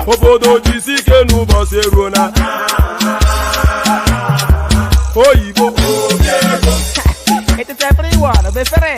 Obodo jisike n'ụbọchị erona oyibo it's a free one be free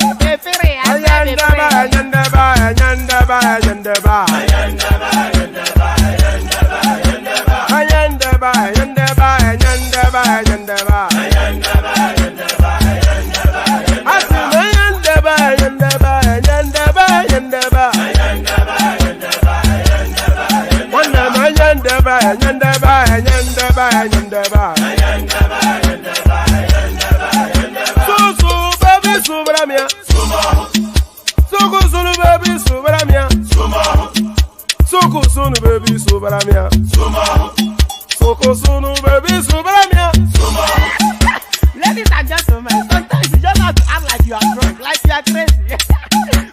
Ladies and gentlemen, sometimes you just have to act like you are drunk, like you are crazy.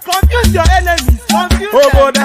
Confuse your enemies, confuse them.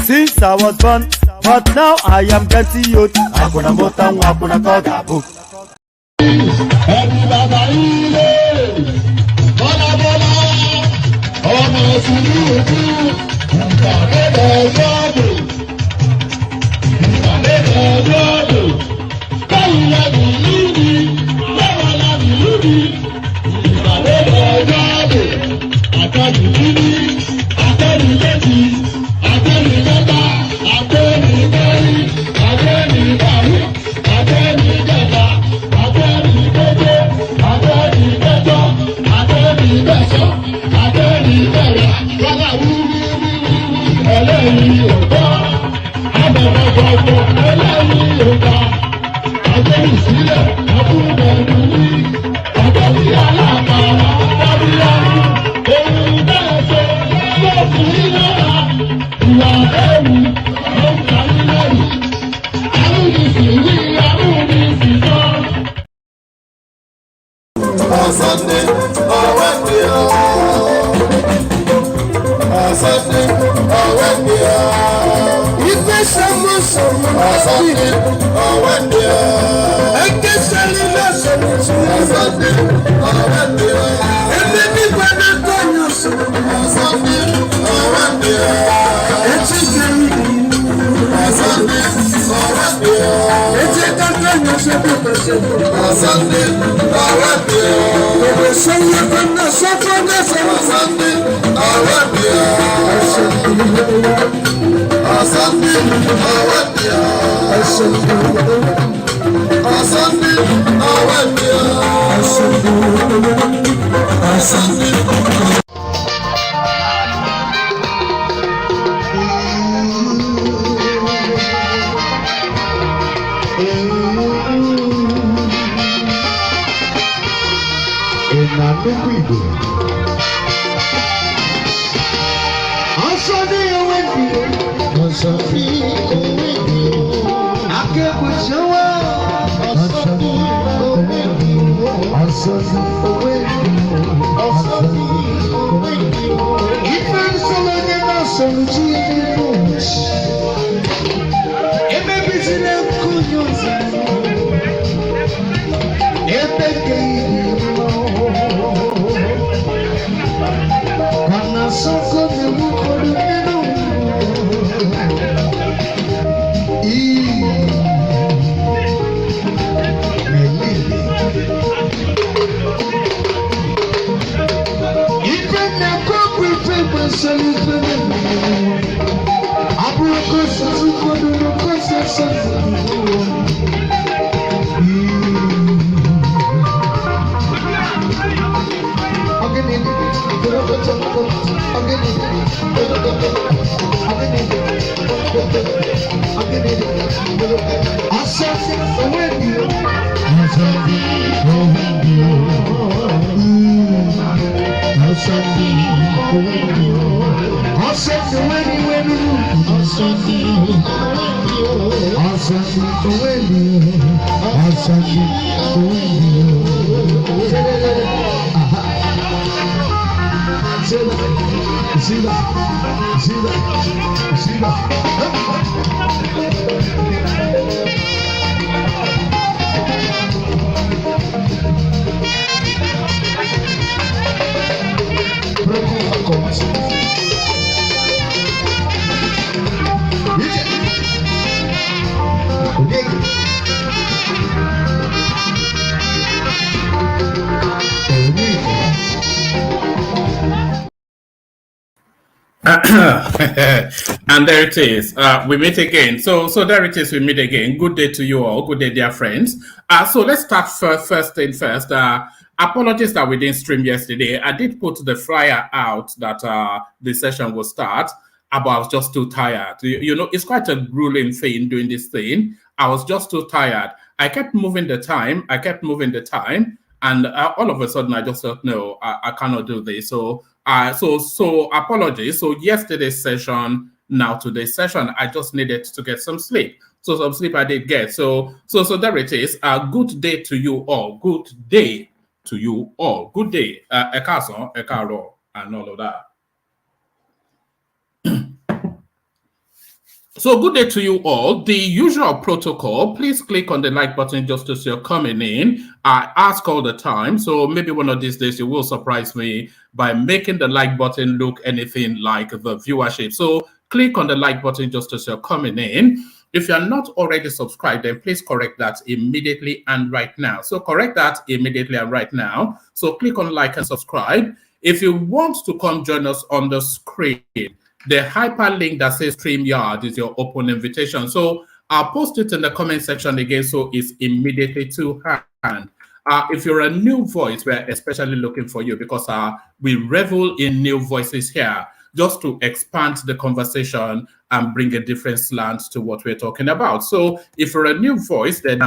Since I was born, but now I am getting youth. Hakuna motangu, hakuna kogabu. And there it is. We meet again. So there it is. We meet again. Good day to you all. Good day, dear friends. So let's start first thing first. Apologies that we didn't stream yesterday. I did put the flyer out that the session will start, but I was just too tired. You know, it's quite a grueling thing doing this thing. I was just too tired. I kept moving the time. And all of a sudden, I just thought, no, I cannot do this. So apologies. So yesterday's session, now today's session, I just needed to get some sleep. So some sleep I did get. So there it is. Good day to you all. Good day to you all. Good day. Ekason, Ekaro, and all of that. So good day to you all. The usual protocol, please click on the like button just as you're coming in. I ask all the time, so maybe one of these days you will surprise me by making the like button look anything like the viewership. So click on the like button just as you're coming in. If you're not already subscribed, then please correct that immediately and right now. So correct that immediately and right now. So click on like and subscribe. If you want to come join us on the screen, the hyperlink that says StreamYard is your open invitation. So I'll post it in the comment section again, so it's immediately to hand. If you're a new voice, we're especially looking for you because we revel in new voices here, just to expand the conversation and bring a different slant to what we're talking about. So if you're a new voice, then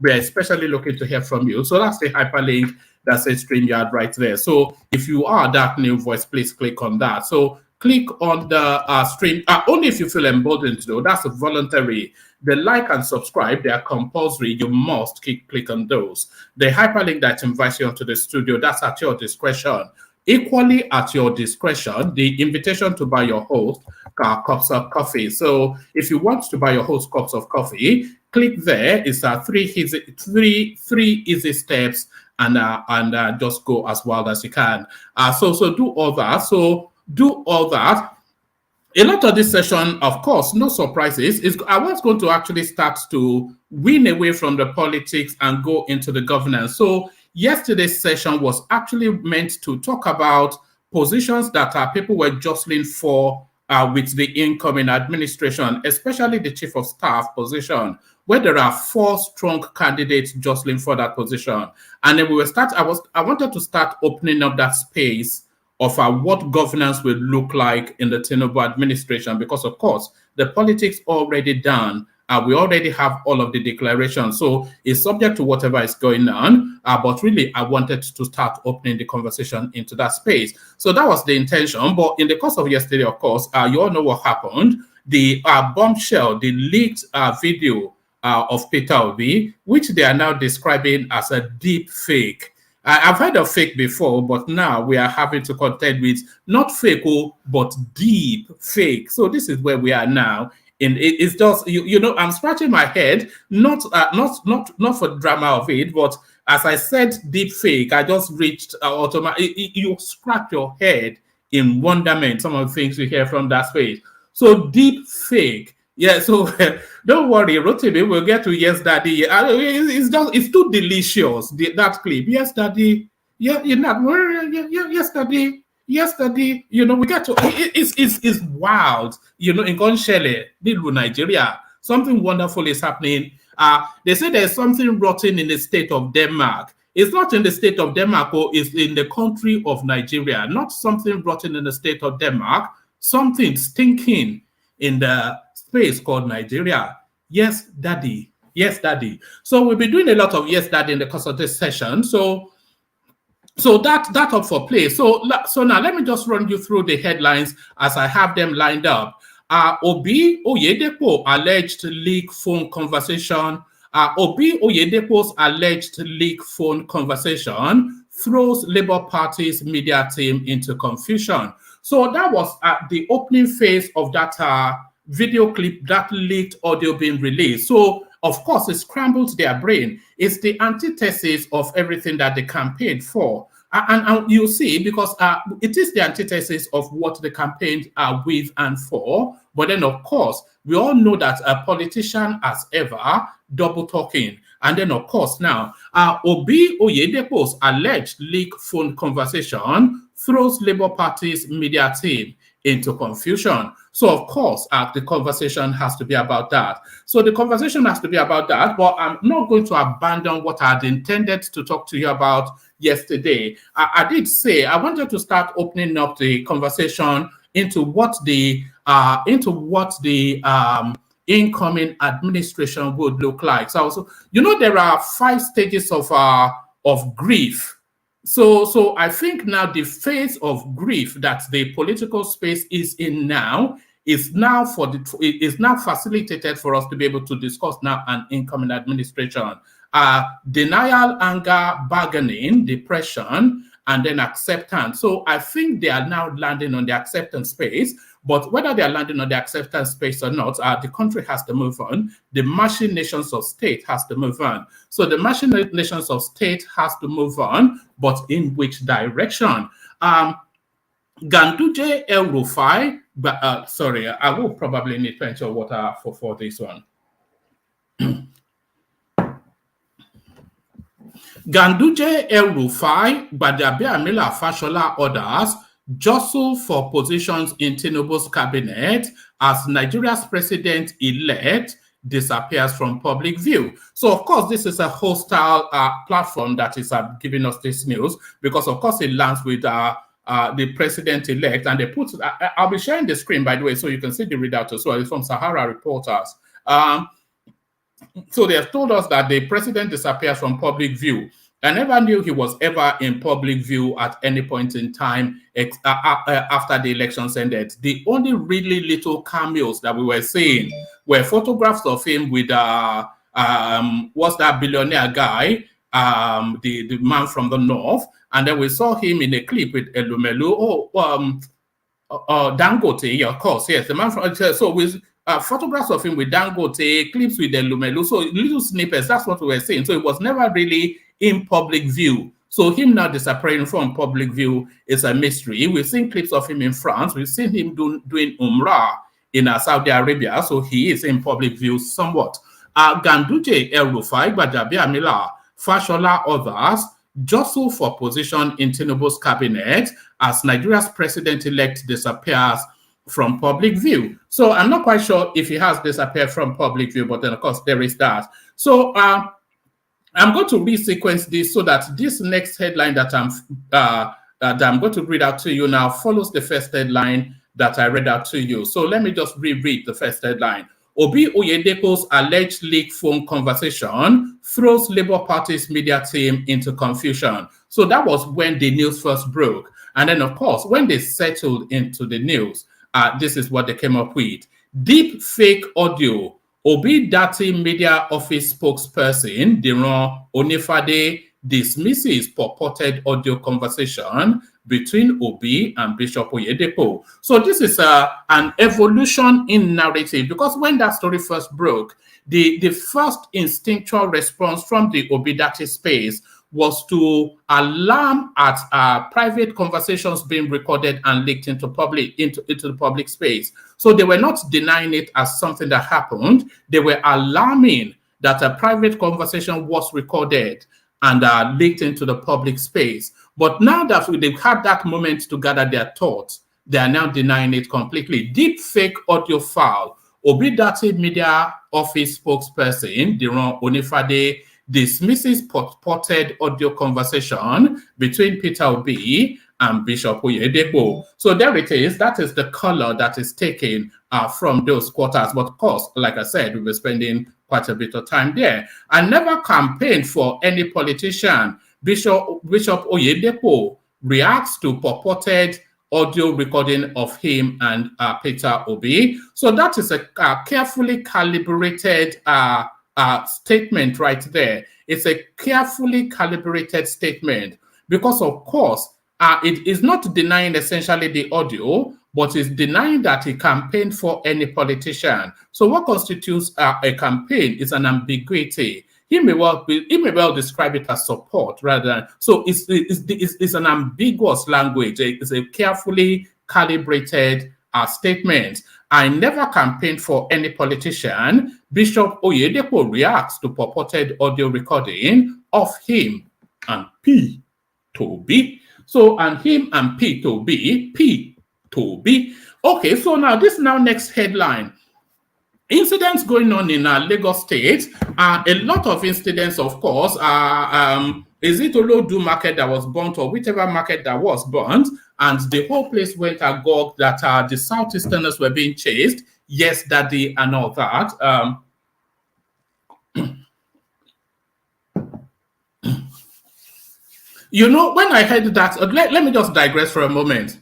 we're especially looking to hear from you. So that's the hyperlink that says StreamYard right there. So if you are that new voice, please click on that. So click on the stream, only if you feel emboldened though, that's voluntary. The like and subscribe, they are compulsory. You must click on those. The hyperlink that invites you onto the studio, that's at your discretion. Equally at your discretion, the invitation to buy your host cups of coffee. So if you want to buy your host cups of coffee, click there. It's three easy steps and just go as wild as you can. So do all that. Do all that. A lot of this session, of course, no surprises. I was going to actually start to wean away from the politics and go into the governance. So yesterday's session was actually meant to talk about positions that people were jostling for with the incoming administration, especially the chief of staff position. where there are 4 strong candidates jostling for that position. And then we will start, I wanted to start opening up that space of what governance will look like in the Tinubu administration, because of course, the politics already done. We already have all of the declarations, so it's subject to whatever is going on. But really, I wanted to start opening the conversation into that space. So that was the intention. But in the course of yesterday, of course, you all know what happened. The bombshell, the leaked video of Peter Obi, which they are now describing as a deep fake. I've heard of fake before, but now we are having to contend with not fake, but deep fake. So this is where we are now. And it's just, you know, I'm scratching my head, not for drama of it, but as I said, deep fake, I just reached automatic. You scratch your head in wonderment, some of the things you hear from that space. So deep fake. Yeah, so don't worry, Rotimi, we'll get to Yes Daddy. It's too delicious, that clip. Yes Daddy, yeah, you're not, yes Daddy, yes Daddy. You know, we get to, it's wild. You know, in Gonshele, Nigeria, something wonderful is happening. They say there's something rotten in the state of Denmark. It's not in the state of Denmark, or it's in the country of Nigeria. Not something rotten in the state of Denmark, something stinking in the space called Nigeria. Yes, Daddy. Yes, Daddy. So we'll be doing a lot of Yes, Daddy in the course of this session. So that up for play. So now let me just run you through the headlines as I have them lined up. Obi Oyedepo alleged leak phone conversation. Obi Oyedepo's alleged leak phone conversation throws Labour Party's media team into confusion. So that was the opening phase of that video clip, that leaked audio being released. So, of course, it scrambled their brain. It's the antithesis of everything that they campaigned for. And you see, because it is the antithesis of what they campaigned with and for. But then, of course, we all know that a politician, as ever, double talking. And then, of course, now, Obi Oyedepo's alleged leak phone conversation throws Labour Party's media team into confusion. So, of course, the conversation has to be about that. So the conversation has to be about that, but I'm not going to abandon what I had intended to talk to you about yesterday. I did say I wanted to start opening up the conversation into what the incoming administration would look like. So you know, there are 5 stages of grief. So I think now the phase of grief that the political space is in now is now facilitated for us to be able to discuss now an incoming administration. Denial, anger, bargaining, depression, and then acceptance. So I think they are now landing on the acceptance space. But whether they are landing on the acceptance space or not, the country has to move on. The marching nations of state has to move on. So the marching nations of state has to move on, but in which direction? Ganduje RUFAI, but sorry, I will probably need plenty of water for this one. Ganduje RUFAI, GBAJABIAMILA, FASHOLA, others jostle for positions in TINUBU'S cabinet as Nigeria's president-elect disappears from public view. So, of course, this is a hostile platform that is giving us this news because, of course, it lands with the president-elect, and they put. I'll be sharing the screen, by the way, so you can see the readout as well. It's from Sahara Reporters. So they have told us that the president disappears from public view. I never knew he was ever in public view at any point in time after the elections ended. The only really little cameos that we were seeing were photographs of him with what's that billionaire guy, the man from the north, and then we saw him in a clip with Elumelu. Dangote, yeah, of course, yes, the man from. So with photographs of him with Dangote, clips with Elumelu, so little snippets. That's what we were saying. So it was never really in public view. So him now disappearing from public view is a mystery. We've seen clips of him in France. We've seen him doing Umrah in Saudi Arabia. So he is in public view somewhat. Ganduje RUFAI, GBAJABIAMILA, FASHOLA, others jostle for position in TINUBU'S cabinet as Nigeria's president-elect disappears from public view. So I'm not quite sure if he has disappeared from public view, but then of course there is that. So I'm going to resequence this so that this next headline that I'm going to read out to you now follows the first headline that I read out to you. So let me just reread the first headline. Obi Oyedepo's alleged leaked phone conversation throws Labour Party's media team into confusion. So that was when the news first broke. And then, of course, when they settled into the news, this is what they came up with. Deep fake audio. Obi Dati Media Office spokesperson, Diron Onifade, dismisses purported audio conversation between Obi and Bishop Oyedepo. So this is an evolution in narrative, because when that story first broke, the first instinctual response from the Obi Dati space was to alarm at private conversations being recorded and leaked into the public space. So they were not denying it as something that happened. They were alarming that a private conversation was recorded and leaked into the public space. But now that they've had that moment to gather their thoughts, they are now denying it completely. Deep fake audio file. Obi Dati Media Office spokesperson, Diron Onifade, dismisses purported audio conversation between Peter Obi and Bishop Oyedepo. So there it is. That is the color that is taken from those quarters. But of course, like I said, we'll be spending quite a bit of time there. I never campaigned for any politician. Bishop Oyedepo reacts to purported audio recording of him and Peter Obi. So that is a carefully calibrated statement right there. It's a carefully calibrated statement because, of course, it is not denying essentially the audio, but is denying that he campaigned for any politician. So what constitutes a campaign is an ambiguity. He may well describe it as support rather than, so it's an ambiguous language. It's a carefully calibrated statement. I never campaigned for any politician. Bishop Oyedepo reacts to purported audio recording of him and P. Toby. So, and him and P. Toby. P. Toby. Okay, so now this next headline. Incidents going on in Lagos State. A lot of incidents, of course. Is it Olodu market that was burnt or whichever market that was burnt? And the whole place went agog that the Southeasterners were being chased. Yes, daddy, and all that. You know, when I heard that, let me just digress for a moment.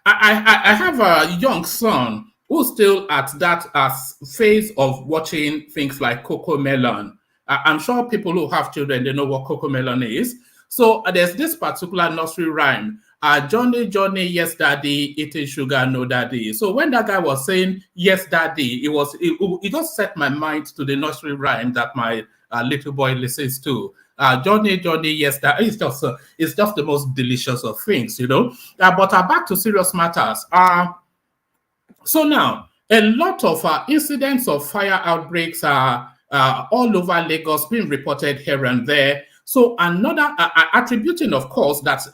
I have a young son who's still at that phase of watching things like Coco Melon. I'm sure people who have children, they know what Coco Melon is. So there's this particular nursery rhyme. Johnny, Johnny, yes, daddy, eating sugar, no daddy. So when that guy was saying, yes, daddy, it just set my mind to the nursery rhyme that my little boy listens to. Johnny, Johnny, yes, daddy. It's just the most delicious of things, you know. But back to serious matters. So now, a lot of incidents of fire outbreaks are all over Lagos being reported here and there. So another attributing, of course, that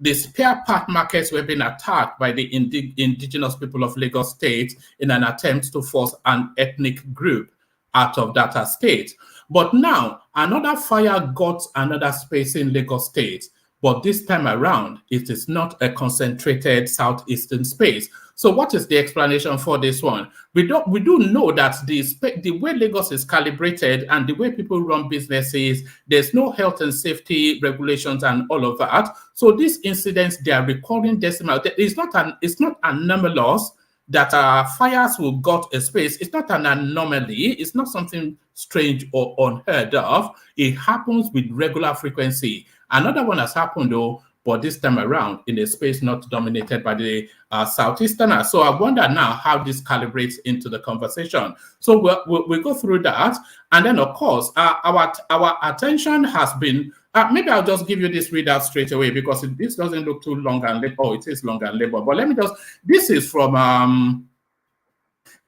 the spare part markets were being attacked by the indigenous people of Lagos State in an attempt to force an ethnic group out of that state. But now, another fire got another space in Lagos State. But this time around, it is not a concentrated southeastern space. So what is the explanation for this one? We do know that the way Lagos is calibrated and the way people run businesses, there's no health and safety regulations and all of that. So these incidents, they are recurring decimal. It's not anomalous that fires will got a space. It's not an anomaly. It's not something strange or unheard of. It happens with regular frequency. Another one has happened though, but this time around in a space not dominated by the Southeasterners. So I wonder now how this calibrates into the conversation. So we'll go through that. And then, of course, our attention has been, maybe I'll just give you this readout straight away because this doesn't look too long and labor. Oh, it is long and labor. But let me just, this is from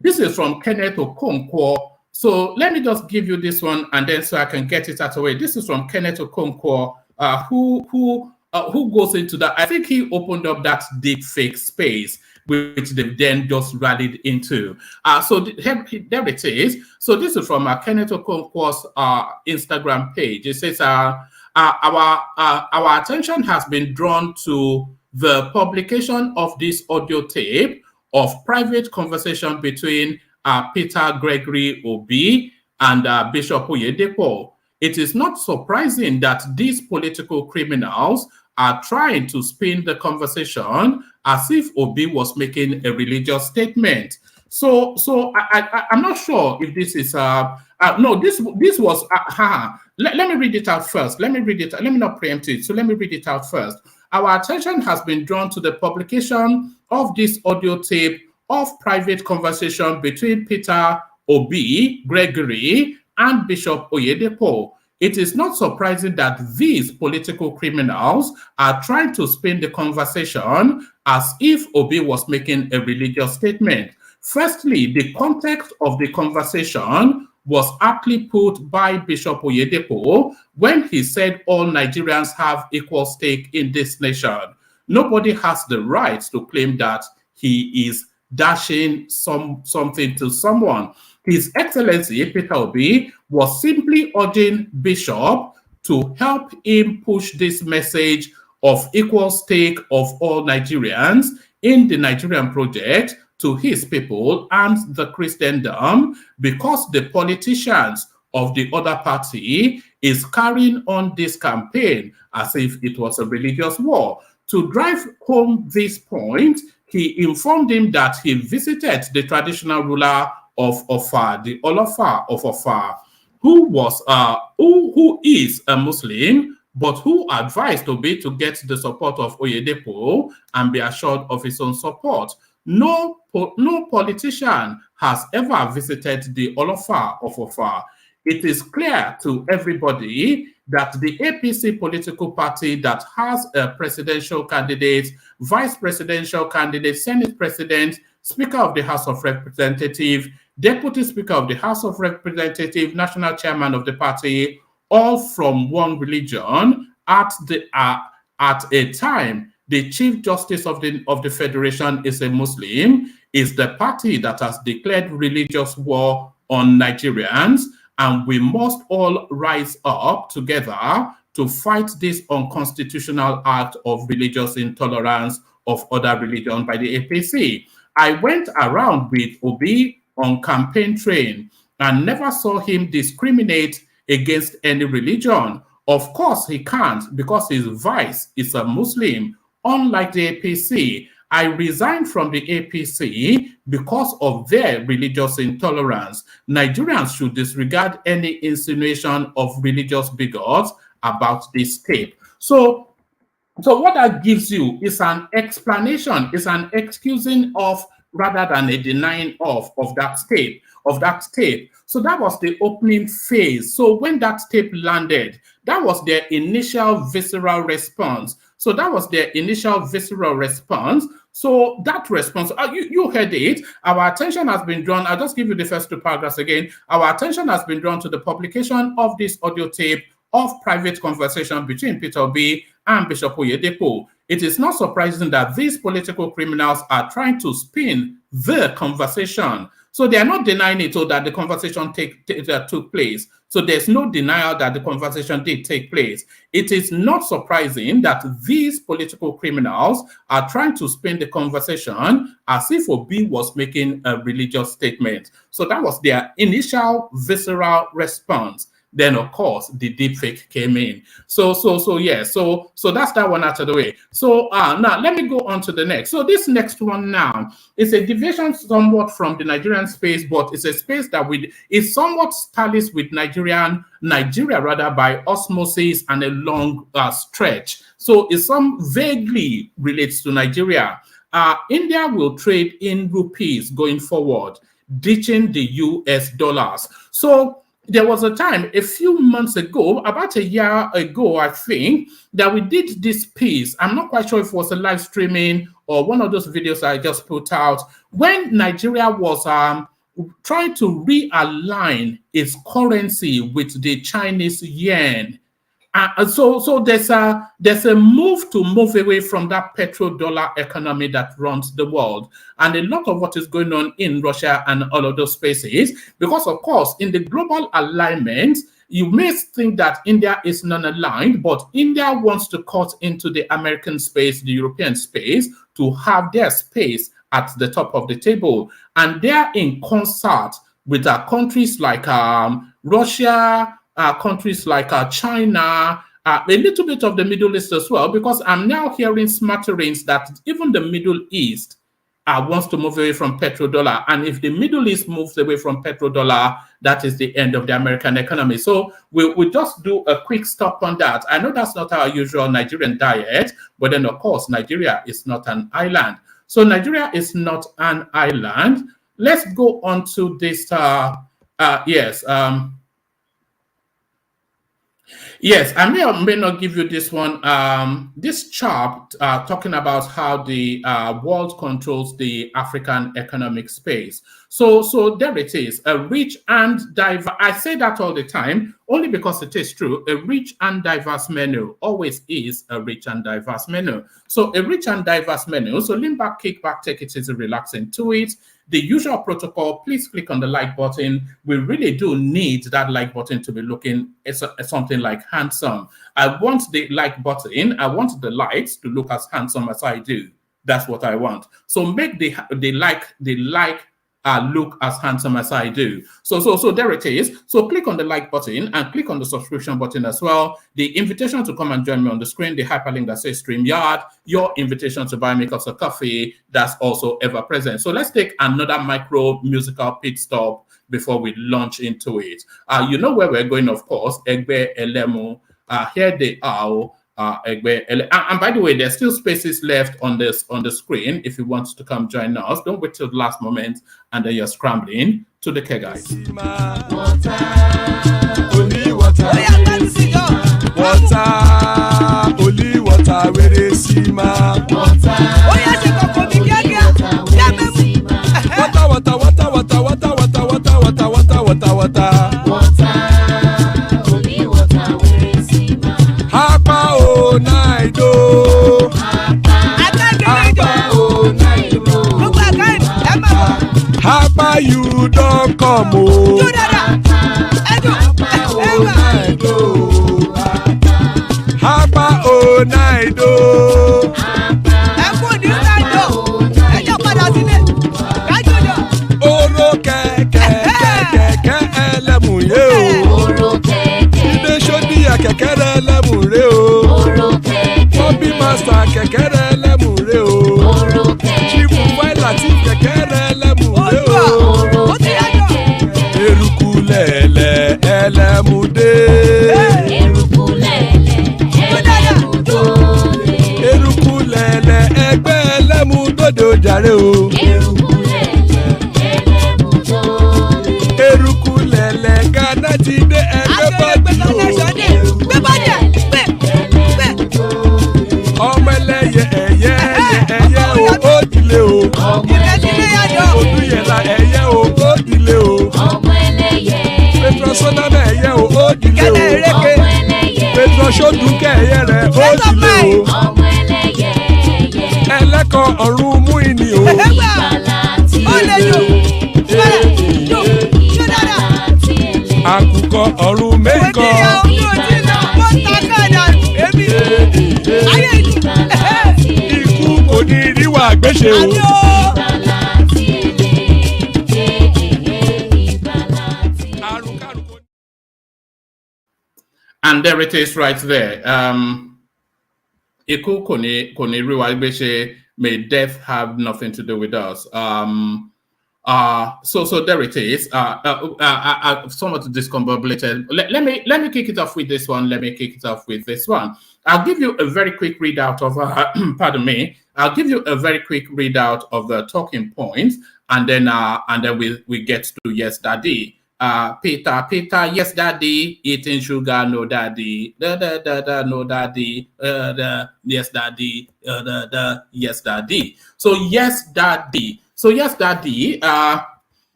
Kenneth Okonkwo. So let me just give you this one and then so I can get it out of the way. This is from Kenneth Okonkwo, who goes into that. I think he opened up that deep fake space. which they then just rallied into. There it is. So this is from Kenneth Okonkwo's Instagram page. It says, our attention has been drawn to the publication of this audio tape of private conversation between Peter Gregory Obi and Bishop Oyedepo. It is not surprising that these political criminals are trying to spin the conversation as if Obi was making a religious statement. So I'm not sure if this is no, this was let me read it out first. Let me read it. Let me not preempt it. So let me read it out first. Our attention has been drawn to the publication of this audio tape of private conversation between Peter Obi Gregory and Bishop Oyedepo. It is not surprising that these political criminals are trying to spin the conversation as if Obi was making a religious statement. Firstly, the context of the conversation was aptly put by Bishop Oyedepo when he said all Nigerians have equal stake in this nation. Nobody has the right to claim that he is dashing something to someone. His Excellency Peter Obi was simply urging Bishop to help him push this message of equal stake of all Nigerians in the Nigerian project to his people and the Christendom, because the politicians of the other party is carrying on this campaign as if it was a religious war. To drive home this point, he informed him that he visited the traditional ruler of Offa, the Olofa of Offa, who is a Muslim, but who advised Obi to get the support of Oyedepo and be assured of his own support. No politician has ever visited the Olofa of Offa. It is clear to everybody that the APC political party that has a presidential candidate, vice presidential candidate, Senate president, Speaker of the House of Representatives, Deputy Speaker of the House of Representatives, National Chairman of the party, all from one religion at a time. The Chief Justice of the Federation is a Muslim, is the party that has declared religious war on Nigerians, and we must all rise up together to fight this unconstitutional act of religious intolerance of other religions by the APC. I went around with Obi on campaign train and never saw him discriminate against any religion. Of course, he can't, because his vice is a Muslim. Unlike the APC, I resigned from the APC because of their religious intolerance. Nigerians should disregard any insinuation of religious bigots about this tape. So what that gives you is an explanation, is an excusing of rather than a denying of that tape. So that was the opening phase. So when that tape landed, that was their initial visceral response. So that was their initial visceral response. So that response, you heard it. Our attention has been drawn. I'll just give you the first two paragraphs again. Our attention has been drawn to the publication of this audio tape of private conversation between Peter Obi and Bishop Oyedepo. It is not surprising that these political criminals are trying to spin the conversation. So they are not denying it or that the conversation took place. So there's no denial that the conversation did take place. It is not surprising that these political criminals are trying to spin the conversation as if Obi was making a religious statement. So that was their initial visceral response. Then, of course, the deepfake came in. So that's that one out of the way. So now let me go on to the next. So this next one now is a deviation somewhat from the Nigerian space, but it's a space that is somewhat tallies with Nigeria by osmosis and a long stretch. So it's some vaguely relates to Nigeria. India will trade in rupees going forward, ditching the US dollars. So there was a time a few months ago, about a year ago, I think, that we did this piece. I'm not quite sure if it was a live streaming or one of those videos I just put out, when Nigeria was trying to realign its currency with the Chinese yuan. So there's a move to move away from that petrodollar economy that runs the world, and a lot of what is going on in Russia and all of those spaces, because of course in the global alignment, you may think that India is non-aligned, but India wants to cut into the American space, the European space, to have their space at the top of the table. And they're in concert with countries like Russia, countries like China, a little bit of the Middle East as well, because I'm now hearing smatterings that even the Middle East wants to move away from petrodollar. And if the Middle East moves away from petrodollar, that is the end of the American economy. So we'll just do a quick stop on that. I know that's not our usual Nigerian diet, but then of course, Nigeria is not an island. So Nigeria is not an island. Let's go on to this. Yes, I may or may not give you this one. This chart talking about how the world controls the African economic space. So there it is, a rich and diverse. I say that all the time, only because it is true. A rich and diverse menu always is a rich and diverse menu. So a rich and diverse menu. So lean back, kick back, take it easy, relax into it. The usual protocol, please click on the like button. We really do need that like button to be looking at something like handsome. I want the like button. I want the likes to look as handsome as I do. That's what I want. So make the like look as handsome as I do. So there it is. So click on the like button and click on the subscription button as well. The invitation to come and join me on the screen, the hyperlink that says StreamYard, your invitation to buy me cups of coffee, that's also ever present. So let's take another micro musical pit stop before we launch into it. You know where we're going, of course. Egbe Elemu. Here they are. And by the way, there's still spaces left on the screen if you want to come join us. Don't wait till the last moment and then you're scrambling to the care guys. Only water, where they see ma. Water, you don't come oh. Hapa oh naido. Oro keke elemu ye o. Ide shodi ya keke elemu re o. Obi master keke elemu re o. Chifu fai latif keke elemu re o. Erukulele elemude. Erukulele egbe elemudodo jare o. Erukulele Ghana ti de egbe body o. Ọmọ ẹlẹ́yẹ ẹyẹ o odile o. Oduyẹla ẹyẹ o odile o. Petrosoname ẹyẹ o odile o. Petrosodunke ẹyẹ rẹ odile o. Ẹlẹ́kọ̀ ọ̀run mú ìní o. Àkùkọ ọ̀run mẹ́kọ̀. Ikú kò ní ríwà gbéṣe o. And there it is right there. Iku koni riwa gbese, may death have nothing to do with us. So there it is. Somewhat discombobulated. Let me kick it off with this one. I'll give you a very quick readout of pardon me. I'll give you a very quick readout of the talking points, and then we get to yes, daddy. Peter, yes, daddy. Eating sugar, no, daddy. No, daddy. Yes, daddy. Yes, daddy. So yes, daddy.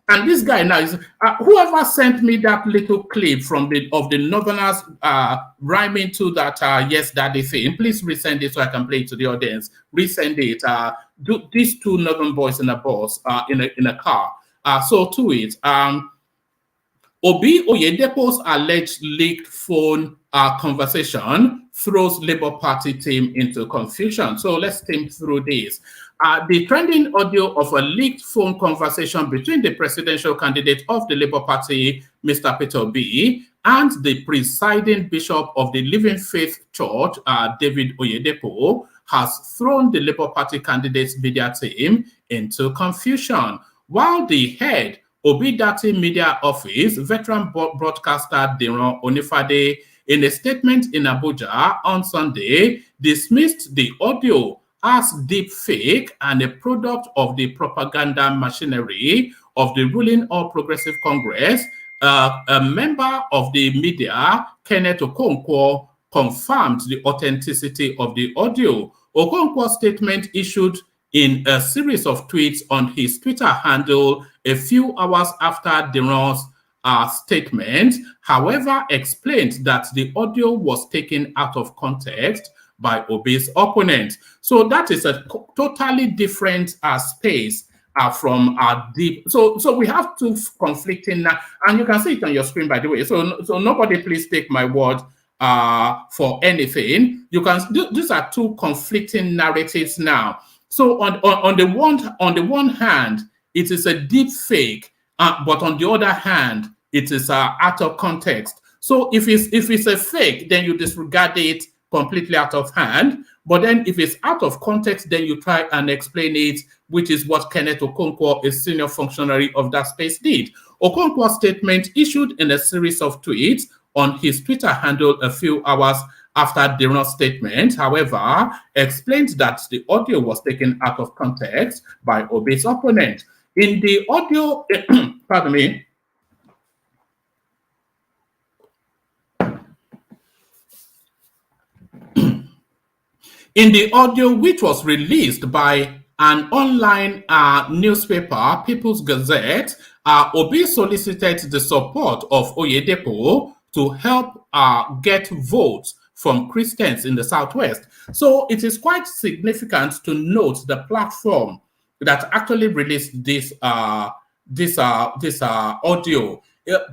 And this guy now is whoever sent me that little clip from the Northerners rhyming to that "Yes Daddy" thing. Please resend it so I can play it to the audience. Resend it. Do these two Northern boys in a bus in a car. So to it. Obi Oyedepo's alleged leaked phone conversation throws Labour Party team into confusion. So let's think through this. The trending audio of a leaked phone conversation between the presidential candidate of the Labour Party, Mr. Peter Obi, and the presiding bishop of the Living Faith Church, David Oyedepo, has thrown the Labour Party candidate's media team into confusion. While the head Obi-Dati Media Office, veteran broadcaster Diron Onifade, in a statement in Abuja on Sunday, dismissed the audio as deep fake and a product of the propaganda machinery of the ruling All Progressive Congress. A member of the media, Kenneth Okonkwo, confirmed the authenticity of the audio. Okonkwo's statement, issued in a series of tweets on his Twitter handle a few hours after Diron's statement, however, explained that the audio was taken out of context by Obi's opponent. So that is a totally different space from our deep. So we have two conflicting, and you can see it on your screen, by the way. So nobody please take my word for anything. You can. These are two conflicting narratives now. So on the one hand, it is a deep fake, but on the other hand, it is out of context. So if it's a fake, then you disregard it completely out of hand. But then if it's out of context, then you try and explain it, which is what Kenneth Okonkwo, a senior functionary of that space, did. Okonkwo's statement, issued in a series of tweets on his Twitter handle a few hours after Diron's statement, however, explained that the audio was taken out of context by Obi's opponent. In the audio, pardon me, in the audio which was released by an online newspaper, People's Gazette, Obi solicited the support of Oyedepo to help get votes from Christians in the Southwest. So it is quite significant to note the platform that actually released this audio.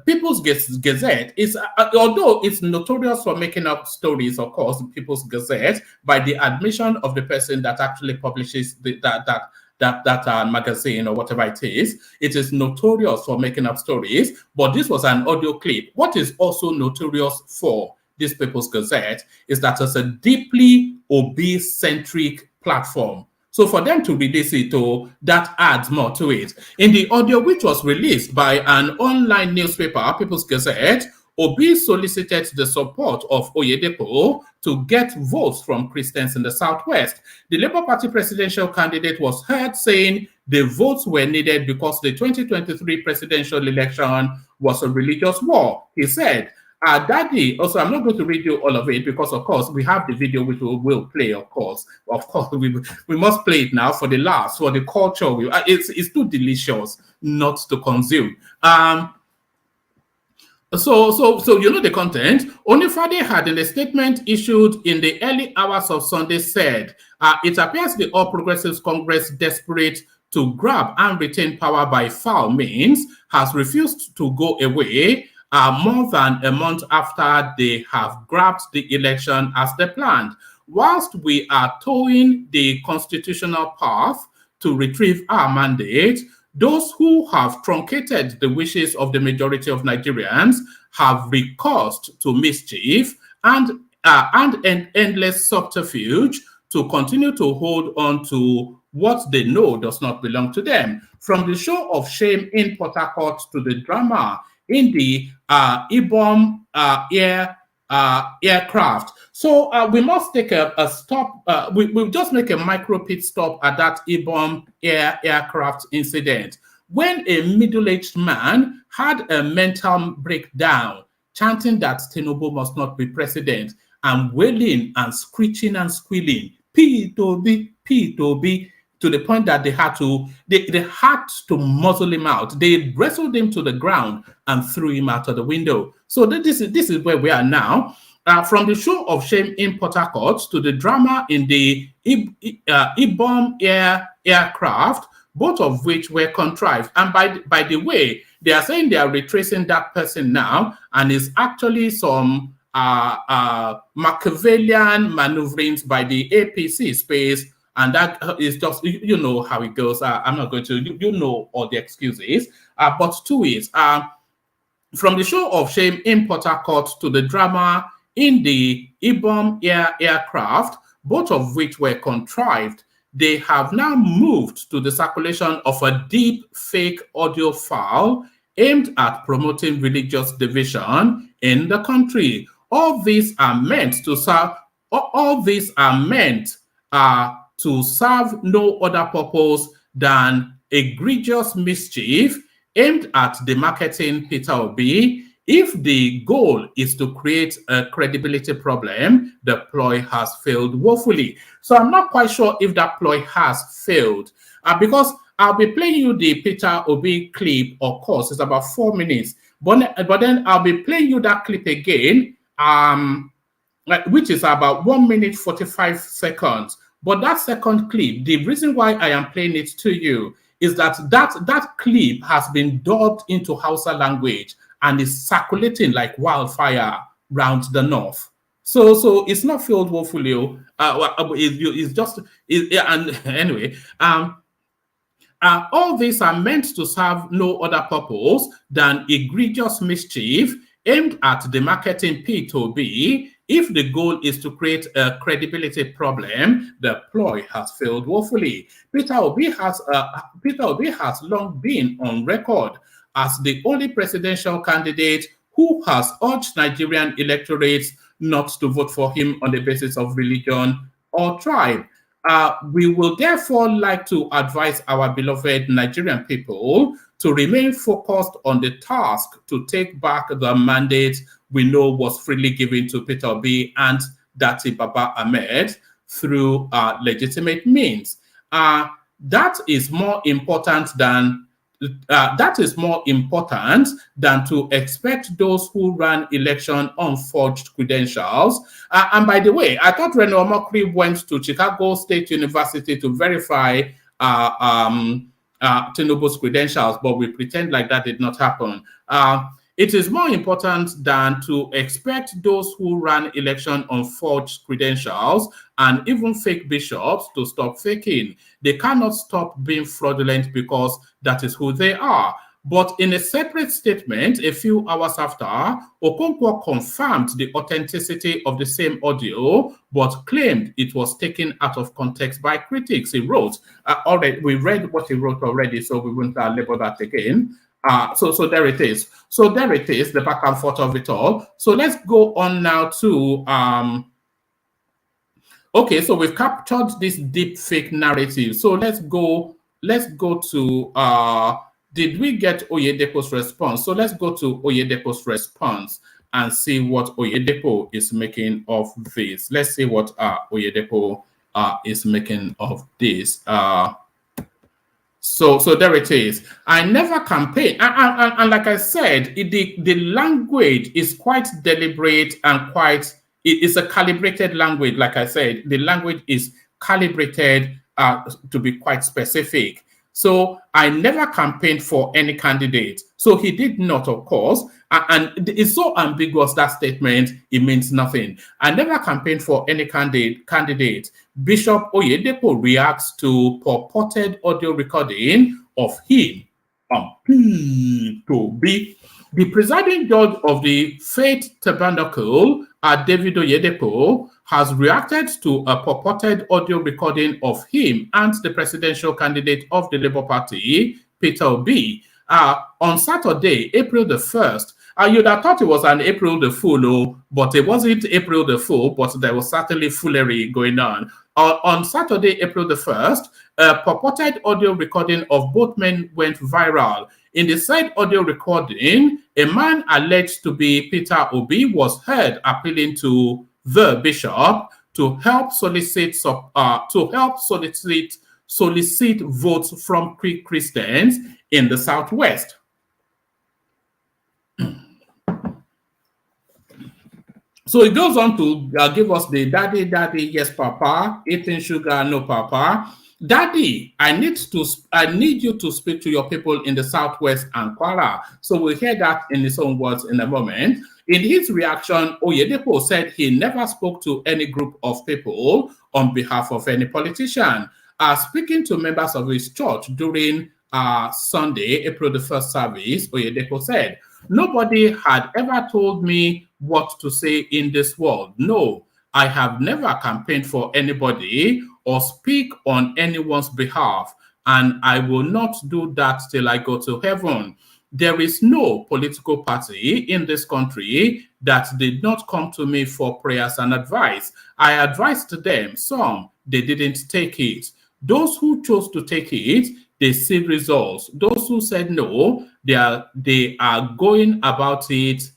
People's Gazette is, although it's notorious for making up stories, of course, People's Gazette, by the admission of the person that actually publishes that magazine or whatever it is notorious for making up stories, but this was an audio clip. What is also notorious for this People's Gazette is that it's a deeply Obi-centric platform. So for them to release it, that adds more to it. In the audio which was released by an online newspaper, People's Gazette, Obi solicited the support of Oyedepo to get votes from Christians in the Southwest. The Labour Party presidential candidate was heard saying the votes were needed because the 2023 presidential election was a religious war. He said, Daddy, also, I'm not going to read you all of it because, of course, we have the video which we will play, of course. Of course, we must play it now for the laughs, for the culture. It's too delicious not to consume. So you know the content. Onifade had, in a statement issued in the early hours of Sunday, said, it appears the All Progressives Congress, desperate to grab and retain power by foul means, has refused to go away more than a month after they have grabbed the election as they planned. Whilst we are towing the constitutional path to retrieve our mandate, those who have truncated the wishes of the majority of Nigerians have recourse to mischief and an endless subterfuge to continue to hold on to what they know does not belong to them. From the show of shame in Port Harcourt to the drama in the IBOM aircraft. So we must take a stop. We'll just make a micro pit stop at that IBOM aircraft incident, when a middle-aged man had a mental breakdown, chanting that Tinubu must not be president, and wailing and screeching and squealing, P to B, to the point that they had to muzzle him out. They wrestled him to the ground and threw him out of the window. So this is where we are now. From the show of shame in Port Harcourt to the drama in the Ibom aircraft, both of which were contrived. And by the way, they are saying they are retracing that person now, and it's actually some Machiavellian maneuverings by the APC space, and that is just, you know how it goes. I'm not going to, you know all the excuses, but two is, from the show of shame in Port Harcourt to the drama in the Ibom aircraft, both of which were contrived, they have now moved to the circulation of a deep fake audio file aimed at promoting religious division in the country. All these are meant to serve. All these are meant to serve no other purpose than egregious mischief aimed at demarketing Peter Obi. If the goal is to create a credibility problem, the ploy has failed woefully. So I'm not quite sure if that ploy has failed, because I'll be playing you the Peter Obi clip. Of course, it's about 4 minutes, but then I'll be playing you that clip again, which is about 1 minute 45 seconds. But that second clip, the reason why I am playing it to you is that clip has been dubbed into Hausa language and is circulating like wildfire around the north. So it's not filled woefully. It's just, and anyway, all these are meant to serve no other purpose than egregious mischief aimed at demarketing Peter Obi. If the goal is to create a credibility problem, the ploy has failed woefully. Peter Obi has long been on record as the only presidential candidate who has urged Nigerian electorates not to vote for him on the basis of religion or tribe. We will therefore like to advise our beloved Nigerian people to remain focused on the task to take back the mandate we know was freely given to Peter Obi and Dati Baba Ahmed through legitimate means. That is more important than to expect those who ran election on forged credentials. And by the way, I thought Reno Omokri went to Chicago State University to verify TINUBU'S credentials, but we pretend like that did not happen. It is more important than to expect those who ran election on forged credentials and even fake bishops to stop faking. They cannot stop being fraudulent because that is who they are. But in a separate statement, a few hours after, Okonkwo confirmed the authenticity of the same audio, but claimed it was taken out of context by critics. He wrote, already, we read what he wrote already, so we won't label that again. So there it is. So there it is, the back and forth of it all. So let's go on now to, okay, so we've captured this deep fake narrative. So let's go to, did we get Oyedepo's response? So let's go to Oyedepo's response and see what Oyedepo is making of this. Let's see what Oyedepo is making of this. So there it is. I never campaign, and like I said, the language is quite deliberate and it's a calibrated language. Like I said, the language is calibrated to be quite specific. So I never campaigned for any candidate. So he did not, of course, and it's so ambiguous, that statement, it means nothing. I never campaigned for any candidate. Bishop Oyedepo reacts to purported audio recording of him on P2B. The presiding judge of the Faith Tabernacle, David Oyedepo, has reacted to a purported audio recording of him and the presidential candidate of the Labour Party, Peter Obi, on Saturday, April the 1st. You'd have thought it was an April the Fool, but it wasn't April the Fool, but there was certainly foolery going on. On Saturday, April the 1st, a purported audio recording of both men went viral. In the said audio recording, a man alleged to be Peter Obi was heard appealing to the bishop to help solicit solicit votes from Christians in the Southwest. So it goes on to give us the daddy, yes, papa, eating sugar, no, papa. Daddy, I need you to speak to your people in the Southwest and Kwara. So we'll hear that in his own words in a moment. In his reaction, Oyedepo said he never spoke to any group of people on behalf of any politician. Speaking to members of his church during Sunday, April the 1st service, Oyedepo said, nobody had ever told me what to say in this world. No, I have never campaigned for anybody or speak on anyone's behalf, and I will not do that till I go to heaven. There is no political party in this country that did not come to me for prayers and advice. I advised them, some, they didn't take it. Those who chose to take it, they see results. Those who said no, they are going about it.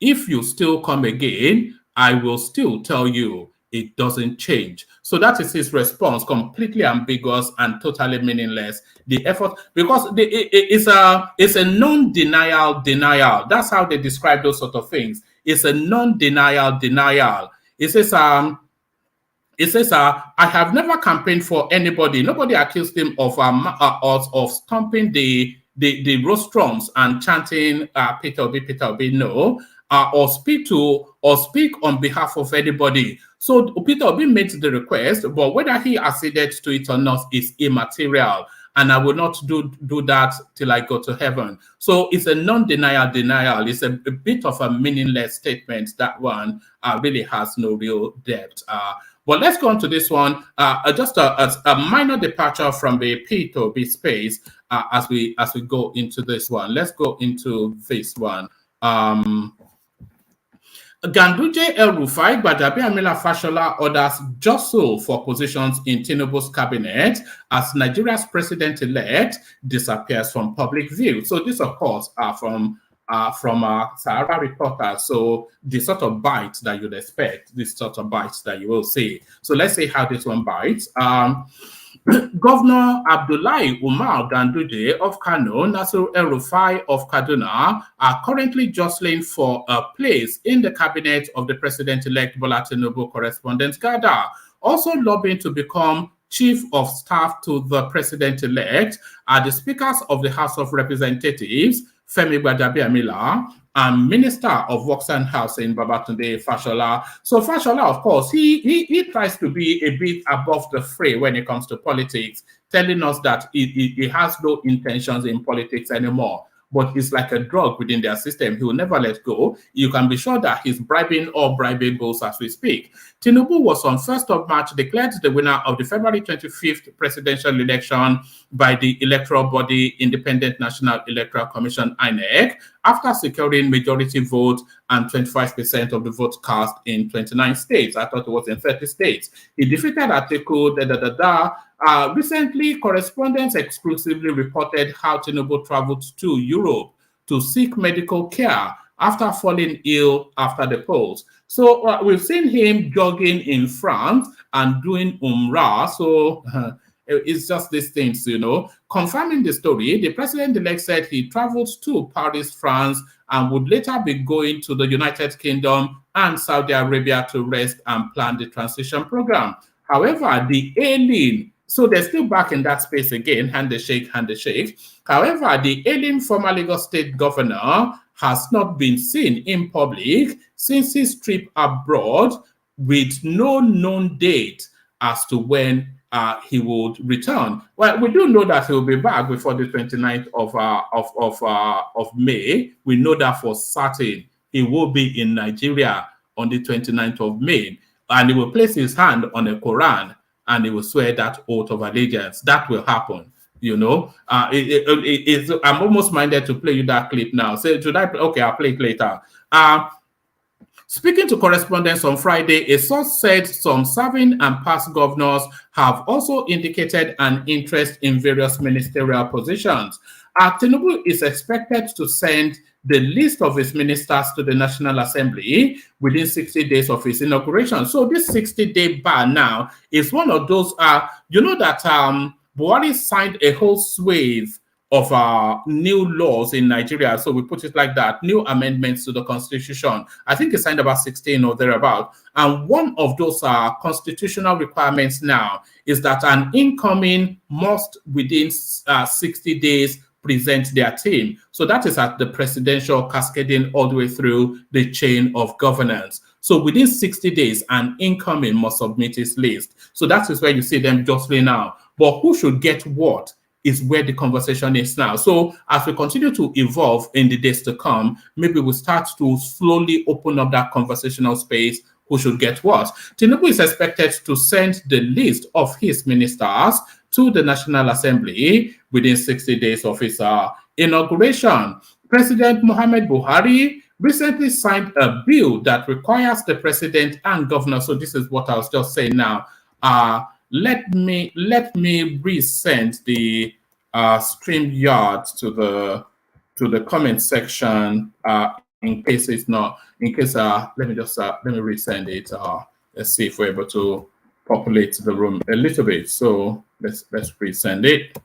If you still come again, I will still tell you it doesn't change. So that is his response, completely ambiguous and totally meaningless. The effort, because it's a non-denial denial. That's how they describe those sort of things. It's a non-denial denial. It says, I have never campaigned for anybody. Nobody accused him of stomping the rostrums and chanting Peter Obi, no. Or speak on behalf of anybody. So Peter Obi made the request, but whether he acceded to it or not is immaterial. And I will not do that till I go to heaven. So it's a non-denial denial. It's a bit of a meaningless statement. That one really has no real depth. But let's go on to this one. Just a minor departure from the Peter Obi space as we go into this one. Let's go into this one. Ganduje RUFAI, GBAJABIAMILA FASHOLA orders JUSTLE for positions in TINUBU'S cabinet as Nigeria's president-elect disappears from public view. So this, of course, are from Sahara reporters. So the sort of bites that you'd expect, this sort of bites that you will see. So let's see how this one bites. Governor Abdullahi Umar Ganduje of Kano, Nasir El-Rufai of Kaduna are currently jostling for a place in the cabinet of the president-elect Bola Tinubu correspondence Gada, also lobbying to become chief of staff to the president-elect are the speakers of the House of Representatives, Femi GBAJABIAMILA, and Minister of Works and Housing, Babatunde Fashola. So Fashola, of course, he tries to be a bit above the fray when it comes to politics, telling us that he has no intentions in politics anymore. But it's like a drug within their system. He will never let go. You can be sure that he's bribing or bribing bulls as we speak. Tinubu was on 1st of March declared the winner of the February 25th presidential election by the electoral body Independent National Electoral Commission, INEC, after securing majority vote and 25% of the vote cast in 29 states. I thought it was in 30 states. He defeated Atiku, recently, correspondents exclusively reported how Tinubu traveled to Europe to seek medical care after falling ill after the polls. So we've seen him jogging in France and doing Umrah. So it's just these things, you know. Confirming the story, the president-elect said he traveled to Paris, France, and would later be going to the United Kingdom and Saudi Arabia to rest and plan the transition program. However, the ailing, so they're still back in that space again, hand the shake. However, the ailing former Lagos State governor has not been seen in public since his trip abroad with no known date as to when he would return. Well, we do know that he will be back before the 29th of May. We know that for certain. He will be in Nigeria on the 29th of May, and he will place his hand on a Quran and he will swear that oath of allegiance. That will happen, you know. I'm almost minded to play you that clip now. So should I? Okay, I'll play it later. Speaking to correspondents on Friday, a source said some serving and past governors have also indicated an interest in various ministerial positions. Tinubu is expected to send the list of his ministers to the National Assembly within 60 days of his inauguration. So this 60-day bar now is one of those, you know that Buhari signed a whole swathe of new laws in Nigeria. So we put it like that, new amendments to the constitution. I think he signed about 16 or thereabout. And one of those constitutional requirements now is that an incoming must within 60 days present their team. So that is at the presidential, cascading all the way through the chain of governance. So within 60 days, an incoming must submit his list. So that is where you see them jostling now. But who should get what is where the conversation is now. So as we continue to evolve in the days to come, maybe we'll start to slowly open up that conversational space. Who should get what? Tinubu is expected to send the list of his ministers to the National Assembly within 60 days of his inauguration. President Muhammad Buhari recently signed a bill that requires the president and governor. So this is what I was just saying now. Let me resend the StreamYard to the comment section in case it's not. In case let me resend it. Let's see if we're able to populate the room a little bit. So let's resend it.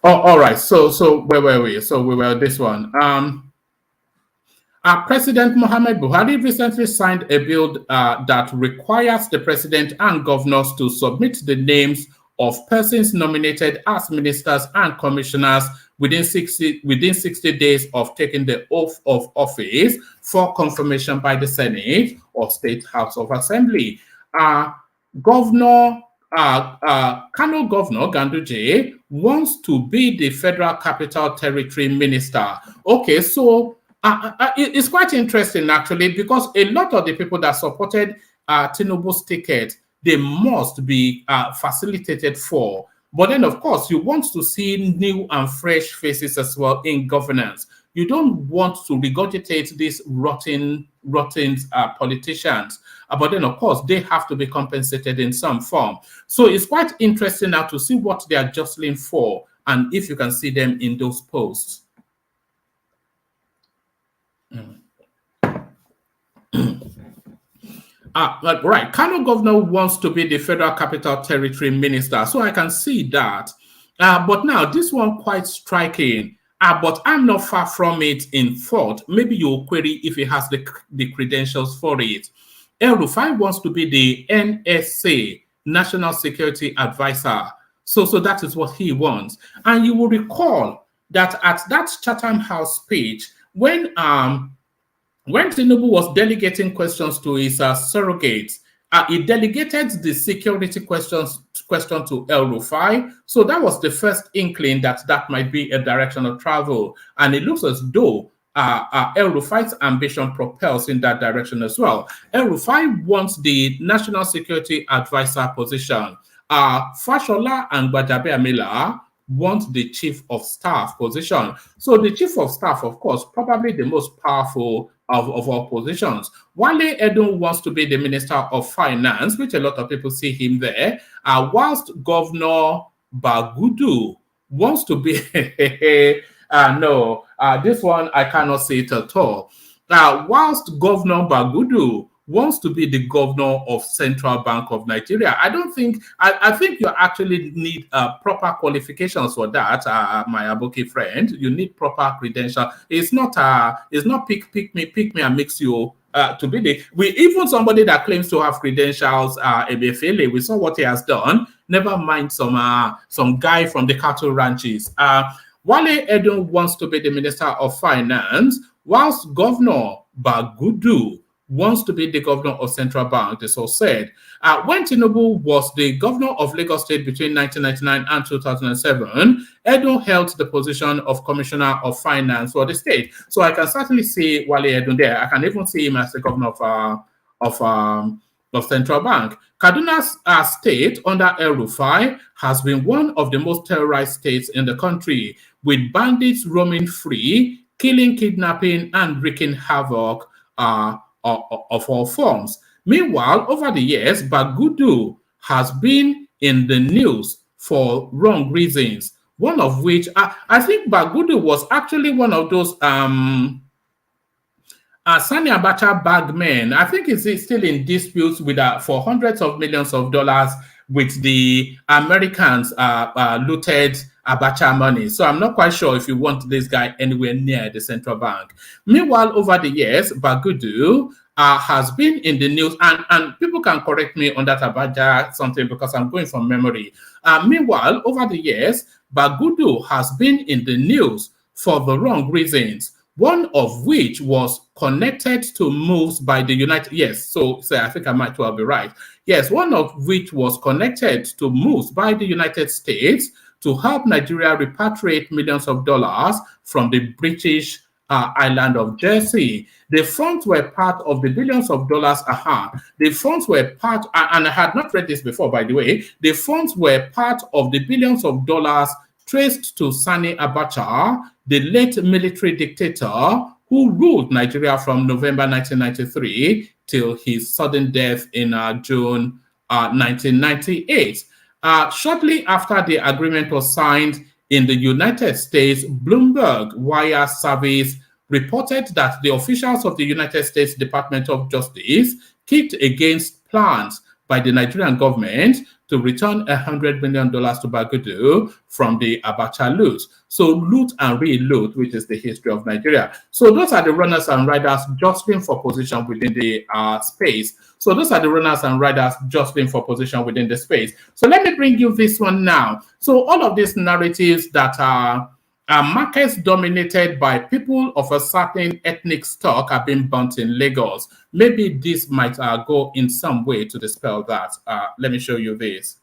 Oh, all right. So where were we? So we were this one. President Muhammad Buhari recently signed a bill that requires the president and governors to submit the names of persons nominated as ministers and commissioners within 60 days of taking the oath of office for confirmation by the Senate or State House of Assembly. Kano Governor Ganduje wants to be the Federal Capital Territory Minister. Okay, so it's quite interesting actually, because a lot of the people that supported Tinubu's ticket, they must be facilitated for. But then, of course, you want to see new and fresh faces as well in governance. You don't want to regurgitate these rotten politicians. But then, of course, they have to be compensated in some form. So it's quite interesting now to see what they are jostling for and if you can see them in those posts. Right, Kano governor wants to be the Federal Capital Territory Minister, so I can see that. But now this one quite striking. But I'm not far from it in thought. Maybe you'll query if he has the credentials for it. RUFAI wants to be the NSA, National Security Advisor. So that is what he wants. And you will recall that at that Chatham House speech, when Tinubu was delegating questions to his surrogates, he delegated the security question to RUFAI. So that was the first inkling that might be a direction of travel. And it looks as though RUFAI's ambition propels in that direction as well. RUFAI wants the National Security Advisor position. FASHOLA and GBAJABIAMILA want the Chief of Staff position. So the Chief of Staff, of course, probably the most powerful of all positions. Wale Edun wants to be the Minister of Finance, which a lot of people see him there, whilst Governor Bagudu wants to be, this one I cannot see it at all. Whilst Governor Bagudu wants to be the governor of Central Bank of Nigeria. I think you actually need proper qualifications for that, my Aboki friend. You need proper credential. It's not pick me and mix you to be even somebody that claims to have credentials, Emefiele, we saw what he has done. Never mind some guy from the cattle ranches. Wale Edun wants to be the Minister of Finance, whilst Governor Bagudu wants to be the governor of Central Bank, this was said. When Tinubu was the governor of Lagos State between 1999 and 2007, Edun held the position of Commissioner of Finance for the state. So I can certainly see Wale Edun there. I can even see him as the governor of Central Bank. Kaduna's state under RUFAI has been one of the most terrorized states in the country, with bandits roaming free, killing, kidnapping, and wreaking havoc of all forms. Meanwhile, over the years, Bagudu has been in the news for wrong reasons. one of which I think Bagudu was actually one of those Sani Abacha bagmen. I think is still in disputes with for hundreds of millions of dollars with the Americans looted Abacha money. So I'm not quite sure if you want this guy anywhere near the central bank. Meanwhile, over the years, Bagudu has been in the news, and people can correct me on that Abacha something because I'm going from memory. Meanwhile, over the years, Bagudu has been in the news for the wrong reasons. One of which was connected to moves by the United. Yes, so I think I might well be right. Yes, one of which was connected to moves by the United States to help Nigeria repatriate millions of dollars from the British island of Jersey. The funds were part of the billions of dollars. The funds were part, and I had not read this before, by the way. The funds were part of the billions of dollars traced to Sani Abacha, the late military dictator who ruled Nigeria from November 1993 till his sudden death in June 1998. Shortly after the agreement was signed in the United States, Bloomberg Wire Service reported that the officials of the United States Department of Justice kicked against plans by the Nigerian government to return $100 million to Bagudu from the Abacha loot. So loot and re-loot, which is the history of Nigeria. So those are the runners and riders jostling for position within the space. So those are the runners and riders jostling for position within the space. So let me bring you this one now. So all of these narratives that are markets dominated by people of a certain ethnic stock have been burnt in Lagos. Maybe this might go in some way to dispel that. Let me show you this.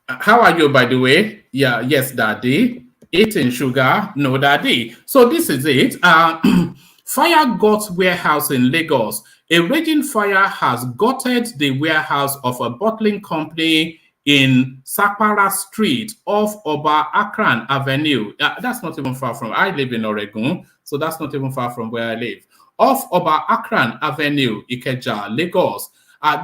How are you, by the way? Yeah, yes, daddy. Eating sugar, no, daddy. So this is it. Fire got warehouse in Lagos. A raging fire has gutted the warehouse of a bottling company in Sapara Street off Oba Akran Avenue. That's not even far from, I live in Oregon, so that's not even far from where I live. Off Oba Akran Avenue, Ikeja, Lagos.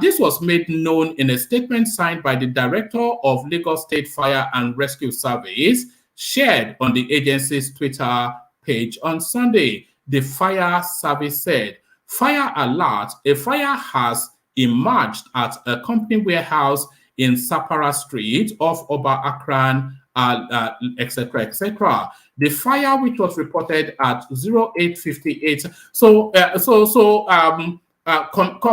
This was made known in a statement signed by the director of Lagos State Fire and Rescue Service, shared on the agency's Twitter page on Sunday. The fire service said, "Fire alert, a fire has emerged at a company warehouse in Sapara Street off Oba Akran, etc., etc. The fire, which was reported at 0858."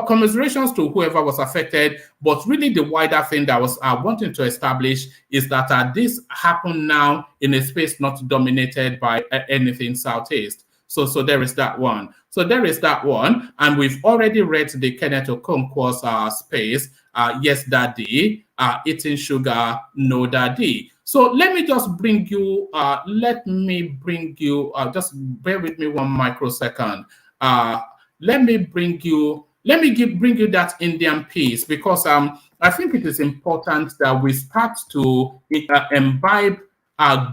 Commiserations to whoever was affected, but really the wider thing that I was wanting to establish is that this happened now in a space not dominated by anything Southeast. So there is that one. So there is that one, and we've already read the Kenneth Okonkwo's space. Yes, daddy. Eating sugar, no, daddy. So let me just bring you. Just bear with me 1 microsecond. Let me bring you that Indian piece, because I think it is important that we start to imbibe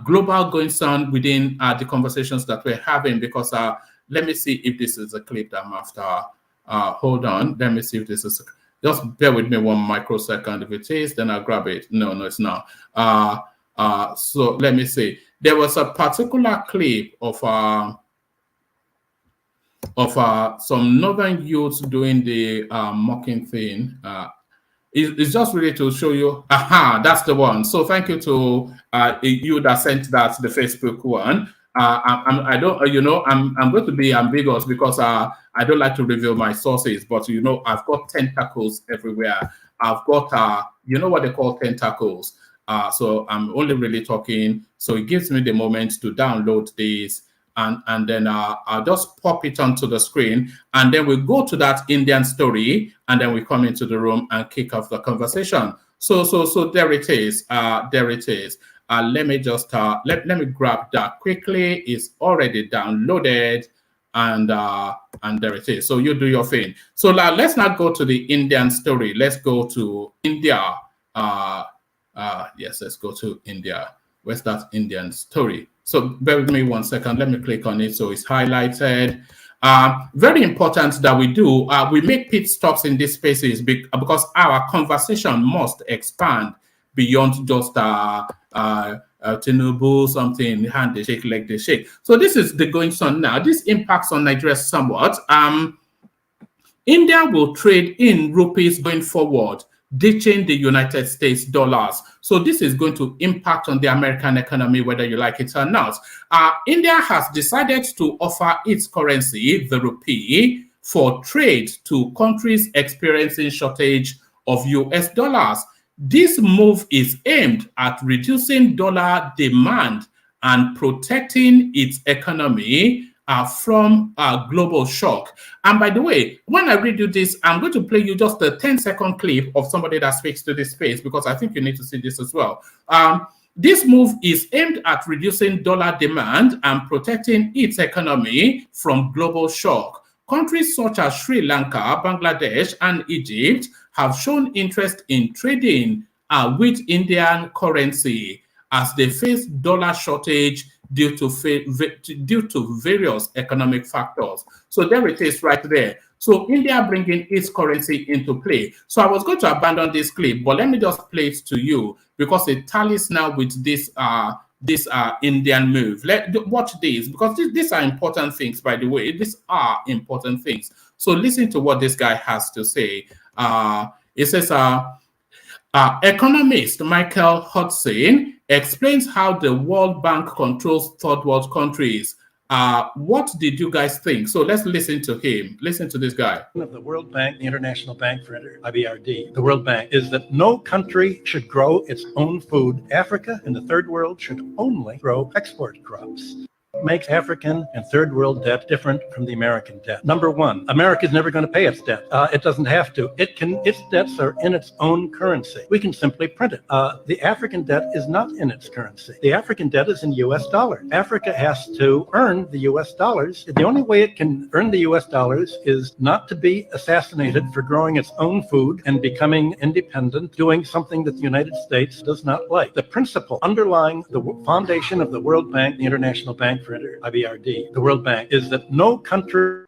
global goings on within the conversations that we're having, because let me see if this is a clip that I'm after. Hold on, let me see if this is just bear with me 1 microsecond. If it is, then I'll grab it. No, it's not. So let me see. There was a particular clip of some northern youths doing the mocking thing. It's just really to show you. That's the one. So thank you to you that sent that, the Facebook one. I'm going to be ambiguous because I don't like to reveal my sources, but I've got tentacles everywhere. I've got you know what they call tentacles. So I'm only really talking. So it gives me the moment to download these. And then I'll just pop it onto the screen, and then we go to that Indian story, and then we come into the room and kick off the conversation. So there it is. There it is. Let me just let me grab that quickly. It's already downloaded, and there it is. So you do your thing. So now let's not go to the Indian story. Let's go to India. Yes, let's go to India. Where's that Indian story? So bear with me 1 second. Let me click on it so it's highlighted. Very important that we do. We make pit stops in these spaces because our conversation must expand beyond just Tinubu, something, hand they shake, leg they shake. So this is the going on now. This impacts on Nigeria somewhat. India will trade in rupees going forward, ditching the United States dollars. So this is going to impact on the American economy, whether you like it or not. India has decided to offer its currency, the rupee, for trade to countries experiencing shortage of US dollars. This move is aimed at reducing dollar demand and protecting its economy from a global shock. And by the way, when I read you this, I'm going to play you just a 10-second clip of somebody that speaks to this space, because I think you need to see this as well. This move is aimed at reducing dollar demand and protecting its economy from global shock. Countries such as Sri Lanka, Bangladesh, and Egypt have shown interest in trading with Indian currency as they face dollar shortage due to various economic factors. So there it is right there. So India bringing its currency into play. So I was going to abandon this clip, but let me just play it to you because it tallies now with this Indian move. Watch this, because these are important things, by the way. These are important things. So listen to what this guy has to say. It says, economist Michael Hudson explains how the World Bank controls third world countries. What did you guys think? So let's listen to him. Listen to this guy. Of the World Bank, the International Bank for IBRD, the World Bank, is that no country should grow its own food. Africa and the third world should only grow export crops. Makes African and third world debt different from the American debt. Number one, America is never going to pay its debt. It doesn't have to. Its debts are in its own currency. We can simply print it. The African debt is not in its currency. The African debt is in US dollars. Africa has to earn the US dollars. The only way it can earn the US dollars is not to be assassinated for growing its own food and becoming independent, doing something that the United States does not like. The principle underlying the foundation of the World Bank, the International Bank for IBRD, the World Bank, is that no country.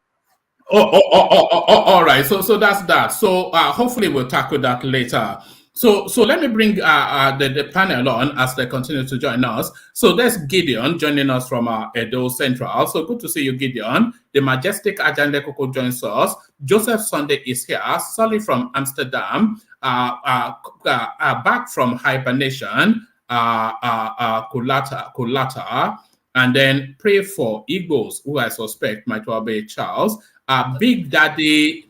All right. So that's that. So hopefully we'll tackle that later. So let me bring the panel on as they continue to join us. So there's Gideon joining us from Edo Central. So good to see you, Gideon. The majestic Ajande Koko joins us. Joseph Sunday is here. Solly from Amsterdam. Back from hibernation. Kulata. And then pray for Igbos, who I suspect might well be Charles. Big Daddy,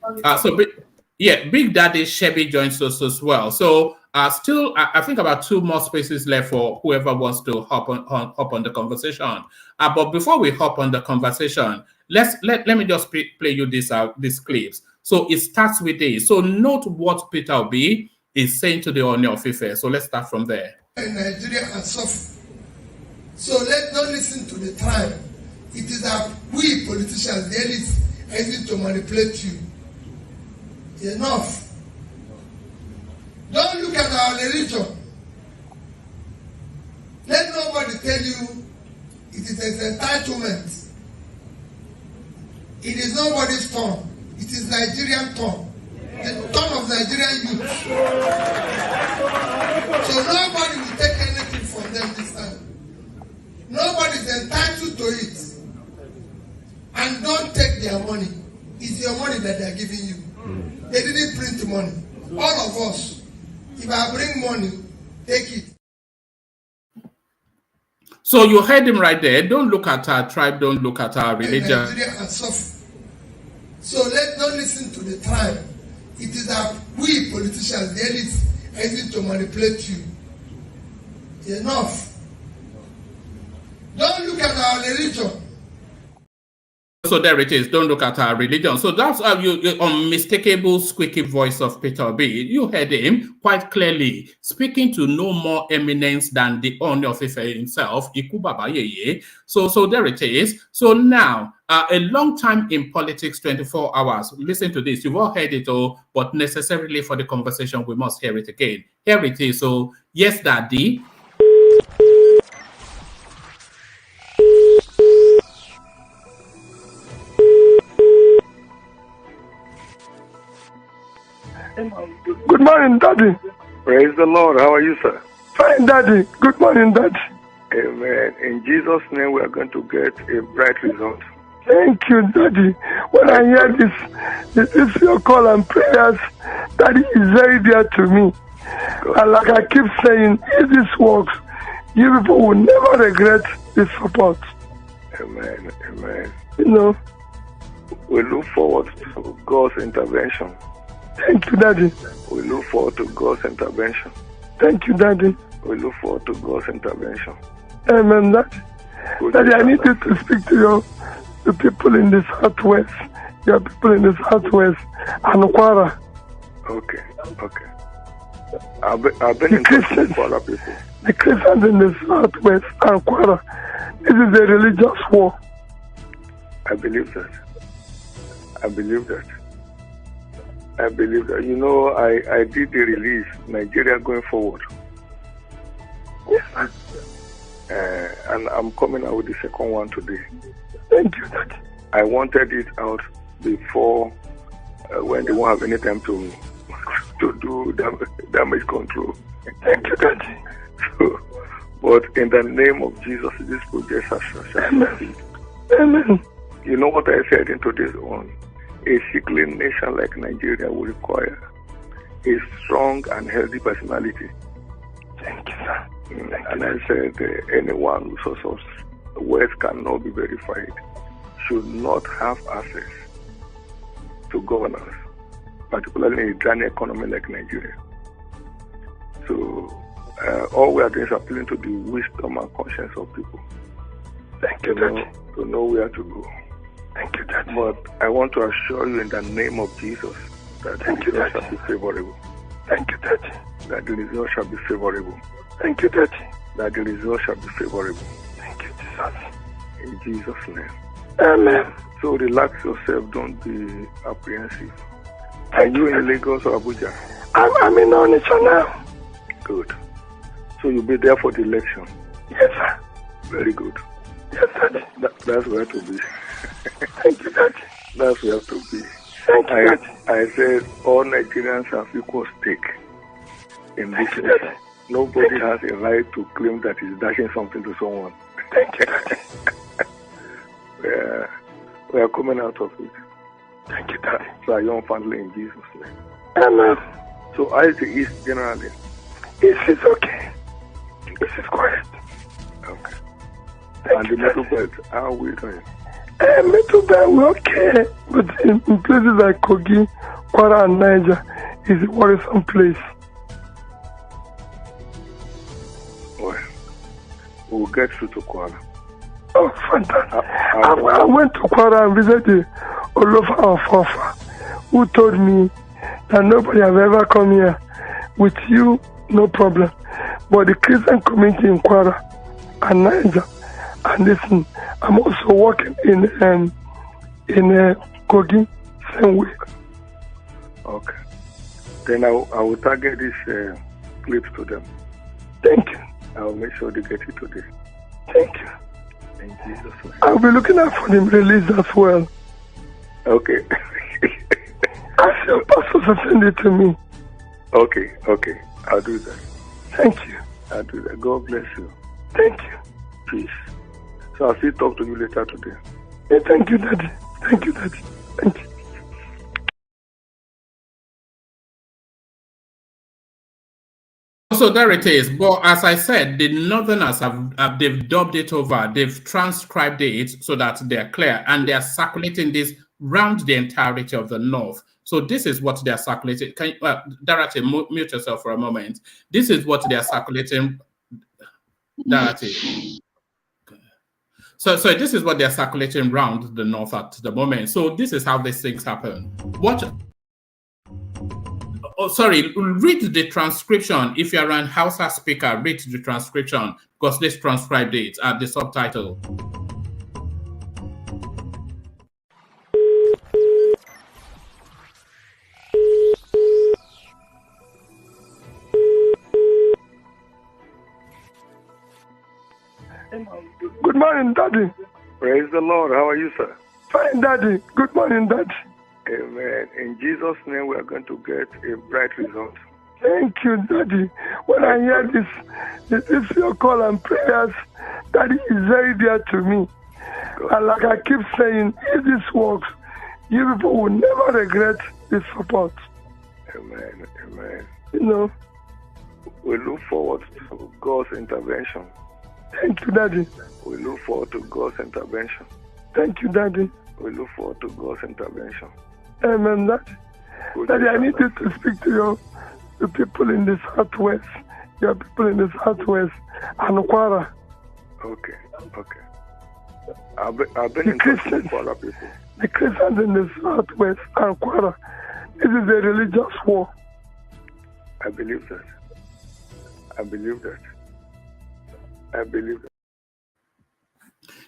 Big Daddy Chevy joins us as well. So still, I think about 2 more spaces left for whoever wants to hop on the conversation. But before we hop on the conversation, let me just play you these clips. So it starts with this. So note what Peter Obi is saying to the Ooni of Ife. So let's start from there. Nigeria has suffered. So let's not listen to the tribe. It is that we politicians, the elites, are using to manipulate you. Enough. Don't look at our religion. Let nobody tell you it is an entitlement. It is nobody's turn. It is Nigerian turn. The turn of Nigerian youth. So nobody will take anything from them this time. Nobody is entitled to it. And don't take their money. It's your money that they are giving you. They didn't print money. All of us, if I bring money, take it. So you heard him right there. Don't look at our tribe. Don't look at our religion. Nigeria has suffered. So let's not listen to the tribe. It is that we politicians, the elites, are using to manipulate you. Enough. Don't look at our religion. So there it is. Don't look at our religion. So that's your unmistakable squeaky voice of Peter Obi. You heard him quite clearly speaking to no more eminence than the Ooni of Ife himself, Iku Baba Yeye. So there it is. So now, a long time in politics, 24 hours. Listen to this. You've all heard it all, but necessarily for the conversation, we must hear it again. Here it is. So, yes, Daddy. Good morning, Daddy. Praise the Lord. How are you, sir? Fine, Daddy. Good morning, Daddy. Amen. In Jesus' name, we are going to get a bright result. Thank you, Daddy. When I hear this your call and prayers, Daddy is very dear to me. And like I keep saying, if this works, you people will never regret this support. Amen. Amen. You know. We look forward to God's intervention. Thank you, Daddy. We look forward to God's intervention. Thank you, Daddy. We look forward to God's intervention. Amen, Daddy. Daddy, I need you to speak to the people in the Southwest. Your people in the Southwest and Kwara. Okay. I've been in touch with Kwara people. The Christians in the Southwest and Kwara. This is a religious war. I believe that. You know, I did the release, Nigeria going forward. Yes. And I'm coming out with the second one today. Thank you, Daddy. I wanted it out before when they won't have any time to do damage control. Thank you, Daddy. So, but in the name of Jesus, this project has succeeded. Amen. You know what I said into this one? A sickly nation like Nigeria will require a strong and healthy personality. Thank you, sir. I said anyone whose source of wealth cannot be verified should not have access to governance, particularly in a draining economy like Nigeria. So all we are doing is appealing to the wisdom and conscience of people. Thank you, Daddy. To know where to go. Thank you, Daddy. But I want to assure you in the name of Jesus that the result shall be favorable. Thank you, Daddy. That the result shall be favorable. Thank you, Daddy. That the result shall be favorable. Thank you, Jesus. In Jesus' name. Amen. So relax yourself, don't be apprehensive. Are you in Lagos or Abuja? I'm in Onitsha now. Good. So you'll be there for the election? Yes, sir. Very good. Yes, Daddy. That's where to be. Thank you, Daddy. That's where to be. Thank you, Daddy. I said all Nigerians have equal stake in this nation. Nobody has a right to claim that he's dashing something to someone. Thank you, Daddy. We are coming out of it. Thank you, Daddy. So young family in Jesus' name. Amen. So I the East generally. East is okay. East is quiet. Okay. Thank you, the Middle Belt, how are we doing? Middle Belt, we're okay. But in places like Kogi, Kwara, and Niger, is a worrisome place. Well, we'll get through to Kwara. Oh, fantastic. I went to Kwara and visited Olofa of Ofa, who told me that nobody has ever come here. With you, no problem. But the Christian community in Kwara and Niger, and listen, I'm also working in Kogi, same way. Okay. Then I will target these clips to them. Thank you. I will make sure they get it today. Thank you. In Jesus' name. I'll be looking out for the release as well. Okay. Ask your pastor to send it to me. Okay. I'll do that. Thank you. I'll do that. God bless you. Thank you. Peace. So I'll still talk to you later today. Yeah, thank you, Daddy. Thank you, Daddy. Thank you. So there it is. But as I said, the Northerners they've dubbed it over. They've transcribed it so that they're clear, and they're circulating this round the entirety of the North. So this is what they're circulating. Can you, Dorothy, mute yourself for a moment. This is what they're circulating. Dorothy. So this is what they're circulating around the North at the moment. So this is how these things happen. Watch. Oh, sorry, read the transcription. If you're an Hausa speaker, read the transcription because they transcribed it at the subtitle. Good morning, Daddy. Praise the Lord. How are you, sir? Fine, Daddy. Good morning, Daddy. Amen. In Jesus' name, we are going to get a bright result. Thank you, Daddy. When I hear this your call and prayers, Daddy is very dear to me. And like I keep saying, if this works, you people will never regret this support. Amen. Amen. You know. We look forward to God's intervention. Thank you, Daddy. We look forward to God's intervention. Thank you, Daddy. We look forward to God's intervention. Amen, Daddy. Daddy, I need you to speak to the people in the Southwest. Your people in the Southwest and Kwara. Okay. I've been in touch with Kwara people. The Christians in the Southwest and Kwara. This is a religious war. I believe that.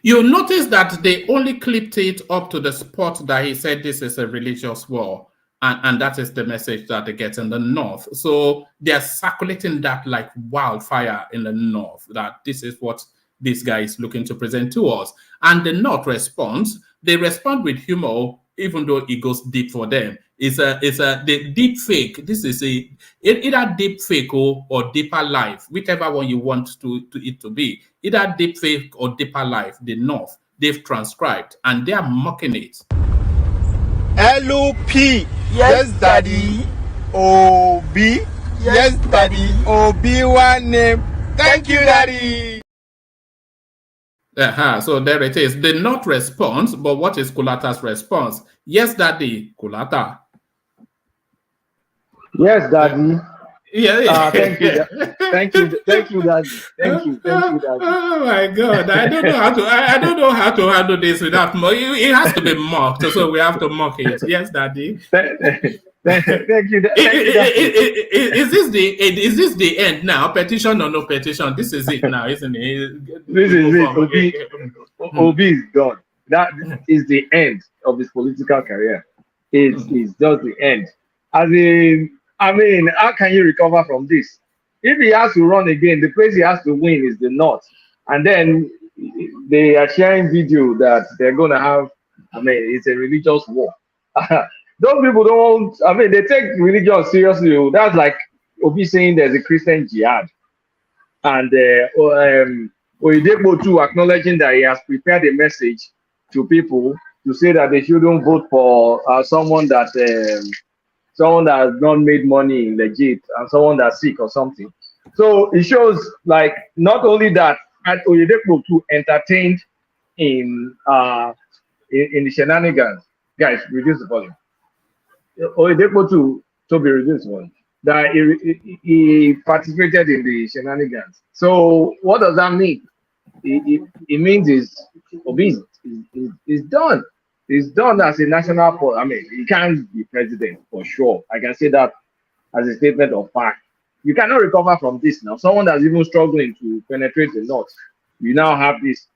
You notice that they only clipped it up to the spot that he said this is a religious war. And that is the message that they get in the North. So they're circulating that like wildfire in the North, that this is what this guy is looking to present to us. And the North responds. They respond with humor, even though it goes deep for them. The deep fake. This is either deep fake or deeper life, whichever one you want it to be. Either deep fake or deeper life. The North, they've transcribed and they are mocking it. LOP, yes, Daddy. OB, yes, Daddy. OB one name. Thank you, Daddy. So there it is. The North response, but what is Kulata's response? Yes, Daddy, Kulata. Yes, Daddy. Yeah. Thank you, thank you, Daddy. Thank you, Daddy. Oh my God! I don't know how to handle this without mock. It has to be mocked, so we have to mock it. Yes, Daddy. Thank you. Is this the end now? Petition or no petition? This is it now, isn't it? This is it. Obi is gone. That is the end of his political career. It's just the end. I mean, how can you recover from this? If he has to run again, the place he has to win is the North. And then they are sharing video that they're going to have, it's a religious war. Those people they take religion seriously. That's like Obi saying there's a Christian jihad. And Oyedepo too acknowledging that he has prepared a message to people to say that they shouldn't vote for someone that has not made money legit and someone that's sick or something. So it shows like not only that Oyedepo too entertained in the shenanigans. Guys, reduce the volume. Oyedepo too be reduced the volume. That he participated in the shenanigans. So what does that mean? It means Obi'S is done. It's done as a national policy. He can't be president for sure. I can say that as a statement of fact. You cannot recover from this now. Someone that's even struggling to penetrate the North, you now have this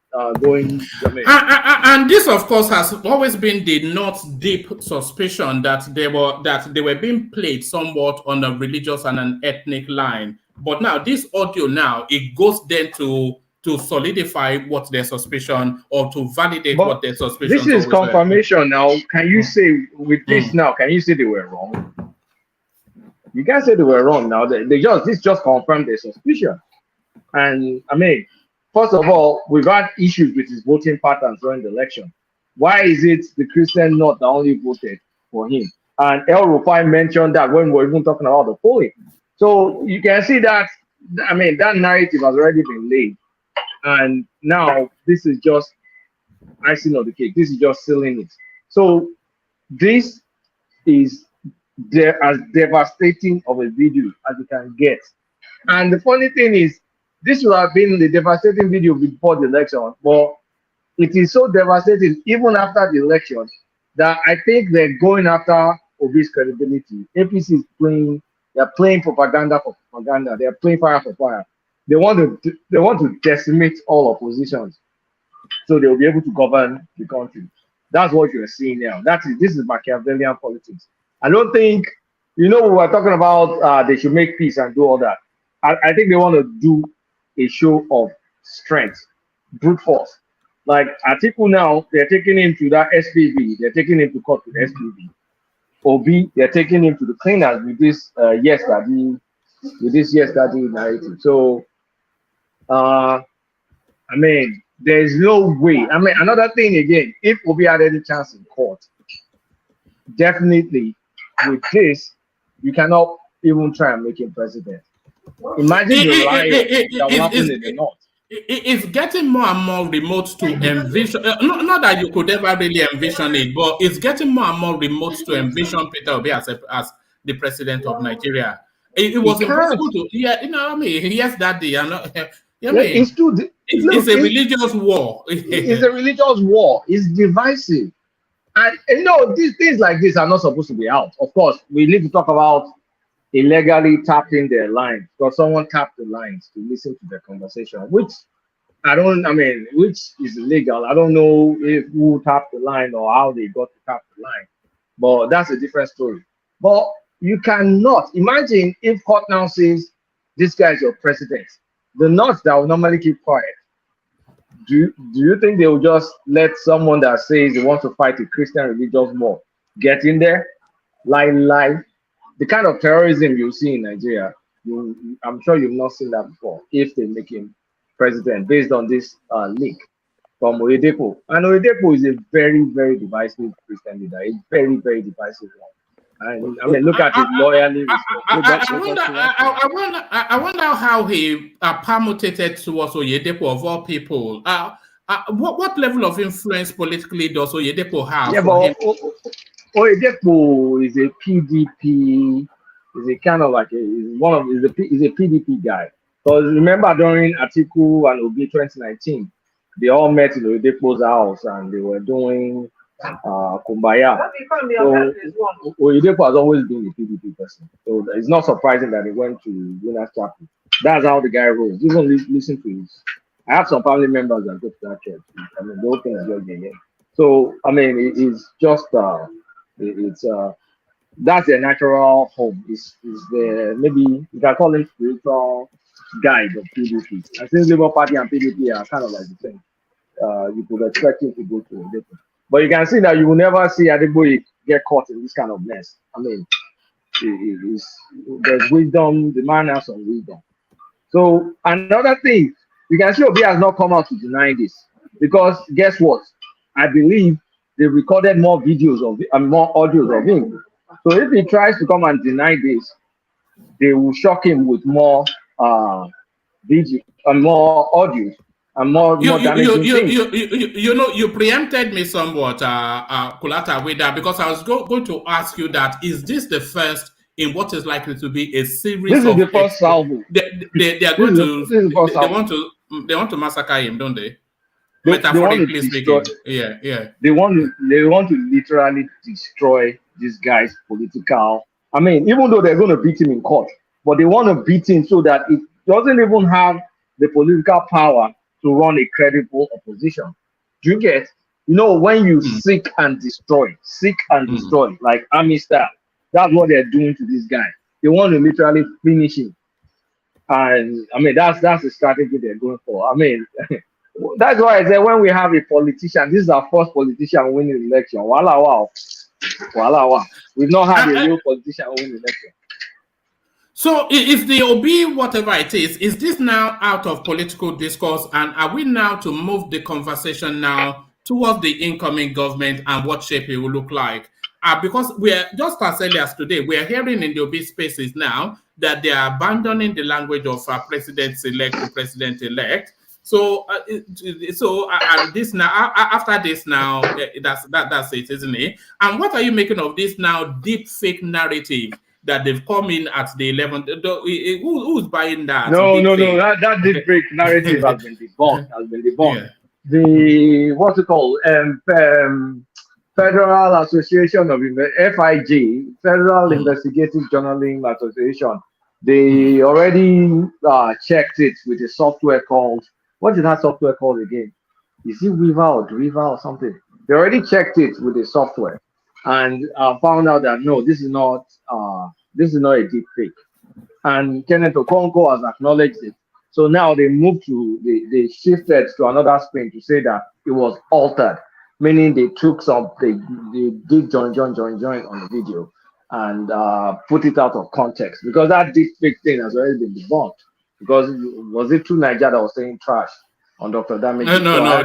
going. And this, of course, has always been the North's deep suspicion that they were being played somewhat on a religious and an ethnic line. But now this audio it goes then to solidify what their suspicion or to validate what their suspicion. This is confirmation now. Can you say with this now? Can you say they were wrong? You can't say they were wrong now. This just confirmed their suspicion. And first of all, we've had issues with his voting patterns during the election. Why is it the Christian North that only voted for him? And RUFAI mentioned that when we were even talking about the polling. So you can see that that narrative has already been laid. And now this is just icing on the cake. This is just sealing it. So this is as devastating of a video as you can get. And the funny thing is, this would have been the devastating video before the election, but it is so devastating even after the election that I think they're going after Obi's credibility. APC is they're playing propaganda for propaganda. They're playing fire for fire. They want to decimate all oppositions so they'll be able to govern the country. That's what you're seeing now. This is Machiavellian politics. I don't think, we were talking about they should make peace and do all that. I think they want to do a show of strength, brute force. Like Atiku now, they're taking him to that SPV. They're taking him to court with SPV. Obi, they're taking him to the cleaners with this yes daddy narrative. So I mean, there's no way. I mean, another thing again, if Obi had any chance in court, definitely with this, you cannot even try and make him president. Imagine the riot that will happen in the north. It's getting more and more remote to envision. Not that you could ever really envision it, but it's getting more and more remote to envision Peter Obi as the president of Nigeria. It was impossible to, yeah, you know what I mean? Yes, that day. It's a religious war. It's a religious war. It's divisive. And you know, these things like this are not supposed to be out. Of course, we need to talk about illegally tapping their lines, because someone tapped the lines to listen to their conversation, which which is illegal. I don't know if who tapped the line or how they got to tap the line, but that's a different story. But you cannot imagine if court now says this guy is your president. The North that will normally keep quiet. Do you think they will just let someone that says they want to fight a Christian religious war get in there? Lie. The kind of terrorism you see in Nigeria, I'm sure you've not seen that before. If they make him president based on this leak from Oyedepo, and Oyedepo is a very, very divisive Christian leader, a very, very divisive one. And I mean, look at his loyalty. I wonder how he permutated towards Oyedepo of all people. What level of influence politically does Oyedepo have? Yeah, but Oyedepo is a PDP. Is a kind of like is a PDP guy. Because remember during Atiku and Obi 2019, they all met in Oyedepo's house and they were doing kumbaya. So Oyedepo has always been a PDP person. So it's not surprising that he went to Winners Chapel. That's how the guy rolls. Even listen to his. I have some family members that go to that church. I mean, the whole thing is just getting. So I mean, it's just that's their natural home. Is the maybe you can call him spiritual guide of PDP. I think Labour Party and PDP are kind of like the same. You could expect him to go to a different. But you can see that you will never see Adeboye get caught in this kind of mess. I mean, there's wisdom. The man has some wisdom. So another thing, you can see Obi has not come out to deny this, because guess what? I believe they recorded more videos of more audios of him. So if he tries to come and deny this, they will shock him with more video and more audios and more damaging things. You preempted me somewhat, Kulata, with that, because I was going to ask you that, is this the first in what is likely to be a series this of... This is the first salvo. They are going to... They want to massacre him, don't they? Metaphorically speaking. Yeah. They want to literally destroy this guy's political... I mean, even though they're going to beat him in court, but they want to beat him so that it doesn't even have the political power to run a credible opposition. Do you get? You know, when you seek and destroy, like army style, that's what they're doing to this guy. They want to literally finish him. And I mean, that's the strategy they're going for. I mean, that's why I said when we have a politician, this is our first politician winning the election. Wow. We've not had a real politician win the election. So is the OB, whatever it is this now out of political discourse, and are we now to move the conversation now towards the incoming government and what shape it will look like? Because we're just as early as today, we're hearing in the OB spaces now that they are abandoning the language of president-elect to president-elect. So, this now, after this now, that's it, isn't it? And what are you making of this now deep fake narrative that they've come in at the 11th? Who's buying that? No. That deep fake narrative has been debunked. Yeah. The what's it called? Federal Association of FIJ, Federal Investigative Journalism Association. They already checked it with a software called. What is that software called again? Is it Weaver or Driver or something? They already checked it with the software and found out that no, this is not a deep fake. And Kenneth Okonkwo has acknowledged it. So now they moved to they shifted to another spin to say that it was altered. meaning they took they did join on the video and put it out of context, because that deep fake thing has already been debunked. Because was it True Nigeria that was saying trash on Dr. Damage? No.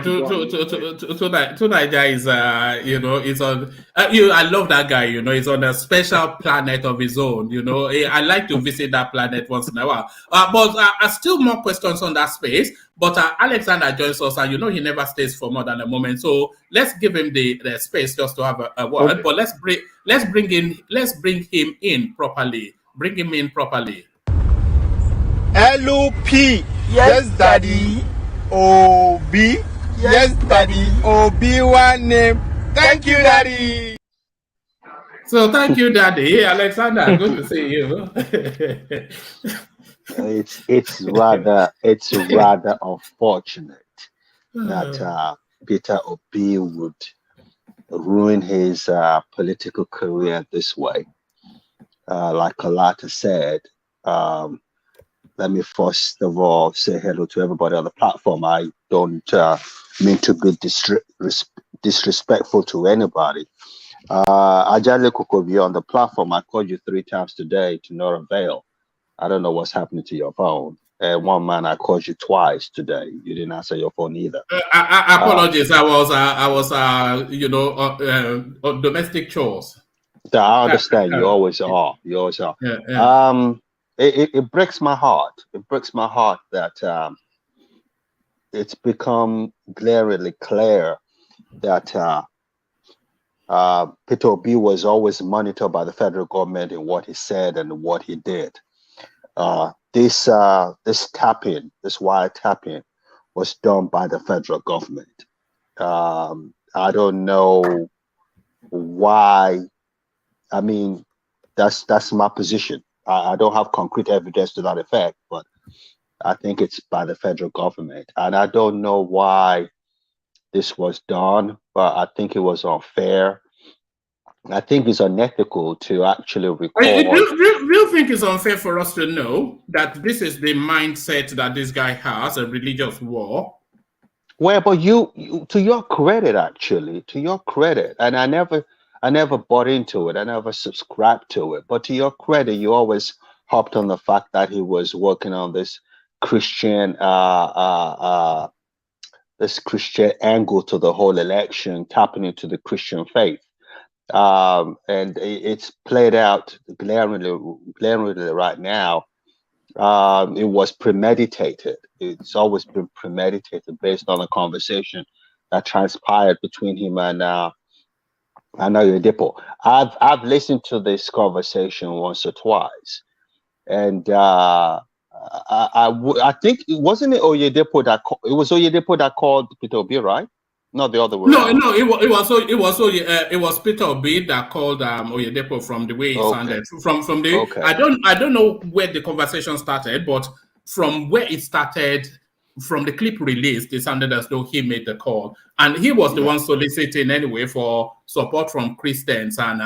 To Nigeria is it's on. I love that guy. He's on a special planet of his own. I like to visit that planet once in a while. But still more questions on that space. But Alexander joins us, and he never stays for more than a moment. So let's give him the space just to have a word. Okay. But let's bring him in properly. Bring him in properly. LUP, yes, daddy. OB, yes, daddy. OB1 name. Thank you, daddy. So thank you, daddy. Alexander, good to see you. It's rather unfortunate that Peter Obi would ruin his political career this way. Like Kalata said, let me first of all say hello to everybody on the platform. I don't mean to be disrespectful to anybody. Ajale Kukobi on the platform, I called you 3 times today to no avail. I don't know what's happening to your phone. One man, I called you twice today. You didn't answer your phone either. Apologies. I was on domestic chores. I understand. You always are. Yeah. It breaks my heart. It breaks my heart that it's become glaringly clear that Peter Obi was always monitored by the federal government in what he said and what he did. This wiretapping was done by the federal government. I don't know why. I mean, that's my position. I don't have concrete evidence to that effect, but I think it's by the federal government. And I don't know why this was done, but I think it was unfair. I think it's unethical to actually record. Do you think it's unfair for us to know that this is the mindset that this guy has, a religious war? Well, but you to your credit, actually, to your credit, and I never bought into it. I never subscribed to it. But to your credit, you always hopped on the fact that he was working on this Christian angle to the whole election, tapping into the Christian faith. And it's played out glaringly right now. It was premeditated. It's always been premeditated based on a conversation that transpired between him and Oyedepo. I've listened to this conversation once or twice, and I think it wasn't Oyedepo that called Peter Obi, right? Not the other way. No, it was Peter Obi that called Oyedepo from the way it sounded. From the I don't know where the conversation started, but from where it started, from the clip released, it sounded as though he made the call, and he was the one soliciting anyway for support from Christians. And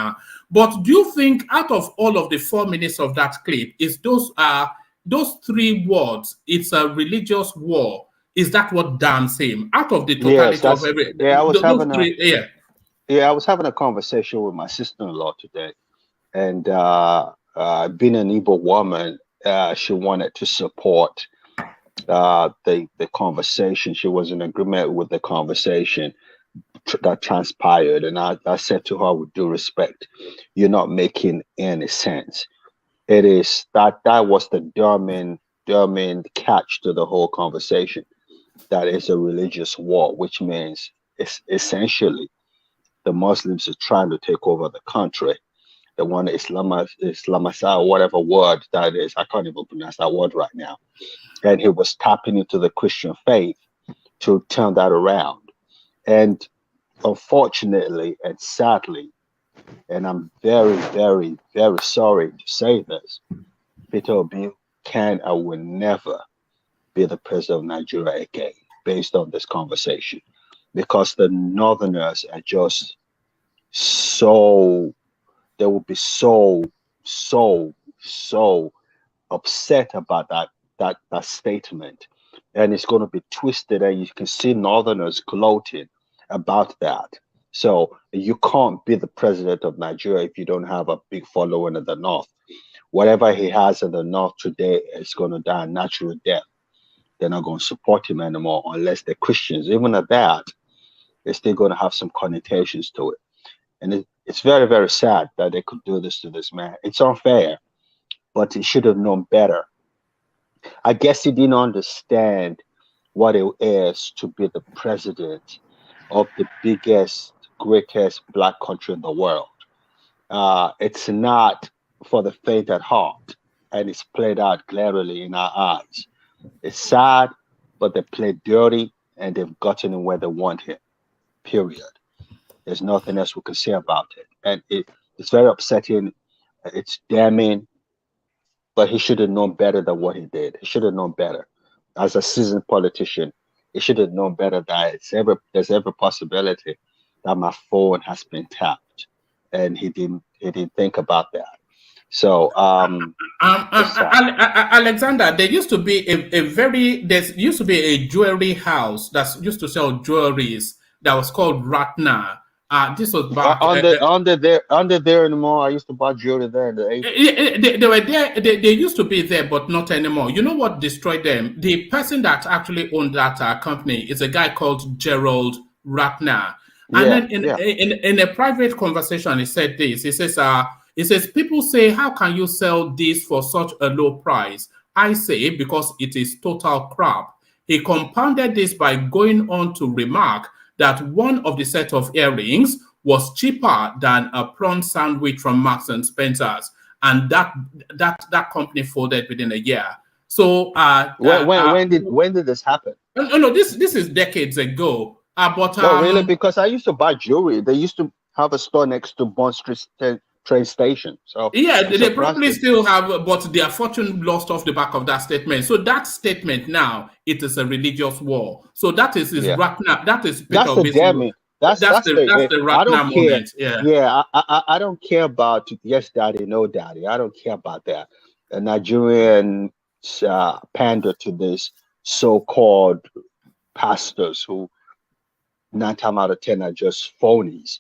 but do you think out of all of the 4 minutes of that clip, is those 3 words, it's a religious war? Is that what damns him out of the totality of every? Yeah, I was having a conversation with my sister-in-law today, and being an Igbo woman, she wanted to support the conversation. She was in agreement with the conversation that transpired, and I said to her with due respect, you're not making any sense. It is that was the Durman catch to the whole conversation. That is a religious war, which means it's essentially the Muslims are trying to take over the country. They want to Islamicize, whatever word that is. I can't even pronounce that word right now. And he was tapping into the Christian faith to turn that around. And unfortunately and sadly, and I'm very, very, very sorry to say this, Peter Obi can and will never be the president of Nigeria again, based on this conversation, because the Northerners are just they will be so upset about that statement, and it's going to be twisted, and you can see Northerners gloating about that. So you can't be the president of Nigeria if you don't have a big following in the North. Whatever he has in the North today is going to die a natural death. They're not going to support him anymore unless they're Christians. Even at that, they're still going to have some connotations to it. And it's very, very sad that they could do this to this man. It's unfair, but he should have known better. I guess he didn't understand what it is to be the president of the biggest, greatest black country in the world. It's not for the faint at heart, and it's played out glaringly in our eyes. It's sad, but they played dirty, and they've gotten him where they want him, period. There's nothing else we can say about it. And it's very upsetting. It's damning, but he should have known better than what he did. He should have known better. As a seasoned politician, he should have known better that there's every possibility that my phone has been tapped, and he didn't think about that. So, Alexander, there used to be there used to be a jewelry house that used to sell jewelries that was called Ratna. This was back under there anymore. I used to buy jewelry there in the 80s. They were there. They used to be there, but not anymore. You know what destroyed them? The person that actually owned that company is a guy called Gerald Ratner. And then in a private conversation, he said this. He says, people say, how can you sell this for such a low price? I say, because it is total crap. He compounded this by going on to remark that one of the set of earrings was cheaper than a prawn sandwich from Marks and Spencer's, and that company folded within a year. So when did this happen? No, this is decades ago. Really? Because I used to buy jewelry. They used to have a store next to Bond Street train station. So yeah, they probably still have, but their fortune lost off the back of that statement. So that statement now, it is a religious war. So that is his Ratna. That is that's the damning. That's the Ratna moment. I don't care about yes daddy, no daddy. I don't care about that. The Nigerian pander to this so-called pastors who 9 times out of 10 are just phonies.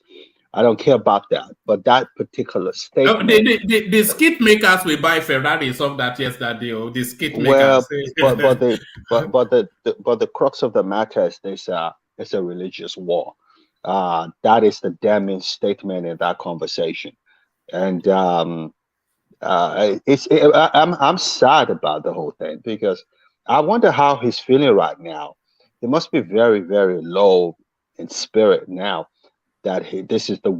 I don't care about that, but that particular statement. The skit makers will buy Ferraris of that yesterday. Or the skit makers. But the crux of the matter is it's a religious war. That is the damning statement in that conversation, and I'm sad about the whole thing because I wonder how he's feeling right now. He must be very, very low in spirit now. That this is the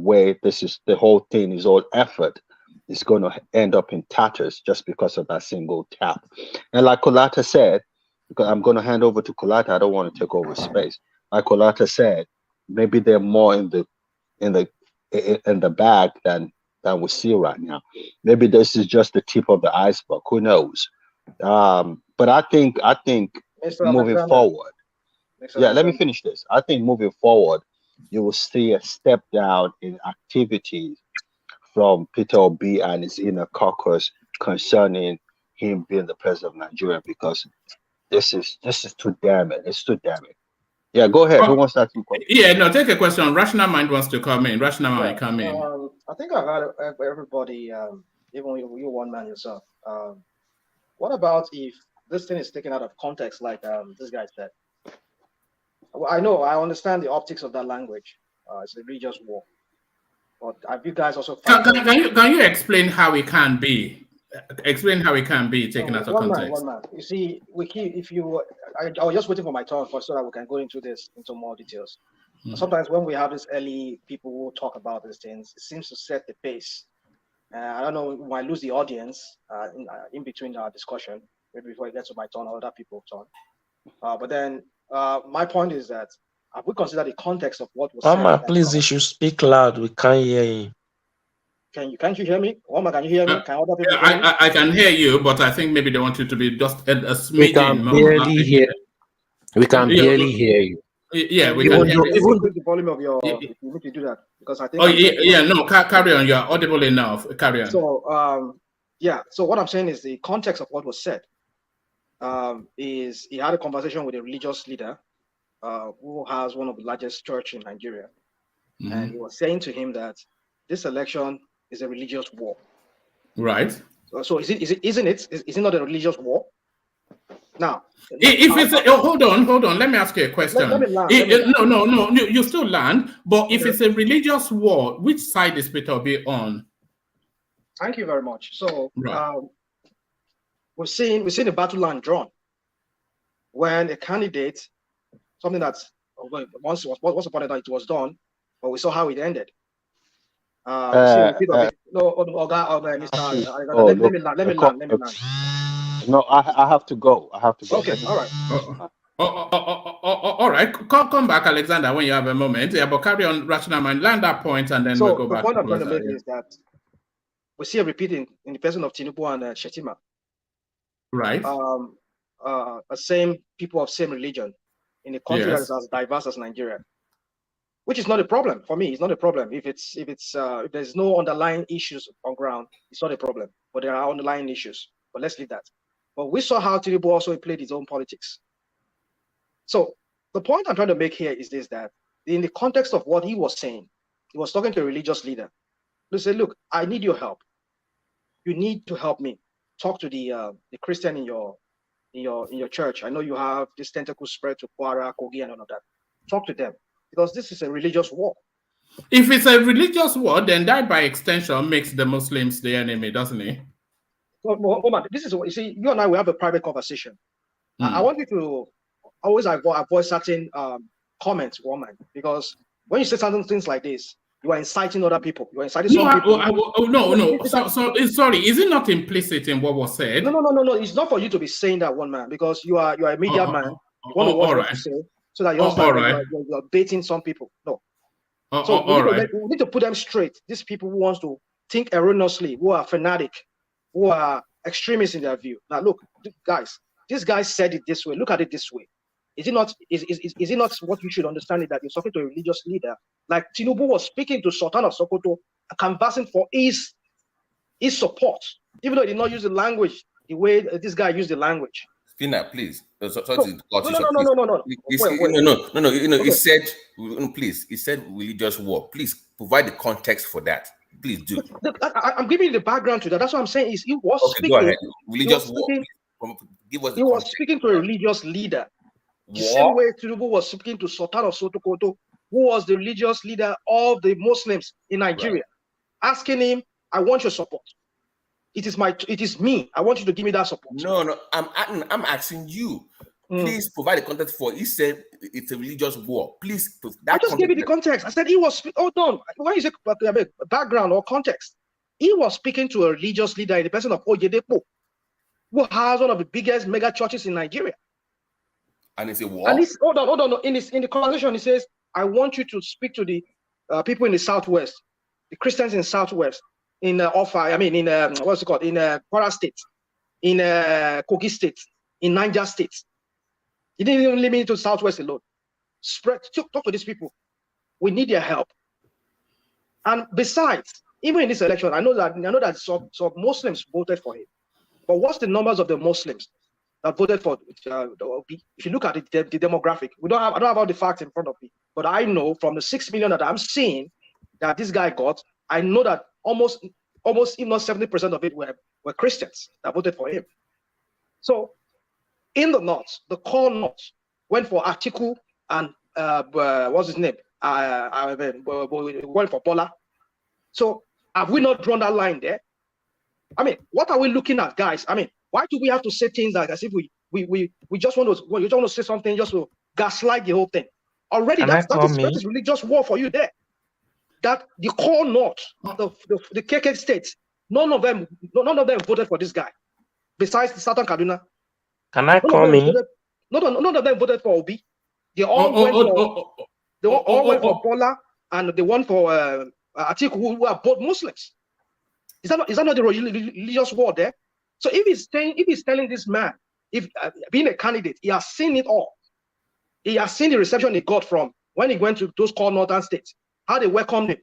whole thing, his whole effort is going to end up in tatters just because of that single tap. And like Kolata said, because I'm going to hand over to Kolata, I don't want to take over space. Like Kolata said, maybe they're more in the bag than we see right now. Maybe this is just the tip of the iceberg. Who knows? But I think moving forward, let me finish this. I think moving forward, you will see a step down in activities from Peter Obi and his inner caucus concerning him being the president of Nigeria, because this is too damning. It's too damning. Yeah, go ahead. Who wants to ask you a question? Yeah, no, take a question. Rational Mind wants to come in. Rational Mind, come in. I think I've had everybody, even you one man yourself. What about if this thing is taken out of context, like this guy said? Well, I understand the optics of that language. It's a religious war. But have you guys also can you explain how it can be? Explain how it can be taken out of context. One man. You see, I was just waiting for my turn so that we can go into more details. Sometimes when we have these early people who talk about these things, it seems to set the pace. I don't know, we might lose the audience in between our discussion, maybe before it gets to my turn or other people's turn. But then my point is that have we considered the context of what was said? Please, you should speak loud. We can't hear you. Can't you hear me? Oma, can you hear me? Can other people hear me? I can hear you, but I think maybe they want you to be just a smidgen. We can barely hear. We can barely hear you. Yeah, we can hear you. Even the volume of your. You need to do that because I think. No, carry on. You are audible enough. Carry on. So So what I'm saying is the context of what was said. Is he had a conversation with a religious leader, who has one of the largest church in Nigeria, Mm-hmm. and he was saying to him that this election is a religious war. Right. So isn't it not a religious war? Now, if it's hold on, let me ask you a question. Let me land. No, you still land, but if it's a religious war, which side is Peter Obi on? Thank you very much. So right. we've seen the battle line drawn when a candidate, something that's once upon a time it was done, but we saw how it ended. Let me land. No, I have to go. Okay, all right. All right. Come back, Alexander, when you have a moment. Yeah, but carry on, rational mind. Land that point, and then we'll go back. So the point I'm trying to make is that we see a repeating in the person of Tinubu and Shetima. Right. Same people of same religion in a country that is as diverse as Nigeria, which is not a problem for me. It's not a problem if there's no underlying issues on ground. It's not a problem, but there are underlying issues. But let's leave that. But we saw how Tinubu also played his own politics. So the point I'm trying to make here is this: that in the context of what he was saying, he was talking to a religious leader. He said, "Look, I need your help. You need to help me. Talk to the Christian in your church. I know you have this tentacle spread to Kwara, Kogi, and all of that. Talk to them because this is a religious war." If it's a religious war, then that by extension makes the Muslims the enemy, doesn't it? Well, Omar, this is what you see. You and I will have a private conversation. I want you to always avoid certain comments, woman, because when you say certain things like this, you are inciting other people. You are inciting some people. No. Sorry, is it not implicit in what was said? No. It's not for you to be saying that, one man, because you are a media man. You want to watch what you say, so that you're baiting some people. No. We need to put them straight. These people who want to think erroneously, who are fanatic, who are extremists in their view. Now, look, guys, this guy said it this way. Look at it this way. Is it not what you should understand, is that you're talking to a religious leader? Like Tinubu was speaking to Sultan of Sokoto, canvassing for his support, even though he did not use the language the way this guy used the language. Spina, please. No. He said, please. He said religious war. Please provide the context for that. Please do. I'm giving you the background to that. That's what I'm saying. He was speaking. Go ahead. Religious war. Give us. He was speaking to a religious leader. The same way Tinubu was speaking to Sultan of Sokoto, who was the religious leader of the Muslims in Nigeria, asking him, "I want your support. It is me. I want you to give me that support." No. I'm asking you. Please provide the context for. He said it's a religious war. Please. I just gave you the context. I said he was. Hold on. Why is it background or context? He was speaking to a religious leader in the person of Oyedepo, who has one of the biggest mega churches in Nigeria. And it's a war. And hold on. In the conversation, he says, "I want you to speak to the people in the southwest, the Christians in the southwest, in RUFAI. I mean, in what's it called? In Kwara State, in Kogi State, in Niger State. He didn't even limit it to southwest alone. Talk to these people. We need their help. And besides, even in this election, I know that some Muslims voted for him. But what's the numbers of the Muslims that voted for Obi? If you look at the demographic, I don't have all the facts in front of me, but I know from the 6 million that I'm seeing that this guy got, I know that almost if not 70% of it were Christians that voted for him. So in the north, the core north went for Atiku and what's his name? Went for Bola. So have we not drawn that line there? I mean, what are we looking at, guys? I mean, why do we have to say things like as if we just want to say something just to gaslight the whole thing? Already, that is religious war for you there. That the core north, the KK states, none of them voted for this guy. Besides the Southern Kaduna. Can I come in? None of them voted for Obi. They all went for Bola and the one for Atiku, who are both Muslims. Is that not the religious war there? So if he's telling this man, if being a candidate, he has seen it all. He has seen the reception he got from when he went to those core northern states, how they welcomed him.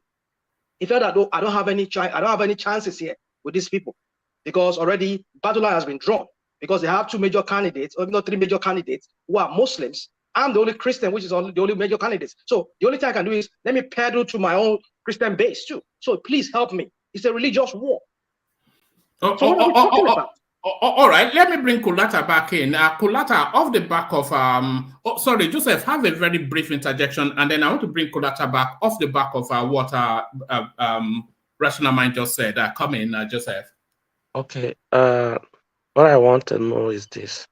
He felt that I don't have any chances here with these people because already battle line has been drawn because they have two major candidates, or not three major candidates who are Muslims I'm the only Christian, which is the only major candidate. So the only thing I can do is let me pedal to my own Christian base too. So please help me. It's a religious war. So what are we talking about? All right, let me bring Kulata back in. Kulata, off the back of sorry, Joseph, have a very brief interjection, and then I want to bring Kulata back off the back of what Rational Mind just said. Come in, Joseph. Okay. What I want to know is this.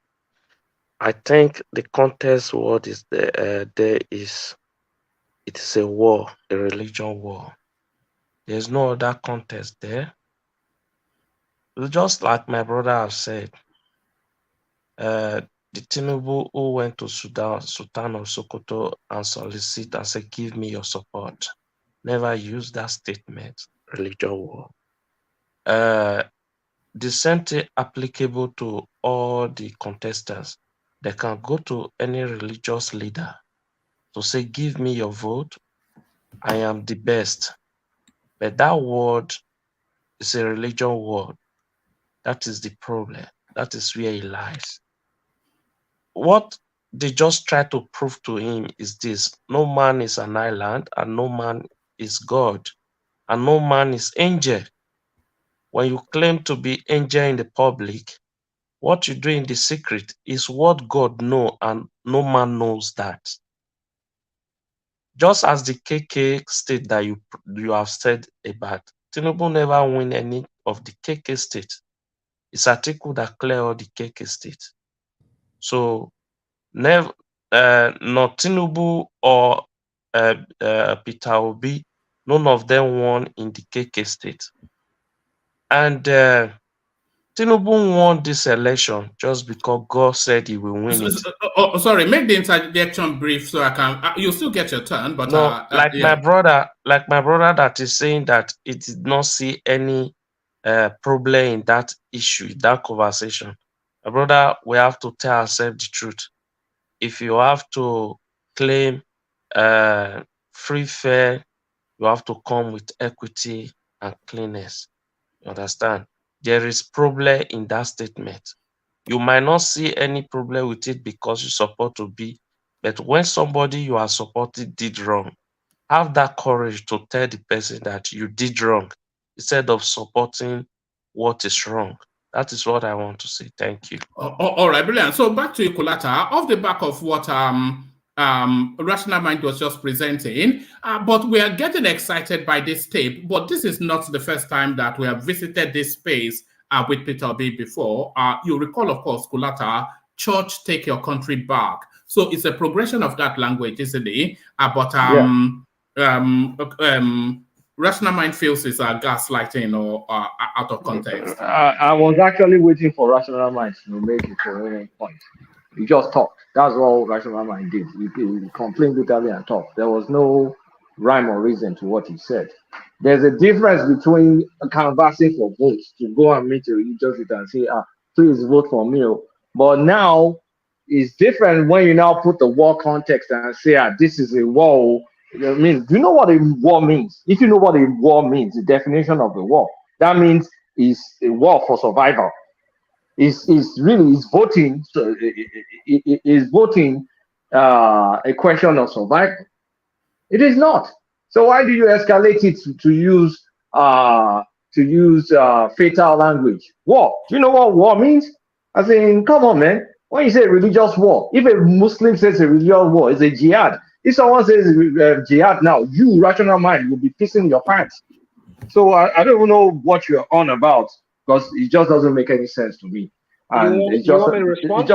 I think the contest word is it is a war, a religion war. There's no other contest there. Just like my brother has said, the Tinubu who went to Sultan of Sokoto and solicit and say, give me your support, never used that statement, religion war. The same thing applicable to all the contestants. They can go to any religious leader to say, give me your vote, I am the best. But that word is a religion word. That is the problem. That is where it lies. What they just try to prove to him is this: no man is an island, and no man is God, and no man is angel. When you claim to be angel in the public, what you do in the secret is what God knows, and no man knows that. Just as the KK state that you have said about, Tinubu never win any of the KK state. It's article that clear all the KK state. So never, not Tinubu or Peter Obi, none of them won in the KK state. And Tinubu won this election just because God said he will win it. Sorry, make the interjection brief so I can. You still get your turn, but no, my brother that is saying that it did not see any problem in that issue, that conversation. My brother, we have to tell ourselves the truth. If you have to claim free fair, you have to come with equity and cleanness. You understand? There is problem in that statement. You might not see any problem with it because you support to be, but when somebody you are supporting did wrong, have that courage to tell the person that you did wrong instead of supporting what is wrong. That is what I want to say. Thank you. All right, brilliant. So back to you, Kulata. Off the back of what Rational Mind was just presenting, but we are getting excited by this tape. But this is not the first time that we have visited this space with Peter Obi before. You recall, of course, Kulata, church, take your country back. So it's a progression of that language, isn't it? Rational Mind feels it's gaslighting or out of context. I was actually waiting for Rational Mind to make it for any point. He just talked. That's all Rational Mind did. He complained bitterly and talked. There was no rhyme or reason to what he said. There's a difference between canvassing for votes to go and meet a religious leader and say, please vote for me. But now it's different when you now put the war context and say, this is a war. I mean, do you know what a war means? If you know what a war means, the definition of a war, that means it's a war for survival. Is voting. So is voting a question of survival? It is not. So why do you escalate it to use fatal language? War. Do you know what war means? I mean, come on, man. When you say religious war, if a Muslim says a religious war, it's a jihad. If someone says jihad now, you, Rational Mind, will be pissing your pants. So I don't even know what you're on about, because it just doesn't make any sense to me. And you can respond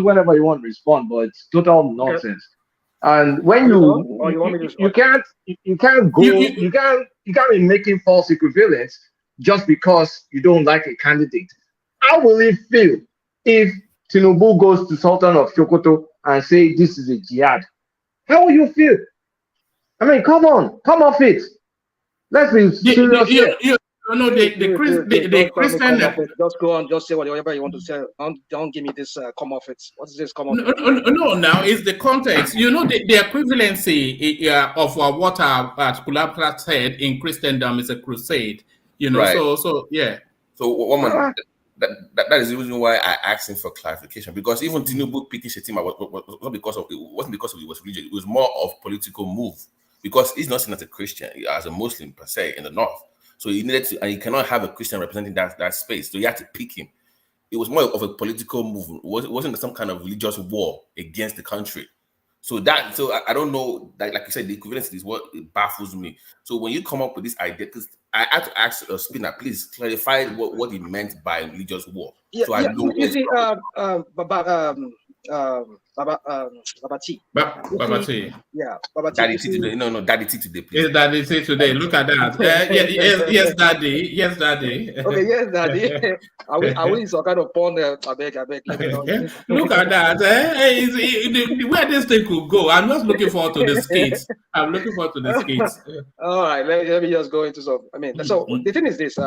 whenever you want to respond, but it's total nonsense. And when you can't be making false equivalence just because you don't like a candidate. How will it feel if Tinubu goes to Sultan of Sokoto and say this is a jihad? How will you feel? I mean, come on, off it. Let's be serious here. The Christian. Just go on, just say whatever you want to say. Don't give me this come off it. What is this come off it? No, now it's the context. You know, the equivalency of what Kulapra said in Christendom is a crusade. You know, right. So yeah. So woman, that is the reason why I asked him for clarification, because even Tinubu picking Shetima was not because of it wasn't because of he was religious. It was more of political move, because he's not seen as a Christian, as a Muslim per se in the north. So he needed to, and he cannot have a Christian representing that space. So you had to pick him. It was more of a political move. It wasn't some kind of religious war against the country. So I don't know, like you said, the equivalence is what baffles me. So when you come up with this idea, because I had to ask Spinner, please clarify what he meant by religious war. Yeah, so I know. You see, Babati. Babati. Yeah, Babati. Daddy T today. No, Daddy T today, please. Yes, Daddy T today. Look at that. Yes, Daddy. Yes, Daddy. Okay, yes, Daddy. Are we in some kind of porn? I beg. Look at that. Where this thing could go. I'm just looking forward to the skits. All right, let me just go into some. So the thing is this,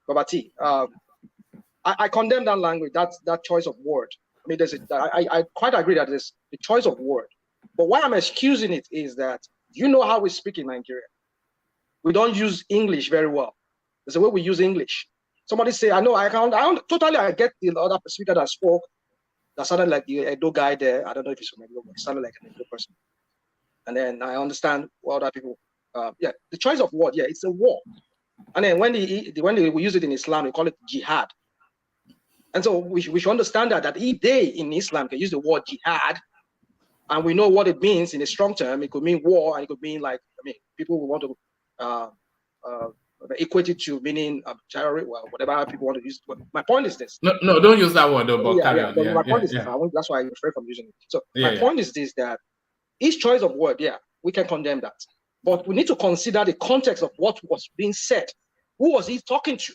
Babati. I condemn that language, that choice of word. I quite agree that there's the choice of word. But why I'm excusing it is that you know how we speak in Nigeria. We don't use English very well. There's a way we use English. Somebody say, I get the other speaker that spoke, that sounded like the Edo guy there. I don't know if he's from Edo, but he sounded like an Edo person. And then I understand what other people, the choice of word, it's a war. And then when we use it in Islam, we call it jihad. And so we should understand that each day in Islam can use the word jihad, and we know what it means in a strong term. It could mean war, and it could mean people who want to equate it to meaning terrorist, whatever people want to use. But my point is this. No, don't use that word. My point is this. That's why I refrain from using it. So my point is this: that each choice of word, we can condemn that, but we need to consider the context of what was being said. Who was he talking to?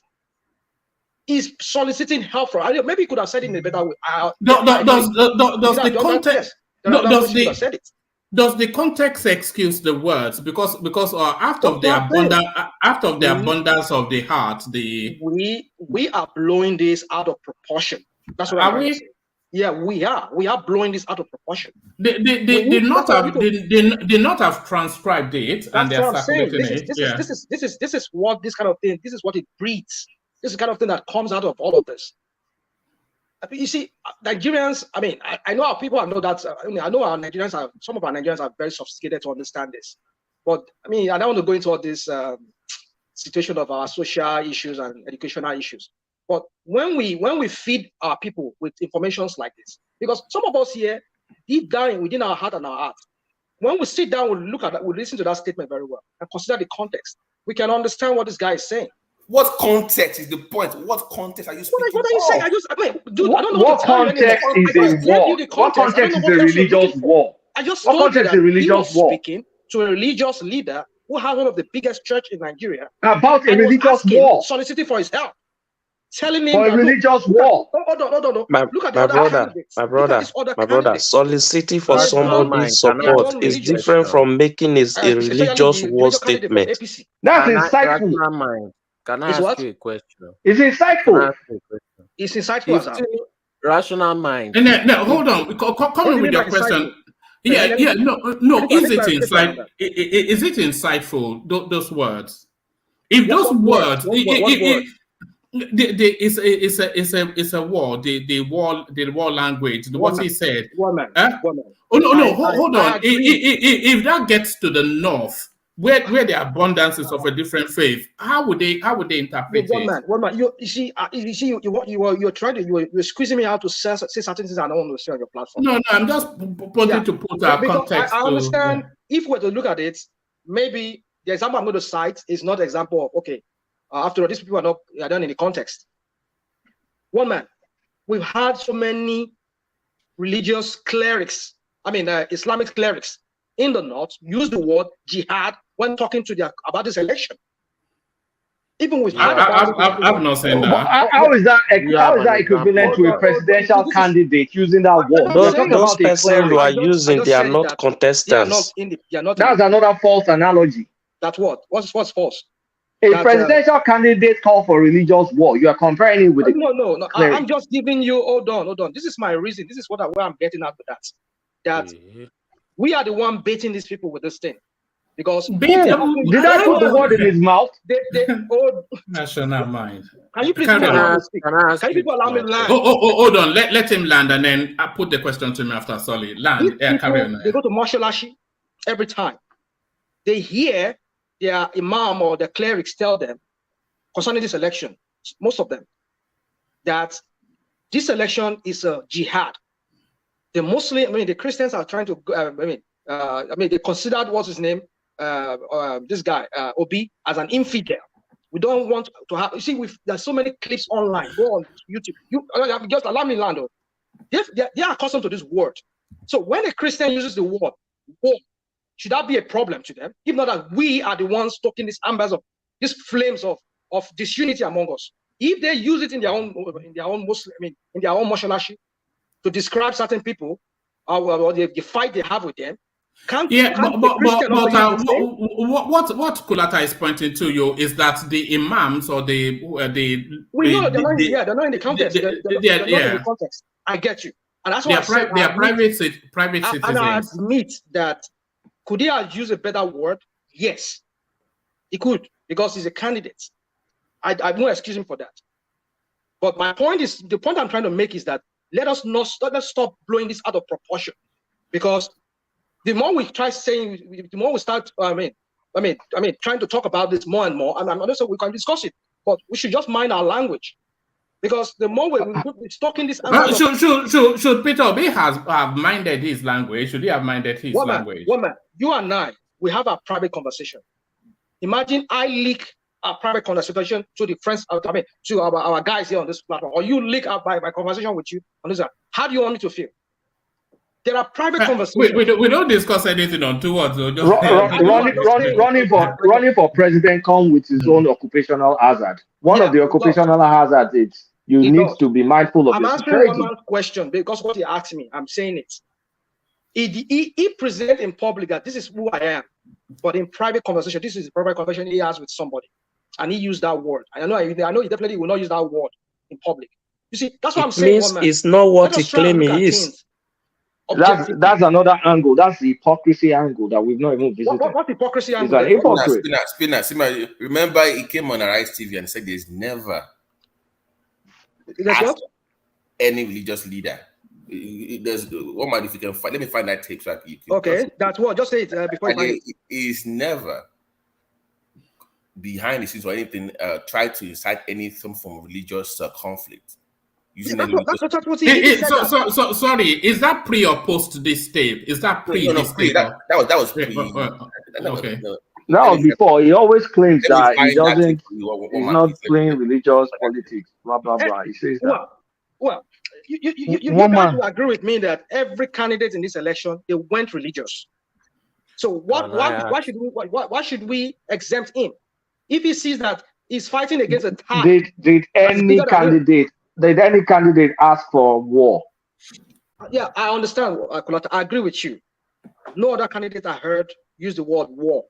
Is soliciting help from. Maybe he could have said it in a better way. Does the context excuse the words? Because out of the abundance of the heart, we are blowing this out of proportion. That's what I'm saying. Yeah, we are blowing this out of proportion. They not have transcribed it, and they're circulating it. This is what this kind of thing. This is what it breeds. This is the kind of thing that comes out of all of this. You see, Nigerians. I know our people. I know that. I know our Nigerians are. Some of our Nigerians are very sophisticated to understand this. But I don't want to go into all this situation of our social issues and educational issues. But when we feed our people with informations like this, because some of us here, deep down within our heart and our heart, when we sit down, we listen to that statement very well and consider the context. We can understand what this guy is saying. What context is the point? What context are you speaking? What are you saying? I don't know what context is a war. What context is a religious war? I just told you that he was speaking to a religious leader who has one of the biggest church in Nigeria about a religious war, soliciting for his help, telling him for a religious war. No. Look at my brother. Soliciting for somebody's support is different from making it a religious war statement. That's insightful. Can I ask you a question? It's insightful. It's insightful. Rational mind. No, hold on. Come in with your question. No. Is it insightful? Those words. If those words, it's a war. The war language. What he said. Woman. Oh no. Hold on. If that gets to the north, where the abundance is of a different faith, how would they interpret it? One man. You see, you're trying to you're squeezing me out to say certain things I don't want to say on your platform. No, I'm just wanting to put our context. I understand. If we were to look at it, maybe the example I'm going to cite is not an example of after all, these people are done in the context. One man, we've had so many religious clerics, Islamic clerics in the north use the word jihad when talking to about this election. Even with I've not seen that. How is that equivalent to a presidential candidate using that word? Those persons you are using, they are not contestants. That's another false analogy. That's what? What's false? A presidential candidate call for religious war. You are comparing it with no. I'm just giving you. Hold on. This is my reason. This is where I'm getting at with that. We are the one baiting these people with this thing. Because did I put the word in his mouth? National mind. Can you please allow me to speak? Can you people allow me to land? Hold on. Let him land, and then I put the question to me after. Sorry, land. Carry on. They go to Moshalashi every time. They hear their imam or the clerics tell them concerning this election, most of them, that this election is a jihad. The Muslim, the Christians are trying to, they considered, what's his name, this guy, Obi, as an infidel. We don't want to have, you see, there's so many clips online. Go on YouTube. Just allow me, Lando. They are accustomed to this word. So when a Christian uses the word war, should that be a problem to them? If not that we are the ones stoking these embers of these flames of disunity among us. If they use it in their own Muslim, in their own moshalashi to describe certain people, or the fight they have with them, what Kulata is pointing to you is that the imams or they're not in the context. They're not in the context. I get you, and that's why they are private citizens. And I admit that could he have used a better word? Yes, he could, because he's a candidate. I won't excuse him for that. But my point is, the point I'm trying to make is that let's stop blowing this out of proportion, because the more we try saying, the more we start, trying to talk about this more and more, and I'm not saying we can discuss it, but we should just mind our language, because the more we're talking this. Should Peter Obi have minded his language? Should he have minded his language? Woman, you and I, we have a private conversation. Imagine I leak a private conversation to the friends, to our guys here on this platform, or you leak out my conversation with you on this. How do you want me to feel? There are private conversations. We don't discuss anything on two words. Running for president comes with his own occupational hazard. One of the occupational hazards is you need to be mindful of your security. I'm answering one question because what he asked me, I'm saying it. He presents in public that this is who I am, but in private conversation, this is the private conversation he has with somebody, and he used that word. And I know he definitely will not use that word in public. You see, that's what I'm saying. It's not what he claiming he is. That's another angle. That's the hypocrisy angle that we've not even visited. What hypocrisy angle? He's an hypocrite. Remember, he came on Arise TV and said there's never any religious leader. There's one man, if you can find, let me find that tape. So okay, that's what. Just say it before. He's never behind the scenes or anything tried to incite any some form of religious conflict. That's what he said. Sorry, is that pre or post this tape? Is that pre this tape? That was pre. Okay. No, before he always claims that he doesn't. He's not playing religious politics. Blah blah blah. He says that. Well, you guys will agree with me that every candidate in this election, they went religious. So why should we exempt him if he sees that he's fighting against a tide? Did any candidate ask for war? Yeah, I understand. I agree with you. No other candidate I heard use the word war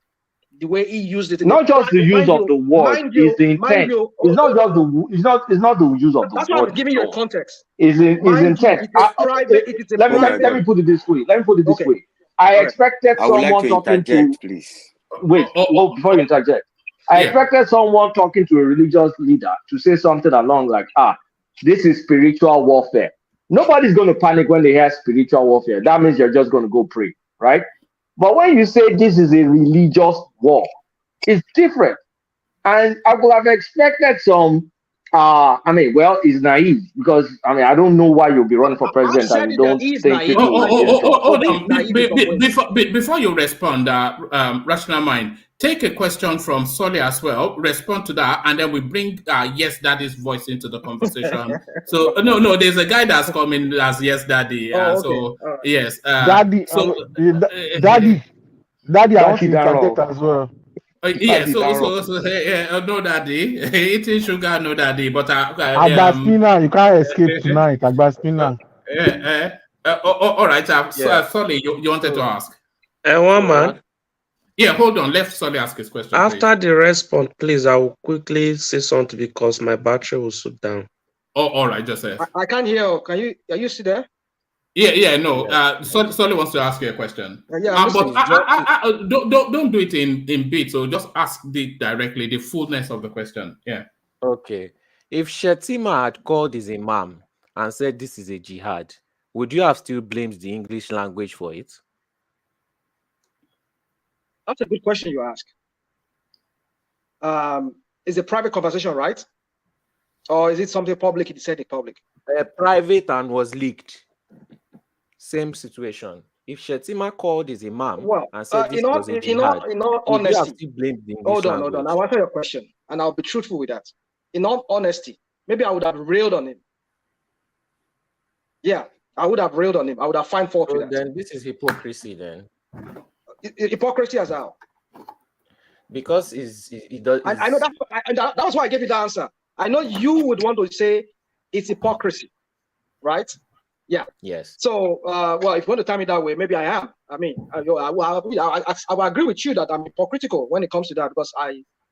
the way he used it. Not just the use of the word, is the intent. It's not just the. It's not the use of the word. That's why I'm giving you a context. Is intent. Let me put it this way. I expected someone talking to. Please. Wait. Before you interject, I expected someone talking to a religious leader to say something along like, this is spiritual warfare. Nobody's going to panic when they hear spiritual warfare. That means you're just going to go pray, right? But when you say this is a religious war, it's different. And I would have expected some, it's naive because, I don't know why you'll be running for president and you don't think Before you respond, Rational Mind, take a question from Solly as well, respond to that, and then we bring Yes Daddy's voice into the conversation. So, no, there's a guy that's coming as Yes Daddy. Yes. Daddy, Daddy actually can take as well. No Daddy. Eating sugar, no Daddy. But Agbaspina, you can't escape tonight. Agbaspina. All right. Solly, you wanted to ask? One man. Yeah, hold on. Let Solly ask his question. After the response, please, I will quickly say something because my battery will sit down. Oh, all right, Joseph. I can't hear. Are you still there? No. Solly wants to ask you a question. But don't do it in bits. So just ask it directly, the fullness of the question. Yeah. Okay. If Shetima had called his imam and said this is a jihad, would you have still blamed the English language for it? That's a good question you ask. Is a private conversation, right? Or is it something public? He said in public. Private and was leaked. Same situation. If Shetima called his imam and said this was a jihad, in all honesty, blame the English hold language. on. I'll answer your question, and I'll be truthful with that. In all honesty, maybe I would have railed on him. Yeah, I would have railed on him. I would have found fault with that. Then this is hypocrisy. Then hypocrisy as how? Because it does. I know that was why I gave you the answer. I know you would want to say it's hypocrisy, right? Yeah. Yes. So, well, if you want to tell me that way, maybe I am. I mean, I will agree with you that I'm hypocritical when it comes to that, because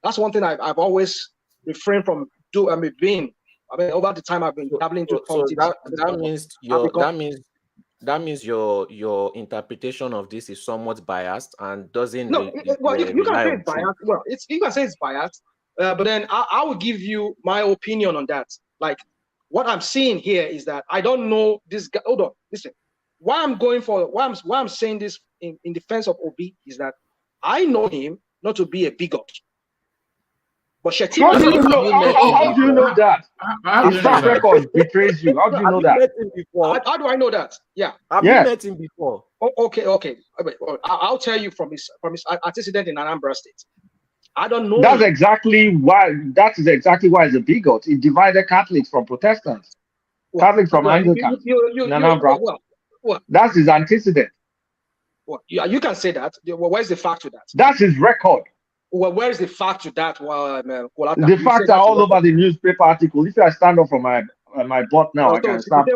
that's one thing I've always refrained from being. I mean, over the time I've been dabbling into politics. That means your interpretation of this is somewhat biased and doesn't. No, well, you can say it's biased. Well, you can say it's biased, but then I will give you my opinion on that. Like, what I'm seeing here is that I don't know this guy. Hold on, listen. Why I'm saying this in defense of Obi is that I know him not to be a bigot. But Shetima, how do you know that? His track record betrays you. How do you know that? How do I know that? Yeah, I've met him before. Okay. I'll tell you from his antecedent in Anambra State. I don't know. That is exactly why he's a bigot. He divided Catholics from Protestants, Catholics from Anglicans. That's his antecedent. Well, you can say that. Well, where's the fact to that? That's his record. Well, where's the fact to that? Well, the facts are all over the newspaper article. If I stand up for my butt now, I can start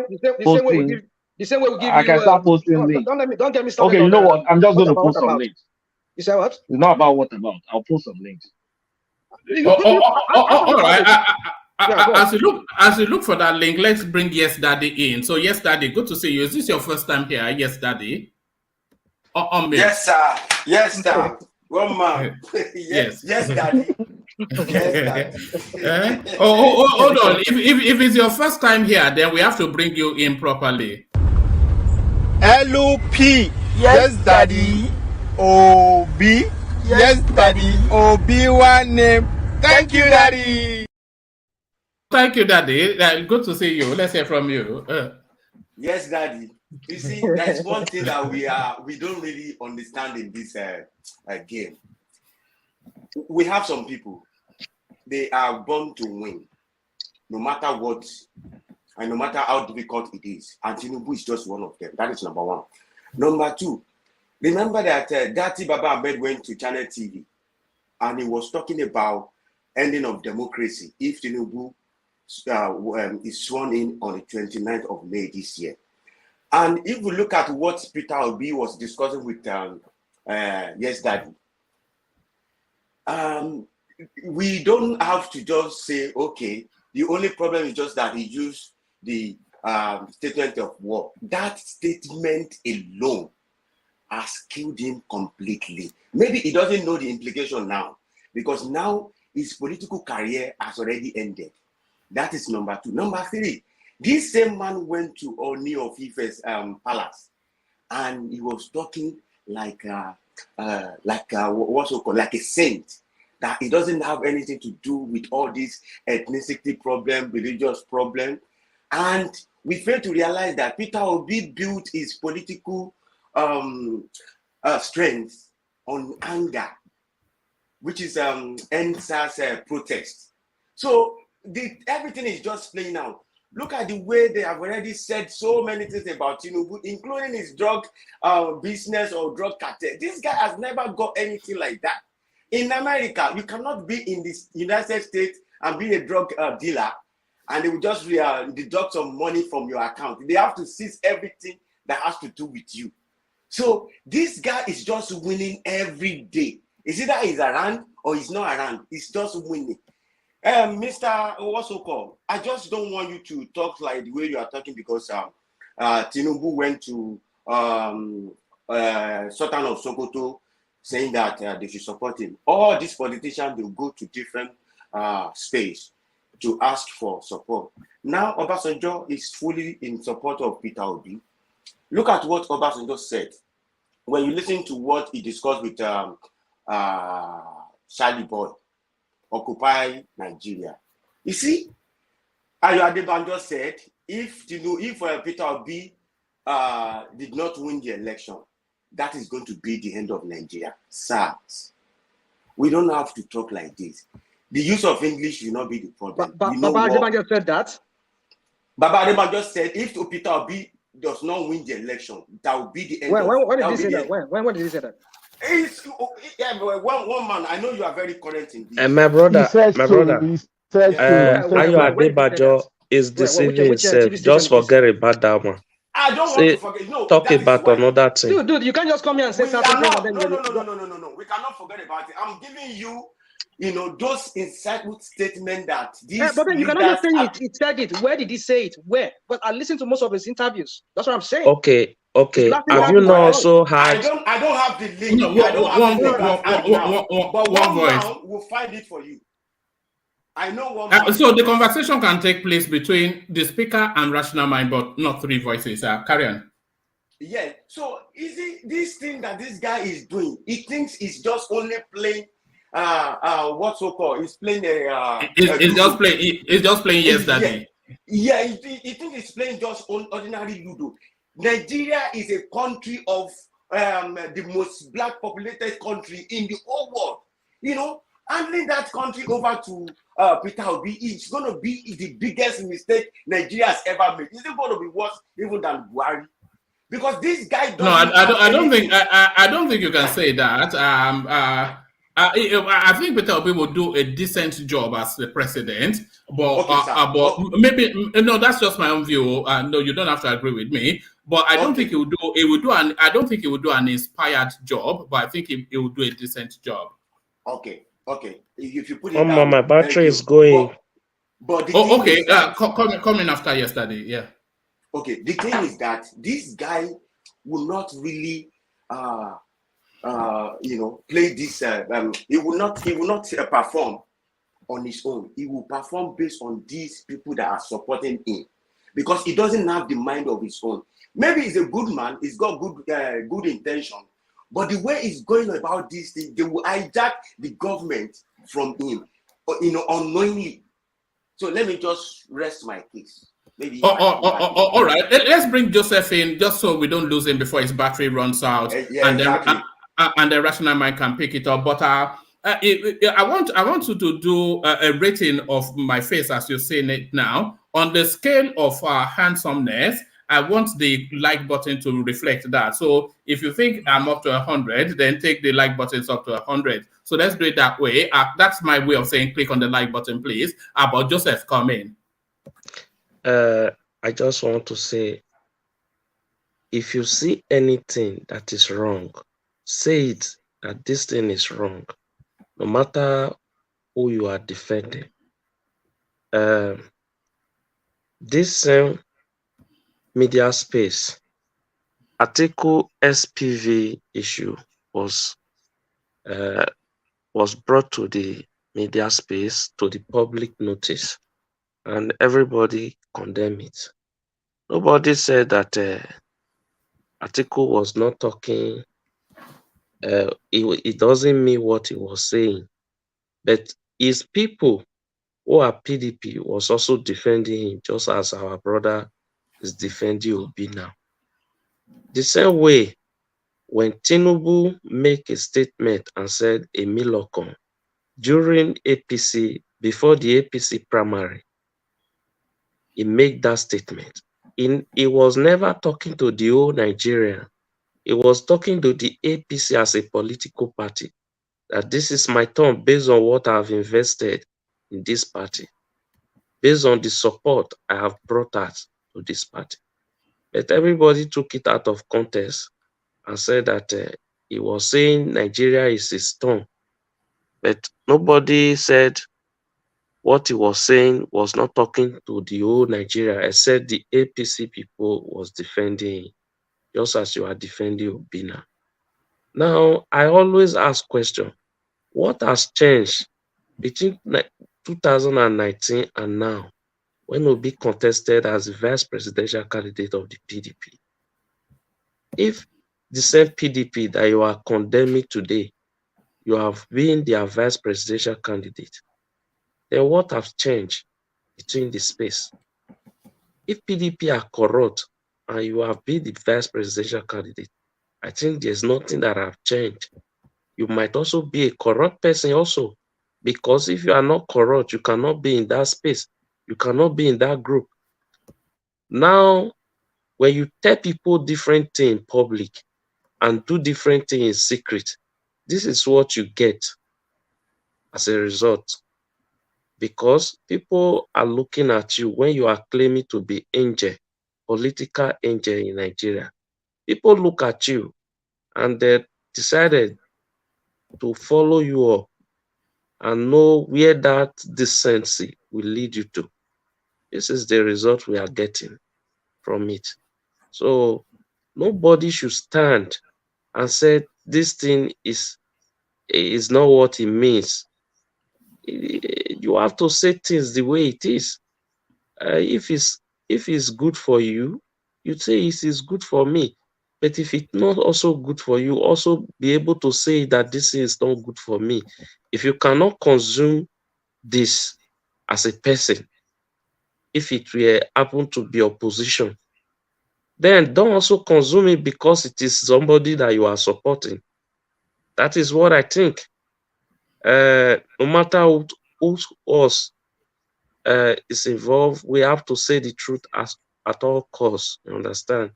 posting. The same way we give I can start posting links. Don't get me started. Okay, you know what? I'm just going to post some links. You say what? It's not about what about. I'll post some links. All right. As you look for that link, let's bring Yes Daddy in. So Yes Daddy, good to see you. Is this your first time here? Yes Daddy. Yes, sir. Yes, sir. One man. Yes, Daddy. Yes, Daddy. Hold on. If it's your first time here, then we have to bring you in properly. LOP. Yes, Daddy. OB. Yes, Daddy. OB1 name. Thank you, Daddy. Thank you, Daddy. Good to see you. Let's hear from you. Yes, Daddy. You see, there's one thing that we don't really understand in this game. We have some people, they are born to win, no matter what, and no matter how difficult it is. And TINUBU is just one of them. That is number one. Number two, remember that Dati Baba Ahmed went to Channel TV and he was talking about ending of democracy if TINUBU is sworn in on the 29th of May this year. And if we look at what Peter Obi was discussing with Yes Daddy, we don't have to just say, okay, the only problem is just that he used the statement of war. That statement alone has killed him completely. Maybe he doesn't know the implication now, because now his political career has already ended. That is number two. Number three, this same man went to Oni of Ife's palace, and he was talking like what's it called, like a saint, that it doesn't have anything to do with all this ethnicity problem, religious problem. And we fail to realize that Peter Obi built his political strength on anger, which is NSAS protest. So everything is just playing out. Look at the way they have already said so many things about TINUBU, including his drug business or drug cartel. This guy has never got anything like that. In America, you cannot be in the United States and be a drug dealer, and they will just deduct some money from your account. They have to seize everything that has to do with you. So this guy is just winning every day. It's either he's around or he's not around. He's just winning. Mr. Owasoko, I just don't want you to talk like the way you are talking, because Tinubu went to Sultan of Sokoto saying that they should support him. All these politicians will go to different space to ask for support. Now Obasanjo is fully in support of Peter Obi. Look at what Obasanjo said when you listen to what he discussed with Charlie Boy, Occupy Nigeria. You see, Ayo Adebanjo said if Peter Obi did not win the election, that is going to be the end of Nigeria. SARS. We don't have to talk like this. The use of English will not be the problem. Baba Adebanjo said that. Baba Adebanjo said if Peter Obi does not win the election, that will be the end. When did he say that? When did he say that? One man. I know you are very current in this. And my brother, Ayo Adebanjo is deceiving himself. Just forget about that one. I don't want to forget. No, talk about another thing. Dude, you can't just come here and say something. No. We cannot forget about it. I'm giving you, those insightful statements that these. But then you cannot just say it. He said it. Where did he say it? Where? But I listened to most of his interviews. That's what I'm saying. Okay. Have you not also had? I don't have the link. But one voice. We'll find it for you. I know one. So the conversation can take place between the speaker and Rational Mind, but not three voices. Carry on. Yeah. So is it this thing that this guy is doing? He thinks he's just only playing. What's so called? He's playing He's just playing. Yes, Daddy. Yeah. He thinks he's playing just ordinary Ludo. Nigeria is a country of the most black populated country in the whole world. Handling that country over to Peter Obi is going to be the biggest mistake Nigeria has ever made. Is it going to be worse even than Buhari? Because this guy doesn't. No, I don't think you can say that. I think Peter Obi will do a decent job as the president, but maybe no. That's just my own view. No, you don't have to agree with me. But I don't think he will do. I don't think he will do an inspired job. But I think he will do a decent job. Okay. If you put it down, my battery is going. But okay. Coming after yesterday. Yeah. Okay. The thing is that this guy will not really, play this. He will not perform on his own. He will perform based on these people that are supporting him, because he doesn't have the mind of his own. Maybe he's a good man. He's got good intention. But the way he's going about this thing, they will hijack the government from him, unknowingly. So let me just rest my case. Maybe. All right. Let's bring Joseph in, just so we don't lose him before his battery runs out, and the Rational Mind can pick it up. But I want you to do a rating of my face as you're saying it now on the scale of handsomeness. I want the like button to reflect that. So if you think I'm up to 100, then take the like buttons up to 100. So let's do it that way. That's my way of saying click on the like button, please. But Joseph, come in. I just want to say, if you see anything that is wrong, say it that this thing is wrong, no matter who you are defending. This same media space, article SPV issue was brought to the media space, to the public notice, and everybody condemned it. Nobody said that article was not talking. It doesn't mean what he was saying, but his people who are PDP was also defending him, just as our brother is defending Obi now. The same way, when Tinubu make a statement and said a Milocon during APC, before the APC primary, he made that statement. He was never talking to the whole Nigeria. He was talking to the APC as a political party, that this is my turn based on what I've invested in this party, based on the support I have brought out to this party. But everybody took it out of context and said that he was saying Nigeria is his turn. But nobody said what he was saying was not talking to the whole Nigeria, except the APC people was defending him, just as you are defending Obina. Now, I always ask question, what has changed between 2019 and now, when Obi contested as the vice presidential candidate of the PDP? If the same PDP that you are condemning today, you have been their vice presidential candidate, then what has changed between the space? If PDP are corrupt and you have been the vice presidential candidate, I think there's nothing that have changed. You might also be a corrupt person also, because if you are not corrupt, you cannot be in that space. You cannot be in that group. Now, when you tell people different things in public and do different things in secret, this is what you get as a result. Because people are looking at you when you are claiming to be angel, political angel in Nigeria. People look at you and they decided to follow you up and know where that decency will lead you to. This is the result we are getting from it. So nobody should stand and say this thing is not what it means. You have to say things the way it is. If it's good for you, you say it is good for me. But if it's not also good for you, also be able to say that this is not good for me. If you cannot consume this as a person, if it will happen to be opposition, then don't also consume it because it is somebody that you are supporting. That is what I think. No matter who else is involved, we have to say the truth at all costs. You understand?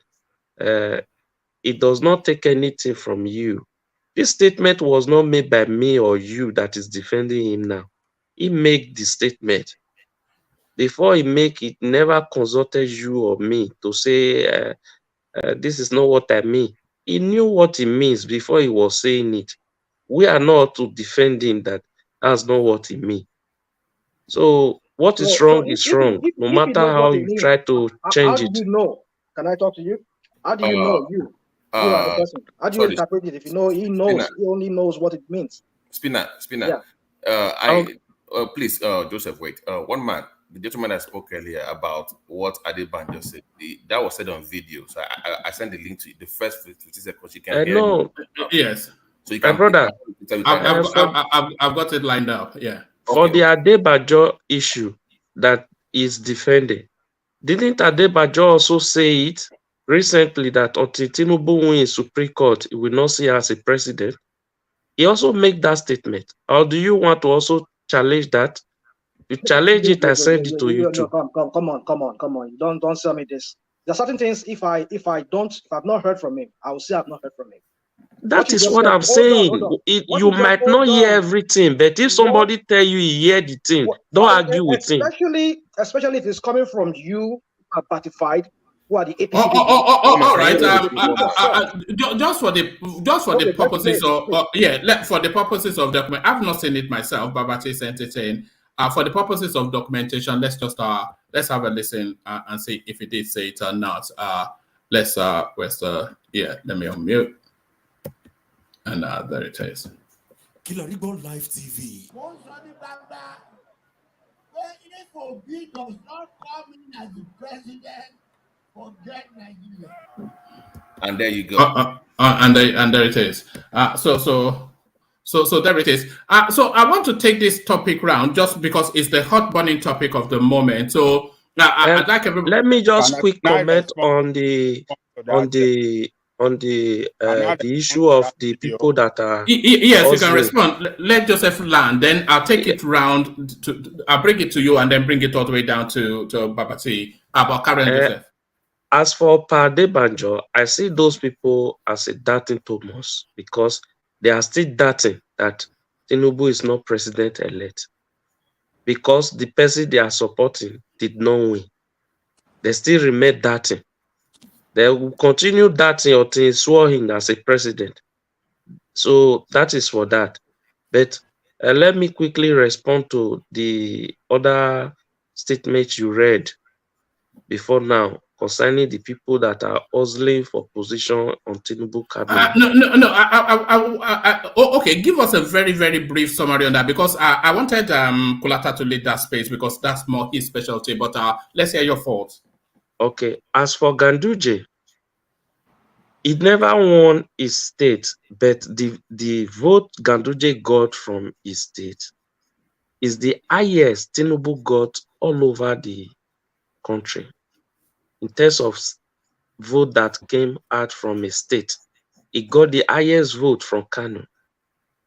It does not take anything from you. This statement was not made by me or you that is defending him now. He made the statement. Before he make it, never consulted you or me to say, this is not what I mean. He knew what he means before he was saying it. We are not to defend him that that's not what he means. So what is wrong is wrong, no matter how you try to change it. How do you know? Can I talk to you? How do you know you are the person? How do you interpret it if you know he knows? He only knows what it means. Spinner. Yeah. Please, Joseph, wait. One man, the gentleman that spoke earlier about what Adebanjo said, that was said on video. So I sent the link to you. The first 50 seconds you can hear. No. Yes. So you can, brother, I've got it lined up. Yeah. For the Adebanjo issue that is defending, didn't Adebanjo also say it recently that until Tinubu wins Supreme Court, he will not see her as a president? He also made that statement. Or do you want to also challenge that? You challenge it, I send it to you too. Come on. Don't sell me this. There are certain things if I've not heard from him, I will say I've not heard from him. That is what I'm saying. You might not hear everything, but if somebody tell you he hear the thing, don't argue with him. Especially if it's coming from you, ratified, who are the APC. All right. Just for the purposes of for the purposes of document, I've not seen it myself. Babati sent it in. For the purposes of documentation, let's have a listen and see if it did say it or not. Let me unmute. And there it is. Kilaribo Live TV. Obi does not come in as the president, forget Nigeria. And there you go. And there it is. So there it is. So I want to take this topic round just because it's the hot burning topic of the moment. So I'd like everybody. Let me just quick comment on the issue of the people that are. Yes, you can respond. Let Joseph land. Then I'll take it round. I'll bring it to you and then bring it all the way down to Babati about Karen Joseph. As for Adebanjo, I see those people as a doubting Thomas because they are still doubting that Tinubu is not president-elect because the person they are supporting did not win. They still remain doubting. They will continue doubting until he swore in as a president. So that is for that. But Let me quickly respond to the other statement you read before now concerning the people that are hustling for position on Tinubu cabinet. No. Okay, give us a very, very brief summary on that because I wanted Kulata to lead that space because that's more his specialty. But let's hear your thoughts. Okay, as for Ganduje, he never won his state, but the vote Ganduje got from his state is the highest Tinubu got all over the country in terms of vote that came out from a state. He got the highest vote from Kano,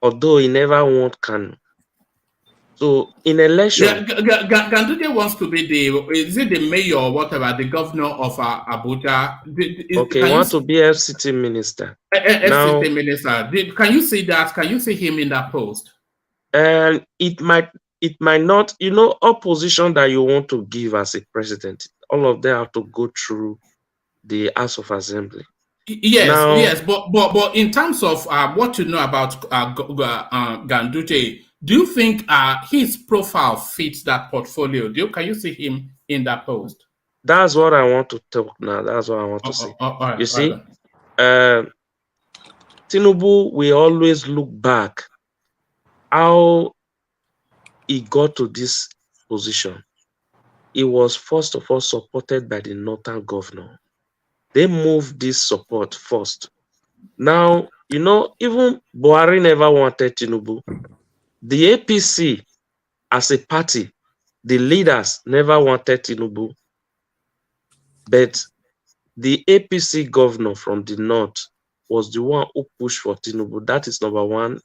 although he never won Kano. So in election, Ganduje wants to be is it the mayor or whatever, the governor of Abuja? Okay, he wants to be FCT minister. FCT minister. Can you see that? Can you see him in that post? And it might not, opposition that you want to give as a president, all of them have to go through the House of Assembly. Yes, but in terms of what you know about Ganduje, do you think his profile fits that portfolio? Can you see him in that post? That's what I want to talk now. That's what I want to say. You see, Tinubu will always look back how he got to this position. He was first of all supported by the northern governor. They moved this support first. Now, even Buhari never wanted Tinubu. The APC as a party, the leaders never wanted Tinubu. But the APC governor from the north was the one who pushed for Tinubu. That is number one.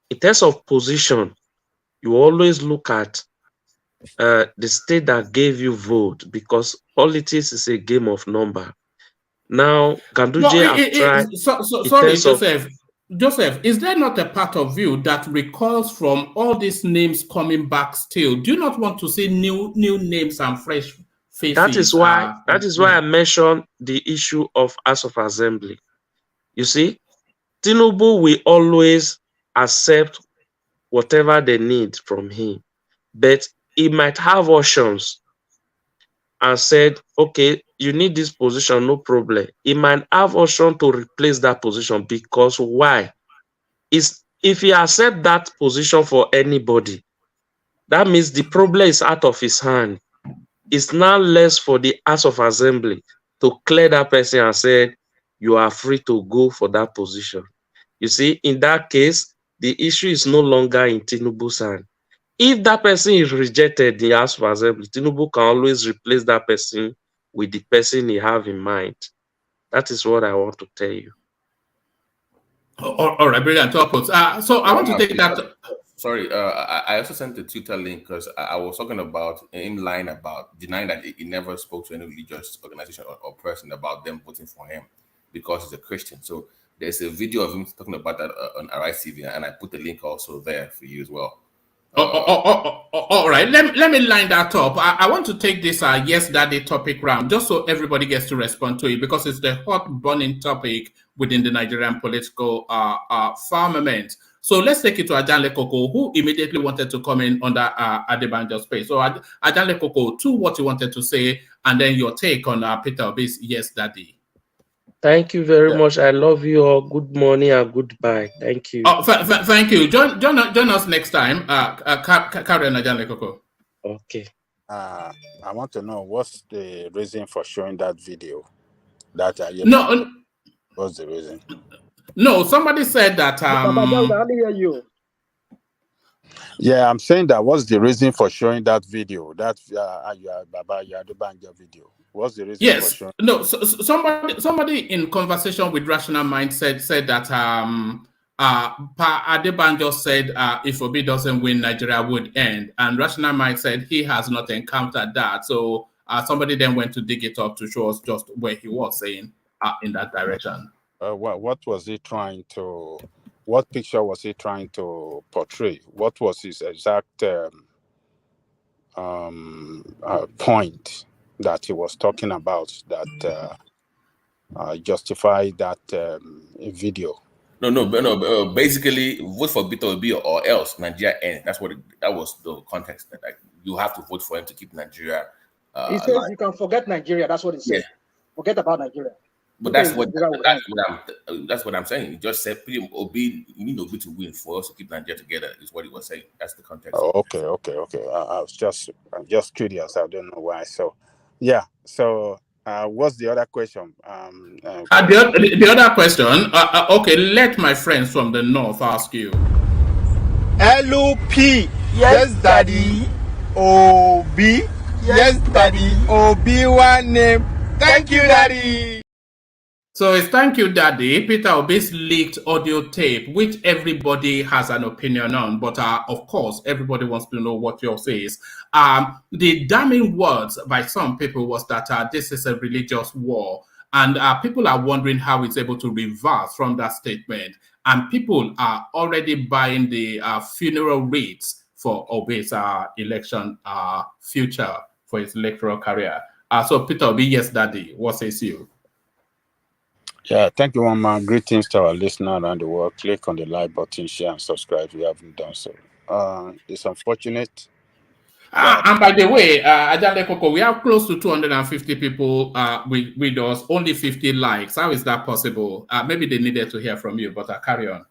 In terms of position, you always look at the state that gave you vote because politics is a game of number. Now, Ganduje sorry, Joseph, is there not a part of you that recalls from all these names coming back still? Do you not want to see new names and fresh faces? That is why I mentioned the issue of House of Assembly. You see, Tinubu will always accept whatever they need from him, but he might have options and said, okay, you need this position, no problem. He might have option to replace that position because why? If he accept that position for anybody, that means the problem is out of his hand. It's now less for the House of Assembly to clear that person and say, you are free to go for that position. You see, in that case, the issue is no longer in Tinubu's hand. If that person is rejected in the House of Assembly, Tinubu can always replace that person with the person he have in mind. That is what I want to tell you. All right, brilliant. So I want to take that. Sorry, I also sent the Twitter link because I was talking about him lying about denying that he never spoke to any religious organization or person about them voting for him because he's a Christian. So there's a video of him talking about that on Arise TV, and I put the link also there for you as well. All right, let me line that up. I want to take this Yes Daddy topic round just so everybody gets to respond to it because it's the hot burning topic within the Nigerian political firmament. So let's take it to Ajanle Koko, who immediately wanted to come in on the Adebanjo space. So Ajanle Koko, to what you wanted to say, and then your take on Peter Obi'S Yes Daddy. Thank you very much. I love you all. Good morning and goodbye. Thank you. Thank you. Join us next time. Karen Ajanle Koko. Okay. I want to know what's the reason for showing that video. What's the reason? No, somebody said that. Yeah, I'm saying that. What's the reason for showing that video? That Baba Yadubanjo video. What's the reason for showing? No, somebody in conversation with Rational Mind said that Pa Adebanjo said if Obi doesn't win, Nigeria would end, and Rational Mind said he has not encountered that. So somebody then went to dig it up to show us just where he was saying in that direction. What was he trying to? What picture was he trying to portray? What was his exact point that he was talking about that justified that video? No. Basically, vote for Peter Obi or else Nigeria ends. That was the context. That like you have to vote for him to keep Nigeria He says alive. you can forget Nigeria. That's what he said. Yeah. Forget about Nigeria. But that's what I'm saying. He just said Obi, you need Obi to win for us to keep Nigeria together. Is what he was saying. That's the context. Oh, okay. I'm just curious. I don't know why. So, yeah. So, what's the other question? The other question. Okay, let my friends from the north ask you. LUP, yes, daddy. Obi, yes, daddy. Obi one name. Thank you, daddy. So it's thank you, Daddy. Peter Obi's leaked audio tape, which everybody has an opinion on, but of course, everybody wants to know what yours is. The damning words by some people was that this is a religious war, and people are wondering how it's able to reverse from that statement. And people are already buying the funeral wreaths for Obi's election future for his electoral career. So Peter Obi, yes, Daddy, what says you? Yeah, thank you, Mama. Greetings to our listener around the world. Click on the like button, share, and subscribe if you haven't done so. It's unfortunate. And by the way, Ajale Koko, we have close to 250 people with us, only 50 likes. How is that possible? Maybe they needed to hear from you, but carry on.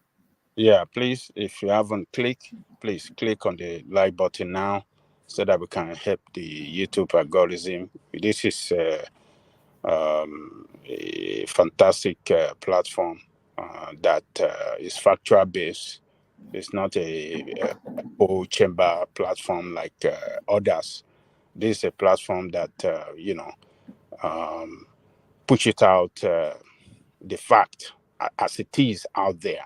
Yeah, please, if you haven't clicked, please click on the like button now so that we can help the YouTube algorithm. This is a fantastic platform that is factual based. It's not a whole chamber platform like others. This is a platform that push it out the fact as it is out there.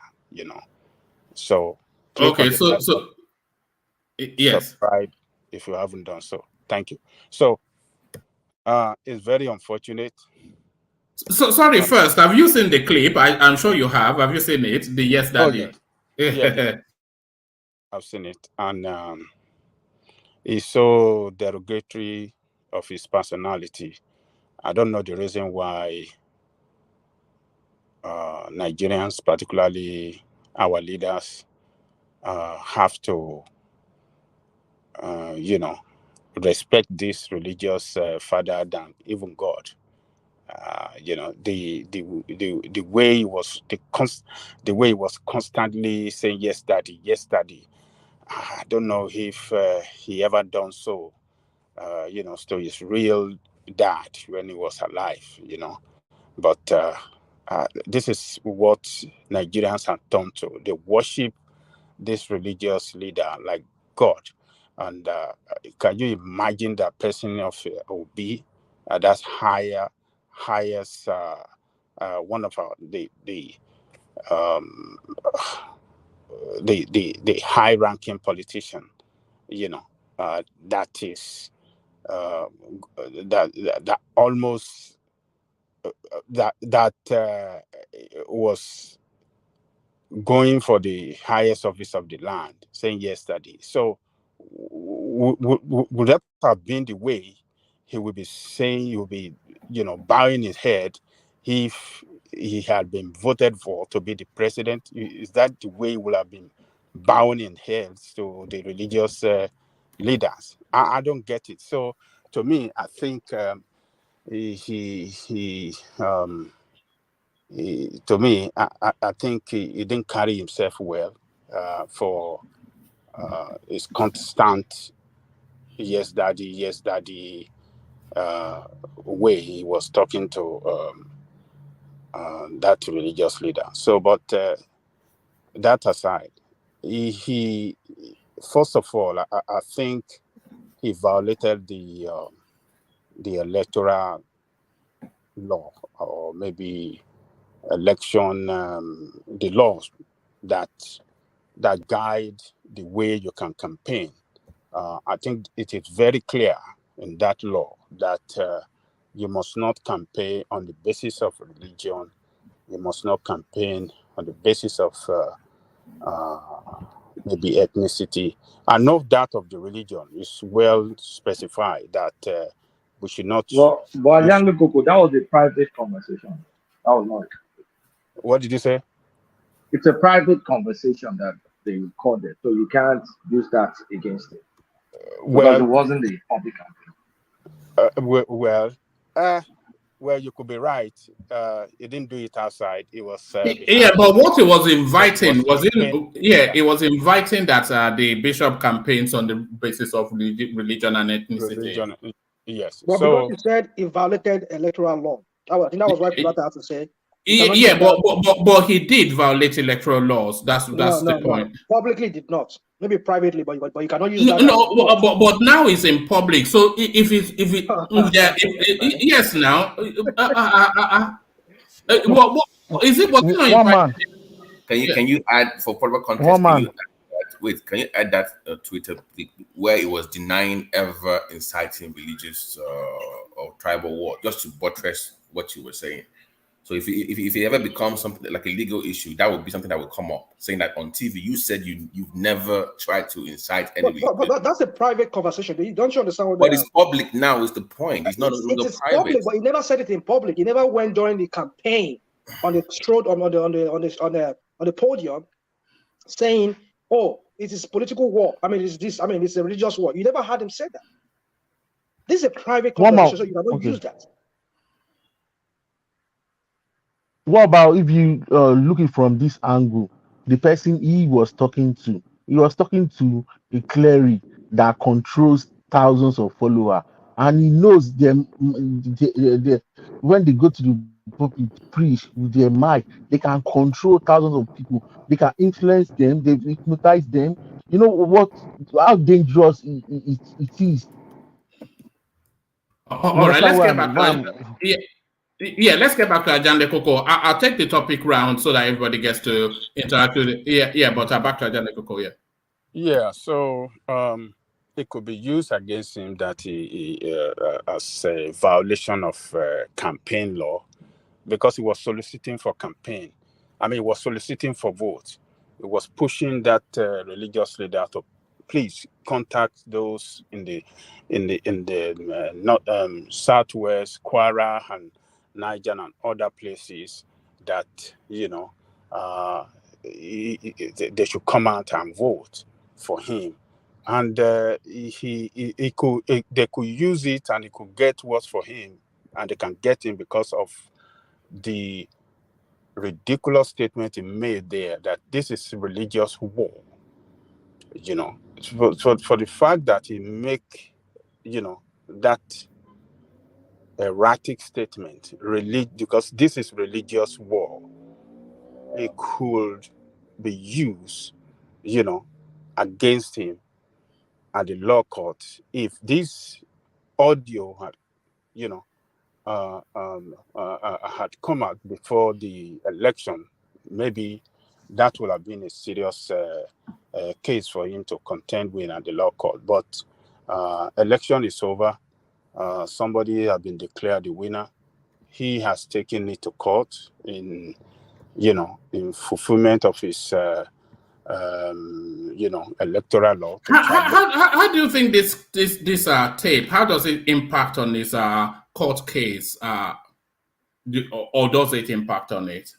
So click on the yes, subscribe if you haven't done so. Thank you. So it's very unfortunate. So sorry. First, have you seen the clip? I'm sure you have. Have you seen it? The Yes Daddy. Oh, yeah. I've seen it, and it's so derogatory of his personality. I don't know the reason why Nigerians, particularly our leaders, have to, respect this religious father than even God. The way he was the way he was constantly saying yes, daddy, yes, daddy. I don't know if he ever done so. To his real dad when he was alive. But this is what Nigerians have done to. They worship this religious leader like God. And can you imagine that person of Obi? That's highest, one of our the high-ranking politician. That is that almost that was going for the highest office of the land, saying yes, daddy. So would that have been the way he would be saying, he would be, bowing his head if he had been voted for to be the president? Is that the way he would have been bowing in heads to the religious leaders? I don't get it. So to me, I think to me, I think he didn't carry himself well for his constant yes daddy way he was talking to that religious leader. So, but that aside, he first of all, I think he violated the electoral law, or maybe election the laws that guide the way you can campaign. I think it is very clear in that law that you must not campaign on the basis of religion. You must not campaign on the basis of maybe ethnicity. I know that of the religion is well specified that we should not. Well, but that was a private conversation. That was not. What did you say? it's a private conversation that they recorded, so you can't use that against it because it wasn't the public campaign. Well, you could be right. He didn't do it outside. It was yeah, but what he was inviting it was inviting that the bishop campaigns on the basis of religion and ethnicity. Religion, yes. Well, So because he said it violated electoral law. I think that was what Pilata had to say. Yeah, but he did violate electoral laws. That's the point. Publicly did not. Maybe privately, but you cannot use No, that. but now it's in public. So if yes, now what is it? What's not invited? Can you add for further context? Can you add that Twitter where it was denying ever inciting religious or tribal war, just to buttress what you were saying? So if it ever becomes something like a legal issue, that would be something that would come up, saying that on TV you said you've never tried to incite any. But that's a private conversation. Don't you understand what? But it's public now. Is the point? It's not it's private. Public, but he never said it in public. He never went during the campaign on the on the podium saying, "Oh, it is political war. I mean, it's a religious war." You never heard him say that. This is a private conversation, so you cannot use that. What about if you looking from this angle, the person he was talking to a cleric that controls thousands of followers, and he knows them. When they go to the pulpit preach with their mic, they can control thousands of people. They can influence them. They hypnotize them. You know how dangerous it is. All right, let's get back. Yeah, let's get back to Ajande Koko. I'll take the topic round so that everybody gets to interact with it. Yeah, but back to Ajande Koko, Yeah, so it could be used against him that he as a violation of campaign law, because he was soliciting for campaign. I mean, he was soliciting for votes. He was pushing that religious leader to please contact those in the southwest, Kwara and Niger and other places that they should come out and vote for him, and they could use it and he could get what's for him, and they can get him because of the ridiculous statement he made there that this is religious war. For the fact that he make that erratic statement, because this is religious war, it could be used, against him at the law court if this audio had come out before the election. Maybe that would have been a serious case for him to contend with at the law court. But election is over. Somebody has been declared the winner. He has taken it to court in fulfillment of his, electoral law. How do you think this tape? How does it impact on this court case? Or does it impact on it?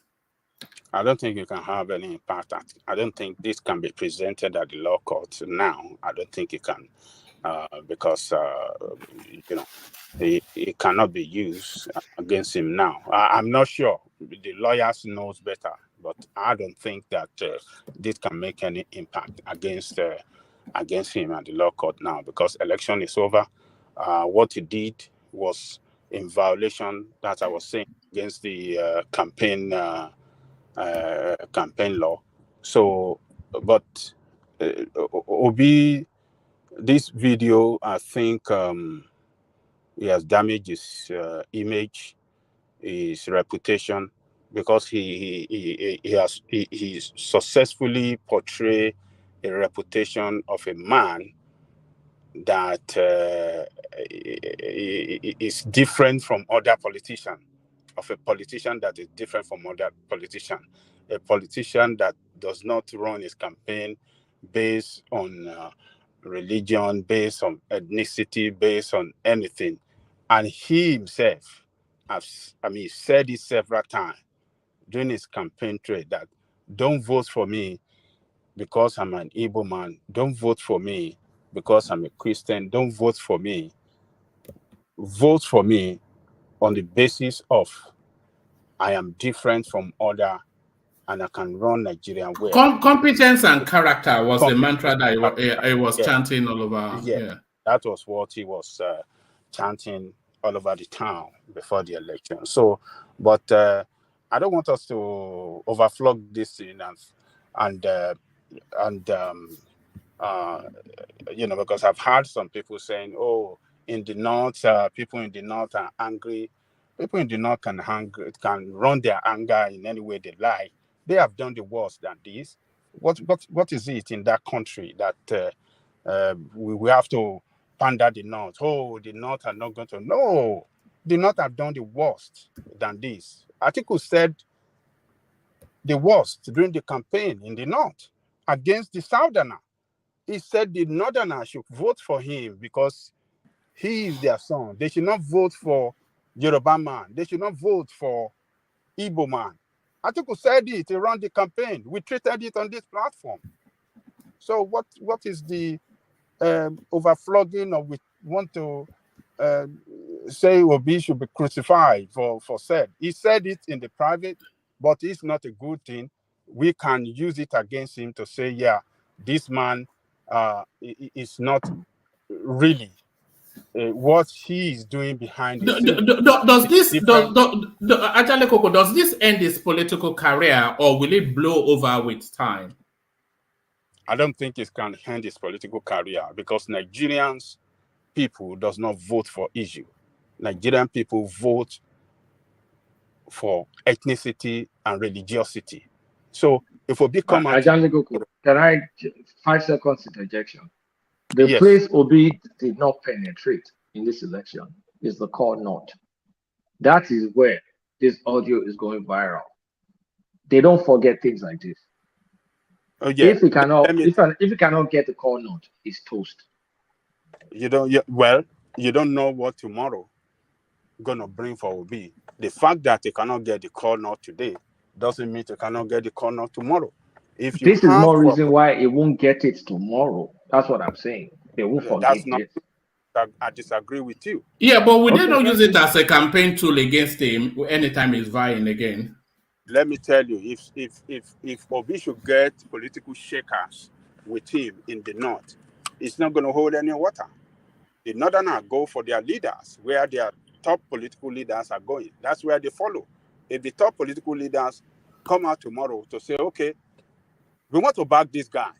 I don't think it can have any impact. I don't think this can be presented at the law court now. I don't think it can. Because it cannot be used against him now. I'm not sure. The lawyers knows better, but I don't think that this can make any impact against him at the law court now, because election is over. What he did was in violation, that I was saying, against the campaign law. So, but Obi. This video, I think, he has damaged his image, his reputation, because he successfully portrayed a reputation of a man that is different from other politicians, of a politician that is different from other politicians, a politician that does not run his campaign based on religion, based on ethnicity, based on anything. And he himself, said it several times during his campaign trail, that Don't vote for me because I'm an Igbo man. Don't vote for me because I'm a Christian. Don't vote for me. Vote for me on the basis of I am different from other and I can run Nigeria well. Competence and character was the mantra that he was Yeah. chanting all over. Yeah, that was what he was chanting all over the town before the election. So, but I don't want us to overflow this thing and because I've heard some people saying, "Oh, in the north, people in the north are angry. People in the north can run their anger in any way they like. They have done the worst than this. What is it in that country that we have to pander the north? Oh, the north are not going to. No, the north have done the worst than this. Atiku said the worst during the campaign in the north against the southerner. He said the northerners should vote for him because he is their son. They should not vote for Yoruba man. They should not vote for Igbo man. Atiku said it around the campaign. We treated it on this platform. So what is the overflogging of we want to say Obi should be crucified for said? He said it in the private, but it's not a good thing. We can use it against him to say, yeah, this man is not really what he is doing behind the scenes. Does this end his political career or will it blow over with time? I don't think it can end his political career because Nigerians people does not vote for issue. Nigerian people vote for ethnicity and religiosity. So if Obi come out, can I 5 seconds interjection? The place Obi did not penetrate in this election is the core north. That is where this audio is going viral. They don't forget things like this. Oh, yeah. If he cannot get the core north, he's toast. You don't know what tomorrow gonna bring for Obi. The fact that they cannot get the core north today doesn't mean they cannot get the core north tomorrow. If you This is more reason why it won't get it tomorrow. That's what I'm saying. They won't forget it. I disagree with you. Yeah, but we don't use it as a campaign tool against him anytime he's vying again. Let me tell you, if Obi should get political shakers with him in the north, it's not going to hold any water. The northerners go for their leaders, where their top political leaders are going. That's where they follow. If the top political leaders come out tomorrow to say, okay, we want to back this guy,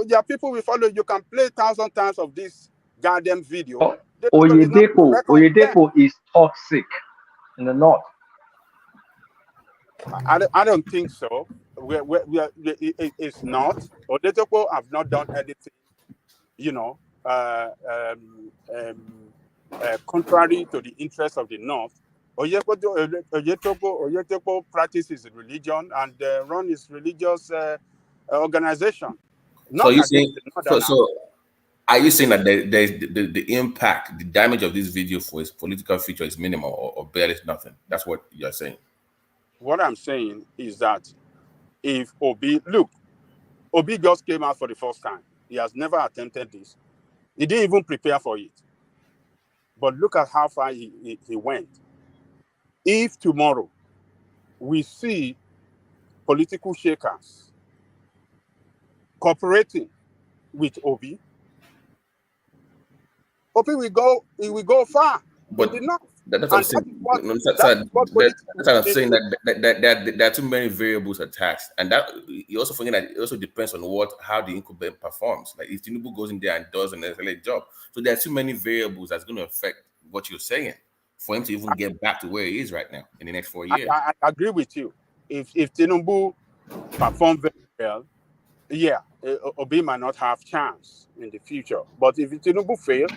their people will follow. You can play 1,000 times of this goddamn video. Oyedepo is toxic in the north. I don't think so. It's not. Oyedepo have not done anything, contrary to the interests of the north. Oyedepo practices religion and run his religious organization. So are you saying that there's the impact, the damage of this video for his political future is minimal or barely nothing? That's what you're saying. What I'm saying is that if Obi just came out for the first time. He has never attempted this. He didn't even prepare for it. But look at how far he went. If tomorrow we see political shakers cooperating with Obi will go far. But that's what I'm saying. That there are too many variables attached, and that you also forget that it also depends on how the incumbent performs. Like if Tinubu goes in there and does an excellent job, so there are too many variables that's going to affect what you're saying for him to even get back to where he is right now in the next 4 years. I agree with you. If Tinubu perform very well, yeah, Obi might not have chance in the future. But if Tinubu fail,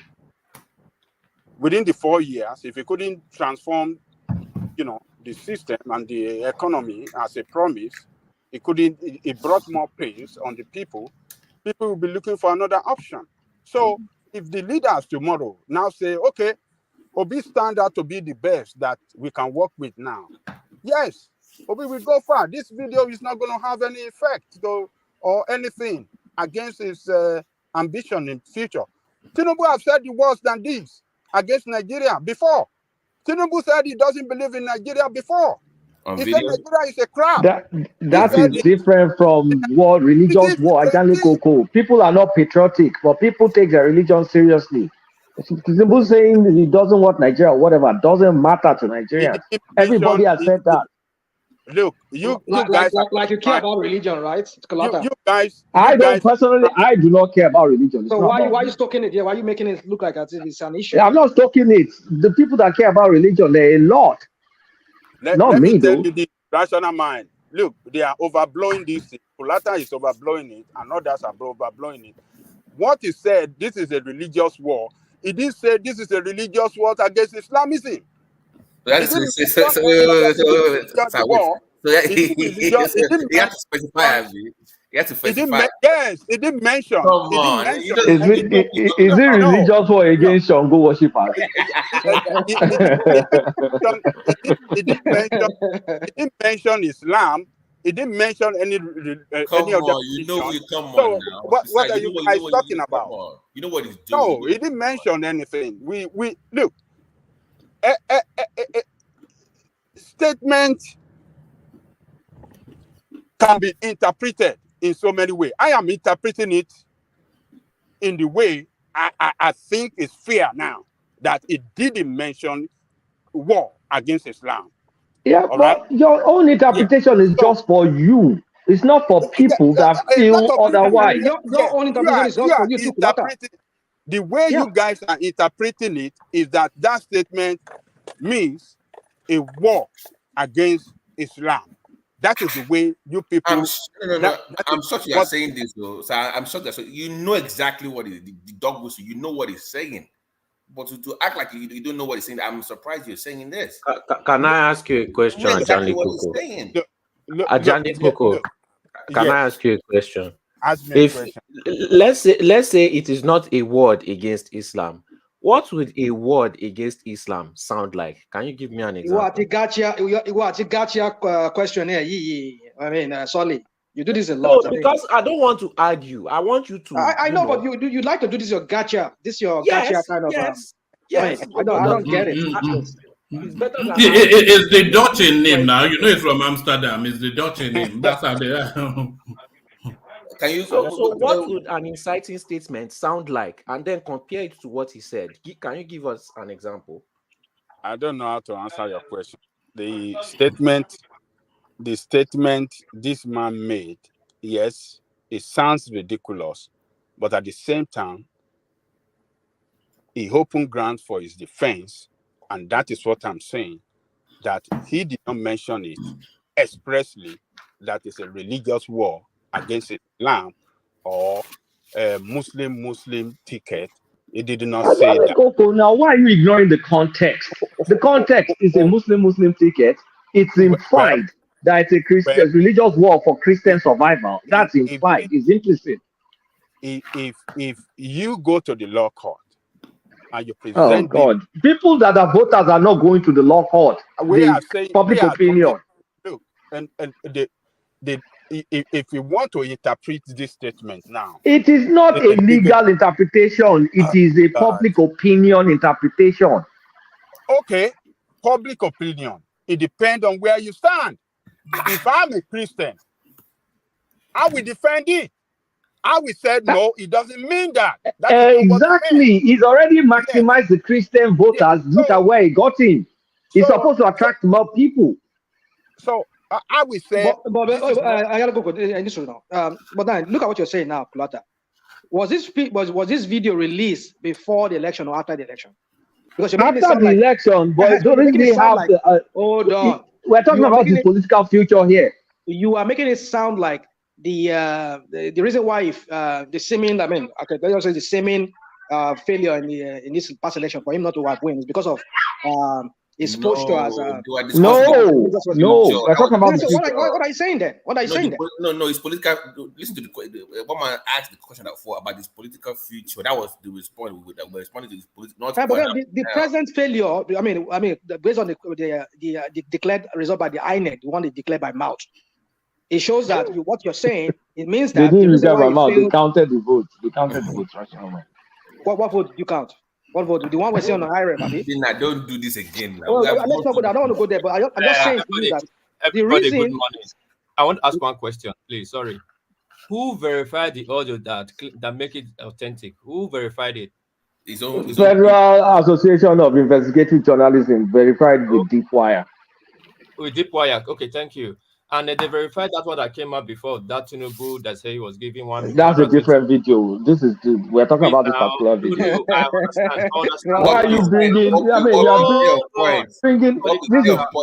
within the 4 years, if he couldn't transform, the system and the economy as a promise, it brought more pains on the people. People will be looking for another option. So if the leaders tomorrow now say, okay, Obi stand out to be the best that we can work with now, yes, Obi will go far. This video is not going to have any effect though, or anything against his ambition in future. Tinubu have said worse than this against Nigeria before. Tinubu said he doesn't believe in Nigeria before. He said Nigeria is a crap. That is different from war, religious war. People are not patriotic, but people take their religion seriously. Tinubu saying he doesn't want Nigeria or whatever doesn't matter to Nigeria. Everybody has said that. Look, you like guys you care about religion, right? You guys, I do not care about religion. So why are you stoking it here? Why are you making it look like as if it's an issue? I'm not stoking it. The people that care about religion, they're a lot. Let me tell you the rational mind. Look, they are overblowing this. Kulata is overblowing it, and others are overblowing it. What he said, this is a religious war. He didn't say this is a religious war against Islamism. He had to specify. Yes, he didn't mention. Come on. Is it religious war against Shango worshippers? He didn't mention Islam. He didn't mention any other religion. So what are you guys talking about? You know what he's doing? No, he didn't mention anything. We look. Statement can be interpreted in so many ways. I am interpreting it in the way I think is fair now, that it didn't mention war against Islam. Yeah, but your own interpretation is just for you. It's not for people that feel otherwise. Your own interpretation is just for you too. The way you guys are interpreting it is that statement means a war against Islam. That is the way you people. I'm shocked you are saying this, though. So I'm shocked that you know exactly what is the dog whistle. You know what he's saying, but to act like you don't know what he's saying, I'm surprised you're saying this. Can I ask you a question, You know exactly Ajani what he's Koko? saying. Ajani Koko, can I ask you a question? Ask me a question. Let's say it is not a word against Islam. What would a word against Islam sound like? Can you give me an example? What a gotcha question here. I mean, sorry, you do this a lot. No, because I don't want to argue. I want you to. I know, but you like to do this your gotcha. This your gotcha kind of. Yes. I don't get it. It's better than It's the Dutch in name now. You know it's from Amsterdam. It's the Dutch in name. That's how they are. Can you? So what would an inciting statement sound like, and then compare it to what he said? Can you give us an example? I don't know how to answer your question. The statement this man made, yes, it sounds ridiculous, but at the same time, he opened ground for his defense, and that is what I'm saying. That he did not mention it expressly. That is a religious war against Islam or a Muslim ticket. He did not say that. Coco, now why are you ignoring the context? The context is a Muslim ticket. It's implied that it's a Christian religious war for Christian survival. That's implied. It's implicit. If you go to the law court and you present, people that are voters are not going to the law court. Public opinion. Look, and if you want to interpret this statement now, it is not a legal interpretation. It is a public opinion interpretation. Okay, public opinion. It depends on where you stand. If I'm a Christian, I will defend it. I will say no, it doesn't mean that. Exactly. He's already maximized the Christian voters. Look at where he got in. He's supposed to attract more people. So I will say, I gotta go with this now. But then look at what you're saying now, Kulata. Was this video released before the election or after the election? Because after the election, but don't they have hold on. We're talking about the political future here. You are making it sound like the reason why the seeming, I mean, okay, let's say the seeming failure in this past election for him not to have win is because of is supposed to as No, we're talking about what are you saying then? What are you saying then? No, it's political. Listen to the one man asked the question before about this political future. That was the response we were responding to this political. But the present failure. I mean, based on the declared result by the INEC, the one they declared by mouth, it shows that what you're saying. It means that they didn't declare by mouth. They counted the votes. What vote did you count? What vote? The one we're saying on IREM, Abi? Don't do this again. Let's not go there. I don't want to go there, but I'm just saying to you that the reason. Good morning. I want to ask one question, please. Sorry. Who verified the audio that make it authentic? Who verified it? Federal Association of Investigative Journalism verified with Deep Wire. With Deep Wire. Okay, thank you. And they verified that one that came out before, that TINUBU that said he was giving one. That's a different video. We're talking about this particular video. I understand. Why are you bringing? I mean, you are bringing.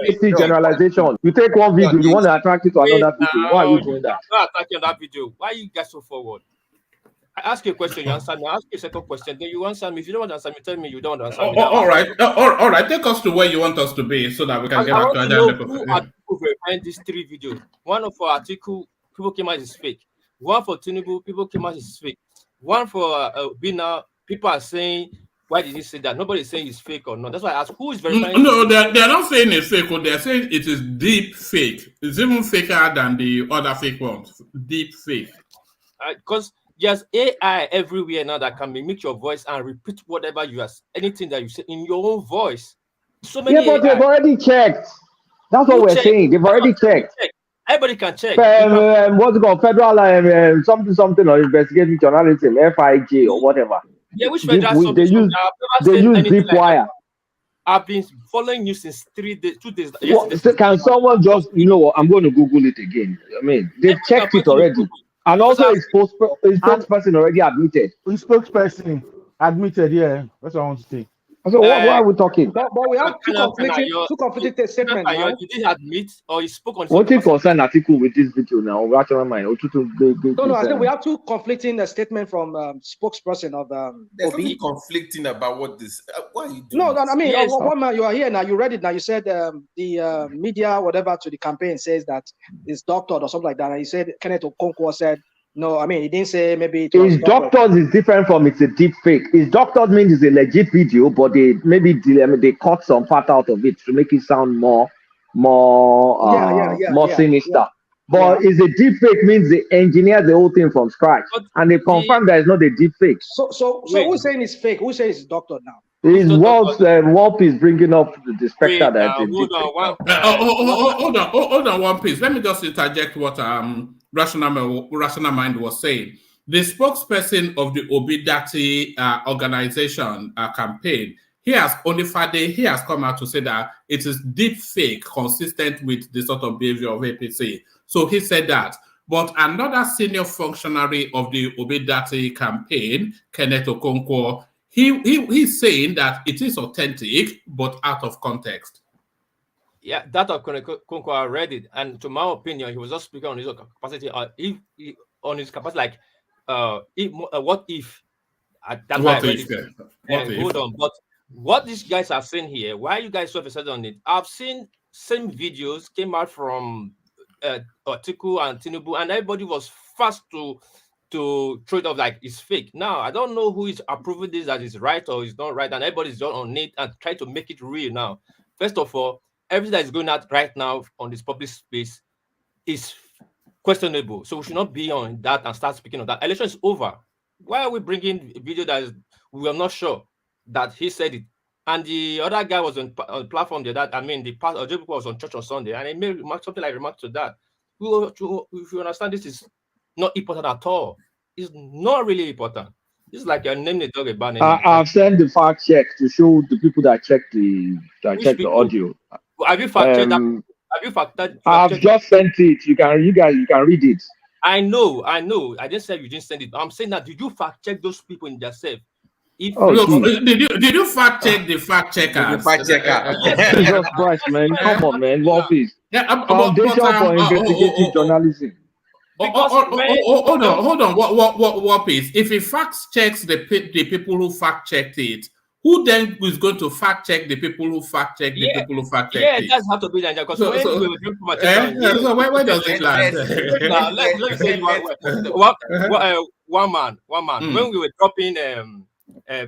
This is generalization. You take one video, you want to attract it to another video. Why are you doing that? I'm not attacking that video. Why are you guys so forward? I ask you a question, you answer me. I ask you a second question, then you answer me. If you don't want to answer me, tell me you don't want to answer me. All right. Take us to where you want us to be so that we can get back to that. Who are people verifying these 3 videos? One of our article, people came out is fake. One for TINUBU, people came out is fake. One for Bina, people are saying, why did he say that? Nobody's saying it's fake or not. That's why I ask, who is verifying? No, they're not saying it's fake. They're saying it is deep fake. It's even faker than the other fake ones. Deep fake. Because there's AI everywhere now that can mimic your voice and repeat whatever you are, anything that you say in your own voice. So many. Yeah, but they've already checked. That's what we're saying. They've already checked. Everybody can check. What's it called? Federal something or investigative journalism, FIJ or whatever. Yeah, which federal they use Deep Wire. I've been following you since 3 days, 2 days. Can someone just, you know what? I'm going to Google it again. I mean, they've checked it already. And also, his spokesperson already admitted. His spokesperson admitted, yeah. That's what I want to say. So what are we talking? But we have two conflicting statements. Did he admit or he spoke on? What is concern article with this video now? No, I think we have two conflicting statements from spokesperson of There's nothing conflicting about what this. Why are you doing? No, I mean, one man, you are here now. You read it now. You said the media, whatever, to the campaign says that it's doctored or something like that. And he said Kenneth Okonkwo said. No, I mean, he didn't say maybe it was doctors is different from it's a deep fake. His doctors means it's a legit video, but they cut some part out of it to make it sound more sinister. But it's a deep fake means they engineer the whole thing from scratch, and they confirm that it's not a deep fake. So who's saying it's fake? Who says it's doctored now? His Wolf is bringing up the spectre that hold on one piece. Let me just interject what Rational Mind was saying. The spokesperson of the Obi'S organization campaign, he has come out to say that it is deep fake, consistent with the sort of behavior of APC. So he said that. But another senior functionary of the Obi'S campaign, Kenneth Okonkwo, he's saying that it is authentic, but out of context. Yeah, that of Kwankwaso, I read it, and to my opinion, he was just speaking on his own capacity. Like, what if? That's why I read it. Hold on, but what these guys are saying here, why you guys so upset on it? I've seen same videos came out from Atiku and TINUBU, and everybody was fast to throw it off like it's fake. Now I don't know who is approving this that is right or is not right, and everybody's just on it and try to make it real now. First of all, everything that is going out right now on this public space is questionable. So we should not be on that and start speaking on that. Election is over. Why are we bringing a video that is, we are not sure that he said it? And the other guy was on platform there. That I mean, the pastor was on church on Sunday, and he made something like remark to that. If you understand, this is not important at all. It's not really important. This is like you're naming the dog a bad name. I've sent the fact check to show the people that checked the audio. Have you fact checked that? Have you fact that? I've just sent it. You can read it. I know. I didn't say you didn't send it. I'm saying that did you fact check those people in themselves? Did you fact check the fact checker? The fact checker. Jesus Christ, man! Come on, man! One piece. Foundation for investigative journalism. Hold on. What piece? If he fact checks the people who fact checked it, who then is going to fact check the people who fact check the people who fact check it? That's have to be that because So where does it land? Now, let me say one man. When we were dropping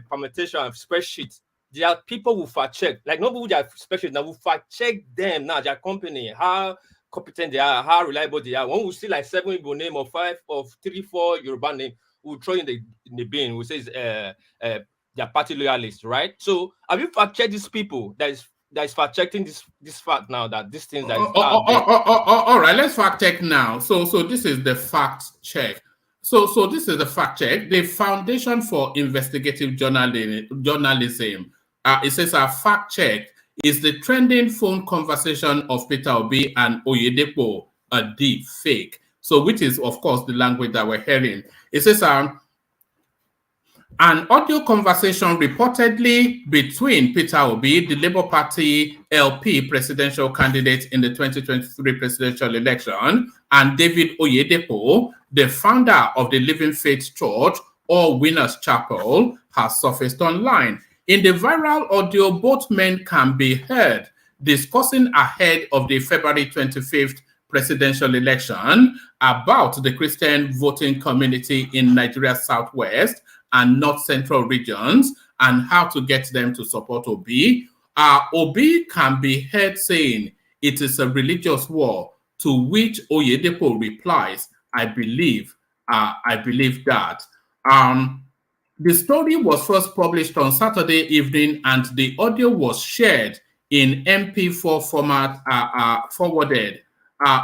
permutation of spreadsheets, there are people who fact check. Like nobody who have spreadsheets now will fact check them now. Their company, how competent they are, how reliable they are. When we see like 7 Igbo name or 5 or 3, 4 Yoruba name, we'll throw in the bin. We say they're party loyalists, right? So have you fact checked these people that is fact checking this fact now that these things that is all right, let's fact check now. So this is the fact check. So this is the fact check. The Foundation for Investigative Journalism. It says a fact check is the trending phone conversation of Peter Obi and Oyedepo a deep fake. So which is of course the language that we're hearing. It says an audio conversation reportedly between Peter Obi, the Labour Party LP presidential candidate in the 2023 presidential election, and David Oyedepo, the founder of the Living Faith Church or Winners Chapel, has surfaced online. In the viral audio, both men can be heard discussing ahead of the February 25th presidential election about the Christian voting community in Nigeria's southwest and north central regions and how to get them to support Obi. Obi can be heard saying it is a religious war, to which Oyedepo replies, I believe that. The story was first published on Saturday evening and the audio was shared in MP4 format forwarded.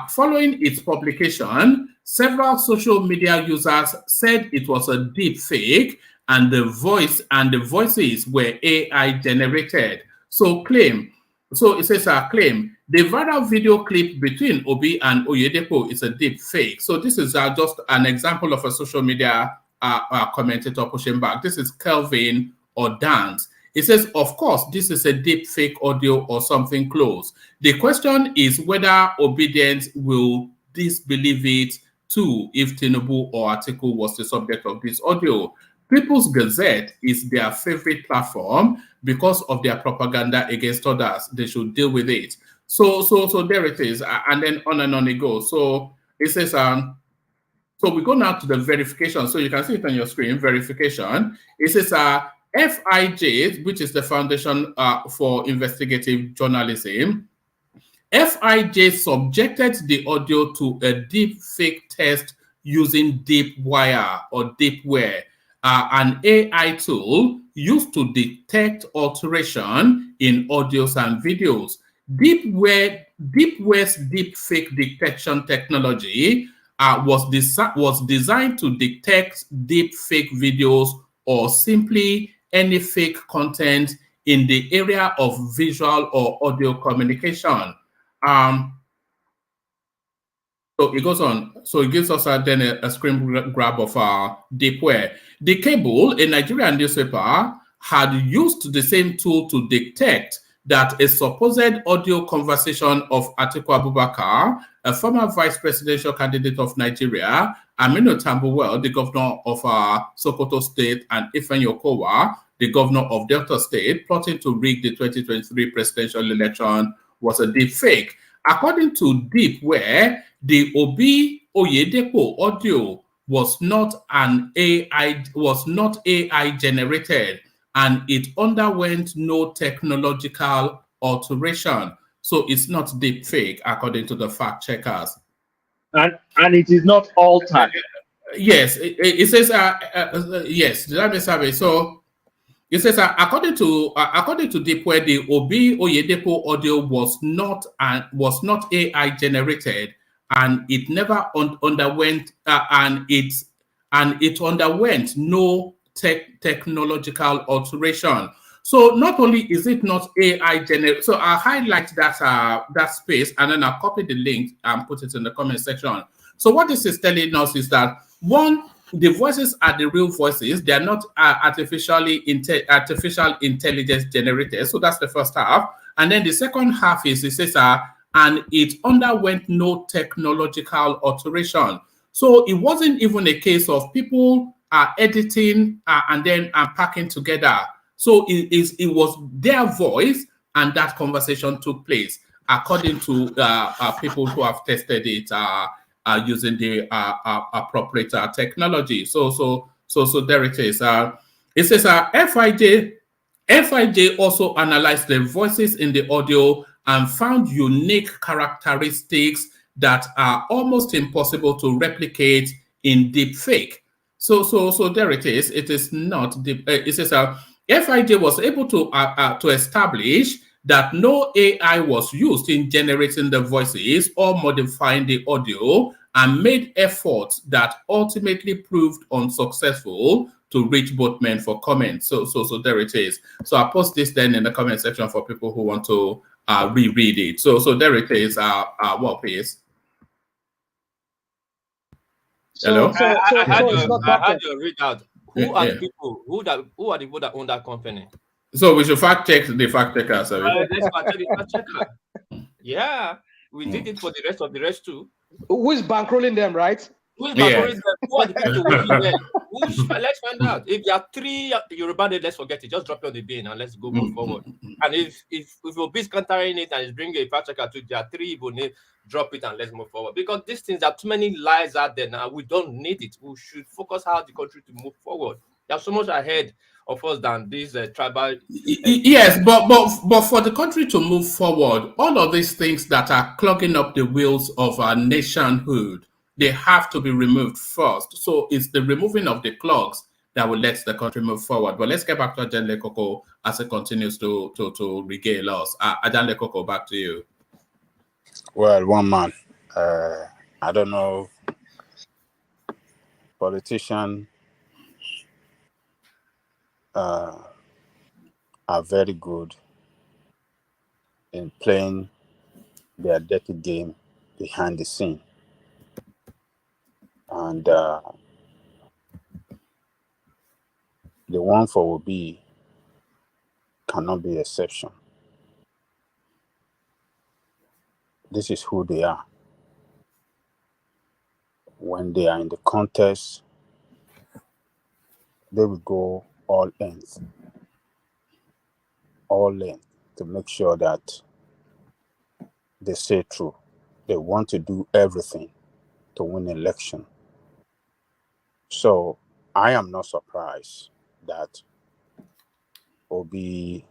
Following its publication, several social media users said it was a deep fake and the voices were AI generated. So it says claim, the viral video clip between Obi and Oyedepo is a deep fake. So this is just an example of a social media commentator pushing back. This is Kelvin or Dance. It says, of course, this is a deep fake audio or something close. The question is whether obedience will disbelieve it too if Tinubu or Atiku was the subject of this audio. People's Gazette is their favorite platform because of their propaganda against others. They should deal with it. So there it is, and then on and on it goes. So it says, so we go now to the verification. So you can see it on your screen, verification. It says FIJ, which is the Foundation for Investigative Journalism. FIJ subjected the audio to a deep fake test using DeepWire or DeepWare, an AI tool used to detect alteration in audios and videos. DeepWare's deepfake detection technology was designed to detect deep fake videos or simply any fake content in the area of visual or audio communication. So it goes on. So it gives us then a screen grab of DeepWare. The Cable, a Nigerian newspaper, had used the same tool to detect that a supposed audio conversation of Atiku Abubakar, a former vice presidential candidate of Nigeria, Aminu Tambuwal, the governor of Sokoto State, and Ifeanyi Okowa, the governor of Delta State, plotting to rig the 2023 presidential election was a deep fake. According to DeepWare, the Obi Oyedepo audio was not AI generated, and it underwent no technological alteration. So it's not deep fake, according to the fact checkers. And it is not altered. Yes, it says yes. Let me survey. So it says according to DeepWare, the Obi Oyedepo audio was not AI generated, and it never underwent it underwent no technological alteration. So not only is it not AI generated, so I'll highlight that space and then I'll copy the link and put it in the comment section. So what this is telling us is that, one, the voices are the real voices. They are not artificial intelligence generated. So that's the first half. And then the second half is, it says, and it underwent no technological alteration. So it wasn't even a case of people editing and then packing together So it was their voice, and that conversation took place, according to people who have tested it using the appropriate technology. So there it is. It says FIJ also analyzed the voices in the audio and found unique characteristics that are almost impossible to replicate in deepfake. So there it is. It is not deep. It says FIJ was able to establish that no AI was used in generating the voices or modifying the audio, and made efforts that ultimately proved unsuccessful to reach both men for comment. So there it is. So I'll post this then in the comment section for people who want to reread it. So there it is. What is? Hello. I had your readout. Who are the people? Who are the people that own that company? So we should fact check the fact checker. Sorry. Let's fact check the fact checker. Yeah, we did it for the rest too. Who is bankrolling them, right? Who is bankrolling them? Who are the people working there? Let's find out. If there are 3 Yoruba days, let's forget it. Just drop it on the bin and let's go move forward. And if Obi'S countering it and is bringing a fact checker to, there are 3 Igbo names, drop it and let's move forward. Because these things, there are too many lies out there now. We don't need it. We should focus how the country to move forward. There's so much ahead of us than these tribal. Yes, but for the country to move forward, all of these things that are clogging up the wheels of our nationhood, they have to be removed first. So it's the removing of the clogs that will let the country move forward. But let's get back to Ajanle Koko as it continues to regale us. Ajanle Koko, back to you. Well, one man, I don't know, politicians are very good in playing their dirty game behind the scene. And the one for Obi cannot be exception. This is who they are. When they are in the contest, they will go all in to make sure that they stay true. They want to do everything to win election. So I am not surprised that Obi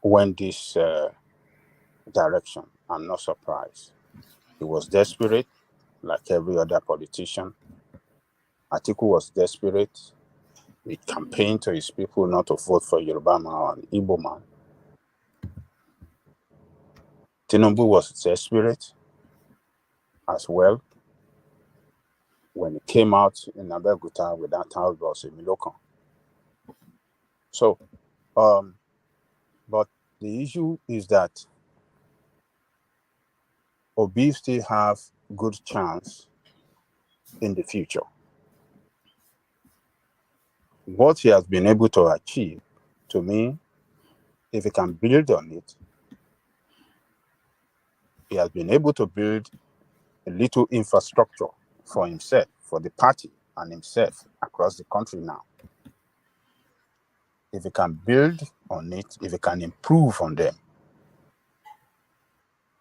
went this direction. I'm not surprised. He was desperate, like every other politician. Atiku was desperate. He campaigned to his people not to vote for Yoruba man or an Igbo man. Tinubu was desperate as well when he came out in Abeokuta with that house boss in Milokan. So, but the issue is that Obi still have good chance in the future. What he has been able to achieve, to me, if he can build on it, he has been able to build a little infrastructure for himself, for the party and himself across the country now. If he can build on it, if he can improve on them,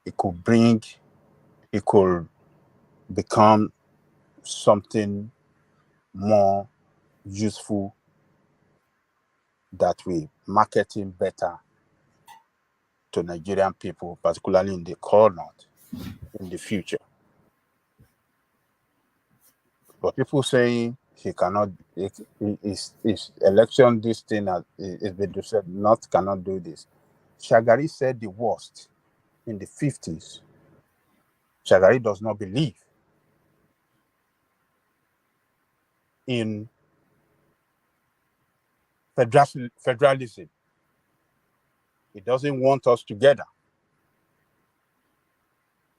it could become something more useful that we marketing better to Nigerian people, particularly in the core north, in the future. But people saying he cannot, his election, this thing is been said, not cannot do this. Shagari said the worst in the 50s. Shagari does not believe in federalism. He doesn't want us together.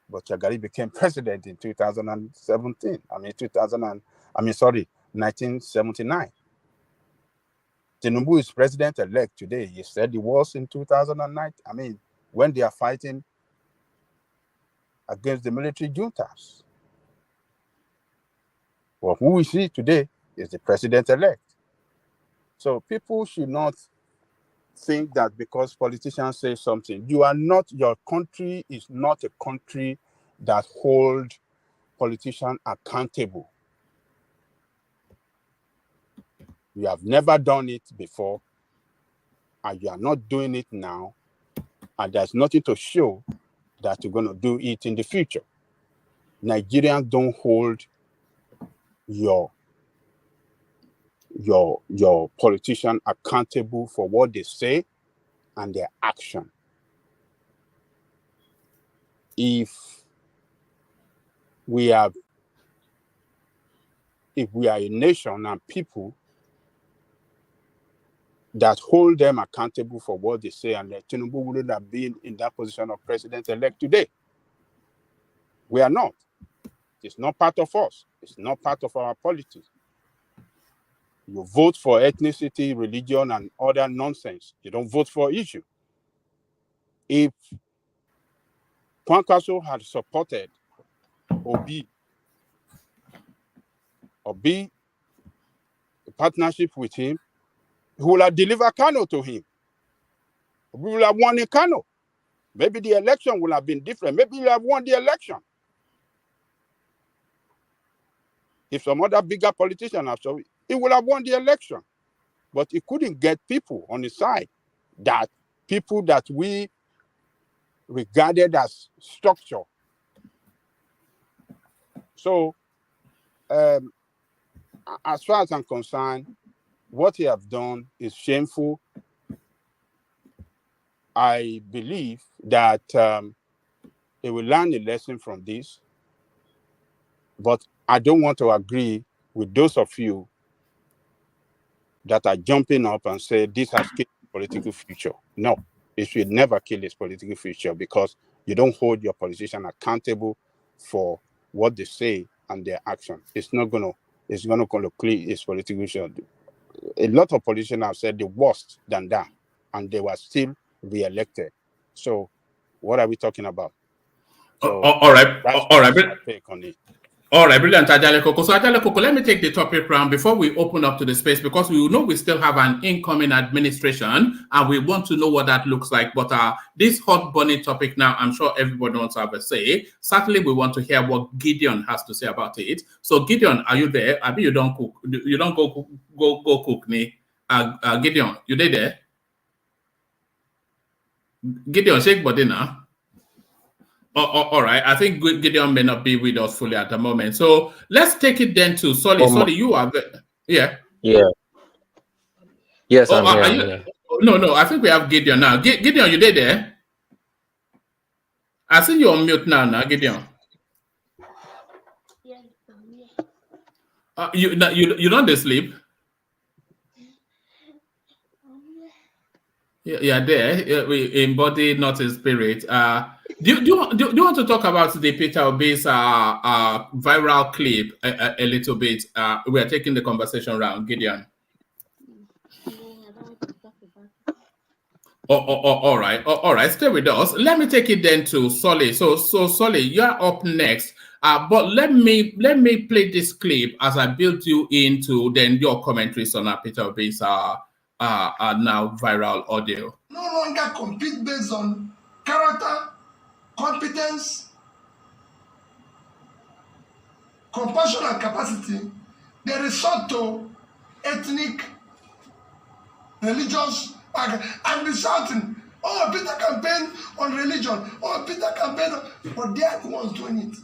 But Shagari became president in 1979. Tinubu is president-elect today. He said he was in 2009. When they are fighting against the military juntas. Well, who we see today is the president-elect. So people should not think that because politicians say something, your country is not a country that hold politicians accountable. You have never done it before, and you are not doing it now, and there's nothing to show that you're going to do it in the future. Nigerians don't hold your politician accountable for what they say and their action. If we are a nation and people that hold them accountable for what they say, and Tinubu wouldn't have been in that position of president-elect today. We are not. It's not part of us. It's not part of our politics. You vote for ethnicity, religion, and other nonsense. You don't vote for issue. If Kwankwaso had supported Obi, a partnership with him, he will have delivered Kano to him. We will have won in Kano. Maybe the election will have been different. Maybe he will have won the election. If some other bigger politician have so, he will have won the election. But he couldn't get people on his side, people that we regarded as structure. So, as far as I'm concerned, what he have done is shameful. I believe that he will learn a lesson from this, but I don't want to agree with those of you that are jumping up and say this has killed his political future. No, it should never kill his political future, because you don't hold your politician accountable for what they say and their action. It's going to clear his political future. A lot of politicians have said the worst than that, and they were still re-elected. So what are we talking about? So all right. Take on it. All right, brilliant, Ajale Koko. So, Ajale Koko, let me take the topic round before we open up to the space, because we know we still have an incoming administration and we want to know what that looks like. But this hot burning topic now, I'm sure everybody wants to have a say. Certainly, we want to hear what Gideon has to say about it. So, Gideon, are you there? I mean, you don't cook. You don't go cook, me. Gideon, you there? Gideon, shake body now. All right. I think Gideon may not be with us fully at the moment. So let's take it then to Solly. Solly, you are there. Yeah. Yeah. Yes, I'm here. No. I think we have Gideon now. Gideon, you there? I see you on mute now, Gideon. You don't sleep? Yeah, there. In body, not in spirit. Do you want to talk about the Peter Obi'S viral clip a little bit? We are taking the conversation round, Gideon. All right. Stay with us. Let me take it then to Solly. So Solly, you're up next. But let me play this clip as I build you into then your commentaries on Peter Obi'S now viral audio. No longer compete based on character, competence, compassion, and capacity. They resort to ethnic, religious, and be shouting, "Oh, Peter campaign on religion. Oh, Peter campaign on..." But they are the ones doing it.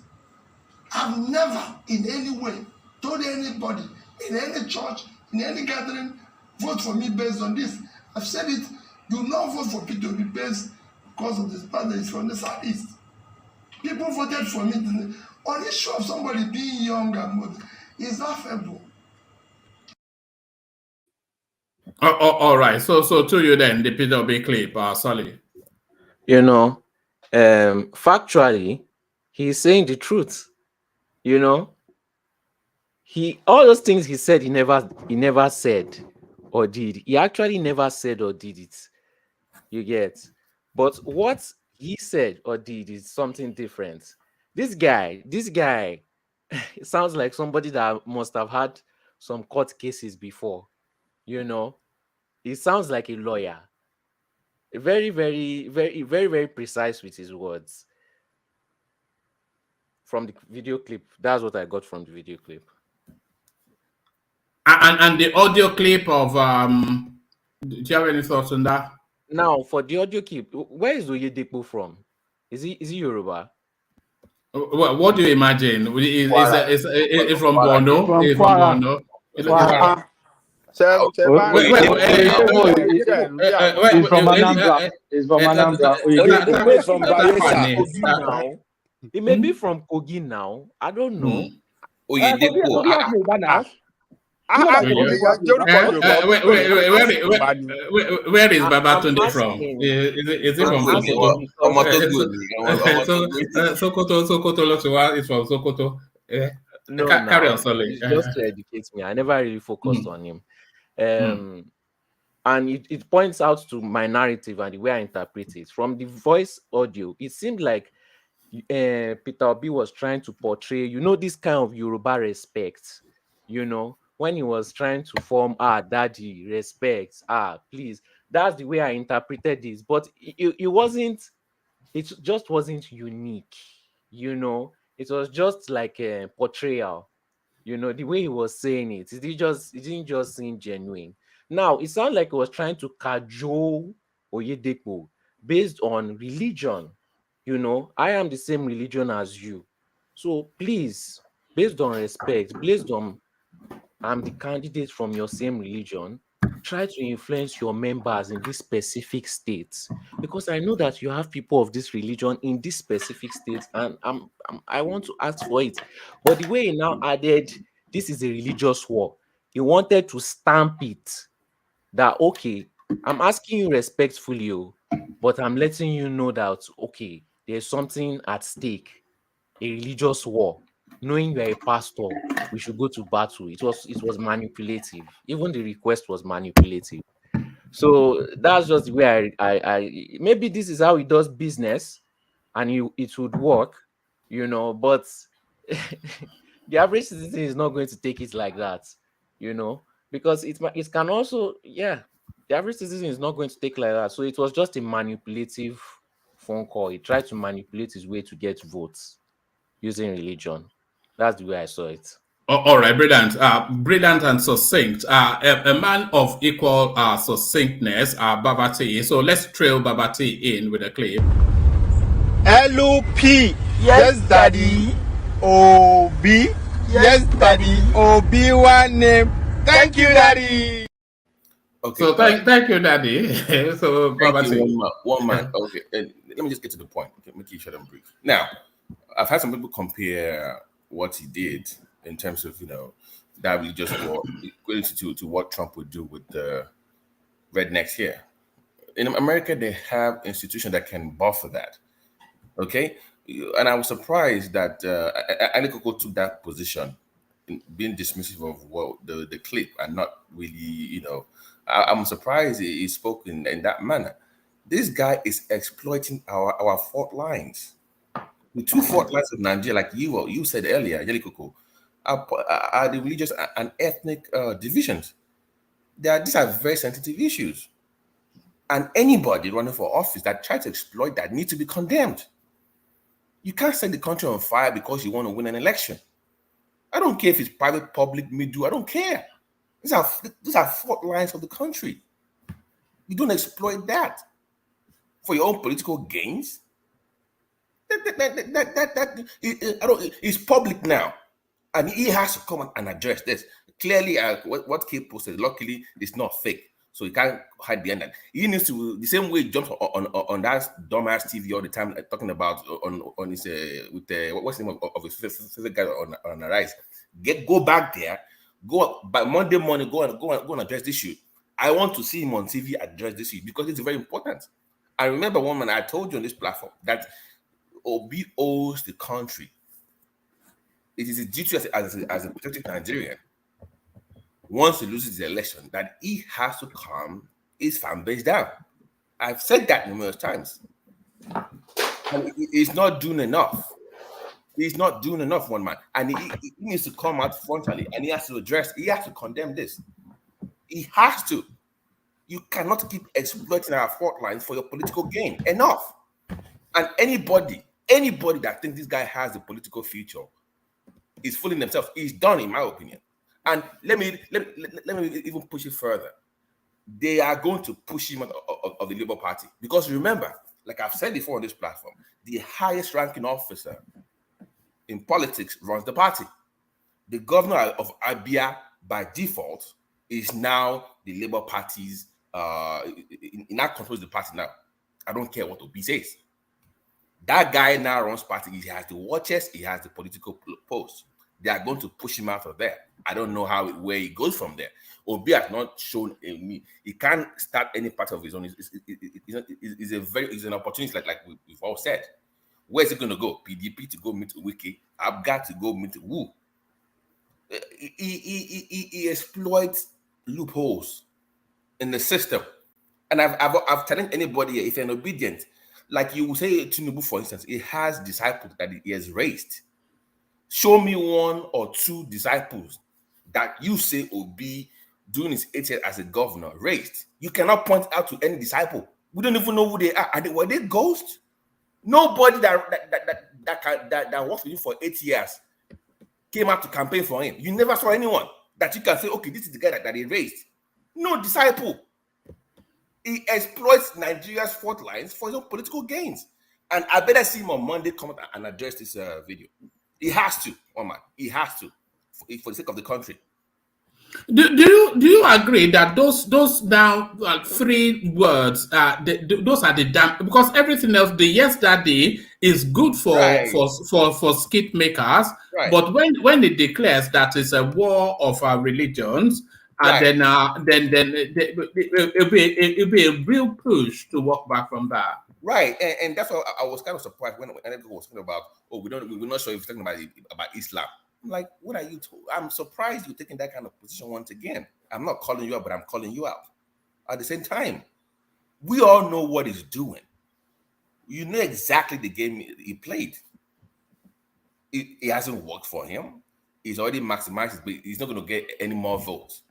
I've never in any way told anybody in any church, in any gathering, vote for me based on this. I've said it. You not vote for Peter Obi based because of this part that is from the southeast. People voted for me on the issue of somebody being young and is laughable. All right. So to you then, the Peter Obi clip, Solly. You know, factually, he's saying the truth. You know, all those things he said, he never said or did. He actually never said or did it. You get, but what he said or did is something different. This guy, it sounds like somebody that must have had some court cases before. You know, He sounds like a lawyer. Very, very, very, very, very precise with his words. From the video clip, that's what I got from the video clip. And the audio clip of do you have any thoughts on that? Now, for the audio clip, where is Oyedepo from? Is he Yoruba? What do you imagine? Is from Borno? From Is Kwara. Borno? He's from Anambra. He's from Anambra. He's from Bayelsa. He may be from Kogi now. I don't know. Where is Babatunde from? Is it from Sokoto? Is from Sokoto. No, carry on, Solly. Just to educate me. I never really focused on him. And it points out to my narrative and the way I interpret it. From the voice audio, it seemed like Peter Obi was trying to portray, this kind of Yoruba respect, when he was trying to form, daddy, respect, please. That's the way I interpreted this. But it just wasn't unique, It was just like a portrayal, the way he was saying it. It didn't just seem genuine. Now, it sounded like he was trying to cajole Oyedepo based on religion. I am the same religion as you. So please, based on respect, based on I'm the candidate from your same religion, try to influence your members in this specific states, because I know that you have people of this religion in this specific state, and I want to ask for it. But the way he now added, this is a religious war, he wanted to stamp it that, okay, I'm asking you respectfully, but I'm letting you know that, okay, there's something at stake, a religious war. Knowing you're a pastor, we should go to battle. It was manipulative. Even the request was manipulative. So that's just the way I maybe this is how he does business, and it would work, but the average citizen is not going to take it like that, because it can also, the average citizen is not going to take like that. So it was just a manipulative phone call. He tried to manipulate his way to get votes using religion. That's the way I saw it. All right, brilliant. Brilliant and succinct. A man of equal succinctness, Babati. So let's trail Babati in with a clip. LOP. Yes, daddy. OB. Yes, daddy. OB1 name. Thank you, daddy. Okay. So thank you, daddy. So Babati. One man. Okay. Let me just get to the point. Okay, make it short and brief. Now, I've had some people compare what he did in terms of, that religious war equated to what Trump would do with the rednecks here. In America, they have institutions that can buffer that. Okay? And I was surprised that Ali Koko took that position, being dismissive of the clip and not really, I'm surprised he spoke in that manner. This guy is exploiting our fault lines. The two fault lines of Nigeria, like you said earlier, Yelikoko, are the religious and ethnic divisions. These are very sensitive issues. And anybody running for office that tries to exploit that needs to be condemned. You can't set the country on fire because you want to win an election. I don't care if it's private, public, middle, I don't care. These are fault lines of the country. You don't exploit that for your own political gains. It's public now, and he has to come and address this. Clearly, what Kate posted, luckily, it's not fake, so he can't hide behind that. He needs to, the same way he jumps on that dumbass TV all the time, talking about on his what's the name of his favorite guy on the rise. Go back there, go by Monday morning, go and address this issue. I want to see him on TV address this issue because it's very important. I remember one man, I told you on this platform that Obi owes the country. It is his duty as a patriotic Nigerian, once he loses the election, that he has to calm his fan base down. I've said that numerous times. And he's not doing enough. He's not doing enough, one man. And he needs to come out frontally and he has to condemn this. He has to. You cannot keep exploiting our fault lines for your political gain. Enough. And anybody that thinks this guy has a political future is fooling themselves. He's done, in my opinion. And let me even push it further. They are going to push him out of the Labour Party. Because remember, like I've said before on this platform, the highest ranking officer in politics runs the party. The governor of Abia, by default, is now the Labour Party's, in that controls the party now. I don't care what Obi says. That guy now runs party. He has the watches, he has the political post. They are going to push him out of there. I don't know where he goes from there. Obi has not shown me. He can't start any part of his own. It's an opportunity, like we've all said. Where's it going to go? PDP to go meet Wiki. Abga to go meet Wu. He exploits loopholes in the system. And I've telling anybody here, if you're obedient, like you say TINUBU, for instance, it has disciples that he has raised. Show me one or two disciples that you say Obi during his 8 years as a governor raised. You cannot point out to any disciple. We don't even know who they are. Were they ghosts? Nobody that worked with him for 8 years came out to campaign for him. You never saw anyone that you can say, okay, this is the guy that he raised. No disciple. He exploits Nigeria's fault lines for his own political gains. And I better see him on Monday come out and address this video. He has to, man. He has to, for the sake of the country. Do you agree that those now 3 words those are the damn, because everything else, the yes daddy is good for skit makers, but when it declares that it's a war of religions, and then it'll be a real push to walk back from that. Right, and that's why I was kind of surprised when everyone was talking about, we're not sure if you're talking about Islam. I'm like, what are you? I'm surprised you're taking that kind of position once again. I'm not calling you out, but I'm calling you out. At the same time, we all know what he's doing. You know exactly the game he played. It hasn't worked for him. He's already maximized it, but he's not going to get any more votes.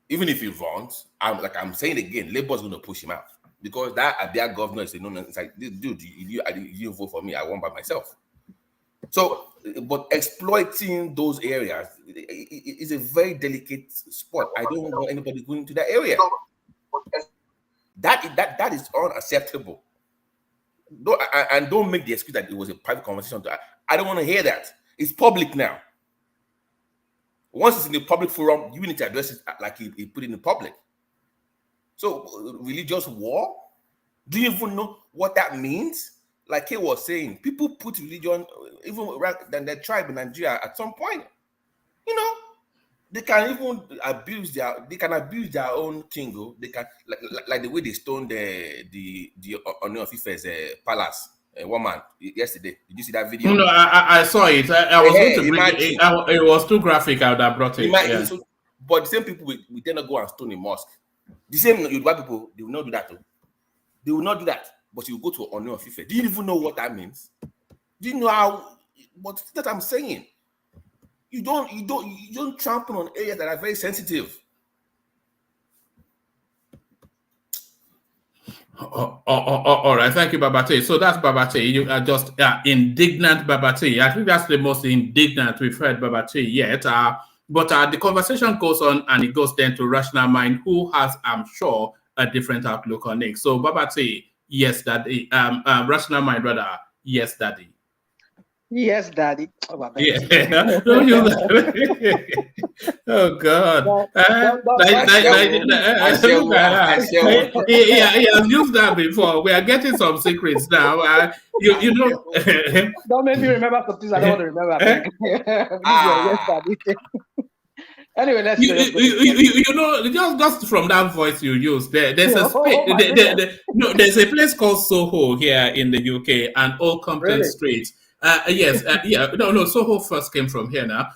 Even if he runs, I'm saying again, Labour's going to push him out. Because that Abia governor is saying, no, it's like, dude, you vote for me, I won by myself. So, but exploiting those areas is a very delicate spot. I don't want anybody going to that area. That is unacceptable. Don't make the excuse that it was a private conversation. I don't want to hear that. It's public now. Once it's in the public forum, you need to address it like he put it in the public. So, religious war? Do you even know what that means? Like he was saying, people put religion even rather than their tribe in Nigeria at some point. You know, they can even abuse their own king. They can like the way they stoned the Ooni of Ife's palace. One man yesterday. Did you see that video? No, I saw it. I was going to bring it. It was too graphic. I would have brought it. But the same people we tend to go and stone a mosque. The same white people, they will not do that too. They will not do that. But you go to Ooni of Ife. Do you even know what that means? Do you know how? What that I'm saying? You don't trample on areas that are very sensitive. All right, thank you, Babate. So that's Babate. You are just indignant, Babate. I think that's the most indignant we've heard Babate yet. But the conversation goes on, and it goes then to Rational Mind, who has, I'm sure, a different outlook on it. So Babate. Yes, daddy. Rational Mind, rather. Yes, daddy. Yes, daddy. Oh, yeah. Don't use that. Oh God. He has used that before. We are getting some secrets now. You know. Don't make me remember some things I don't want to remember. Yes, daddy. Anyway, let's you know, just from that voice you use, there's a space. There's a place called Soho here in the UK, and Old Compton Street. Yes, Soho first came from here now.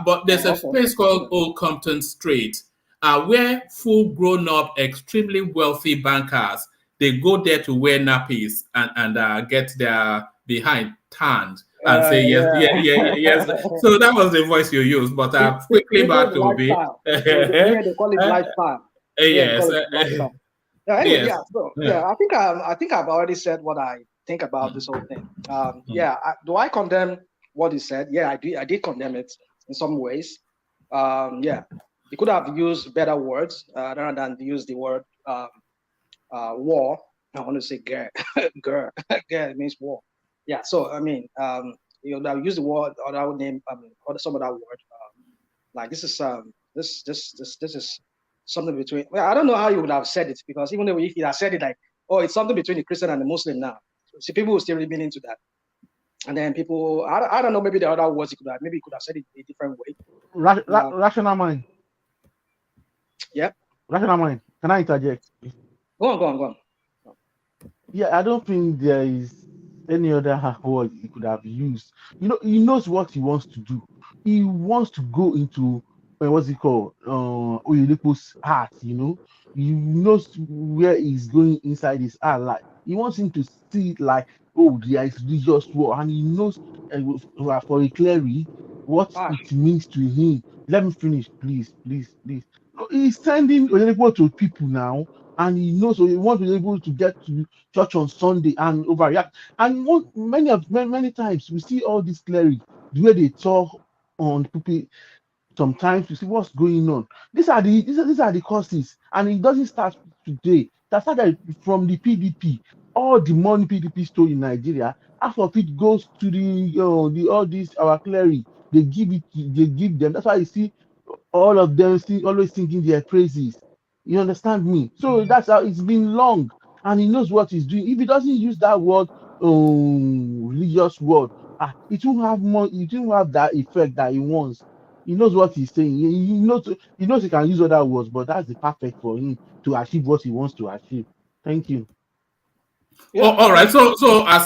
But there's a place called Old Compton Street, where full grown-up, extremely wealthy bankers, they go there to wear nappies and get their behind tanned. And say yes. So that was the voice you used, but quickly back to Obi. They call it lifestyle. Yes. Yeah, anyway, Yes. I think I've already said what I think about this whole thing. Do I condemn what he said? Yeah, I did condemn it in some ways. He could have used better words rather than use the word war. I want to say "ger," "ger," "ger" means war. Yeah, so I mean, I use the word or I would name or some other word. Like this is this is something between. Well, I don't know how you would have said it, because even though if you had said it like, oh, it's something between the Christian and the Muslim now, so people will still remain into that. And then people, I don't know, maybe the other words he could have said it a different way. Rational mind. Yep. Rational mind. Can I interject? Go on. Yeah, I don't think there is any other word he could have used. He knows what he wants to do. He wants to go into what's it called? Oyedepo's heart. He knows where he's going inside his heart. Like he wants him to see it like, oh, there is religious war, and he knows for a clearly what it means to him. Let me finish, please. He's sending Oyedepo to people now, and he knows, so he wants to be able to get to church on Sunday and overreact. And many times we see all these clerics, the way they talk on people. Sometimes you see what's going on. These are the causes, and it doesn't start today. That started from the PDP. All the money PDP stole in Nigeria, half of it goes to all these our clerics. They give them. That's why you see all of them always singing their praises. You understand me? So that's how it's been long, and he knows what he's doing. If he doesn't use that word, religious word, it won't have more. It won't have that effect that he wants. He knows what he's saying. He knows he can use other words, but that's the perfect for him to achieve what he wants to achieve. Thank you. Yeah. All right. So as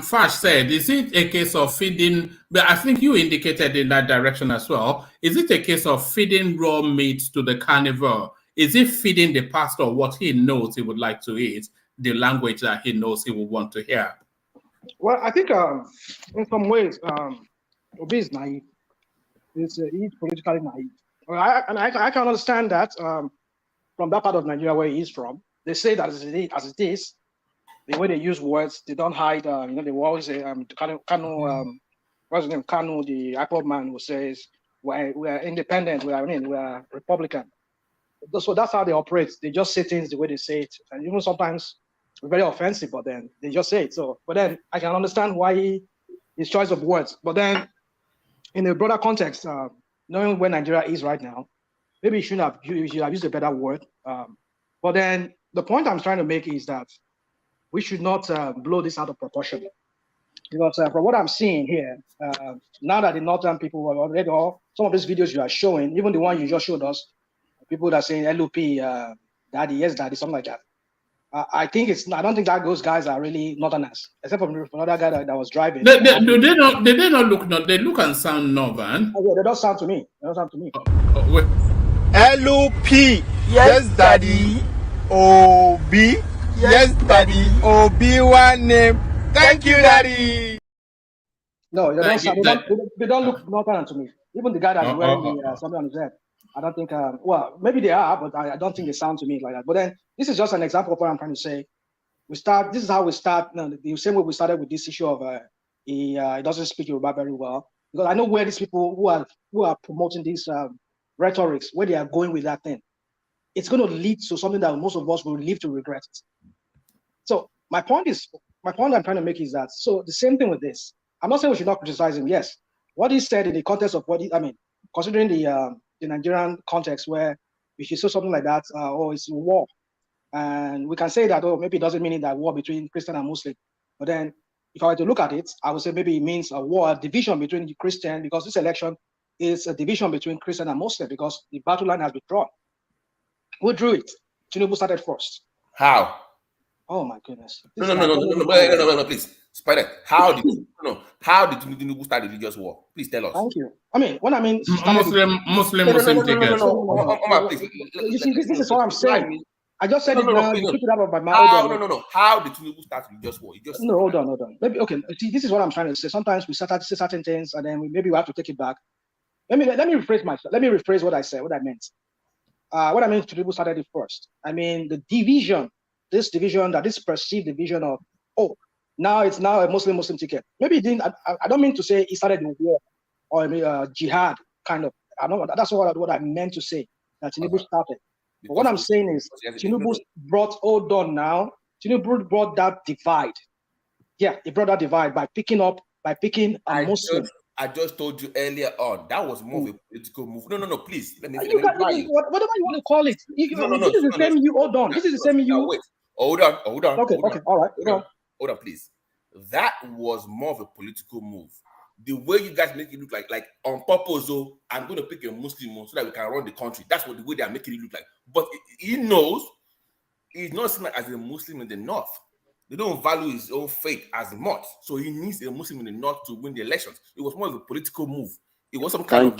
Fash said, is it a case of feeding? But I think you indicated in that direction as well. Is it a case of feeding raw meat to the carnivore? Is it feeding the pastor what he knows he would like to eat, the language that he knows he will want to hear? Well, I think in some ways, Obi'S is naive. He's politically naive. I can understand that from that part of Nigeria where he is from. They say that as it is, the way they use words, they don't hide. They will always say, Kano, what's his name? Kano, the Apple man who says, we are independent, we are Republican. So that's how they operate. They just say things the way they say it. And even sometimes it's very offensive, but then they just say it. So, but then I can understand why his choice of words. But then in a broader context, knowing where Nigeria is right now, maybe you should have used a better word. But then the point I'm trying to make is that we should not blow this out of proportion. Because from what I'm seeing here, now that the northern people have already some of these videos you are showing, even the one you just showed us, people that are saying LOP, daddy, yes, daddy, something like that. I don't think that those guys are really northerners, except for another guy that was driving. They not look. They look and sound northern. Oh, yeah, they don't sound to me. They don't sound to me. Wait. LOP, yes, daddy. Obi, yes, daddy. Obi name. Thank you, daddy. No, they don't look northern to me. Even the guy that's wearing something on his head. I don't think, well, maybe they are, but I don't think they sound to me like that. But then this is just an example of what I'm trying to say. This is how we start, the same way we started with this issue of he doesn't speak Yoruba very well. Because I know where these people who are promoting these rhetorics, where they are going with that thing. It's going to lead to something that most of us will live to regret. So my point I'm trying to make is that, so the same thing with this. I'm not saying we should not criticize him. Yes. What he said in the context of considering the Nigerian context where if you say something like that, it's war. And we can say that, maybe it doesn't mean that war between Christian and Muslim. But then if I were to look at it, I would say maybe it means a war, a division between the Christian, because this election is a division between Christian and Muslim because the battle line has been drawn. Who drew it? TINUBU started first. How? Oh my goodness. No, please. Spider, how did TINUBU start the religious war? Please tell us. Thank you. Muslim tickets. You see, this is what I'm saying. I just said it now. You took it out of my mouth. No. How did TINUBU start religious war? Hold on. Maybe okay. See, this is what I'm trying to say. Sometimes we start to say certain things, and then maybe we have to take it back. Let me rephrase myself. Let me rephrase what I said. What I meant. What I meant TINUBU started it first. I mean the division this division, that this perceived division of, oh, now it's now a Muslim ticket. Maybe he didn't. I don't mean to say he started the war or jihad kind of. I know that's what I meant to say. That Tinubu started. But what I'm saying is Tinubu brought. Hold on now. Tinubu brought that divide. Yeah, he brought that divide by picking a Muslim. I just told you earlier on that was more of a political move. No, please. Whatever you want to call it. This is the same you. Hold on. This is the same you. Wait. Hold on. Okay. All right. Hold on, please. That was more of a political move. The way you guys make it look like on purpose, though, I'm going to pick a Muslim so that we can run the country. That's what the way they are making it look like. But he knows he's not seen as a Muslim in the north. They don't value his own faith as much. So he needs a Muslim in the north to win the elections. It was more of a political move. It was some kind of...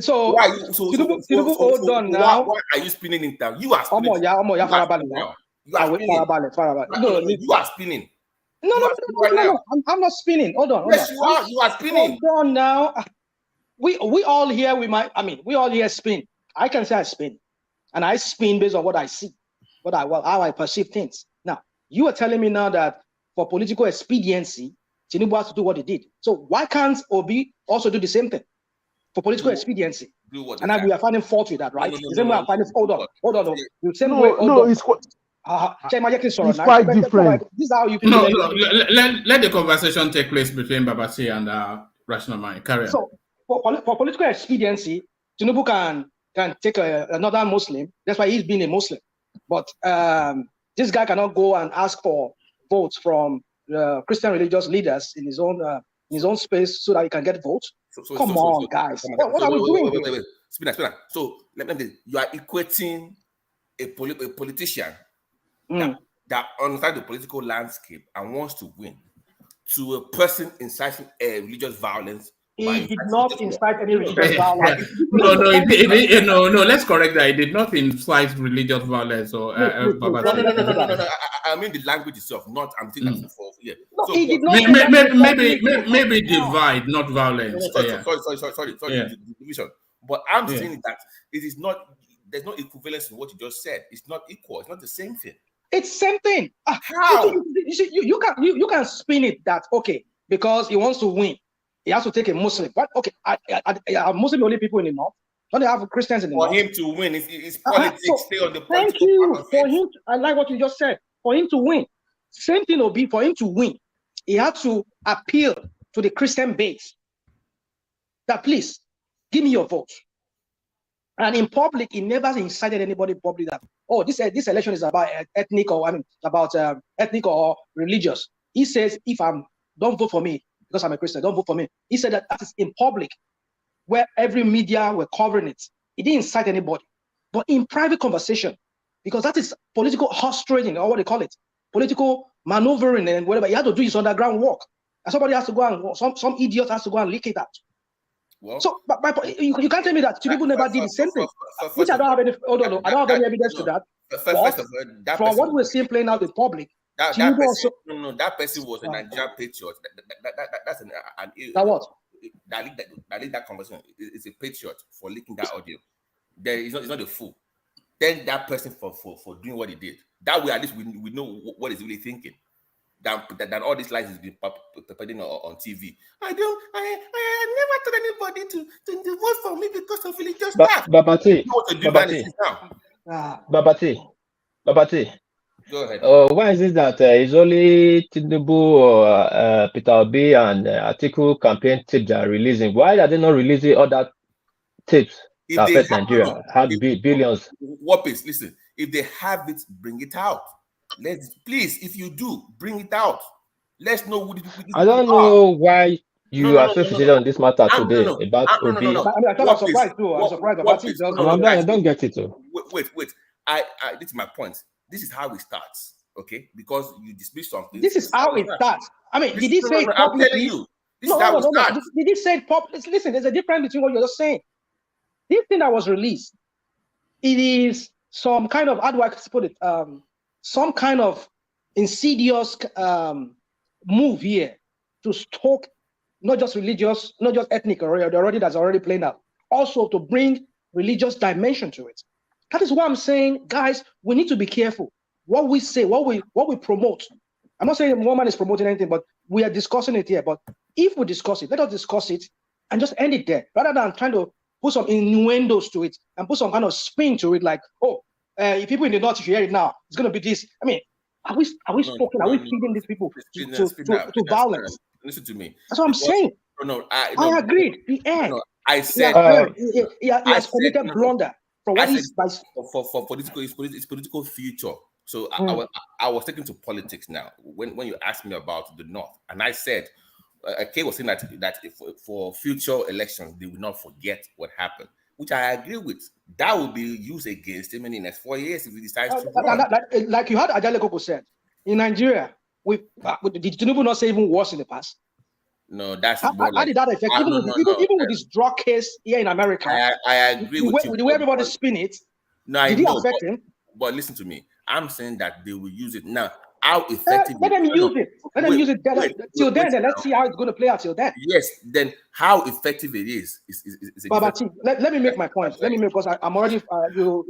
So hold on now. Why are you spinning it down? You are spinning. You are spinning. No. I'm not spinning. Hold on. Yes, you are. You are spinning. Hold on now. We all here. We all here spin. I can say I spin, and I spin based on what I see, how I perceive things. Now you are telling me now that for political expediency, Tinubu has to do what he did. So why can't Obi also do the same thing for political expediency? And we are finding fault with that, right? The same way I'm finding. Hold on. The same way. It's quite different. This is how you. Let the conversation take place between Babati and Rational Mind. Carry on. So for political expediency, Tinubu can take another Muslim. That's why he's been a Muslim. But this guy cannot go and ask for votes from Christian religious leaders in his own space so that he can get votes. Come on, guys. What are we doing? Wait. Spinner. So let me. You are equating a politician that understands the political landscape and wants to win to a person inciting religious violence. He did not incite any religious violence. No. Let's correct that. He did not incite religious violence or. No. I mean the language itself. Not. I'm thinking that's for. Yeah. No, he did not. Maybe divide, not violence. Sorry. Division. But I'm saying that it is not. There's no equivalence in what you just said. It's not equal. It's not the same thing. It's same thing. How? You can spin it that okay because he wants to win. He has to take a Muslim. What? Okay, are Muslim only people in the north? Don't they have Christians in the north? For him to win, it's politics. Stay on the political. Thank you. For him, I like what you just said. For him to win, same thing will be for him to win. He had to appeal to the Christian base that please give me your vote. And in public, he never incited anybody in public that this election is about ethnic or ethnic or religious. He says don't vote for me because I'm a Christian. Don't vote for me. He said that is in public, where every media were covering it. He didn't incite anybody, but in private conversation, because that is political horse trading or what they call it, political maneuvering and whatever. He had to do his underground work, and somebody has to go and some idiot has to go and leak it out. Well, so, but you can't tell me that people never did the same thing. Which I don't have any. I don't have any evidence to that. From what we're seeing playing out in public, that person was a Nigerian patriot. That's an that what? That lead that conversation is a patriot for leaking that audio. He's not a fool. Thank that person for doing what he did. That way, at least we know what he's really thinking. Than all these lies is being perpetrated on TV. I never told anybody to vote for me because of religious stuff. Babati. Go ahead. Why is it that it's only Tinubu or Peter Obi and Atiku campaign tapes that are releasing? Why are they not releasing other tapes that affect Nigeria? Have billions. Listen, if they have it, bring it out. Please, if you do, bring it out. Let's know who I don't know why you are so fixated on this matter today about Obi. I'm surprised too. I'm surprised about it. I don't get it too. Wait. This is my point. This is how it starts, okay? Because you dismiss something. This is how it starts. I mean, did he say it publicly? I'm telling you. This is how it starts. Did he say it publicly? Listen, there's a difference between what you're just saying. This thing that was released, it is some kind of, how do I put it? Some kind of insidious move here to stoke not just religious, not just ethnic, that's already playing out, also to bring religious dimension to it. That is why I'm saying, guys, we need to be careful what we say, what we promote. I'm not saying one man is promoting anything, but we are discussing it here. But if we discuss it, let us discuss it and just end it there, rather than trying to put some innuendos to it and put some kind of spin to it, like, oh, if people in the north, if you hear it now, it's going to be this. I mean, are we speaking? Are we feeding these people to violence? Listen to me. That's what I'm saying. I agreed. I said he has committed blunder for what he's for political future. So I was taking to politics now when you asked me about the North, and I said, Kay was saying that for future elections they will not forget what happened, which I agree with. That will be used against him in the next 4 years if he decides to run. Like you had Ajale Koko said, in Nigeria, did Tinubu not say even worse in the past? No, that's how did that affect? Even with this drug case here in America, I agree with you. The way everybody spin it, did it affect him? But listen to me. I'm saying that they will use it now. How effective? Let them use it. Let them use it till then. Then let's see how it's going to play out till then. Yes. Then how effective it is But let me make my point. Let me make, because I'm already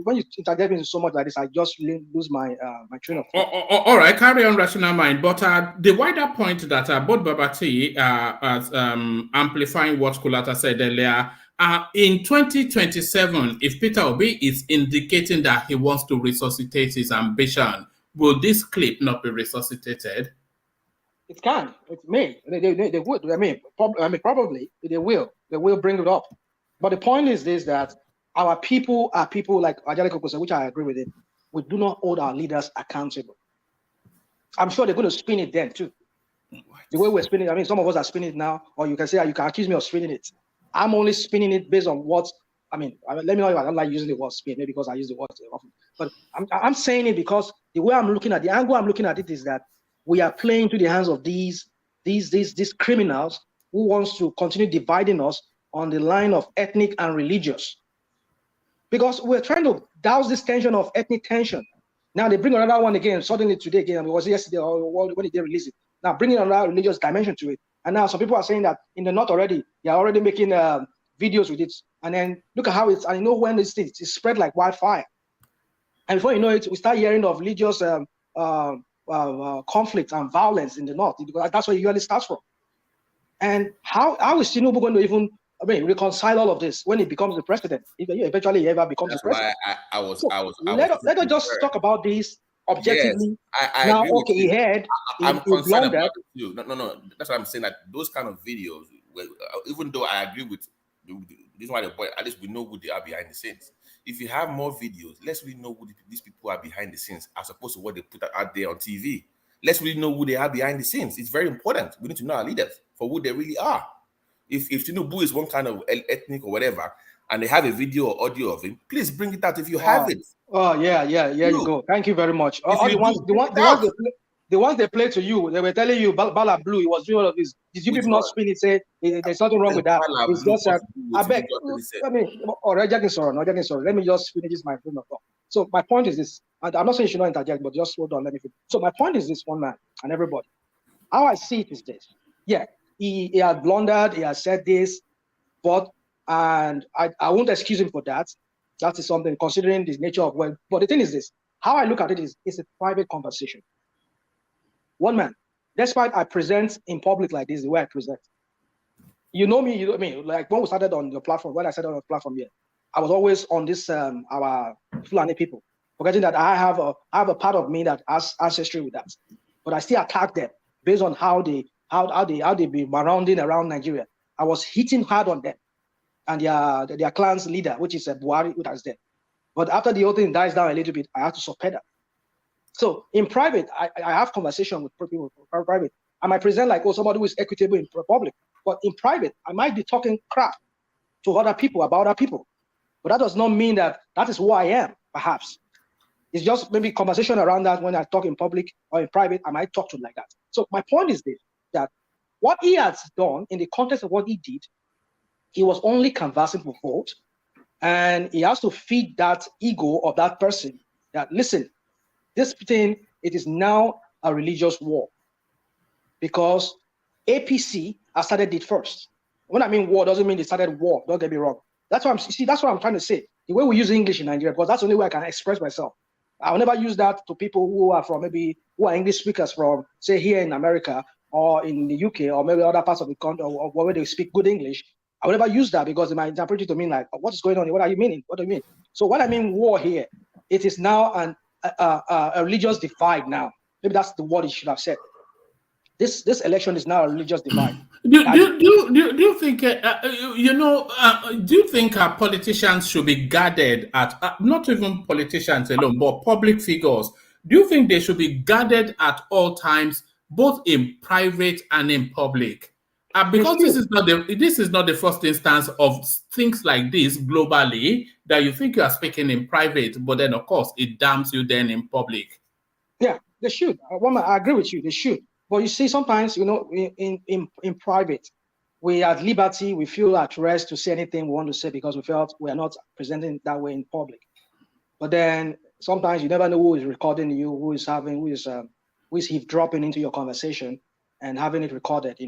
when you interject me so much like this, I just lose my my train of thought. All right, carry on, rational mind. But the wider point that both Babati as amplifying what Kulata said earlier. In 2027, if Peter Obi is indicating that he wants to resuscitate his ambition, will this clip not be resuscitated? It can. It may. They would. I mean, probably they will. They will bring it up. But the point is this: that our people are people like Ajale Koko said, which I agree with it. We do not hold our leaders accountable. I'm sure they're going to spin it then too. The way we're spinning. I mean, some of us are spinning it now, or you can say you can accuse me of spinning it. I'm only spinning it based on what I mean. Let me know if I don't like using the word spin, maybe because I use the word often. But I'm saying it because the way I'm looking at the angle I'm looking at it is that we are playing to the hands of these criminals who wants to continue dividing us on the line of ethnic and religious. Because we're trying to douse this tension of ethnic tension. Now they bring another one again, suddenly today again, it was yesterday or when did they release it? Now bringing another religious dimension to it. And now some people are saying that in the North already, they are already making videos with it. And then look at how it's, and you know when this thing is spread like wildfire. And before you know it, we start hearing of religious conflict and violence in the North, because that's where it usually starts from. And how is Tinubu going to even, reconcile all of this when he becomes the president? If eventually he ever becomes the president. Let us just talk about this objectively. Yes, I now, agree okay, he had. I'm concerned about it too. No. That's what I'm saying. That those kind of videos, even though I agree with this one, at least we know who they are behind the scenes. If you have more videos, let's really know who these people are behind the scenes, as opposed to what they put out there on TV. Let's really know who they are behind the scenes. It's very important. We need to know our leaders for who they really are. If TINUBU is one kind of ethnic or whatever, and they have a video or audio of him, please bring it out if you have it. Oh yeah, you go. Thank you very much. The ones they played to you, they were telling you Bala Blue, he was doing all of this. Did you people not spin it? Say there's nothing wrong with that. It's just I beg. Let me just finish my point of thought. So my point is this. I'm not saying you should not interject, but just hold on. Let me finish. So my point is this, one man and everybody. How I see it is this. Yeah, he had blundered. He has said this, but I won't excuse him for that. That is something considering the nature of well. But the thing is this: how I look at it is it's a private conversation. One man, despite I present in public like this, the way I present, you know me, like when we started on your platform, when I started on the platform here, I was always on this our Fulani people, forgetting that I have a part of me that has ancestry with that, but I still attack them based on how they be rounding around Nigeria. I was hitting hard on them and their clan's leader, which is Buhari, who is there. But after the whole thing dies down a little bit, I have to subpoena that. So in private, I have conversation with people in private. I might present like, somebody who is equitable in public. But in private, I might be talking crap to other people about other people. But that does not mean that is who I am, perhaps. It's just maybe conversation around that when I talk in public or in private, I might talk to him like that. So my point is this, that what he has done in the context of what he did, he was only canvassing for vote. And he has to feed that ego of that person that, listen, this thing, it is now a religious war because APC has started it first. When I mean war, doesn't mean they started war. Don't get me wrong. That's what I'm trying to say. The way we use English in Nigeria, because that's the only way I can express myself. I will never use that to people who are from who are English speakers from, say, here in America or in the UK or maybe other parts of the country or where they speak good English. I will never use that because they might interpret it to mean like, what is going on? What are you meaning? What do you mean? So when I mean war here, it is now a religious divide now. Maybe that's the word it should have said. This election is now a religious divide. Do you think, do you think politicians should be guarded at, not even politicians alone, but public figures? Do you think they should be guarded at all times, both in private and in public? Because this is not the first instance of things like this globally, that you think you are speaking in private, but then of course it damns you then in public. Yeah, they should. I agree with you. They should. But you see, sometimes, in private, we are at liberty, we feel at rest to say anything we want to say because we felt we are not presenting that way in public. But then sometimes you never know who is recording you, who is eavesdropping into your conversation and having it recorded,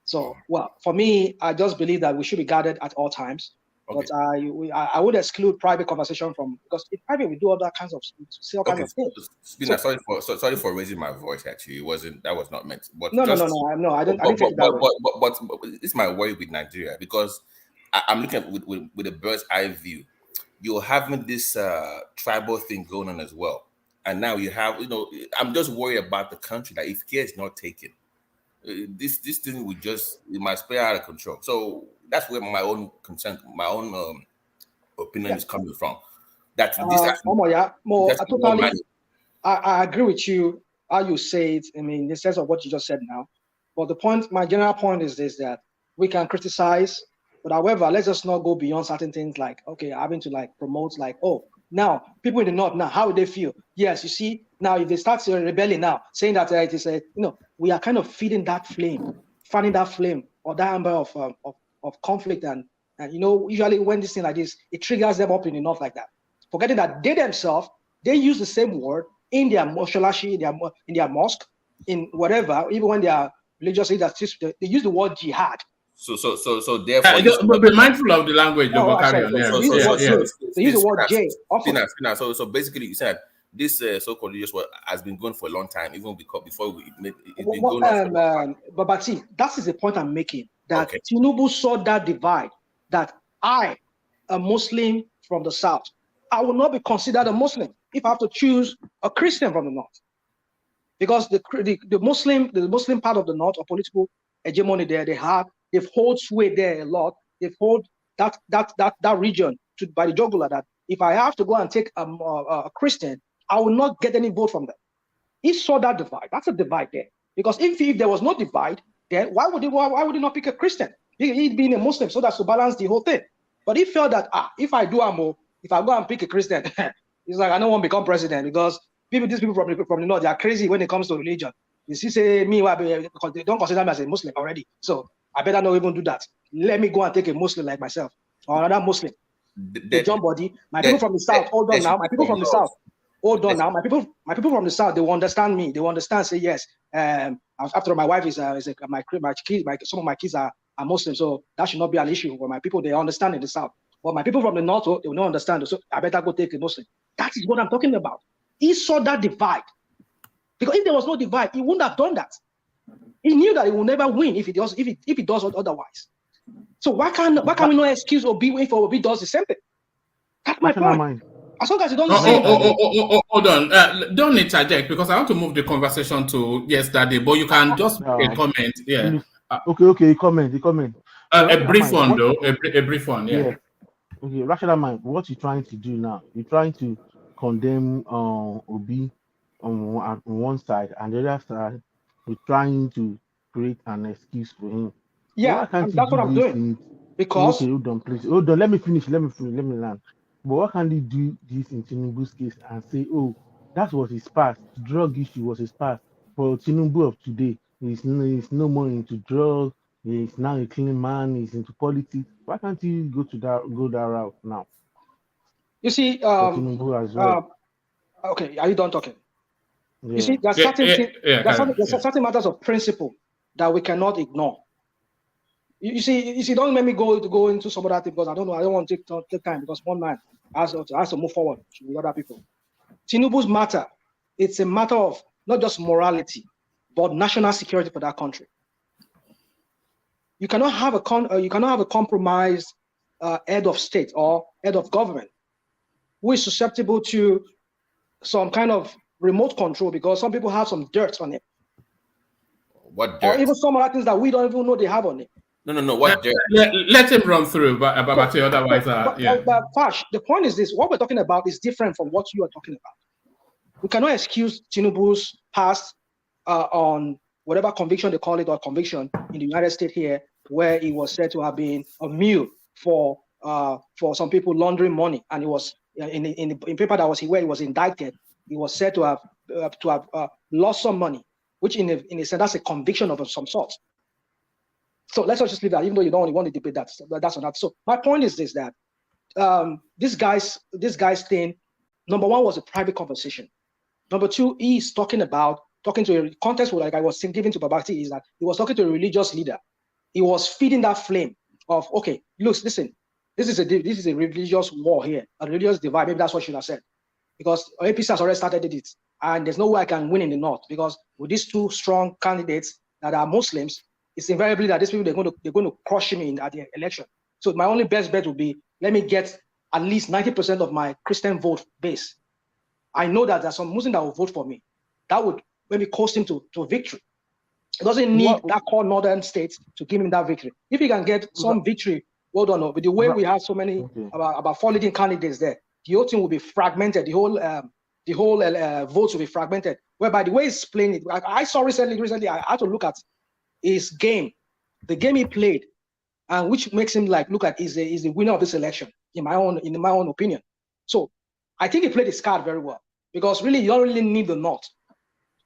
So, well, for me, I just believe that we should be guarded at all times. Okay. But I would exclude private conversation from, because in private we do all kinds of things. Spina, sorry for raising my voice. Actually, that was not meant. But no, I didn't take it that way. But it's my worry with Nigeria, because I'm looking at with a bird's eye view. You're having this tribal thing going on as well, and now you have, I'm just worried about the country that if care is not taken, this thing it might spiral out of control. So that's where my own concern, my own opinion is coming from. That I agree with you how you say it. I mean, in the sense of what you just said now. But my general point is this: that we can criticize, but however, let's just not go beyond certain things. Like, okay, having to promote, now people in the north now, how would they feel? Yes, you see, now if they start rebelling now, saying that it is we are kind of feeding that flame, fanning that flame or that amber of conflict, and usually when this thing like this, it triggers them up in the north like that, forgetting that they themselves, they use the same word in their moshalashi, in their mosque, in whatever, even when they are religious leaders, they use the word jihad. So therefore, be mindful of the language. They use the word J. So basically, you said this so-called religious word has been going for a long time, even before it's been going on. But see, that is the point I'm making. That Tinubu saw that divide. That I, a Muslim from the south, I will not be considered a Muslim if I have to choose a Christian from the north, because the Muslim part of the north, or political hegemony there, they've hold sway there a lot. They've hold that region by the jugular. That if I have to go and take a Christian, I will not get any vote from them. He saw that divide. That's a divide there. Because if there was no divide, then why would he not pick a Christian? He being a Muslim, so that's to balance the whole thing. But he felt that if I go and pick a Christian, he's like, I don't want to become president, because these people from the north, they are crazy when it comes to religion. You see, say me, because they don't consider me as a Muslim already. So I better not even do that. Let me go and take a Muslim like myself or another Muslim. John Body, my people from the south, hold on now. My people from the south, hold on now. My people from the south, they will understand me. They will understand. Say yes. After all, my wife is some of my kids are Muslim, so that should not be an issue. For my people, they understand in the south. But my people from the north, they will not understand. So I better go take a Muslim. That is what I'm talking about. He saw that divide. Because if there was no divide, he wouldn't have done that. He knew that he will never win if he does otherwise. So why can we not excuse Obi if Obi does the same thing? That's my point. As long as he does the same thing. Hold on. Don't interject, because I want to move the conversation to yesterday, but you can just make a comment. Yeah. Okay, comment. A brief one, though. A brief one, yeah. Okay, rational mind. What you're trying to do now? You're trying to condemn Obi on one side, and the other side, we're trying to create an excuse for him. Yeah, that's what I'm doing. Because okay, hold on, please. Hold on, let me finish. Let me land. But why can't they do this in Tinubu's case and say, oh, that was his past. Drug issue was his past. For Tinubu of today, he's no more into drugs. He's now a clean man. He's into politics. Why can't he go that route now? You see, Tinubu as well. Okay, are you done talking? Yeah. You see, there's certain matters of principle that we cannot ignore. You see, don't let me go into some other thing because I don't know. I don't want to take time because one man has to move forward with other people. TINUBU'S matter. It's a matter of not just morality, but national security for that country. You cannot have a compromised head of state or head of government who is susceptible to some kind of remote control because some people have some dirt on it. What dirt? Or even some other things that we don't even know they have on it. No. What dirt? Let him run through, but otherwise, But Fash, the point is this: what we're talking about is different from what you are talking about. We cannot excuse TINUBU'S past on whatever conviction they call it or conviction in the United States here, where he was said to have been a mule for some people laundering money, and it was in paper that was where he was indicted. He was said to have lost some money, which in a sense that's a conviction of some sort. So let's just leave that, even though you don't want to debate that. That's not that. So my point is this: that this guy's thing, number one, was a private conversation. Number two, he's talking to a context like I was giving to Babati is that he was talking to a religious leader. He was feeding that flame of, okay, look, listen, this is a religious war here, a religious divide. Maybe that's what I should have said, because APC has already started it, and there's no way I can win in the north because with these two strong candidates that are Muslims, it's invariably that these people they're going to crush me at the election. So my only best bet would be let me get at least 90% of my Christian vote base. I know that there's some Muslims that will vote for me. That would maybe cost him to victory. It doesn't need that core northern states to give him that victory. If he can get some victory, well done. But the way we have so many about 4 leading candidates there, the whole thing will be fragmented. The whole votes will be fragmented. Whereby the way he's playing it, I saw recently I had to look at his game, the game he played, and which makes him look at is the winner of this election in my own opinion. So I think he played his card very well because really you don't really need the North.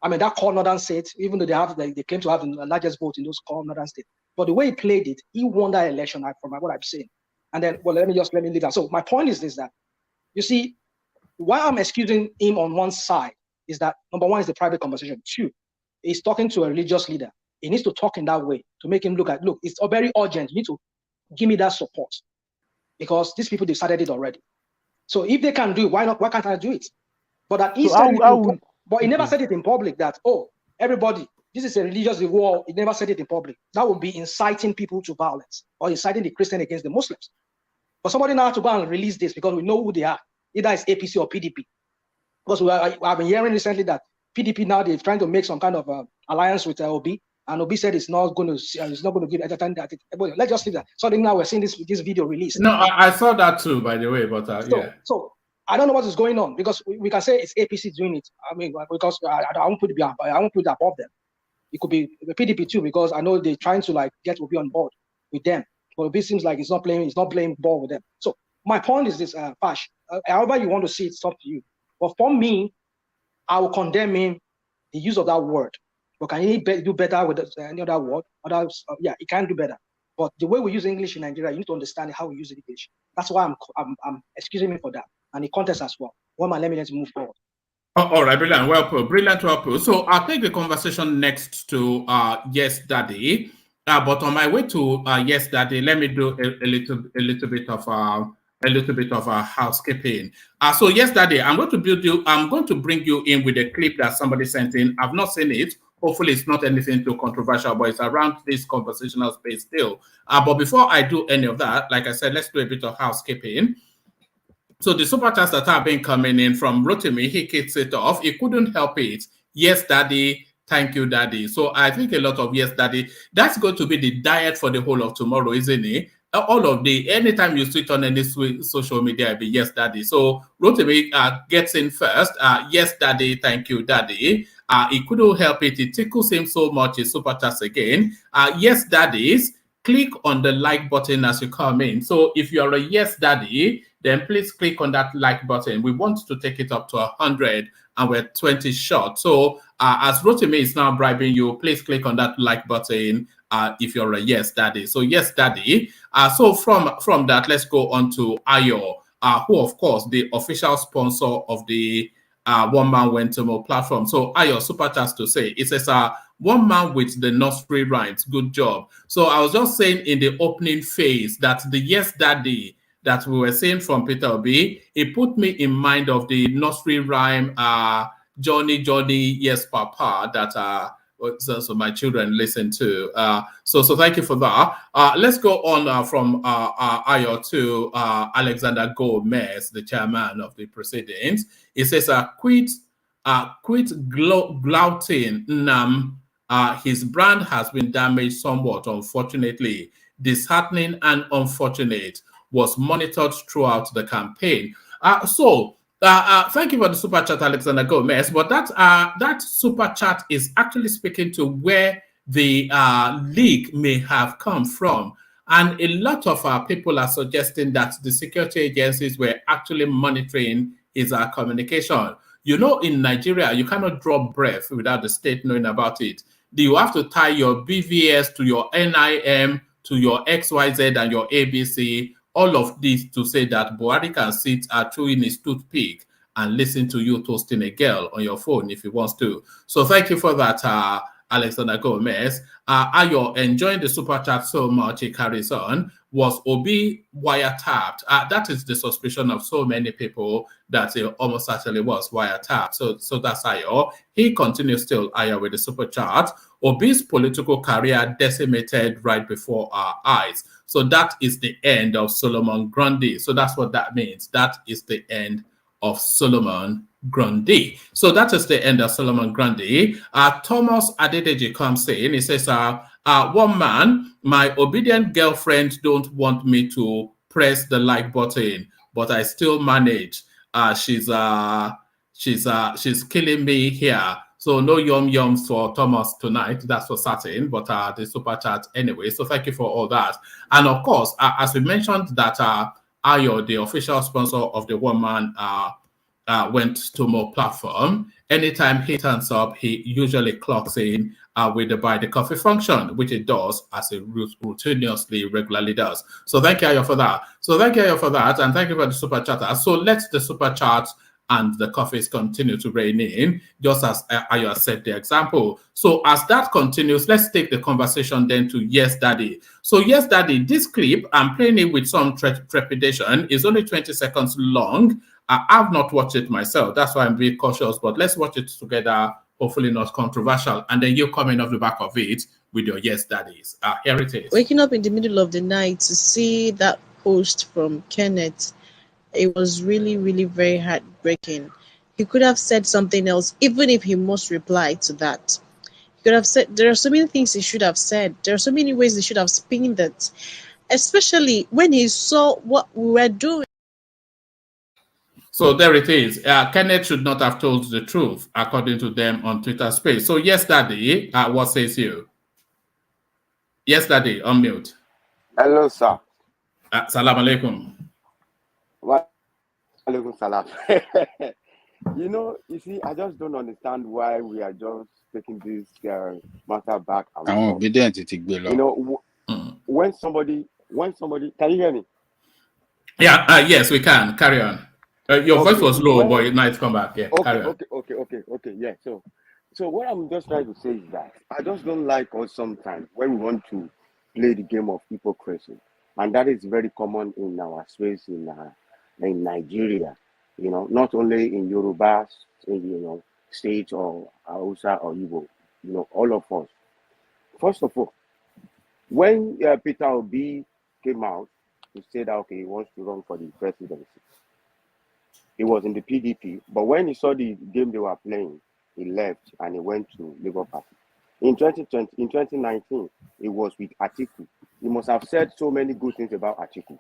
I mean that core northern state, even though they claim to have the largest vote in those core northern states, but the way he played it, he won that election from what I'm saying. And then let me leave that. So my point is this: that you see, why I'm excusing him on one side is that number one is the private conversation. Two, he's talking to a religious leader. He needs to talk in that way to make him look, it's very urgent. You need to give me that support because these people decided it already. So if they can do it, why not? Why can't I do it? But that he said but he never said it in public that, oh, everybody, this is a religious war. He never said it in public. That would be inciting people to violence or inciting the Christian against the Muslims. But somebody now has to go and release this because we know who they are. Either it's APC or PDP. Because I've been hearing recently that PDP now they're trying to make some kind of alliance with Obi, and Obi said it's not going to give entertainment. Let's just leave that. So now we're seeing this video released. No, I saw that too, by the way. But yeah. So I don't know what is going on because we can say it's APC doing it. I mean, because I won't put it above them. It could be the PDP too because I know they're trying to get Obi on board with them. But Obi seems like he's not playing ball with them. So my point is this, Pash. However you want to see it, it's up to you. But for me, I will condemn him the use of that word. But can he do better with any other word? Yeah, he can do better. But the way we use English in Nigeria, you need to understand how we use English. That's why I'm excusing him for that. And the context as well. Let me move forward. All right, brilliant. Well put. So I'll take the conversation next to Yes Daddy. But on my way to Yes Daddy, let me do a little bit of housekeeping. So Yes Daddy, I'm going to bring you in with a clip that somebody sent in. I've not seen it. Hopefully it's not anything too controversial, but it's around this conversational space still. But before I do any of that, like I said, let's do a bit of housekeeping. So the super chats that have been coming in from Rotimi, he kicks it off. He couldn't help it. Yes, Daddy. Thank you, Daddy. So I think a lot of Yes, Daddy. That's going to be the diet for the whole of tomorrow, isn't it? All of anytime you switch on any social media, it'll be Yes, Daddy. So Rotimi gets in first. Yes, Daddy. Thank you, Daddy. He couldn't help it. It tickles him so much. His super chats again. Yes, Daddies. Click on the like button as you come in. So if you're a Yes Daddy, then please click on that like button. We want to take it up to 100 and we're 20 short. So as Rotimi is now bribing you, please click on that like button if you're a Yes Daddy. So Yes Daddy. So from that, let's go on to Ayo, who of course the official sponsor of the one man went to more platform. So Ayo super chats to say, it says one man with the nursery rhymes, good job. So I was just saying in the opening phase that the Yes Daddy that we were saying from Peter Obi, it put me in mind of the nursery rhyme Johnny Yes Papa that so my children listen to. So thank you for that. Let's go on from Ayo to Alexander Gomez, the chairman of the proceedings. He says, quit glouting Nam. His brand has been damaged somewhat, unfortunately. Disheartening and unfortunate. Was monitored throughout the campaign. Thank you for the super chat, Alexander Gomez. But that super chat is actually speaking to where the leak may have come from. And a lot of people are suggesting that the security agencies were actually monitoring his communication. You know, in Nigeria, you cannot draw breath without the state knowing about it. You have to tie your BVS to your NIM, to your XYZ and your ABC, all of this to say that Buhari can sit chewing his toothpick and listen to you toasting a girl on your phone if he wants to. So thank you for that, Alexander Gomez. Ayo, enjoying the super chat so much, it carries on. Was Obi wiretapped? That is the suspicion of so many people that it almost certainly was wiretapped. So that's Ayo. He continues still, Ayo, with the super chat. Obi's political career decimated right before our eyes. So that is the end of Solomon Grundy. So that's what that means. That is the end of Solomon Grundy. So that is the end of Solomon Grundy. Thomas Adedeji comes in. He says, one man, my obedient girlfriend don't want me to press the like button, but I still manage. She's killing me here. So no yum for Thomas tonight, that's for certain, but the super chat anyway. So thank you for all that. And of course, as we mentioned that Ayo, the official sponsor of the One Man, went to more platform. Anytime he turns up, he usually clocks in with the buy the coffee function, which it does as it routinely, regularly does. So thank you, Ayo, for that. And thank you for the super chatter. So let the super chat and the coffees continue to reign in, just as Ayo said the example. So as that continues, let's take the conversation then to Yes Daddy. So Yes Daddy, this clip, I'm playing it with some trepidation, is only 20 seconds long. I've not watched it myself, that's why I'm being cautious, but let's watch it together, hopefully not controversial, and then you come in off the back of it with your Yes Daddies. Here it is. Waking up in the middle of the night to see that post from Kenneth, it was really, really very heartbreaking. He could have said something else, even if he must reply to that. He could have said, there are so many things he should have said. There are so many ways he should have spinned it, especially when he saw what we were doing. So there it is. Kenneth should not have told the truth, according to them on Twitter Space. So Yes Daddy, what says you? Yes Daddy, unmute. Hello, sir. Salam alaikum. Wa alaikum salam. You see, I just don't understand why we are just taking this matter back. When somebody, can you hear me? Yeah, yes, we can. Carry on. Your voice was low, but it might come back. Yeah, carry on. Okay. Yeah. So what I'm just trying to say is that I just don't like us sometimes when we want to play the game of hypocrisy, and that is very common in our space in Nigeria. Not only in Yoruba, state or Hausa or Igbo. All of us. First of all, when Peter Obi came out, he said that he wants to run for the presidency. He was in the PDP, but when he saw the game they were playing, he left and he went to Labour Party. In 2019, he was with Atiku. He must have said so many good things about Atiku.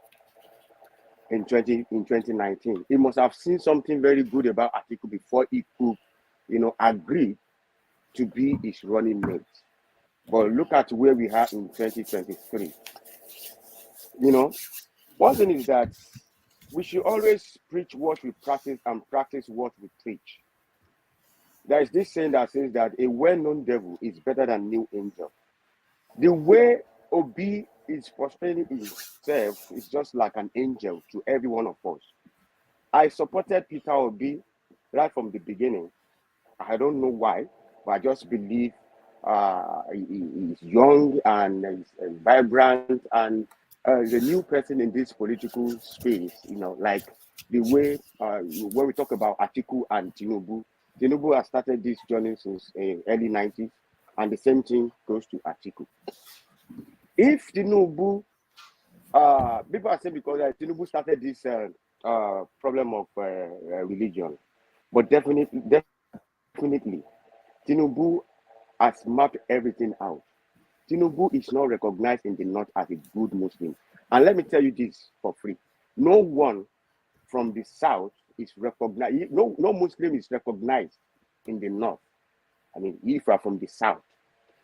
In 2019, he must have seen something very good about Atiku before he could, agree to be his running mate. But look at where we are in 2023. One thing is that we should always preach what we practice and practice what we preach. There is this saying that says that a well-known devil is better than new angel. The way Obi is portraying himself is just like an angel to every one of us. I supported Peter Obi right from the beginning. I don't know why, but I just believe he's young and he's vibrant and the new person in this political space. You know, like the way when we talk about Atiku and Tinubu has started this journey since early 90s, and the same thing goes to Atiku. If Tinubu, people are saying because Tinubu started this problem of religion, but definitely, Tinubu has mapped everything out. Tinubu is not recognized in the North as a good Muslim. And let me tell you this for free. No one from the South is recognized. No Muslim is recognized in the North. I mean, if you are from the South.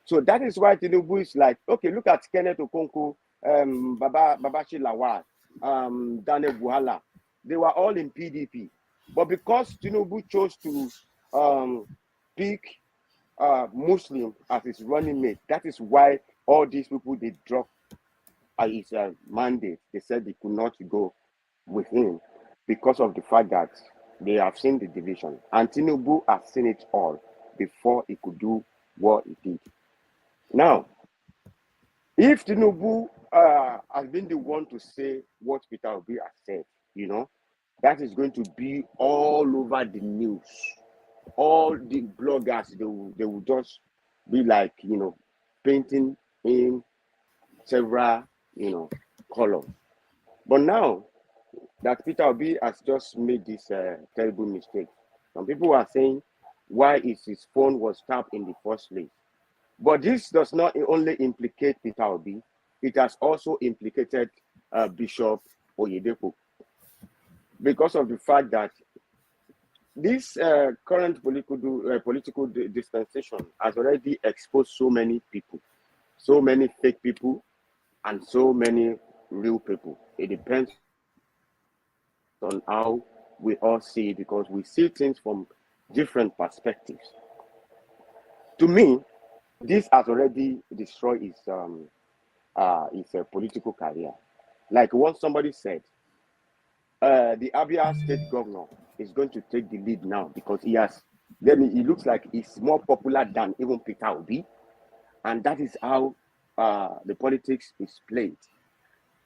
So that is why Tinubu is like, okay, look at Kenneth Okonkwo, Babashi Lawal, Daniel Buhala. They were all in PDP. But because Tinubu chose to pick Muslim as his running mate, that is why all these people, they dropped his mandate. They said they could not go with him because of the fact that they have seen the division. And Tinubu has seen it all before he could do what he did. Now, if Tinubu has been the one to say what Peter Obi has said, you know, that is going to be all over the news. All the bloggers, they will just be like, you know, painting in several, you know, colors. But now that Peter Obi has just made this terrible mistake, some people are saying, why is his phone was tapped in the first place? But this does not only implicate Peter Obi, it has also implicated Bishop Oyedepo, because of the fact that this current political dispensation has already exposed so many people, so many fake people, and so many real people. It depends on how we all see it, because we see things from different perspectives. To me, this has already destroyed his political career. Like what somebody said, the Abia state governor is going to take the lead now because he looks like he's more popular than even Peter Obi, and that is how the politics is played.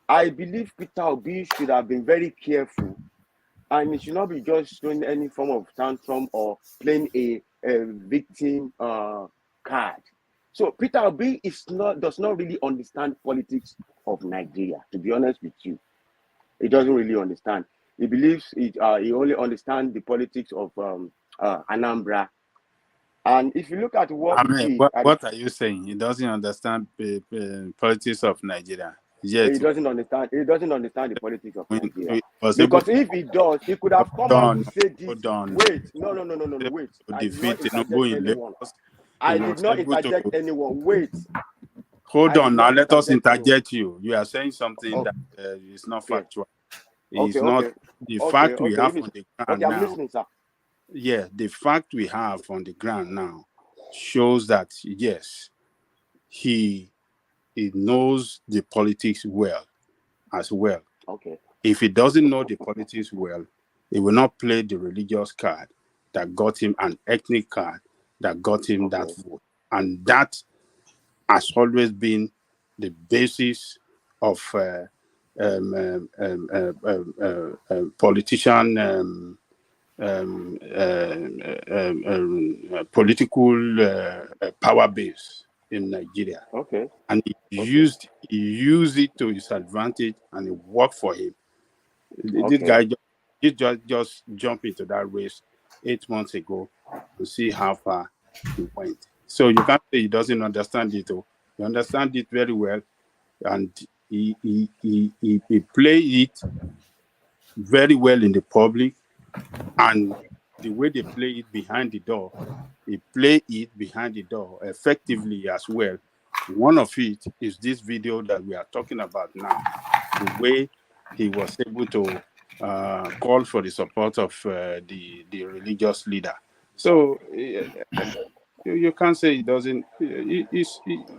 I believe Peter Obi should have been very careful, and he should not be just showing any form of tantrum or playing a victim card. So Peter Obi does not really understand politics of Nigeria, to be honest with you. He doesn't really understand. He believes he only understands the politics of Anambra. And if you look at what I mean, what are you saying? He doesn't understand the politics of Nigeria. Yet, he doesn't understand the politics of Nigeria. Because if he does, he could have come out to say this. Wait, no, wait. I did not interject anyone. I did not interject anyone. Wait. Hold on now. Let us interject you. You are saying something that is not factual. It's not the fact we have on the ground now. I'm listening, sir. Yeah, the fact we have on the ground now shows that yes, he knows the politics well as well. Okay. If he doesn't know the politics well, he will not play the religious card that got him an ethnic card that got him that vote. And that has always been the basis of politician political power base in Nigeria. Okay. And he used it to his advantage, and it worked for him. This guy just jumped into that race 8 months ago to see how far he went. So you can't say he doesn't understand it. He understands it very well, and he played it very well in the public, and the way they play it behind the door, he play it behind the door effectively as well. One of it is this video that we are talking about now, the way he was able to call for the support of the religious leader. So you can't say he doesn't.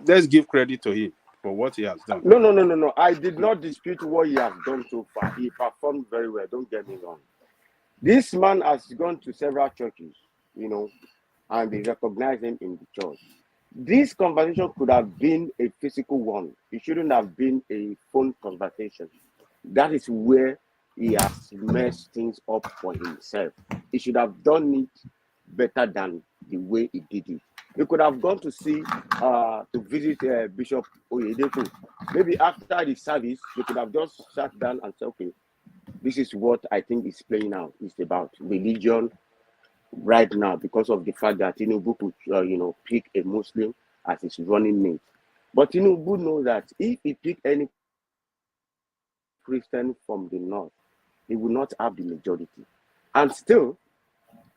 Let's give credit to him for what he has done. No. I did not dispute what he has done so far. He performed very well. Don't get me wrong. This man has gone to several churches, you know, and they recognize him in the church. This conversation could have been a physical one. It shouldn't have been a phone conversation. That is where he has messed things up for himself. He should have done it better than the way he did it. He could have gone to see, to visit Bishop Oyedepo. Maybe after the service, they could have just sat down and said, okay, this is what I think is playing out. It's about religion right now because of the fact that Tinubu could, you know, pick a Muslim as his running mate. But Tinubu knows that if he pick any Christian from the north, he will not have the majority. And still,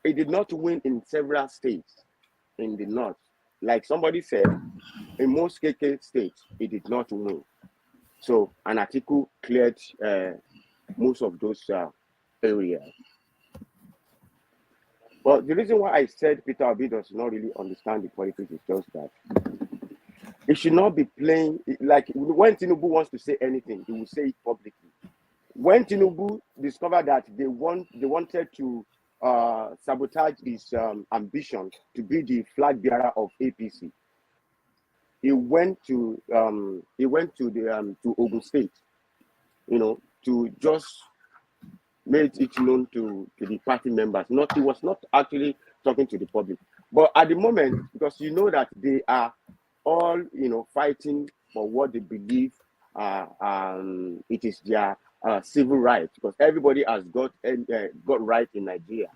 he did not win in several states in the north. Like somebody said, in most KK states, he did not win. So an article cleared most of those areas. But the reason why I said Peter Obi does not really understand the politics is just that it should not be playing, like when Tinubu wants to say anything, he will say it publicly. When Tinubu discovered that they wanted to sabotage his ambition to be the flag bearer of APC, he went to Ogun State, you know, to just make it known to the party members. He was not actually talking to the public. But at the moment, because you know that they are all, you know, fighting for what they believe it is their civil right, because everybody has got right in Nigeria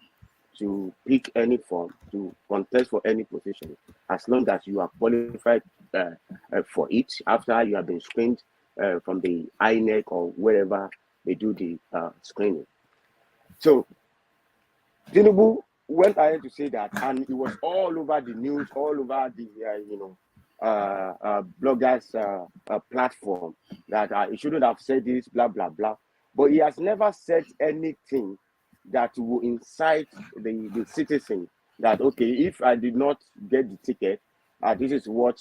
to pick any form, to contest for any position, as long as you are qualified for it after you have been screened from the INEC or wherever they do the screening. So Tinubu went ahead to say that, and it was all over the news, all over the bloggers platform that he shouldn't have said this, blah blah blah. But he has never said anything that will incite the citizen that, okay, if I did not get the ticket, this is what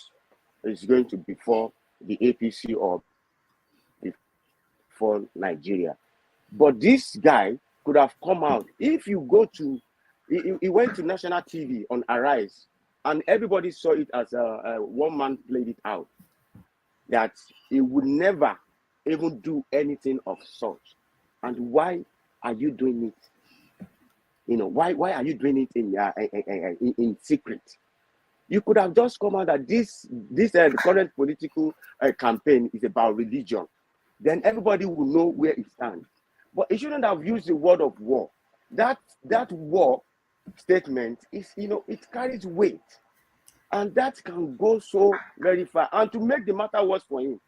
is going to be for the APC or for Nigeria. But this guy could have come out. If you go to, he went to national TV on Arise, and everybody saw it as one man played it out, that he would never even do anything of such. And why are you doing it? You know, why are you doing it in secret? You could have just come out that this the current political campaign is about religion. Then everybody will know where it stands. But he shouldn't have used the word of war. That war statement is, you know, it carries weight, and that can go so very far. And to make the matter worse for him,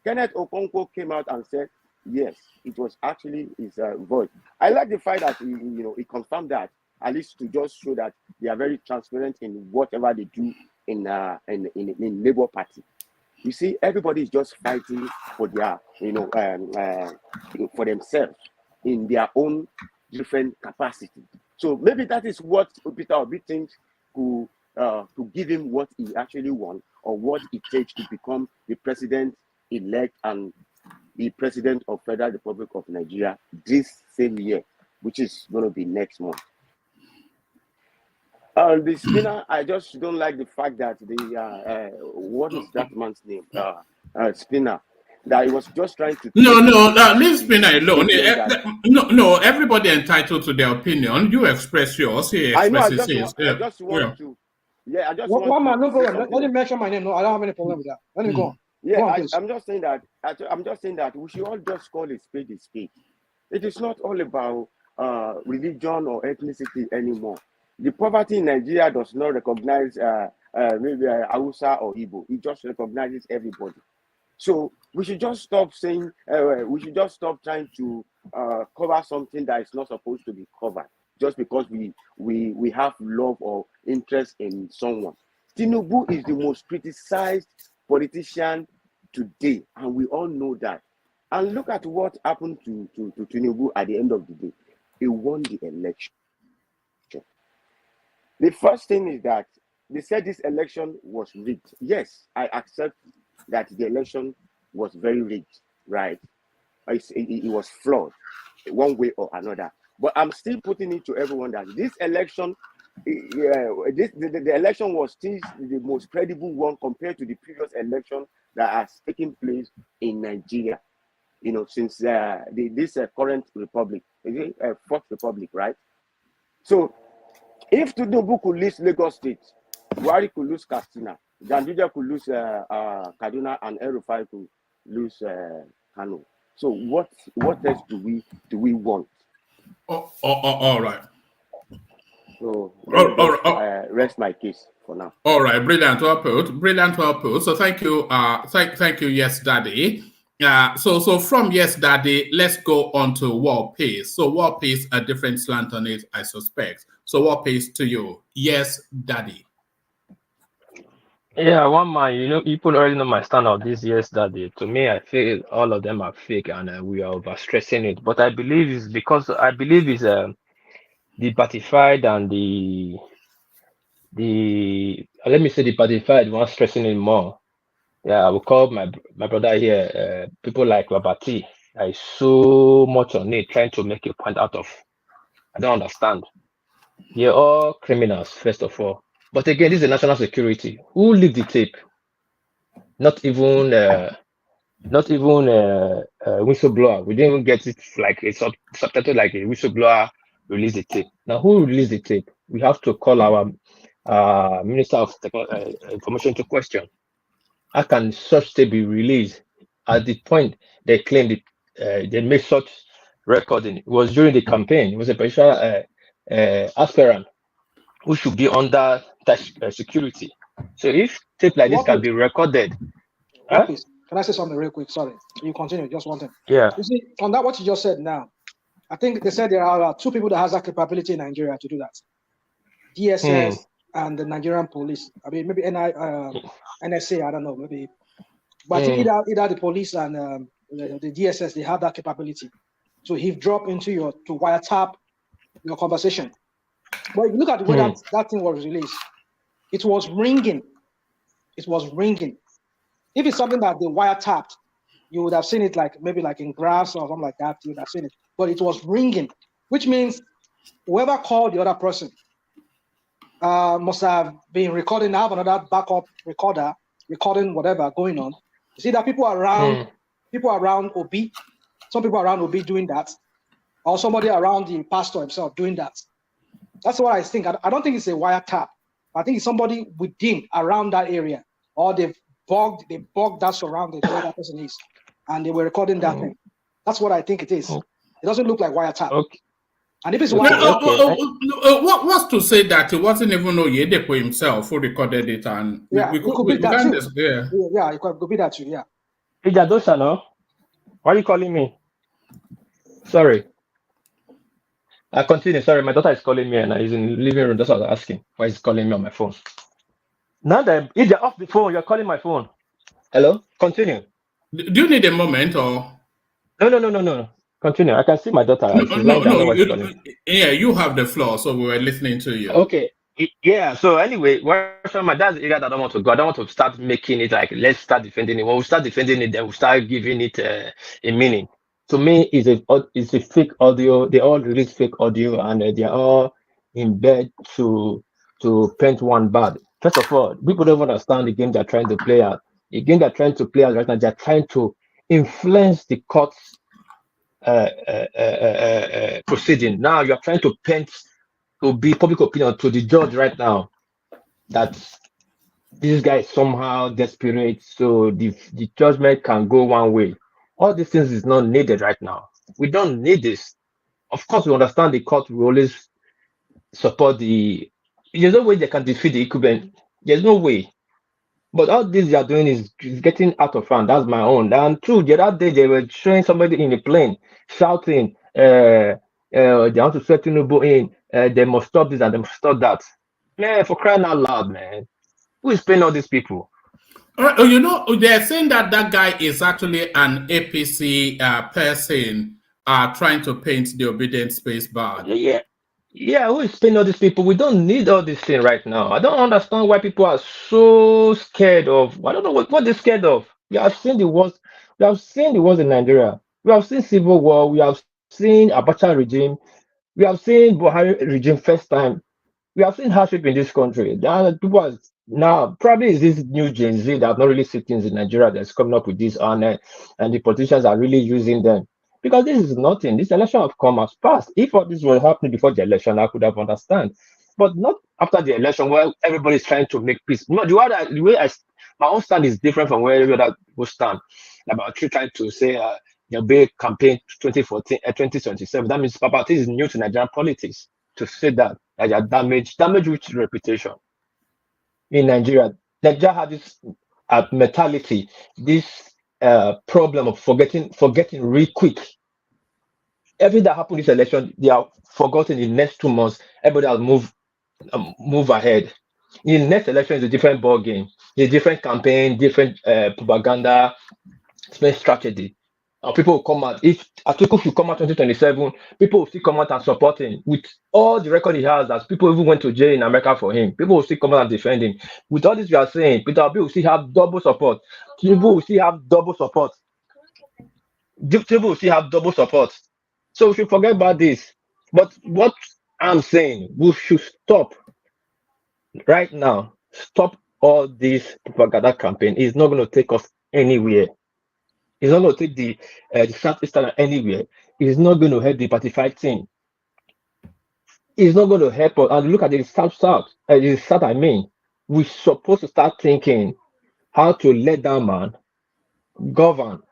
Kenneth Okonkwo came out and said, yes, it was actually his voice. I like the fact that he confirmed that, at least to just show that they are very transparent in whatever they do in Labour Party. You see, everybody is just fighting for their, for themselves in their own different capacity. So maybe that is what Peter Obi thinks to give him what he actually wants, or what it takes to become the president-elect and the president of Federal Republic of Nigeria this same year, which is going to be next month. The spinner, I just don't like the fact that what is that man's name? Spinner. That he was just trying to... leave Spinner alone. No, everybody entitled to their opinion. You express yours. He expresses his. I just want to... Yeah, I just one man, no problem. Let him mention my name. No, I don't have any problem with that. Let me go on. Yeah, go on, I'm just saying that we should all just call a spade a spade. It is not all about religion or ethnicity anymore. The poverty in Nigeria does not recognize maybe Hausa or Igbo. It just recognizes everybody. So we should just stop saying, we should just stop trying to cover something that is not supposed to be covered, just because we have love or interest in someone. Tinubu is the most criticized politician today, and we all know that. And look at what happened to Tinubu at the end of the day. He won the election. The first thing is that they said this election was rigged. Yes, I accept that the election was very rigged, right? It was flawed. one way or another. But I'm still putting it to everyone that this election, the election was still the most credible one compared to the previous election that has taken place in Nigeria. Since this current republic, is it fourth republic, right? So, if Tinubu could lose Lagos State, Buhari could lose Katsina, Ganduje could lose Kaduna, and RUFAI could lose Kano. So what else do we want? All right. So rest my case for now. All right, brilliant well put. So thank you, thank you, Yes Daddy. So from Yes Daddy, let's go on to War Peace. So War Peace, a different slant on it, I suspect. So War Peace to you, Yes Daddy. Yeah, one man, people already know my stand on this. Yes Daddy. To me, I feel all of them are fake, and we are overstressing it. But I believe it's because the Batified and the let me say the Batified one stressing it more. Yeah, I will call my brother here, people like Babati. I so much on it, trying to make a point out of. I don't understand. They're all criminals, first of all. But again, this is a national security. Who leaked the tape? Not even whistleblower. We didn't even get it like it's subtitled like a whistleblower released the tape. Now, who released the tape? We have to call our Minister of Information to question. How can such tape be released at the point they claimed they made such recording? It was during the campaign. It was a potential aspirant who should be under that security. So if tape like this can be recorded, Can I say something real quick? Sorry, you continue. Just one thing. Yeah. You see, on that what you just said now, I think they said there are two people that has that capability in Nigeria to do that: DSS and the Nigerian police. I mean, maybe NSA. I don't know, maybe. But I think either the police and the DSS, they have that capability to drop into to wiretap your conversation. But if you look at the way that thing was released, it was ringing. It was ringing. If it's something that they wiretapped, you would have seen it maybe in graphs or something like that. You would have seen it. But it was ringing, which means whoever called the other person must have been recording. Have another backup recorder recording whatever going on. You see that people around Obi, some people around Obi doing that, or somebody around the pastor himself doing that. That's what I think. I don't think it's a wiretap. I think it's somebody within around that area, or they bugged that surrounding where that person is, and they were recording that thing. That's what I think it is. It doesn't look like wiretap. Okay. And if it's what's to say that it wasn't even Oyedepo himself who recorded it, and it could be that too. Yeah, it could be that too. Yeah. Ijadosha, no? Why are you calling me? Sorry. I continue. Sorry, my daughter is calling me and he's in the living room. That's what I was asking. Why is calling me on my phone? Now that if you're off the phone, you're calling my phone. Hello? Continue. Do you need a moment or? No. Continue. I can see my daughter. Yeah, you have the floor, so we were listening to you. Okay. Yeah. So anyway, my dad's area that I don't want to go. I don't want to start making it like let's start defending it. When we start defending it, then we start giving it a meaning. To me, it's a fake audio. They all release fake audio, and they're all in bed to paint one bad. First of all, people don't understand the game they're trying to play out. The game they're trying to play out right now, they're trying to influence the court's proceeding. Now you're trying to paint to be public opinion to the judge right now that this guy is somehow desperate, so the judgment can go one way. All these things is not needed right now. We don't need this. Of course, we understand the court will always support there's no way they can defeat the incumbent. There's no way. But all this they are doing is getting out of hand. That's my own. And true, the other day they were showing somebody in a plane shouting, they want to swear TINUBU in, they must stop this and they must stop that. Man, for crying out loud, man. Who is paying all these people? They're saying that guy is actually an APC person trying to paint the obedient space bad. Yeah, who is paying all these people? We don't need all this thing right now. I don't understand why people are so scared of. I don't know what they're scared of. We have seen the worst. We have seen the worst in Nigeria. We have seen civil war. We have seen Abacha regime. We have seen Buhari regime first time. We have seen hardship in this country. People are, now probably is this new Gen Z that have not really seen things in Nigeria that's coming up with this honor, and the politicians are really using them. Because this is nothing. This election have come as past. If all this was happening before the election, I could have understand. But not after the election where everybody's trying to make peace. No, the way my own stand is different from where other people stand. About trying to say there'll be a campaign 2014, 2027. That means Papa this is new to Nigerian politics to say that damage which reputation in Nigeria. Nigeria has this mentality, this problem of forgetting real quick. Everything that happened this election, they are forgotten in the next 2 months. Everybody will move ahead. In the next election is a different ball game. It's a different campaign, different propaganda, different strategy. People will come out. If Atiku should come out 2027, people will still come out and support him with all the record he has. As people even went to jail in America for him, people will still come out and defend him. With all this we are saying, Peter Obi will still have double support. Tinubu will still have double support. Tinubu will still have double support. So we should forget about this. But what I'm saying, we should stop right now. Stop all this propaganda campaign. It's not going to take us anywhere. It's not going to take the Southeastern anywhere. It's not going to help the party fighting. It's not going to help us. And look at the South, I mean, we're supposed to start thinking how to let that man govern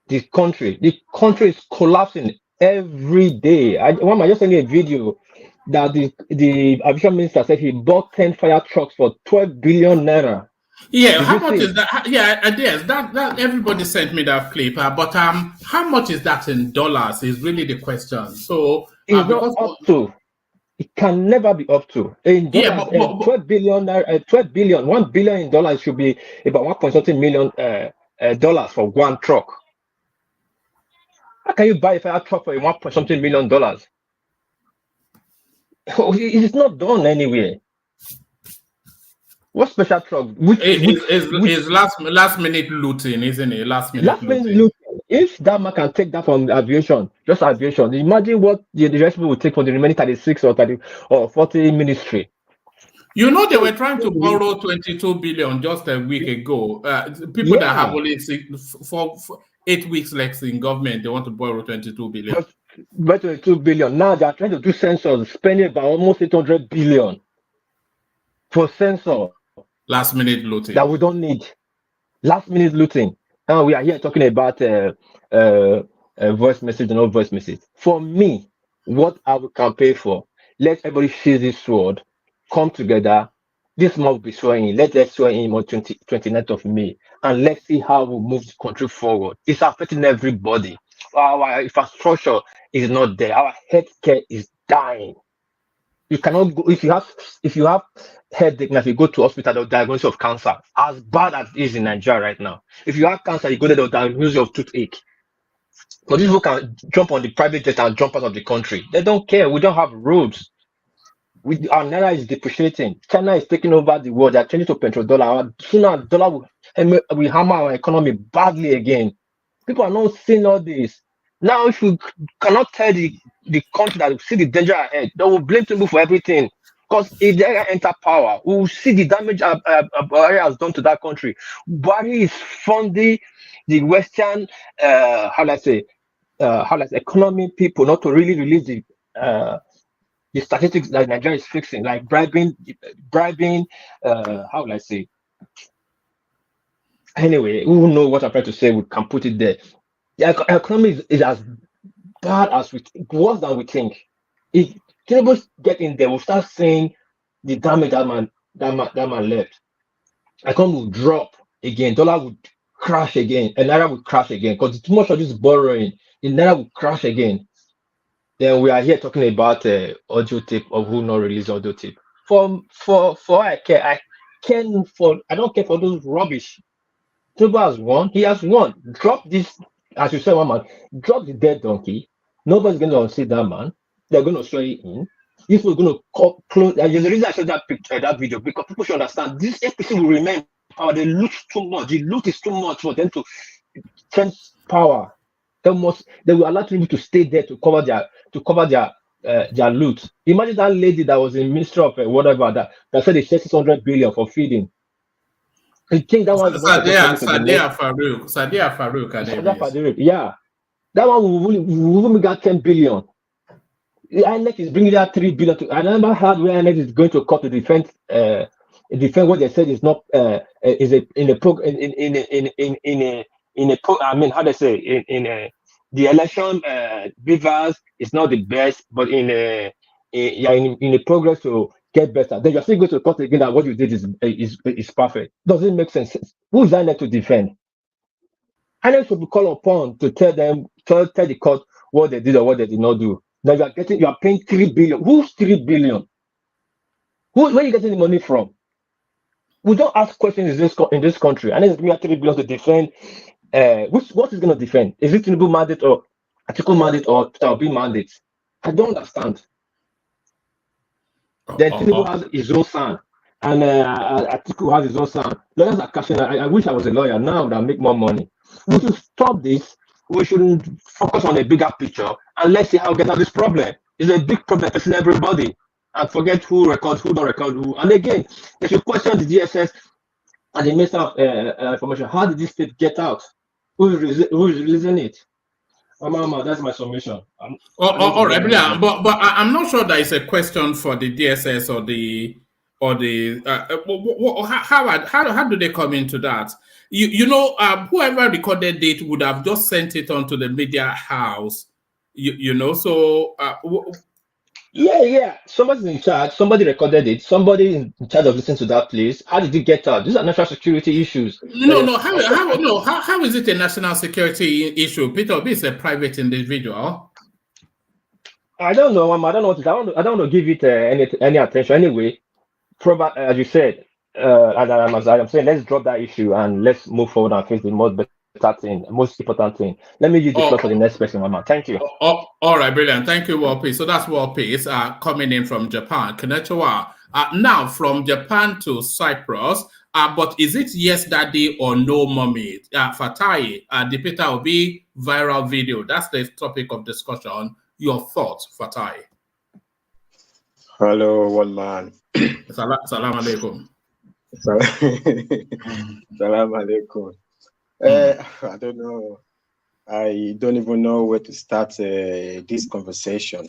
the country. The country is collapsing every day. I just sent you a video that the aviation minister said he bought 10 fire trucks for 12 billion naira. Yeah, how much is that? Yeah, yes, that everybody sent me that clip. But how much is that in dollars is really the question. So it's not up to. It can never be up to. In dollars, yeah, 12 billion, 12 billion, 1 billion in dollars should be about 1.something million dollars for one truck. How can you buy a fire truck for 1.something million dollars? It's not done anywhere. What special truck? It's last minute looting, isn't it? Last minute looting. If that man can take that from aviation, just aviation, imagine what the rest people will take for the remaining 36 or 30 or 40 ministry. You know, they were trying to borrow 22 billion just a week ago. People that have only 8 weeks left in government, they want to borrow 22 billion. But 22 billion. Now they are trying to do census, spending about almost 800 billion for census. Last minute looting. That we don't need. Last minute looting. Now we are here talking about voice message and no voice message. For me, what I will campaign for, let everybody seize this sword, come together. This month will be swearing in. Let us swear in on 29th of May. And let's see how we move the country forward. It's affecting everybody. Our infrastructure is not there. Our healthcare is dying. You cannot go if you have headache. Now, if you go to hospital, they'll diagnose you of cancer. As bad as it is in Nigeria right now. If you have cancer, you go there, they'll diagnose you of toothache. But these people can jump on the private jet and jump out of the country. They don't care. We don't have roads. Our naira is depreciating. China is taking over the world. They're changing to petrodollar. Sooner dollar will hammer our economy badly again. People are not seeing all this. Now, if we cannot tell the country that we see the danger ahead, they will blame people for everything. Because if they enter power, we will see the damage Buhari has done to that country. Buhari is funding the Western, economy people not to really release the statistics that Nigeria is fixing, like bribing. Anyway, we will know what I'm trying to say. We can put it there. The economy is as bad as worse than we think. If tables get in there, we'll start seeing the damage that man left. Economy will drop again. Dollar would crash again. And naira will crash again because too much of this borrowing. The naira will crash again. Then we are here talking about audio tape or who not release audio tape. For I care. I don't care for those rubbish. Tinubu has won. He has won. Drop this, as you said, one man. Drop the dead donkey. Nobody's going to unseat that man. They're going to swear it in. If we're going to close, there's a reason I showed that picture, that video, because people should understand this APC will remain in power. They loot too much. The loot is too much for them to change power. They will allow people to stay there to cover their loot. Imagine that lady that was in Ministry of whatever that said they shared 600 billion for feeding. I think that one is not supposed to come into the next. Sadia Farouk. Yeah, that one will even got 10 billion. The INEC is bringing that 3 billion. I never heard where INEC is going to court to defend what they said is not is a in a pro in a pro. I mean, how they say in the election beavers is not the best, but in a progress to get better. Then you're still going to court again that what you did is perfect. Doesn't make sense. Who's INEC to defend? INEC should be called upon to tell the court what they did or what they did not do. Now you are paying 3 billion. Who's 3 billion? Where are you getting the money from? We don't ask questions in this country. And then it's 3 billion to defend. What is going to defend? Is it TINUBU mandate or Atiku mandate or TAB mandate? I don't understand. Then TINUBU has his own son, and Atiku has his own son. Lawyers are cashing. I wish I was a lawyer now that make more money. We should stop this. We should focus on a bigger picture and let's see how we get out of this problem. It's a big problem facing everybody. And forget who records, who don't record who. And again, if you question the DSS and the Minister of Information, how did this state get out? Who is releasing it? Mama, that's my submission. All right, but I'm not sure that it's a question for the DSS or the how do they come into that? Whoever recorded it would have just sent it on to the media house, so yeah, somebody's in charge, somebody recorded it, somebody in charge of listening to that place. How did it get out? These are national security issues. How is it a national security issue? Peter Obi is a private individual. I don't know. I don't know. I don't want to give it any attention anyway. Probably, as you said, as I'm saying, let's drop that issue and let's move forward and face the most important thing. Let me use the floor for the next person, Mama. Thank you. All right, brilliant. Thank you, World Peace. So that's World Peace coming in from Japan. Konnichiwa. Now from Japan to Cyprus. But is it yes, daddy, or no, mommy? Fatai, the Peter Obi viral video. That's the topic of discussion. Your thoughts, Fatai? Hello, one man. Salam alaikum. Salam alaikum. I don't know. I don't even know where to start this conversation.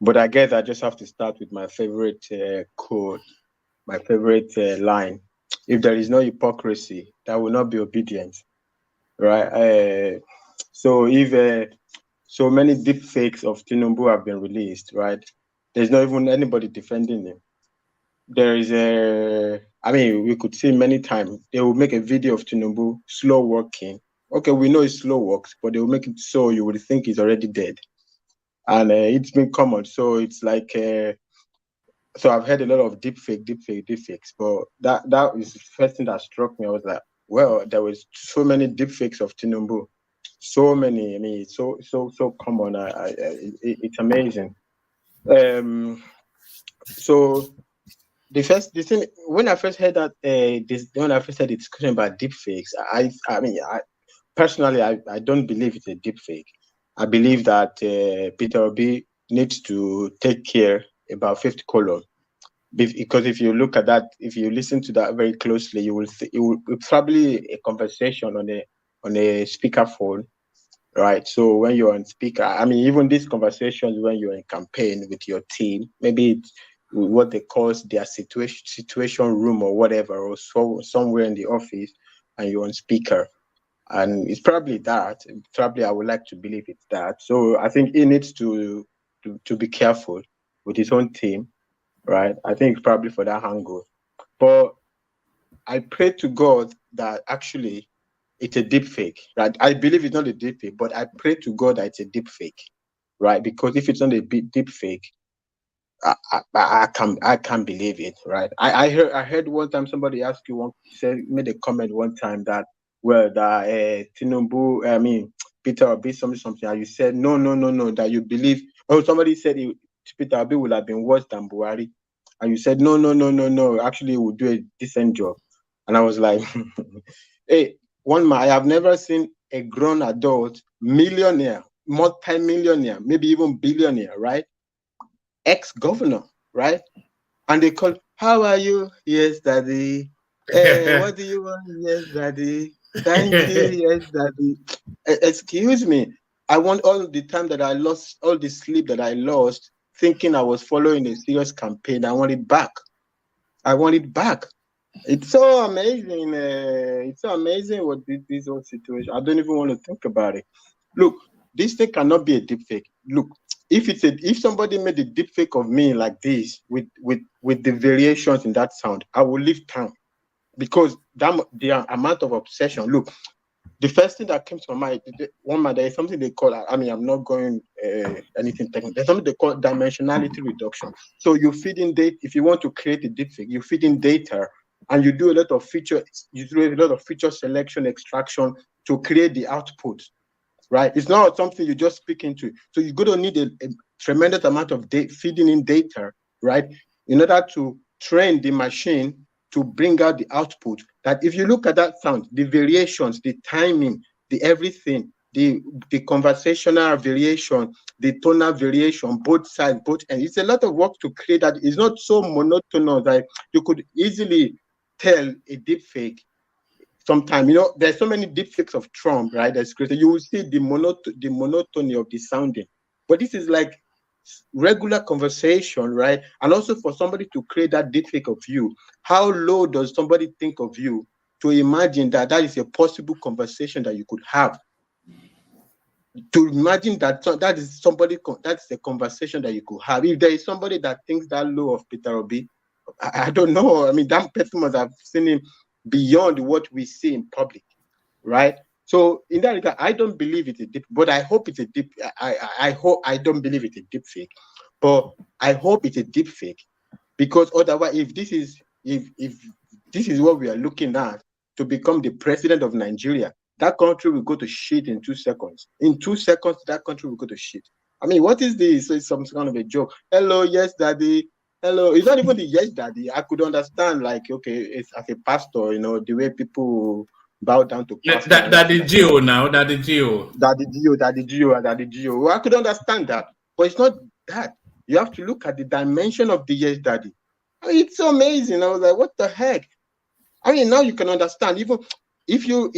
But I guess I just have to start with my favorite quote, my favorite line. If there is no hypocrisy, that will not be obedience. Right? So if so many deep fakes of TINUBU have been released, right? There's not even anybody defending him. There is we could see many times they will make a video of TINUBU slow walking. Okay, we know it's slow walks, but they will make it so you would think he's already dead. And it's been common. So it's like, so I've heard a lot of deep fakes. But that is the first thing that struck me. I was like, well, there was so many deep fakes of TINUBU. So many. I mean, it's so common. It's amazing. So the thing when I first heard that when I first heard the discussion about deepfakes, I personally don't believe it's a deepfake. I believe that Peter Obi needs to take care about fifth column, because if you look at that, if you listen to that very closely, you will probably a conversation on a speakerphone, right? So when you're on speaker, even these conversations when you're in campaign with your team, maybe it's what they call their situation room or whatever, or somewhere in the office, and you're on speaker, and it's probably that. Probably, I would like to believe it's that. So I think he needs to be careful with his own team, right? I think it's probably for that angle. But I pray to God that actually it's a deep fake, right? I believe it's not a deep fake, but I pray to God that it's a deep fake, right? Because if it's not a deep fake, I can't believe it, right? I heard one time somebody made a comment one time that TINUBU, Peter Obi something, and you said no, that you believe. Oh, somebody said Peter Obi would have been worse than Buhari, and you said no. Actually, he would do a decent job, and I was like, hey, one man, I have never seen a grown adult, millionaire, multi-millionaire, maybe even billionaire, right? Ex-governor, right? And they call, how are you? Yes, daddy. What do you want? Yes, daddy. Thank you. Yes, daddy. Excuse me. I want all the time that I lost, all the sleep that I lost, thinking I was following a serious campaign. I want it back. I want it back. It's so amazing. It's so amazing what this whole situation. I don't even want to think about it. Look, this thing cannot be a deep fake. Look, if somebody made a deep fake of me like this with the variations in that sound, I will leave town because the amount of obsession. Look, the first thing that came to my mind, there is something they call. I mean, I'm not going anything technical. There's something they call dimensionality reduction. So you feed in data. If you want to create a deep fake, you feed in data. And you do a lot of feature selection, extraction to create the output, right? It's not something you just speak into. So you're going to need a tremendous amount of feeding in data, right? In order to train the machine to bring out the output. That if you look at that sound, the variations, the timing, the everything, the conversational variation, the tonal variation, both sides, both ends. It's a lot of work to create that. It's not so monotonous that you could easily tell a deep fake sometime. You know, there's so many deep fakes of Trump, right? That's created. You will see the monotony of the sounding. But this is like regular conversation, right? And also for somebody to create that deep fake of you, how low does somebody think of you to imagine that that is a possible conversation that you could have? To imagine that that is that's a conversation that you could have. If there is somebody that thinks that low of Peter Obi, I don't know. I mean, that person must have seen him beyond what we see in public, right? So in that regard, I don't believe it's a deep, but I hope it's a deep. I hope I don't believe it's a deep fake, but I hope it's a deep fake, because otherwise, if this is what we are looking at to become the president of Nigeria, that country will go to shit in 2 seconds. In 2 seconds, that country will go to shit. I mean, what is this? So it's some kind of a joke. Hello, yes, daddy. Hello. It's not even the yes, daddy. I could understand, like, okay, it's as a pastor, you know, the way people bow down to pastor. Daddy Gio now, Daddy Gio. Daddy Gio. Well, I could understand that. But it's not that. You have to look at the dimension of the yes, daddy. I mean, it's so amazing. I was like, what the heck? I mean, now you can understand. Even if you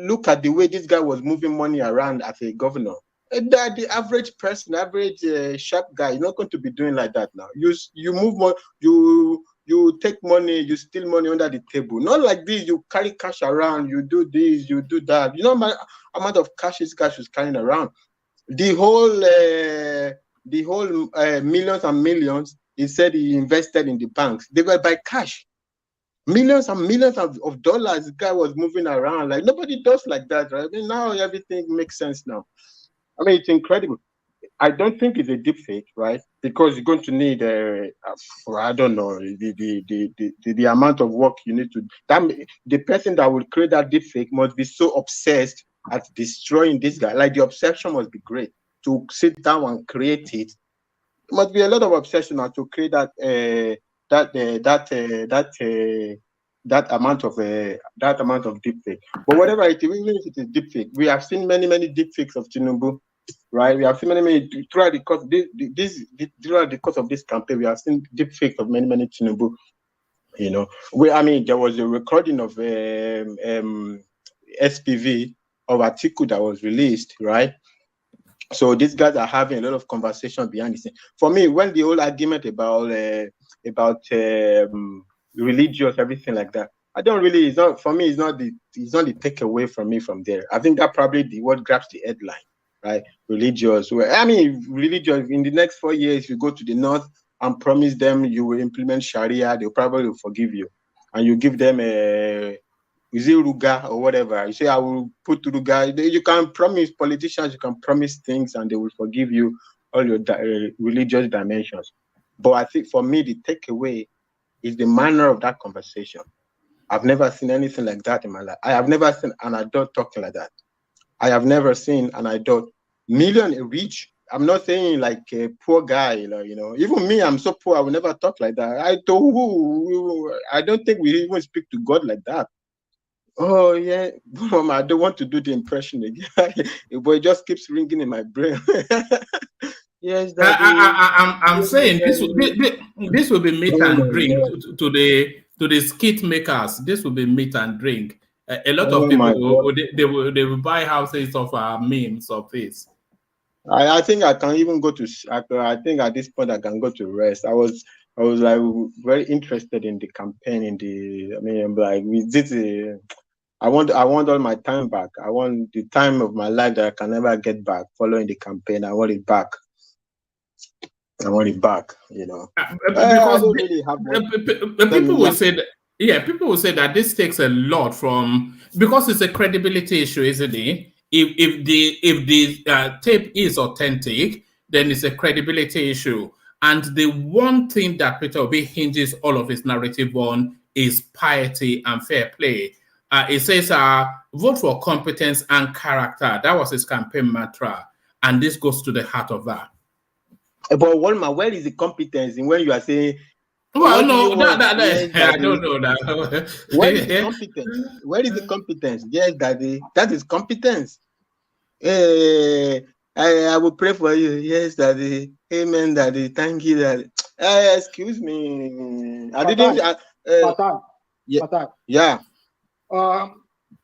look at the way this guy was moving money around as a governor, that the average person, average sharp guy, is not going to be doing like that now. You move more, you take money, you steal money under the table. Not like this. You carry cash around. You do this, you do that. You know my amount of cash this guy was carrying around. The whole millions and millions. He said he invested in the banks. They were by cash. Millions and millions of dollars. The guy was moving around. Like nobody does like that, right? I mean, now everything makes sense now. I mean, it's incredible. I don't think it's a deep fake, right? Because you're going to need I don't know, the amount of work you need to. The person that will create that deep fake must be so obsessed at destroying this guy. Like the obsession must be great to sit down and create it. It must be a lot of obsession now to create that amount of deep fake. But whatever it is, even if it is deep fake, we have seen many deep fakes of Tinubu, right? We have seen many throughout the course of this campaign. We have seen deep fakes of many Tinubu. You know, there was a recording of SPV of Atiku that was released, right? So these guys are having a lot of conversation behind the scene. For me, when the whole argument about religious, everything like that, I don't really. It's not for me. It's not the takeaway from me from there. I think that probably what grabs the headline, right? Religious. Religious. In the next 4 years, you go to the north and promise them you will implement Sharia, they'll probably forgive you, and you give them is it Ruga or whatever? You say, I will put Ruga. You can promise politicians, you can promise things, and they will forgive you all your religious dimensions. But I think for me, the takeaway is the manner of that conversation. I've never seen anything like that in my life. I have never seen an adult talking like that. I have never seen an adult rich. I'm not saying like a poor guy, you know. Even me, I'm so poor, I will never talk like that. I don't think we even speak to God like that. Oh yeah, Mom, I don't want to do the impression again, but it just keeps ringing in my brain. Yes, Daddy. I'm saying this this will be meat Oh and my drink God. to the skit makers. This will be meat and drink. A lot of Oh people my God. they will buy houses of memes of this. I think I can even go to. I think at this point I can go to rest. I was like very interested in the campaign. In the I mean, I'm like we did. I want all my time back. I want the time of my life that I can never get back following the campaign. I want it back. I want it back. You know. I Because don't really have much. people will say that, yeah, people will say that this takes a lot from, because it's a credibility issue, isn't it? If the tape is authentic, then it's a credibility issue. And the one thing that Peter Obi hinges all of his narrative on is piety and fair play. It says, vote for competence and character. That was his campaign mantra. And this goes to the heart of that. But Walma, where is the competence in when you are saying? Well, no, yes, I don't know that. Where is the competence? Where is the competence? Yes, Daddy, that is competence. I will pray for you. Yes, Daddy. Amen, Daddy. Thank you, Daddy. Excuse me. I didn't. Yeah.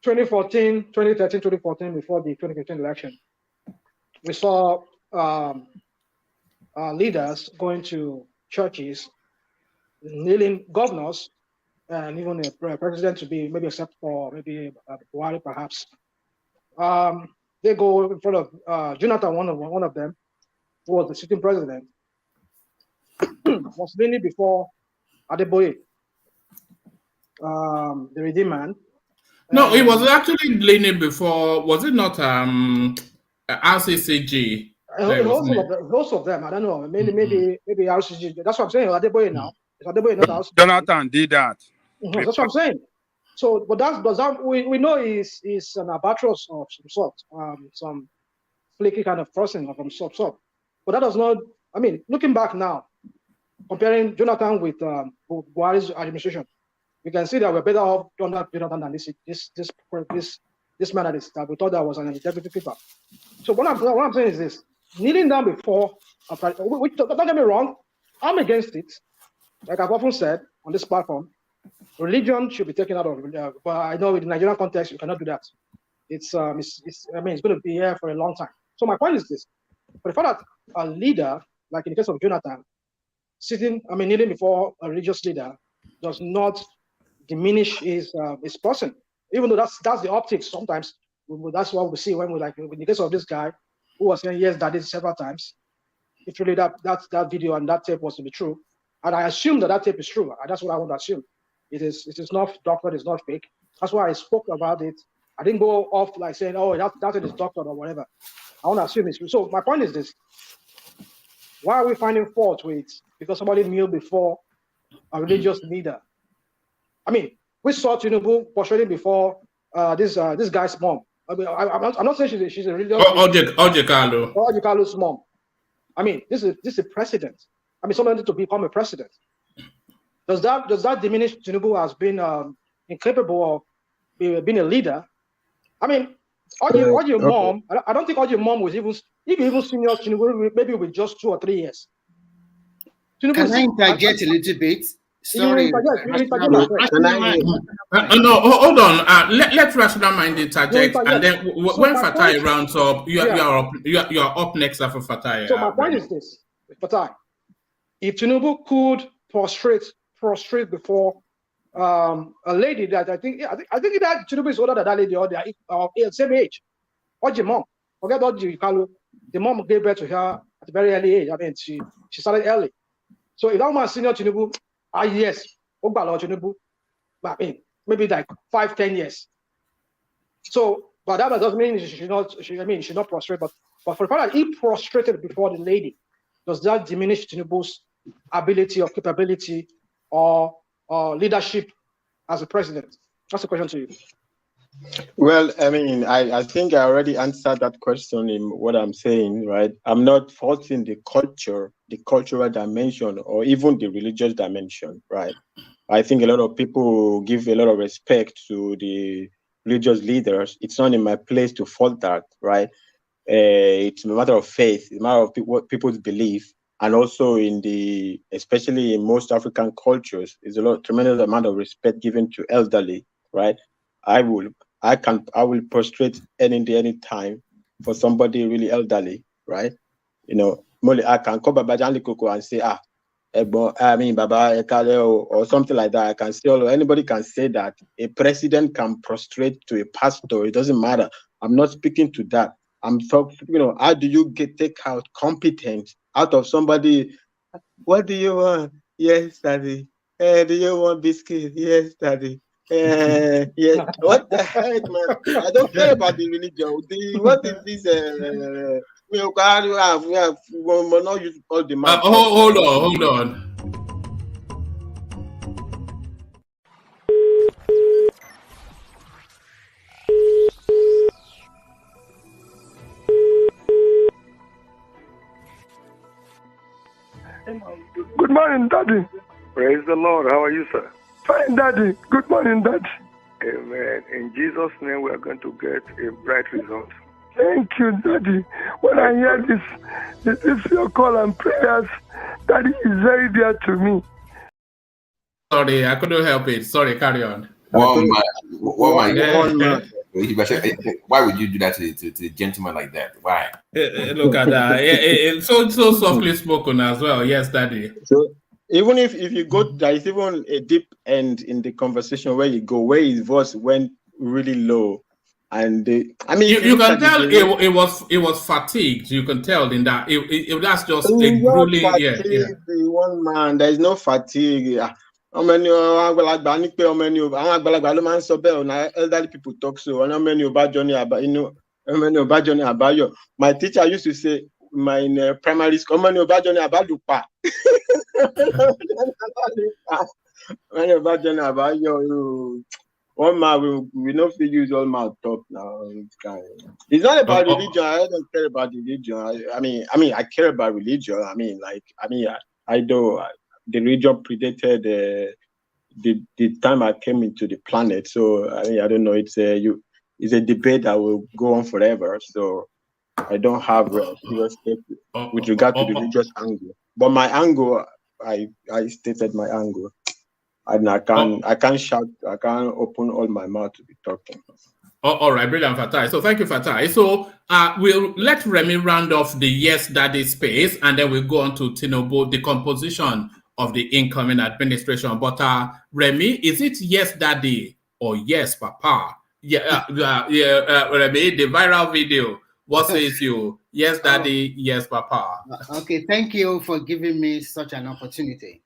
2013, 2014, before the 2015 election, we saw leaders going to churches, kneeling governors, and even a president to be, maybe except for maybe Buhari perhaps. They go in front of Jonathan, one of them, who was the sitting president, was kneeling before Adeboye, the redeemed man. No, it was actually leaning before. Was it not RCCG? Most of them, I don't know. Maybe RCCG. That's what I'm saying. Adeboye now. Is Adeboye not RCCG? Jonathan did that. That's what I'm saying. So, but we know he's an albatross of some sort, some flaky kind of person of some sort. But that does not. I mean, looking back now, comparing Jonathan with Buhari's administration, you can see that we're better off under Jonathan than this man that we thought that was an integrity keeper. So what I'm saying is this: kneeling down before, don't get me wrong, I'm against it. Like I've often said on this platform, religion should be taken out of. But I know in the Nigerian context, you cannot do that. It's going to be here for a long time. So my point is this: for the fact that a leader, like in the case of Jonathan, kneeling before a religious leader, does not diminish his person. Even though that's the optics. Sometimes that's what we see when we like in the case of this guy who was saying yes, that is several times. If really that video and that tape was to be true, and I assume that tape is true. That's what I want to assume. It is not doctored, it's not fake. That's why I spoke about it. I didn't go off like saying, oh, that is doctored or whatever. I want to assume it's true. So my point is this: why are we finding fault with because somebody kneeled before a religious leader? I mean, we saw Tinubu portraying before this guy's mom. I mean, I'm not saying she's a religious. Ojekalu's mom. I mean, this is a precedent. I mean, someone to become a president. Does that diminish Tinubu as being incapable of being a leader? I mean, your mom. I don't think your mom was even senior Tinubu, maybe with just 2 or 3 years. Can I interject a little bit? Sorry. No, hold on. Let rational mind interject, and then when Fatai rounds up, you are up next after Fatai. So my point is this, Fatai: if Tinubu could prostrate before a lady that I think that Tinubu is older than that lady, or they are same age. Oji mom, forget Oji Kalu. The mom gave birth to her at a very early age. I mean, she started early. So if that man senior Tinubu, yes, Tinubu, but I mean, maybe like 5-10 years. So, but that doesn't mean she should not prostrate. But for the fact that he prostrated before the lady, does that diminish Tinubu's ability or capability or leadership as a president? That's the question to you. Well, I mean, I think I already answered that question in what I'm saying, right? I'm not faulting the cultural dimension, or even the religious dimension, right? I think a lot of people give a lot of respect to the religious leaders. It's not in my place to fault that, right? It's a matter of faith, it's a matter of what people's belief, and also especially in most African cultures, is a tremendous amount of respect given to elderly, right? I will prostrate any day, any time for somebody really elderly, right? I can call Baba Janli Koko and say, Baba Ekale or something like that. I can say, anybody can say that. A president can prostrate to a pastor. It doesn't matter. I'm not speaking to that. I'm talking, how do you take out competence out of somebody? What do you want? Yes, daddy. Do you want biscuit? Yes, daddy. Yes. What the heck, man? I don't care about the religion. What is this? We will not use all the mouth. Hold on. Good morning, Daddy. Praise the Lord. How are you, sir? Fine, Daddy. Good morning, Daddy. Amen. In Jesus' name, we are going to get a bright result. Thank you, Daddy. When I hear this your call and prayers, Daddy is very dear to me. Sorry, I couldn't help it. Sorry, carry on. One man. Why would you do that to a gentleman like that? Why? Look at that. So softly spoken as well. Yes, Daddy. So even if you go, there is even a deep end in the conversation where his voice went really low, and you can tell it was fatigued. You can tell in that that's just a grueling. The one man, there is no fatigue. How many elderly people talk so? How many Abayo? My teacher used to say, in primary school, how many Abadupa? One man we not use all my talk now. It's not about religion. I don't care about religion. I mean, I care about religion. I do. The religion predated the time I came into the planet. So I don't know. It's a debate that will go on forever. So I don't have serious step with regard to the religious angle. But my angle, I stated my angle. And I can't shout, I can't open all my mouth to be talking. All right, brilliant, Fatai. So thank you, Fatai. So we'll let Remy round off the Yes Daddy space, and then we'll go on to Tinubu, the composition of the incoming administration. But Remy, is it Yes Daddy or Yes Papa? Remy, the viral video. What says you? Yes Daddy, yes Papa. Okay, thank you for giving me such an opportunity.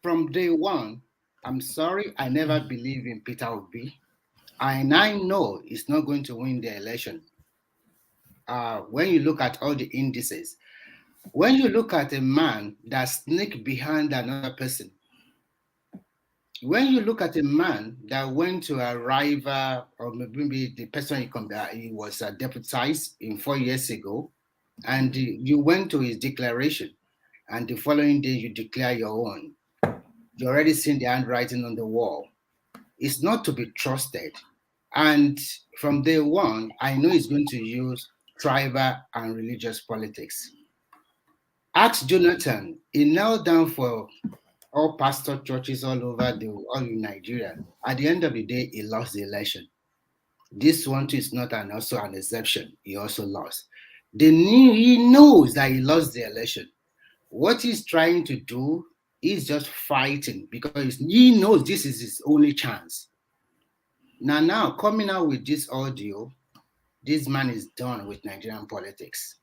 From day one, I'm sorry, I never believed in Peter Obi. And I know he's not going to win the election. When you look at all the indices, when you look at a man that sneaked behind another person, when you look at a man that went to a rival, or maybe the person he was deputized in 4 years ago, and you went to his declaration, and the following day you declare your own, you already seen the handwriting on the wall. It's not to be trusted. And from day one, I know he's going to use tribal and religious politics. Ask Jonathan, he knelt down for all pastor churches all in Nigeria. At the end of the day, he lost the election. This one too is not also an exception. He also lost. He knows that he lost the election. What he's trying to do is just fighting because he knows this is his only chance. Now coming out with this audio, this man is done with Nigerian politics.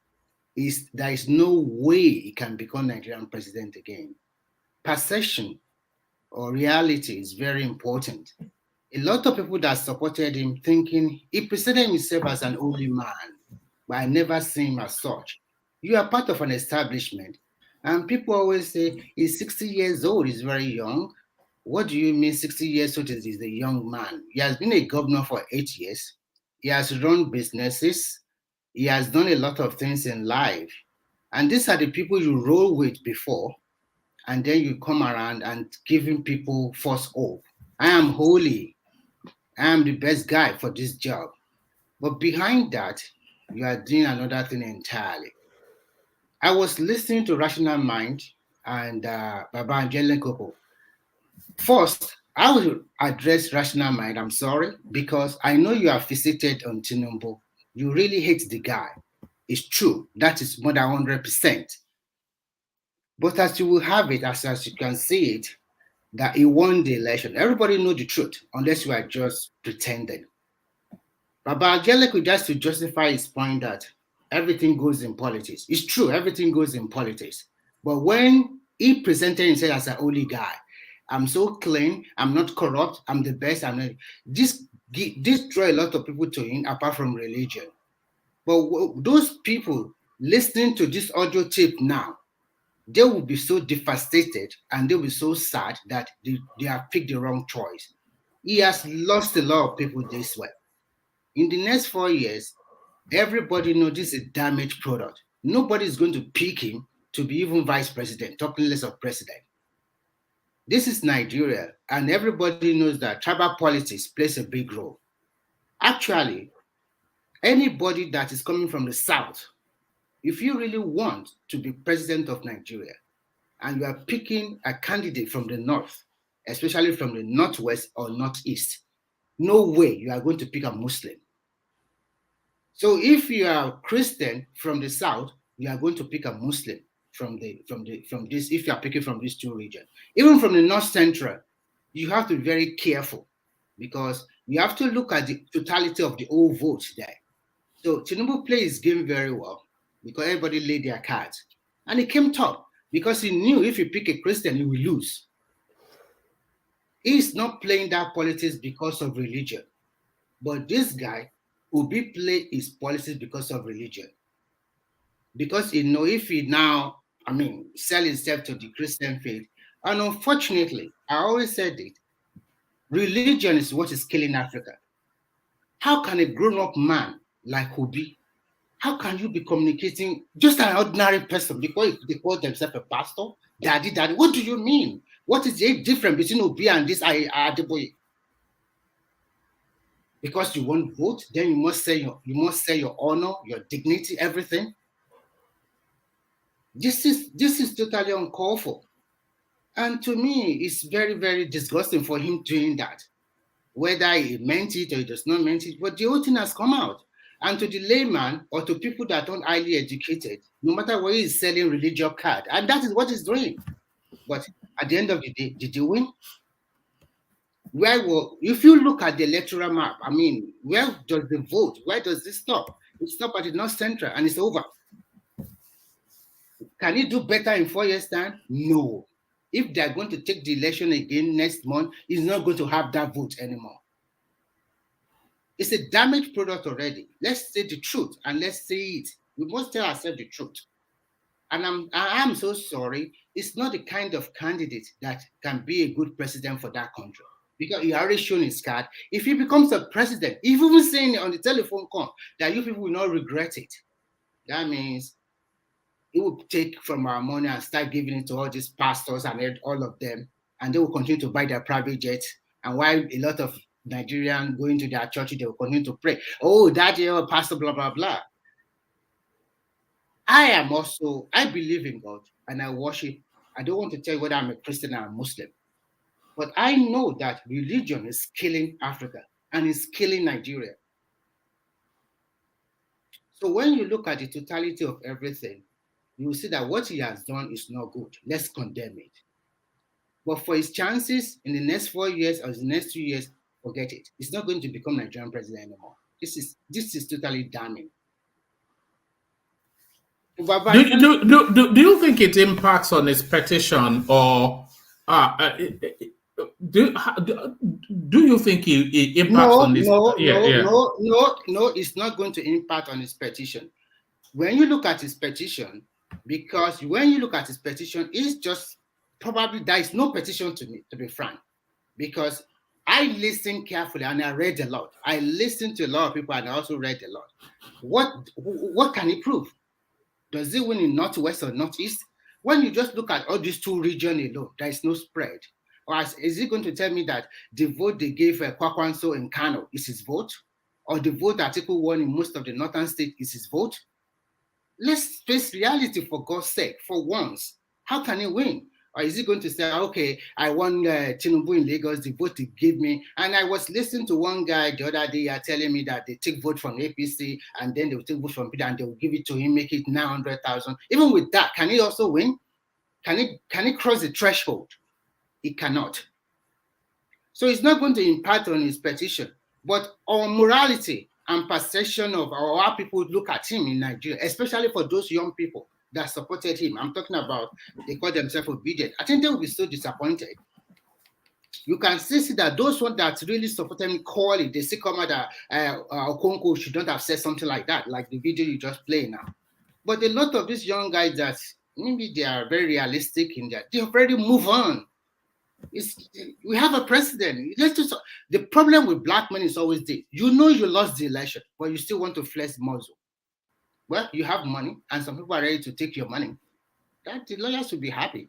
There is no way he can become Nigerian president again. Perception or reality is very important. A lot of people that supported him thinking he presented himself as an holy man, but I never seen him as such. You are part of an establishment, and people always say he's 60 years old, he's very young. What do you mean 60 years old is a young man? He has been a governor for 8 years. He has run businesses. He has done a lot of things in life. And these are the people you roll with before, and then you come around and giving people false hope. I am holy. I am the best guy for this job. But behind that, you are doing another thing entirely. I was listening to Rational Mind and Baba Angela Coco. First, I will address Rational Mind. I'm sorry, because I know you are fixated on Tinubu. You really hate the guy. It's true. That is more than 100%. But as you will have it, as you can see it, that he won the election. Everybody know the truth, unless you are just pretending. Baba Angelico, just to justify his point that everything goes in politics. It's true, everything goes in politics. But when he presented himself as an holy guy, I'm so clean, I'm not corrupt, I'm the best, I'm not. This draw a lot of people to him apart from religion. But those people listening to this audio tape now, they will be so devastated and they will be so sad that they have picked the wrong choice. He has lost a lot of people this way. In the next 4 years, everybody knows this is a damaged product. Nobody is going to pick him to be even vice president, talking less of president. This is Nigeria, and everybody knows that tribal politics plays a big role. Actually, anybody that is coming from the South, if you really want to be president of Nigeria, and you are picking a candidate from the North, especially from the Northwest or Northeast, no way you are going to pick a Muslim. So if you are Christian from the South, you are going to pick a Muslim from this, if you are picking from these two regions. Even from the North Central, you have to be very careful because you have to look at the totality of the whole vote there. So Tinubu played his game very well because everybody laid their cards. And he came top because he knew if he pick a Christian, he will lose. He's not playing that politics because of religion. But this guy, Obi play his policies because of religion. Because he know if he now, sell himself to the Christian faith. And unfortunately, I always said it, religion is what is killing Africa. How can a grown-up man like Obi, how can you be communicating just an ordinary person because they call themselves a pastor? Daddy, what do you mean? What is the difference between Obi and this Adeboye? Because you want vote, then you must say your honor, your dignity, everything. This is totally uncalled for. And to me, it's very, very disgusting for him doing that. Whether he meant it or he does not mean it, but the whole thing has come out. And to the layman or to people that aren't highly educated, no matter what he's selling religious card, and that is what he's doing. But at the end of the day, did he win? If you look at the electoral map, where does the vote, where does this stop? It stops at the North Central and it's over. Can he do better in 4 years' time? No. If they're going to take the election again next month, he's not going to have that vote anymore. It's a damaged product already. Let's say the truth and let's say it. We must tell ourselves the truth. And I'm so sorry. It's not the kind of candidate that can be a good president for that country. Because he already shown his card. If he becomes a president, if he was saying on the telephone call that you people will not regret it, that means he will take from our money and start giving it to all these pastors and all of them, and they will continue to buy their private jets. And while a lot of Nigerians going to their church, they will continue to pray. Oh, daddy, oh, pastor, blah, blah, blah. I believe in God and I worship. I don't want to tell you whether I'm a Christian or a Muslim. But I know that religion is killing Africa and is killing Nigeria. So when you look at the totality of everything, you will see that what he has done is not good. Let's condemn it. But for his chances in the next 4 years or the next 2 years, forget it. He's not going to become Nigerian president anymore. This is totally damning. Do you think it impacts on his petition, or do you think it impacts on his? No, it's not going to impact on his petition. When you look at his petition, it's just probably there is no petition to me, to be frank, because I listened carefully and I read a lot. I listened to a lot of people and I also read a lot. What can he prove? Does he win in Northwest or Northeast? When you just look at all these two regions alone, there is no spread. Or is he going to tell me that the vote they gave Kwankwaso in Kano is his vote? Or the vote Article 1 in most of the northern states is his vote? Let's face reality, for God's sake, for once. How can he win? Or is he going to say, okay, I won TINUBU in Lagos, the vote they gave me. And I was listening to one guy the other day telling me that they take vote from APC and then they will take vote from Peter and they will give it to him, make it 900,000. Even with that, can he also win? Can he cross the threshold? He cannot. So it's not going to impact on his petition, but on morality and perception of how people look at him in Nigeria, especially for those young people that supported him. I'm talking about, they call themselves obedient. I think they will be so disappointed. You can see that those ones that really supported him clearly, they see come out that Okonkwo should not have said something like that, like the video you just played now. But a lot of these young guys that maybe they are very realistic in that, they already move on. We have a president. The problem with black men is always this. You know you lost the election, but you still want to flex muscle. Well, you have money, and some people are ready to take your money. That the lawyers will be happy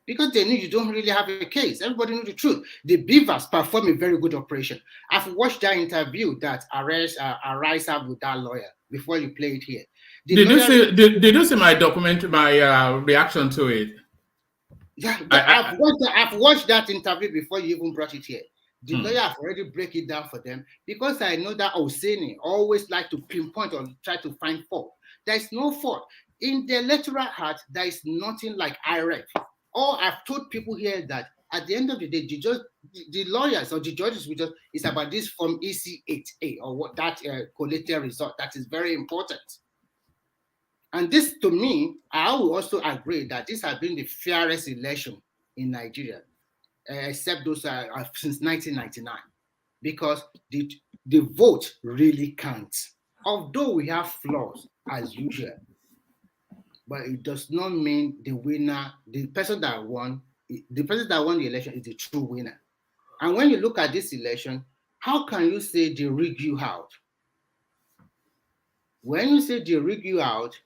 because they know you don't really have a case. Everybody knows the truth. The Beavers perform a very good operation. I've watched that interview that Arise have with that lawyer before you play it here. Did you see my documentary, my reaction to it? Yeah, I've watched that interview before you even brought it here. The lawyer have already break it down for them because I know that Oseni always like to pinpoint or try to find fault. There is no fault. In the electoral heart, there is nothing like IREF. Or I've told people here that at the end of the day, the lawyers or the judges will just, it's about this from EC8A or what that collateral result. That is very important. And this, to me, I will also agree that this has been the fairest election in Nigeria, except those since 1999, because the vote really counts. Although we have flaws as usual, but it does not mean the winner, the person that won the election is the true winner. And when you look at this election, how can you say they rig you out? When you say they rig you out,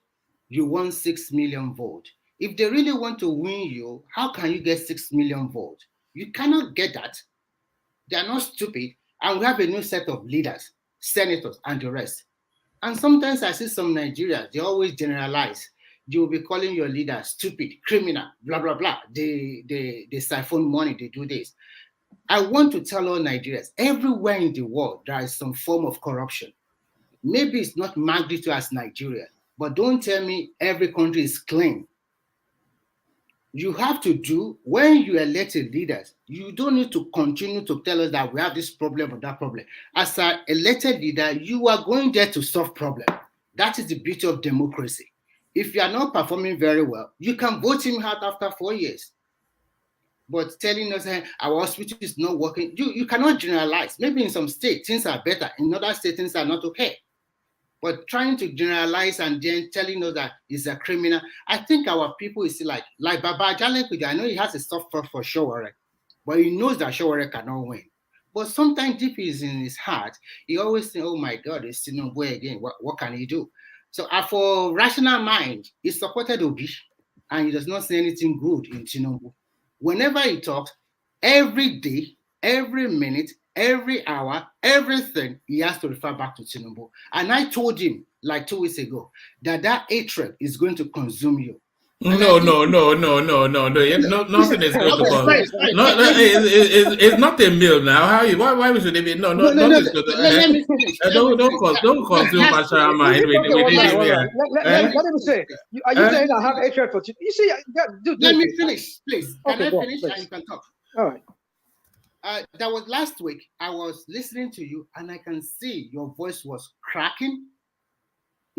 you won 6 million votes. If they really want to win you, how can you get 6 million votes? You cannot get that. They are not stupid. And we have a new set of leaders, senators, and the rest. And sometimes I see some Nigerians, they always generalize. You will be calling your leader stupid, criminal, blah, blah, blah. They siphon money, they do this. I want to tell all Nigerians, everywhere in the world, there is some form of corruption. Maybe it's not magnitude as Nigeria, but don't tell me every country is clean. You have to do, when you elected leaders, you don't need to continue to tell us that we have this problem or that problem. As an elected leader, you are going there to solve problems. That is the beauty of democracy. If you are not performing very well, you can vote him out after 4 years. But telling us hey, our hospital is not working, you cannot generalize. Maybe in some states, things are better. In other states, things are not okay. But trying to generalize and then telling us that he's a criminal, I think our people is like Baba Jalekuja. I know he has a soft spot for Showore, but he knows that Showore cannot win. But sometimes deep is in his heart, he always thinks, oh my God, it's TINUBU again. What can he do? So for rational mind, he supported Obi, and he does not say anything good in TINUBU. Whenever he talks, every day, every minute, every hour, everything, he has to refer back to TINUBU. And I told him like 2 weeks ago that hatred is going to consume you. No. Nothing is going to consume. It's not a meal now. Why should it be? No. Nothing is going to. Let me finish. Don't consume Bashar mind. Let me say. Are you saying I have hatred for TINUBU? You see, let me finish, please. Can I finish and you can talk? All right. That was last week. I was listening to you, and I can see your voice was cracking.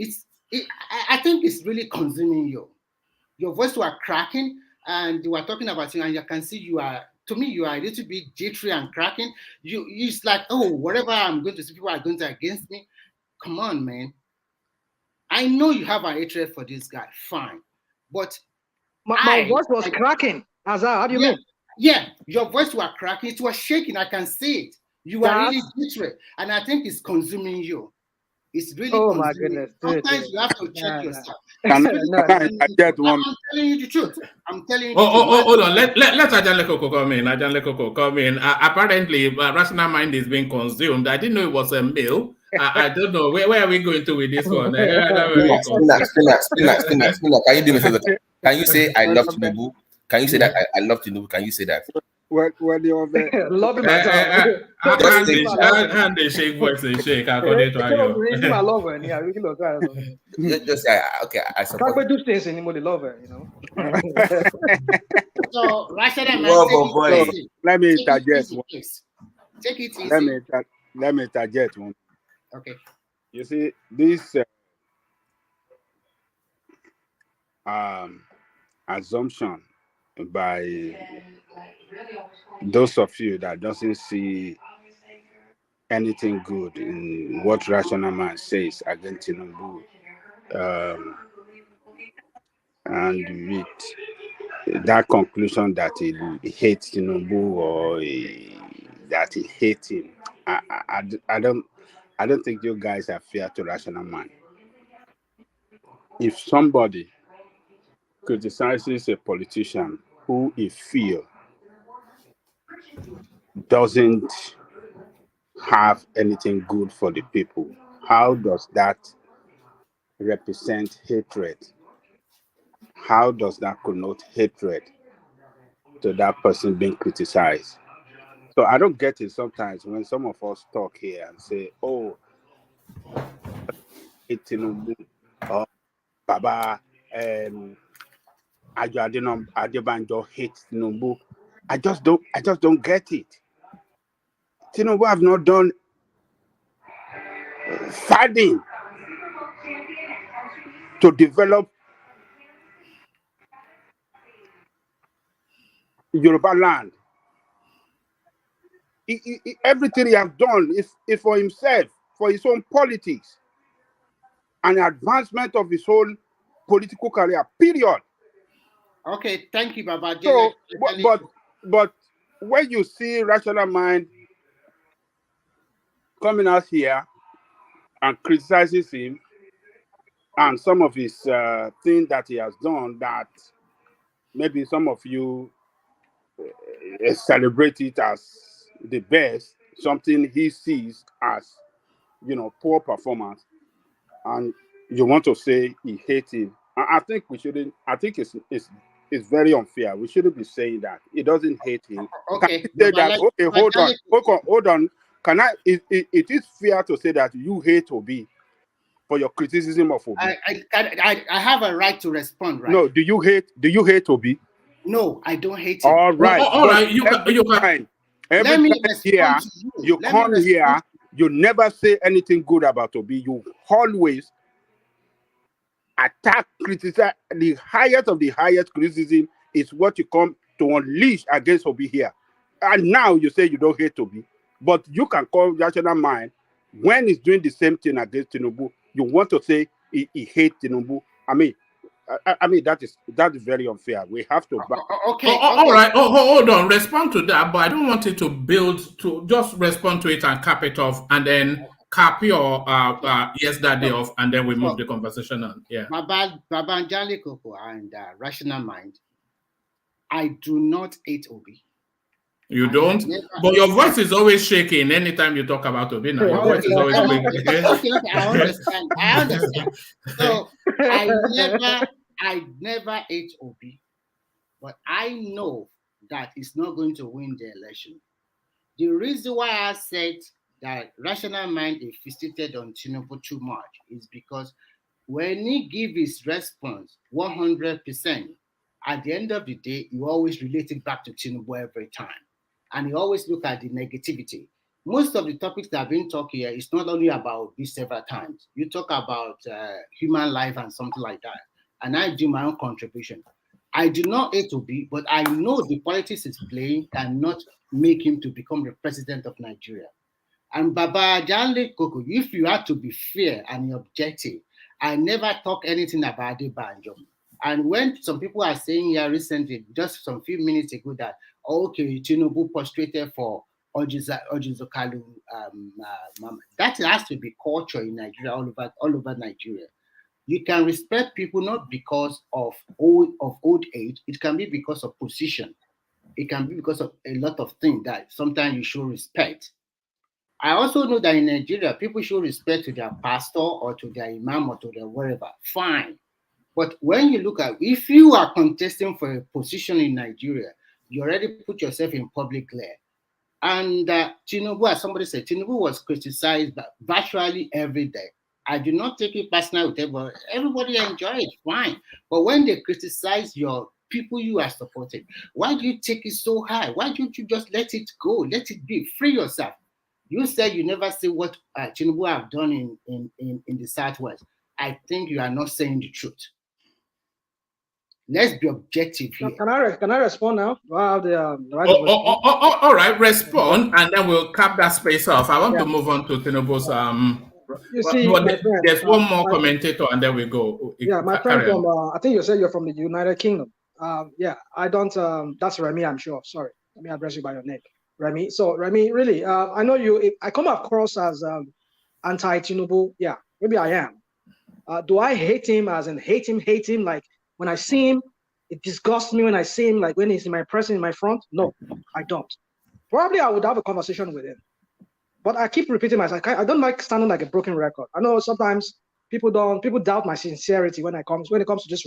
I think it's really consuming you. Your voice was cracking, and you were talking about you, and you can see you are. To me, you are a little bit jittery and cracking. It's like, oh, whatever I'm going to see, people are going to against me. Come on, man. I know you have a hatred for this guy. Fine, but my voice was cracking. How do you mean? Yeah, your voice was cracking. It was shaking. I can see it. You are really jittery, and I think it's consuming you. It's really Oh my consuming. goodness. Sometimes you have to check yourself. Can No, I get one? I'm telling you the truth. I'm telling you the truth. Hold on. Let Ajanle Koko come in. Ajanle Koko come in. Apparently, rational mind is being consumed. I didn't know it was a meal. I don't know. Where are we going to with this one? Spinner. Can you do me a favor? Can you say I love Tinubu? Can you say that I love Tinubu? Can you say that? When you're love him myself. And they shake voice, they shake according to Just say, okay, I support. Can't do things anymore. They love her, you know. So, rational mind. Let me interject one. Take it easy. Let me interject one. Okay. You see, this assumption by those of you that doesn't see anything good in what rational mind says against Tinubu, and with that conclusion that he hates Tinubu or that he hates him, I don't think you guys are fair to rational mind. If somebody criticizes a politician who he feels doesn't have anything good for the people, how does that represent hatred? How does that connote hatred to that person being criticized? So I don't get it sometimes when some of us talk here and say, oh, Tinubu, Baba, Adebanjo hates Tinubu. I just don't get it. Tinubu have not done funding to develop Yoruba land. Everything he has done is for himself, for his own politics, and advancement of his own political career, period. Okay, thank you, Baba. So, but when you see rational mind coming out here and criticizes him and some of his things that he has done that maybe some of you celebrate it as the best, something he sees as, poor performance, and you want to say he hates him. I think we shouldn't. I think it's very unfair. We shouldn't be saying that. He doesn't hate him. Okay. Say that, okay, hold on. Can I? It is fair to say that you hate Obi for your criticism of Obi. I have a right to respond, right? No, do you hate Obi? No, I don't hate him. All right. All right. You can. Every time here, you come here, you never say anything good about Obi. You always attack, criticize. The highest of the highest criticism is what you come to unleash against Obi here. And now you say you don't hate Obi. But you can call rational mind when he's doing the same thing against Tinubu. You want to say he hates Tinubu. I mean that is very unfair. We have to. Okay. All right. Hold on. Respond to that, but I don't want it to build to just respond to it and cap it off, and then cap your yes that day off, and then we move the conversation on. Yeah. Baba Njali Koko and rational mind. I do not hate Obi. You don't? But your voice is always shaking anytime you talk about Obi. Now your voice is always shaking. Okay, I understand. So I never ate Obi, but I know that it's not going to win the election. The reason why I said that rational mind is fixated on Tinubu too much is because when he gives his response 100%, at the end of the day, you always relate it back to Tinubu every time. And you always look at the negativity. Most of the topics that have been talked here is not only about this several times. You talk about human life and something like that. And I do my own contribution. I do not hate Obi, but I know the politics he's playing cannot make him to become the president of Nigeria. And Baba Janle Koko, if you have to be fair and objective, I never talk anything about Adebanjo. And when some people are saying here recently, just some few minutes ago, that okay, Tinubu prostrated for Ojizo Kalu that has to be culture in Nigeria, all over Nigeria. You can respect people not because of old age. It can be because of position. It can be because of a lot of things that sometimes you show respect. I also know that in Nigeria, people show respect to their pastor or to their imam or to their wherever. Fine. But when you look at, if you are contesting for a position in Nigeria, you already put yourself in public glare. And Tinubu, as somebody said, Tinubu was criticized virtually every day. I do not take it personal with everybody. Everybody enjoy it, fine. But when they criticize your people you are supporting, why do you take it so high? Why don't you just let it go? Let it be. Free yourself. You said you never see what Tinubu have done in the Southwest. I think you are not saying the truth. Let's be objective here. Can I respond now? Do I have the right all right, respond, and then we'll cap that space off. I want to move on to Tinubu's. You see, there's one more commentator, and then we go. Yeah, my friend from I think you said you're from the United Kingdom. Yeah, I don't. That's Remy, I'm sure. Sorry, let me address you by your name, Remy. So Remy, really, I know you. I come across as anti-Tinubu. Yeah, maybe I am. Do I hate him as in hate him? Like when I see him, it disgusts me when I see him. Like when he's in my presence, in my front. No, I don't. Probably I would have a conversation with him. But I keep repeating myself. I don't like standing like a broken record. I know sometimes people doubt my sincerity when it comes to this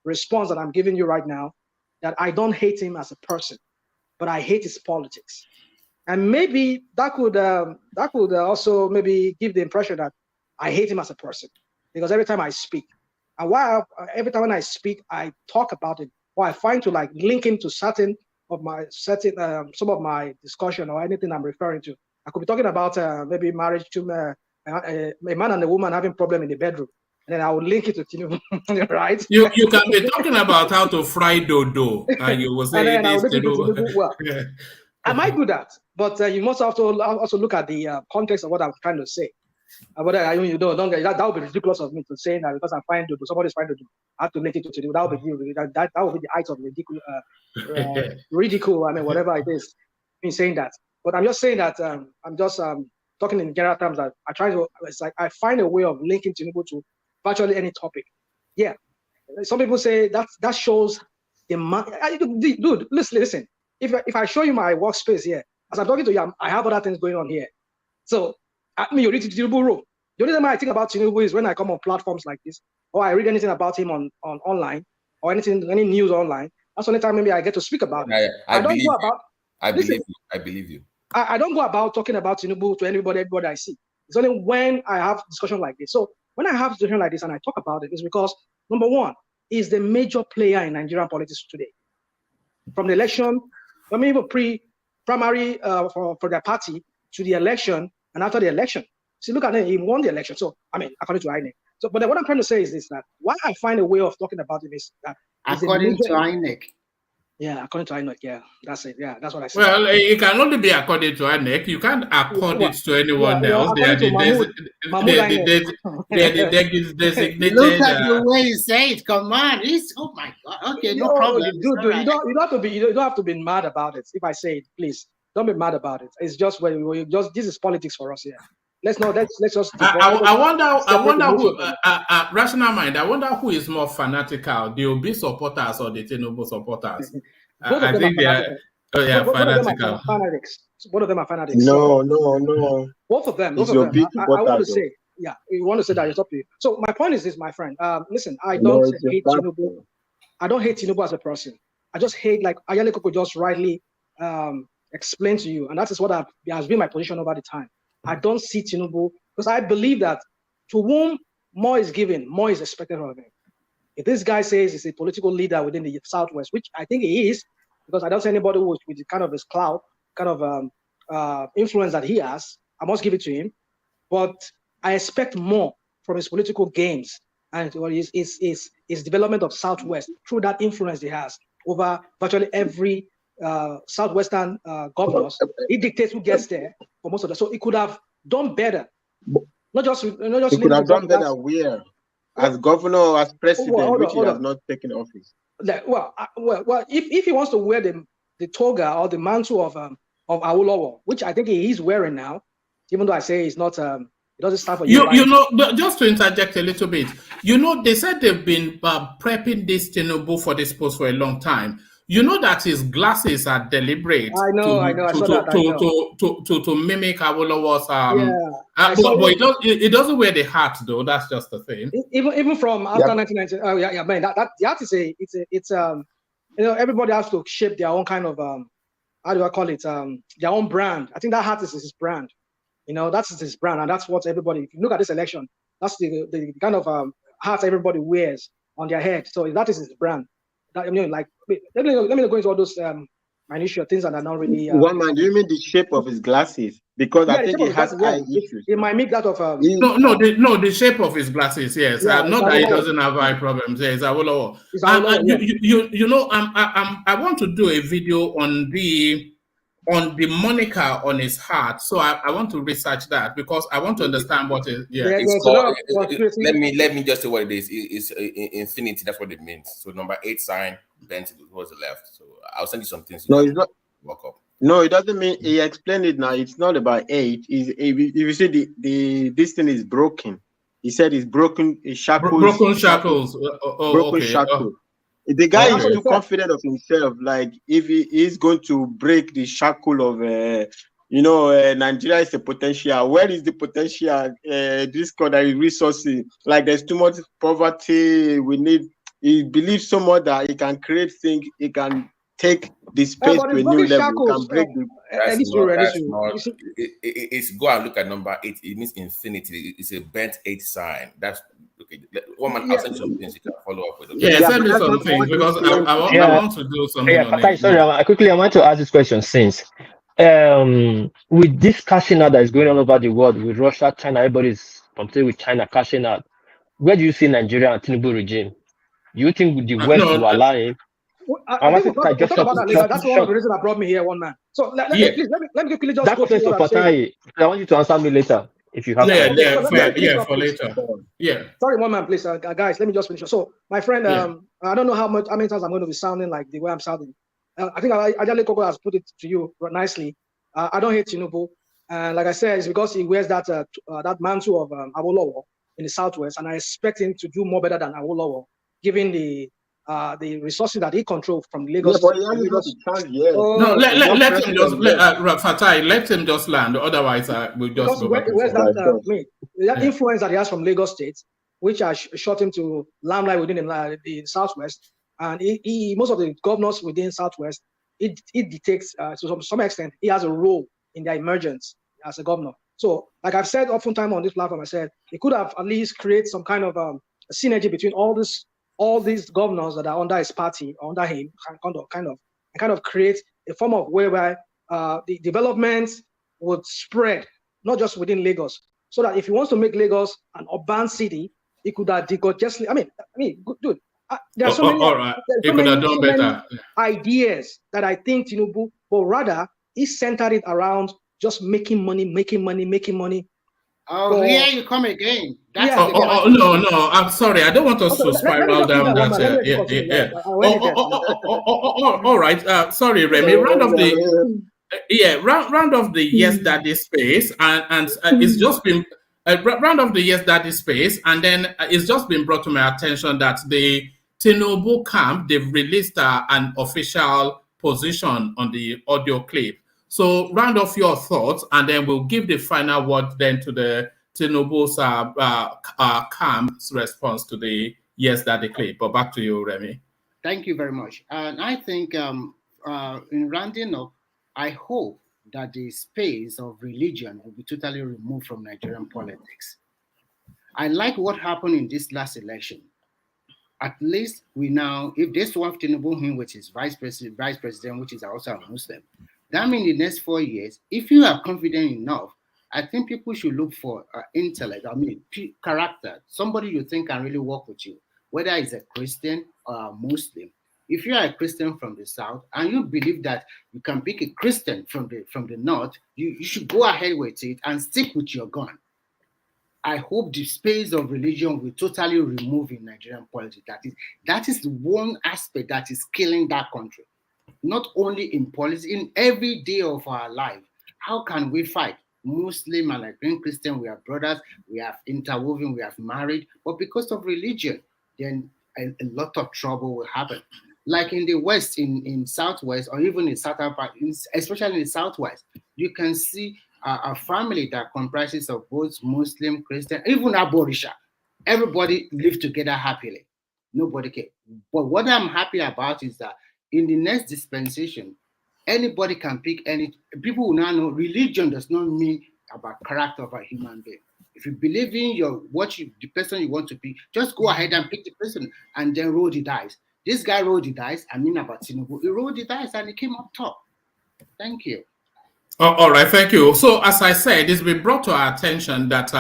response that I'm giving you right now. That I don't hate him as a person, but I hate his politics. And maybe that could also maybe give the impression that I hate him as a person, because every time I speak, and every time when I speak, I talk about it, or I find to like link him to some of my discussion or anything I'm referring to. I could be talking about maybe marriage to a man and a woman having problem in the bedroom, and then I would link it to Tinubu, right? You can be talking about how to fry dodo, and you will say this Tinubu. Well, I might do that, but you must also look at the context of what I'm trying to say. But you don't get that. That would be ridiculous of me to say that because I'm frying dodo, somebody's frying dodo. I have to link it to Tinubu. That would be the height of ridicule. I mean, whatever it is, in saying that. But I'm just saying that I'm just talking in general terms that I find a way of linking Tinubu to virtually any topic. Yeah, some people say that shows the dude. Listen. If I show you my workspace here, as I'm talking to you, I have other things going on here. So you read Tinubu room. The only time I think about Tinubu is when I come on platforms like this, or I read anything about him on online, or any news online. That's the only time maybe I get to speak about it. I believe you. I don't go about talking about Tinubu to everybody I see. It's only when I have discussion like this. So when I have discussion like this and I talk about it, it's because number one, he's the major player in Nigerian politics today. From the election, even pre-primary for their party to the election and after the election. See, look at him, he won the election. So, according to INEC. So, but what I'm trying to say is this, that why I find a way of talking about him is that according to INEC. Yeah, according to INEC, yeah, that's it. Yeah, that's what I said. Well, it can only be according to INEC. You can't accord it to anyone else. They are designated. Look at the way you say it. Come on, oh my God. Okay, no problem. You don't have to be mad about it. If I say it, please don't be mad about it. It's just this is politics for us here. Let's just. I wonder who rational mind. I wonder who is more fanatical, the Obi'S supporters or the TINUBU supporters. I think they are. Oh yeah, fanatical. Both of them are fanatics. No. Both of them. I want to say, yeah, you want to say that it's up to you. So my point is this, my friend. Listen, I don't hate Tinubu. I don't hate Tinubu as a person. I just hate, like Ayale Koko just rightly explained to you, and that is what has been my position over the time. I don't see Tinubu because I believe that to whom more is given, more is expected of him. If this guy says he's a political leader within the Southwest, which I think he is, because I don't see anybody with the kind of his clout, kind of influence that he has, I must give it to him. But I expect more from his political games and his development of Southwest through that influence he has over virtually every Southwestern governors. He dictates who gets there for most of them. So he could have done better. Not just he could have done better where? As governor or as president, which he has not taken office. Well, if he wants to wear the toga or the mantle of Awolowo, which I think he is wearing now, Even though I say it's not, it doesn't stand for you know, just to interject a little bit, you know, they said they've been prepping this Tinubu for this post for a long time. You know that his glasses are deliberate I know. I saw that. I know. To mimic Awolowo's but it doesn't wear the hat though. That's just the thing. Even from after 1990, oh yeah, man, that the hat is it's you know, everybody has to shape their own kind of how do I call it, their own brand. I think that hat is his brand. You know, that's his brand, and that's what everybody. If you look at this election, that's the kind of hat everybody wears on their head. So that is his brand. That, I mean, like, let me go into all those minutiae things that are not really. One man, do you mean the shape of his glasses? Because I think he has eye issues. It might make that of the shape of his glasses. Yes, not that he doesn't have eye problems. Yes, Awolowo. You know, I want to do a video on the moniker on his hat, so I want to research that because I want to understand what is. Let me just say what it is. It's infinity. That's what it means. So number 8 sign bent towards the left. So I'll send you some things. No, it's not. Walk up. No, it doesn't mean. He explained it now. It's not about 8. If you see this thing is broken. He said it's broken. Shackles. Broken shackles. Broken shackles. The guy is too confident of himself. Like if he is going to break the shackle of, Nigeria is a potential. Where is the potential? This country resources. Like there's too much poverty. We need. He believes so much that he can create things. He can take the space to a new level. He can break the. It's go and look at number 8. It means infinity. It's a bent 8 sign. That's. Okay, one man, I'll send you some things you can follow up with. Okay? Yeah, send me some things because I want to do something on it. Sorry, I want to ask this question since with this cashing out that is going on over the world with Russia, China, everybody's complaining with China cashing out. Where do you see Nigeria and Tinubu regime? Do you think the West will allow him? I think we'll talk about that later. That's one of the reasons that brought me here, one man. So let me quickly just go through what I'm saying. I want you to answer me later. If you have for later. Yeah. Sorry, one man, please, guys. Let me just finish. So, my friend, I don't know how many times I'm going to be sounding like the way I'm sounding. I think Ajale Koko has put it to you nicely. I don't hate Tinubu, and like I said, it's because he wears that mantle of Awolowo in the southwest, and I expect him to do more better than Awolowo, given the resources that he controls from Lagos. No, let him just Fatai, let him just land. Otherwise, we'll just go back. Where's that influence that he has from Lagos State, which has shot him to limelight within the Southwest, and he most of the governors within Southwest, it dictates to some extent he has a role in their emergence as a governor. So, like I've said oftentimes on this platform, I said he could have at least create some kind of a synergy between all these governors that are under his party, under him, kind of create a form of whereby the development would spread, not just within Lagos, so that if he wants to make Lagos an urban city, he could have just. I mean, dude, there are so many ideas that I think Tinubu, but rather he centered it around just making money. Oh, here you come again. That's no, I'm sorry. I don't want us to spiral down that. All right. Sorry, Remy. Round of the yes daddy space, and it's just been round of the yes daddy space, and then it's just been brought to my attention that the Tinubu camp, they've released an official position on the audio clip. So round off your thoughts, and then we'll give the final word then to the TINUBU'S camp's response to the yes daddy clip. But back to you, Remy. Thank you very much. And I think in rounding up, I hope that the space of religion will be totally removed from Nigerian politics. I like what happened in this last election. At least we now, if they swap Tinubu in with his vice president, which is also a Muslim, that means in the next 4 years, if you are confident enough, I think people should look for intellect, character, somebody you think can really work with you, whether it's a Christian or a Muslim. If you are a Christian from the South and you believe that you can pick a Christian from the North, you should go ahead with it and stick with your gun. I hope the space of religion will totally remove in Nigerian politics. That is the one aspect that is killing that country. Not only in politics, in every day of our life. How can we fight? Muslim and like being Christian, we are brothers, we have interwoven, we have married, but because of religion, then a lot of trouble will happen. Like in the West, in Southwest, or even in South Africa, especially in the Southwest, you can see a family that comprises of both Muslim, Christian, even Aborisha. Everybody live together happily. Nobody cares. But what I'm happy about is that in the next dispensation, anybody can pick any. People will now know religion does not mean about character of a human being. If you believe in the person you want to pick, just go ahead and pick the person and then roll the dice. This guy rolled the dice. I mean about Tinubu. He rolled the dice and he came up top. Thank you. Oh, all right, thank you. So as I said, it's been brought to our attention that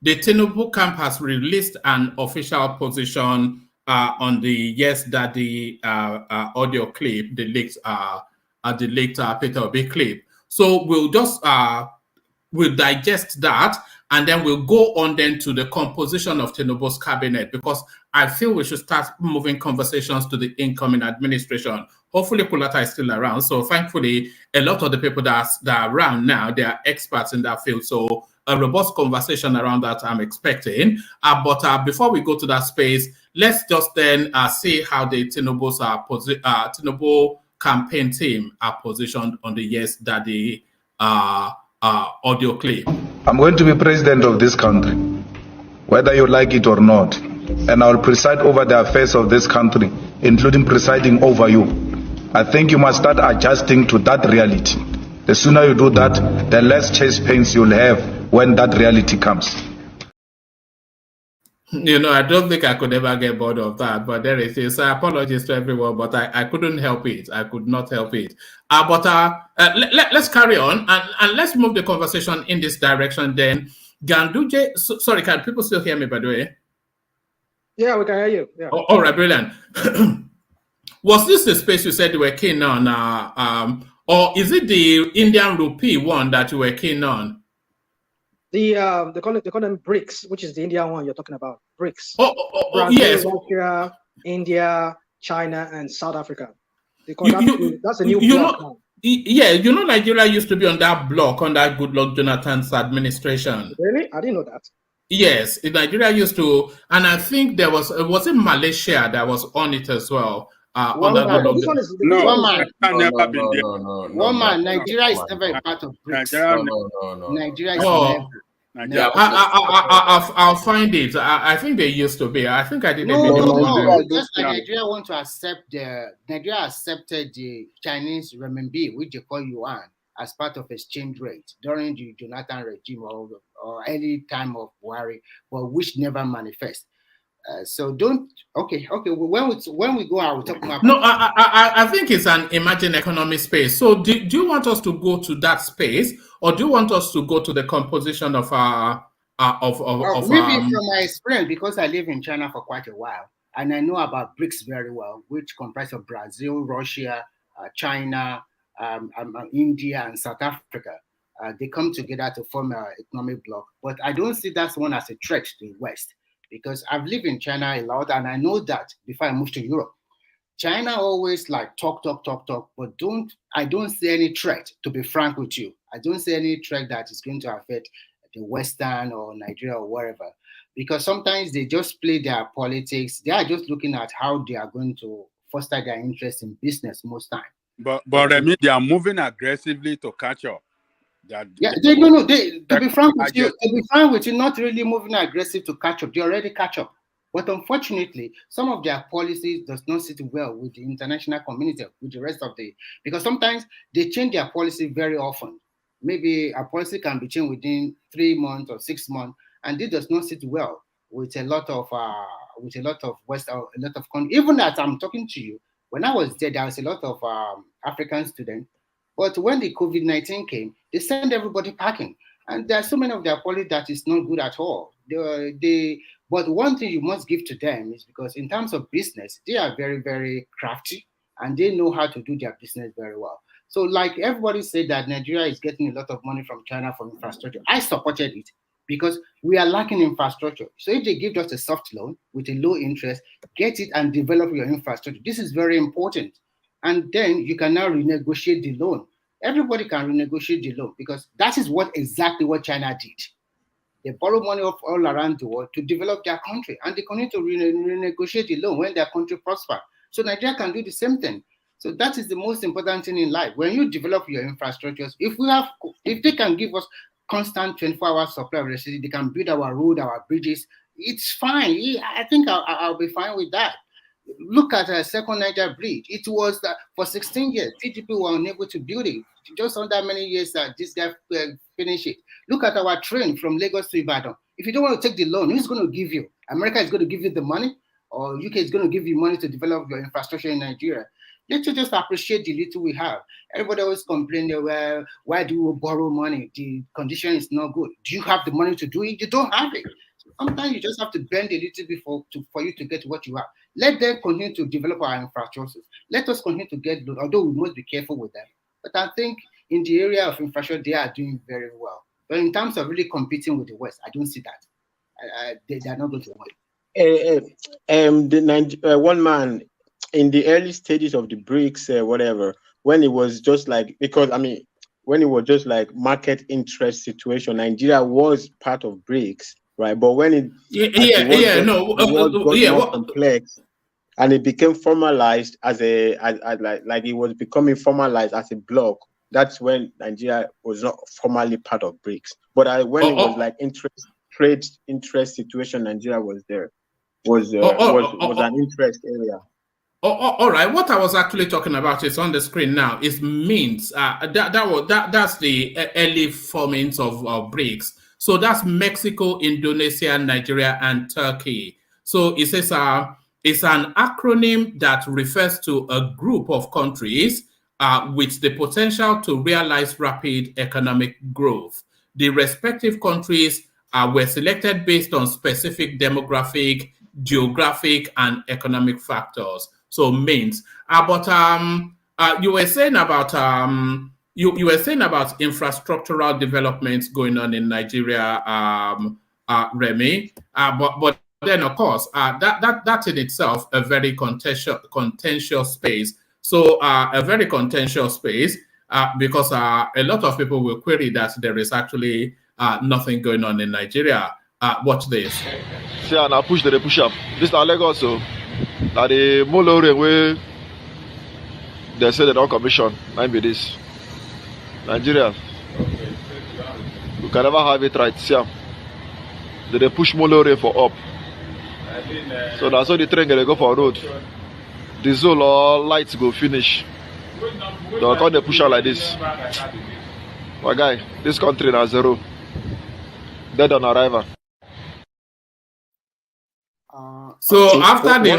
the Tinubu camp has released an official position on the Yes Daddy audio clip, the leaked Peter Obi clip. So we'll just we'll digest that, and then we'll go on then to the composition of Tinubu's cabinet, because I feel we should start moving conversations to the incoming administration. Hopefully Kulata is still around. So thankfully, a lot of the people that are around now, they are experts in that field. So a robust conversation around that I'm expecting. But before we go to that space, let's just then see how the Tinubu campaign team are positioned on the Yes Daddy audio clip. I'm going to be president of this country, whether you like it or not, and I'll preside over the affairs of this country, including presiding over you. I think you must start adjusting to that reality. The sooner you do that, the less chest pains you'll have when that reality comes. You know, I don't think I could ever get bored of that, but there it is. So apologies to everyone, but I couldn't help it. I could not help it. Let's carry on and let's move the conversation in this direction then. Ganduje, sorry, can people still hear me, by the way? Yeah, we can hear you. Yeah. Oh, all right, brilliant. Was this the space you said you were keen on, or is it the Indian rupee one that you were keen on? They call them BRICS, which is the Indian one you're talking about. BRICS. Brazil, yes. Russia, India, China, and South Africa. That's a new block now. Yeah, you know, Nigeria used to be on that block under Goodluck Jonathan's administration. Really? I didn't know that. Yes, Nigeria used to, and I think there was it Malaysia that was on it as well. Nigeria is never a part of BRICS. Nigeria is never. I'll find it. I think they used to be. I think I did. No. Just like Nigeria want to accept Nigeria accepted the Chinese renminbi, which they call yuan, as part of exchange rate during the Jonathan regime or any time of Buhari, but which never manifest. So don't. Okay. When we go, I will talk about. No, I think it's an emerging economy space. So do you want us to go to that space, or do you want us to go to the composition of maybe from my experience, because I live in China for quite a while, and I know about BRICS very well, which comprise of Brazil, Russia, China, India, and South Africa. They come together to form an economic bloc, but I don't see that one as a threat to the West. Because I've lived in China a lot, and I know that before I moved to Europe, China always like talk, but I don't see any threat, to be frank with you. I don't see any threat that is going to affect the Western or Nigeria or wherever, because sometimes they just play their politics. They are just looking at how they are going to foster their interest in business most time. But I mean, they are moving aggressively to catch up. To be frank with you, not really moving aggressive to catch up. They already catch up. But unfortunately, some of their policies does not sit well with the international community, with the rest of because sometimes they change their policy very often. Maybe a policy can be changed within 3 months or 6 months, and this does not sit well with a lot of West, or a lot of countries. Even as I'm talking to you, when I was there was a lot of African students. But when the COVID-19 came, they sent everybody packing. And there are so many of their policies that is not good at all. But one thing you must give to them is because in terms of business, they are very, very crafty and they know how to do their business very well. So like everybody said that Nigeria is getting a lot of money from China for infrastructure. I supported it because we are lacking infrastructure. So if they give us a soft loan with a low interest, get it and develop your infrastructure. This is very important. And then you can now renegotiate the loan. everybody can renegotiate the loan, because that is exactly what China did. They borrow money all around the world to develop their country, and they continue to renegotiate the loan when their country prosper. So Nigeria can do the same thing. So that is the most important thing in life. When you develop your infrastructures, if they can give us constant 24-hour supply of electricity, they can build our road, our bridges, it's fine. I think I'll be fine with that. Look at the second Niger bridge. It was for 16 years, PDP were unable to build it. Just on that many years that this guy finished it. Look at our train from Lagos to Ibadan. If you don't want to take the loan, who's going to give you? America is going to give you the money, or UK is going to give you money to develop your infrastructure in Nigeria. Let's just appreciate the little we have. Everybody always complain, well, why do you borrow money? The condition is not good. Do you have the money to do it? You don't have it. So sometimes you just have to bend a little bit for you to get what you have. Let them continue to develop our infrastructures. Let us continue to get loan, although we must be careful with them. But I think in the area of infrastructure, they are doing very well. But in terms of really competing with the West, I don't see that. They are not going to win. One man in the early stages of the BRICS, whatever, when it was just like, when it was just like market interest situation, Nigeria was part of BRICS, right? But when it got more complex, and it became formalized as like it was becoming formalized as a bloc, that's when Nigeria was not formally part of BRICS. But when it was like trade interest situation, Nigeria was there, was an interest area. All right. What I was actually talking about is on the screen now. Is means that's the early formings of BRICS. So that's Mexico, Indonesia, Nigeria, and Turkey. So it says it's an acronym that refers to a group of countries with the potential to realize rapid economic growth. The respective countries were selected based on specific demographic, geographic, and economic factors. So means, but you were saying about you were saying about infrastructural developments going on in Nigeria, Remy. But then of course that in itself a very contentious space. So a very contentious space because a lot of people will query that there is actually nothing going on in Nigeria. Watch this. See, and I push up. This is Lagos, so. Now the Molore where they say they don't commission, might be this. Nigeria. You can never have it right. See, they push Molore for up. So that's how the train gonna go for road. The zone all lights go finish. They'll come they push out like this. My guy, this country now zero. Dead on arrival. So after the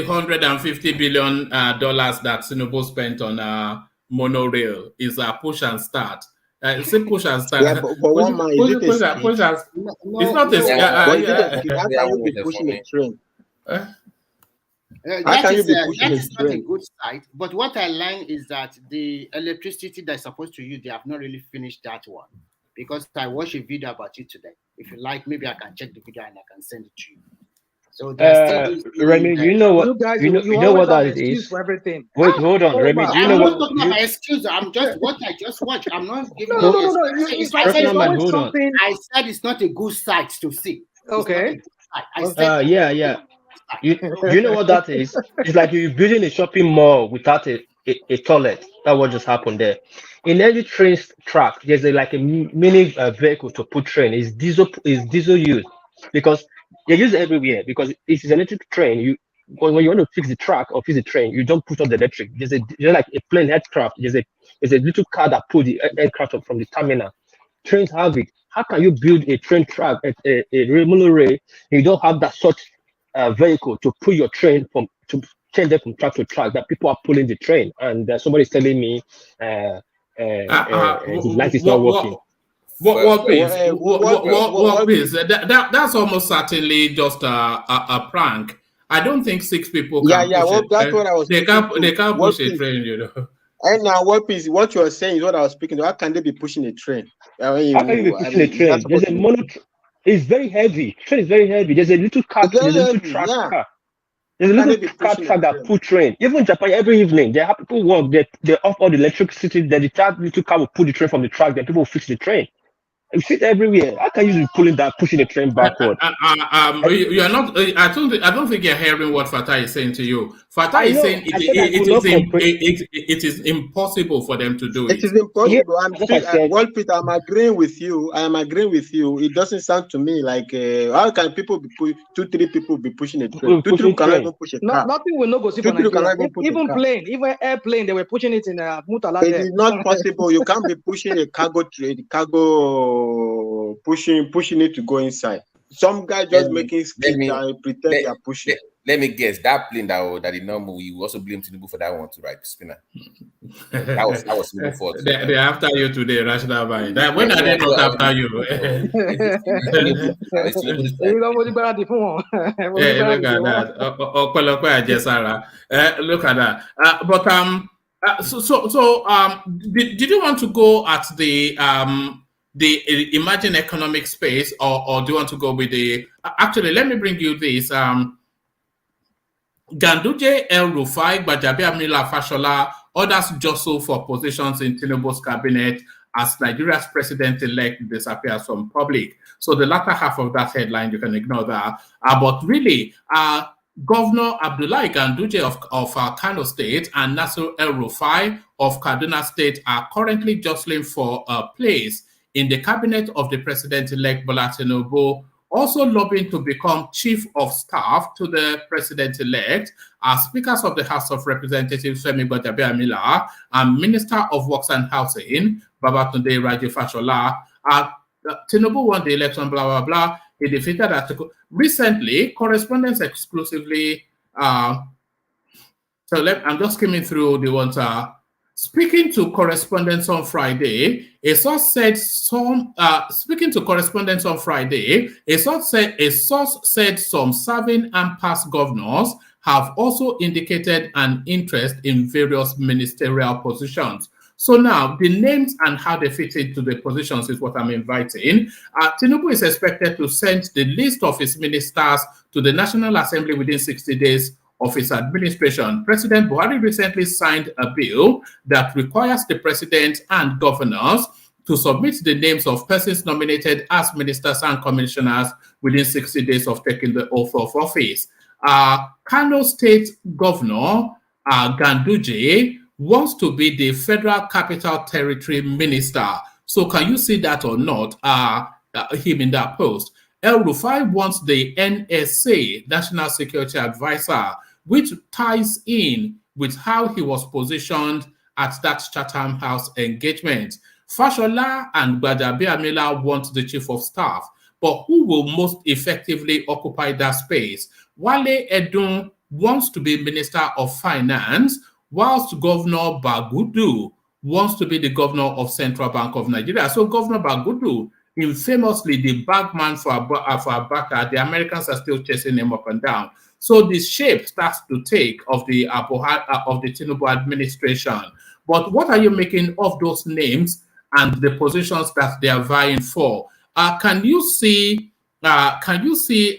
$150 billion that TINUBU spent on monorail is a push and start. It's a push and start. Yeah, but one man, it's not a how can you be pushing a train? That is not a good site. But what I learned is that the electricity they're supposed to use, they have not really finished that one. Because I watched a video about it today. If you like, maybe I can check the video and I can send it to you. So Remy, you know what? You know what that is. For everything. Wait, hold on, Remy. You know what? I'm not talking about excuse. I'm just what I just watched. I'm not giving. I said it's not a good site to see. Okay. I said, yeah. You know what that is? It's like you're building a shopping mall without a toilet. That's what just happened there. In every train track, there's like a mini vehicle to put train. It's diesel used because they use it everywhere. Because if it's an electric train, when you want to fix the track or fix the train, you don't put on the electric. There's like a plane aircraft. There's a little car that pulls the aircraft up from the terminal. Trains have it. How can you build a train track, a monorail, you don't have that such vehicle to pull your train to change them from track to track, that people are pulling the train, and somebody's telling me his light is not working. What is that's almost certainly just a prank. I don't think 6 people can push it. That's what I was they can't push a train, you know. And now what you are saying is what I was speaking to. How can they be pushing a train? How can you be pushing a train? There's a it's very heavy. Train is very heavy. There's a little car, there's a little track car. There's a little cab track that pull train. Even in Japan, every evening they have people work. They off all the electricity. Then the little car will pull the train from the track. Then people will fix the train. You see it everywhere. How can you be pulling that, pushing the train backward? You are not. I don't think you're hearing what Fatah is saying to you. Fatah is saying it is impossible for them to do it. It is impossible. Peter, I'm agreeing with you. I am agreeing with you. It doesn't sound to me like how can people be 2-3 people be pushing a train? 2-3 cannot even push a car. Nothing will not go see for Nigeria. Even plane, even airplane, they were pushing it in Mutala. It is not possible. You can't be pushing a cargo train, pushing it to go inside. Some guy just making skits and pretend they are pushing. Let me guess, that plane that did not move, you also blame Tinubu for that one too, right? Spinner. That was Tinubu's fault. They're after you today, Rashida Bai. When are they not after you? Look at that. Look at that. Did you want to go at the emerging economic space, or do you want to go with the? Actually, let me bring you this. Ganduje, RUFAI, GBAJABIAMILA, FASHOLA, others jostle for positions in TINUBU'S cabinet as Nigeria's president-elect disappears from public. So the latter half of that headline, you can ignore that. But really, Governor Abdullahi Ganduje of Kano State and Nasir El-Rufai of Kaduna State are currently jostling for a place in the cabinet of the president-elect Bola Tinubu, also lobbying to become chief of staff to the president-elect are speakers of the House of Representatives Femi GBAJABIAMILA and Minister of Works and Housing Babatunde Raji Fashola. Tinubu won the election, blah, blah, blah. He defeated Atiku. Recently, correspondence exclusively. I'm just skimming through the ones. Speaking to correspondents on Friday, a source said some serving and past governors have also indicated an interest in various ministerial positions. So now the names and how they fit into the positions is what I'm inviting. Tinubu is expected to send the list of his ministers to the National Assembly within 60 days of his administration. President Buhari recently signed a bill that requires the president and governors to submit the names of persons nominated as ministers and commissioners within 60 days of taking the oath of office. Kano State Governor Ganduje wants to be the Federal Capital Territory Minister. So can you see that or not, him in that post? El-Rufai wants the NSA, National Security Advisor, which ties in with how he was positioned at that Chatham House engagement. Fashola and GBAJABIAMILA want the Chief of Staff, but who will most effectively occupy that space? Wale Edun wants to be Minister of Finance, whilst Governor Bagudu wants to be the Governor of Central Bank of Nigeria. So Governor Bagudu, infamously the bagman for Abaka, the Americans are still chasing him up and down. So the shape starts to take of the Tinubu administration. But what are you making of those names and the positions that they are vying for? Can you see Ganduje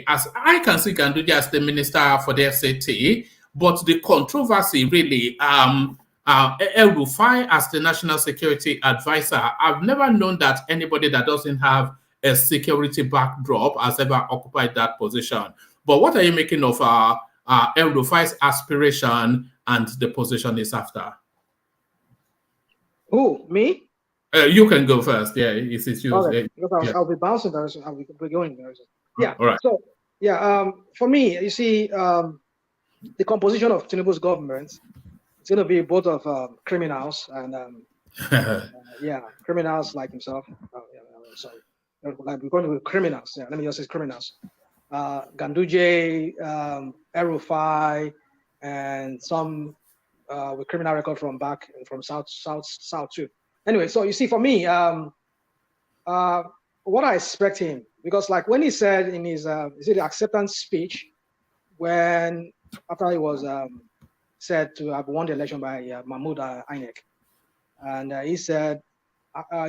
as I can see Ganduje as the minister for the FCT, but the controversy really El-Rufai as the National Security Advisor. I've never known that anybody that doesn't have a security backdrop has ever occupied that position. But what are you making of El-Rufai's aspiration and the position he's after? Who, me? You can go first. Yeah, it's you. Okay. I'll be bouncing there. I'll be going there. Yeah. All right. So, yeah, for me, you see, the composition of Tinubu's government, it's going to be both of criminals and, criminals like himself. Sorry. Like we're going to be criminals. Yeah, let me just say criminals. Ganduje, El-Rufai, and some with criminal record from back and from south too. Anyway, so you see, for me, what I expect him, because like when he said in his the acceptance speech, when after he was said to have won the election by Mahmoud Ainek, and he said,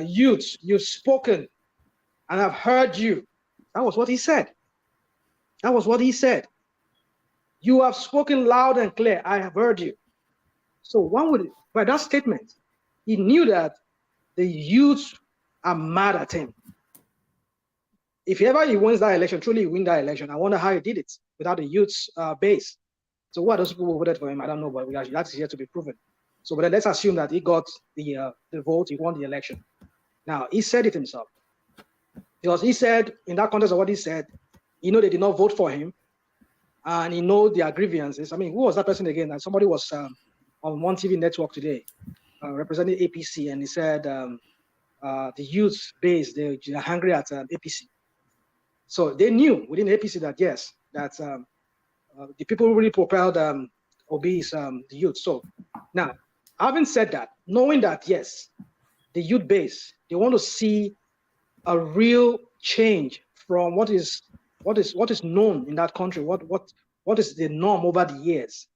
"Youth, you've spoken, and I've heard you. That was what he said. That was what he said. You have spoken loud and clear. I have heard you. So one would, by that statement, he knew that the youth are mad at him. If ever he wins that election, truly he win that election, I wonder how he did it without the youth's base. So what those people who voted for him, I don't know, but that is yet to be proven. So, but let's assume that he got the vote, he won the election. Now, he said it himself. Because he said, in that context of what he said, they did not vote for him, and he knows their grievances. I mean, who was that person again? Somebody was on one TV network today, representing APC, and he said the youth base, they're hungry at APC. So they knew within APC that, yes, that the people who really propelled Obi'S, the youth. So now, having said that, knowing that, yes, the youth base, they want to see a real change from what is known in that country, what is the norm over the years.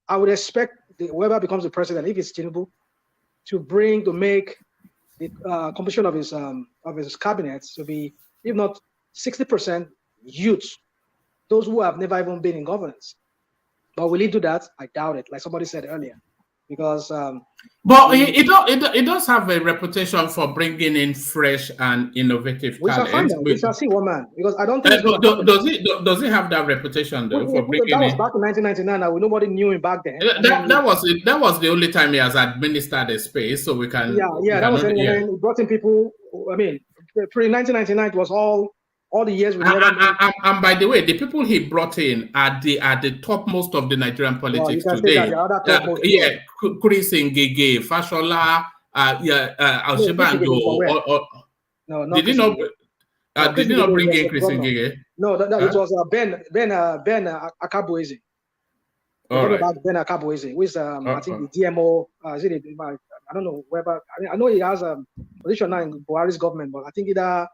I would expect whoever becomes the president, if it's Tinubu, to make the composition of his cabinet to be, if not 60% youth, those who have never even been in governance. But will he do that? I doubt it. Like somebody said earlier, because but it does have a reputation for bringing in fresh and innovative we talent. Shall find out. We shall see, one man, because I don't think does it have that reputation though for bringing that was in? back in 1999. Now nobody knew him back then. That was the only time he has administered a space, so we can. That was when he brought in people. I mean, pre-1999 it was all the years we never. And by the way, the people he brought in are the topmost of the Nigerian politics today. Chris Ngige, Fashola, Alshibanjo. No, did he not bring in Chris Ngige? No, it was Ben Akabueze. Ben Akabueze, who is I think the DMO. I don't know whether I know he has a position now in Buhari's government, but I think either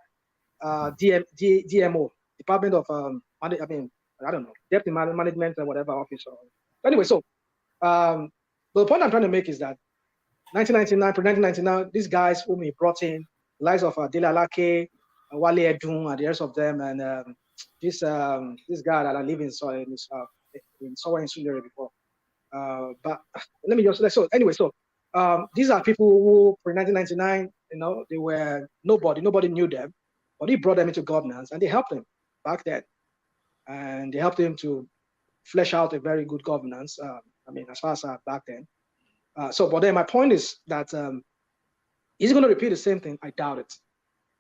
DMO, Department of I don't know, Deputy Management or whatever office. Anyway, so the point I'm trying to make is that 1999, these guys whom he brought in, the likes of Dele Alake, Wale Edun, and the rest of them, and this guy that I live in somewhere in Surrey before. But let me just so anyway, so these are people who pre-1999, they were nobody knew them. But he brought them into governance, and they helped him back then. And they helped him to flesh out a very good governance, as far as back then. But then my point is that is he going to repeat the same thing? I doubt it.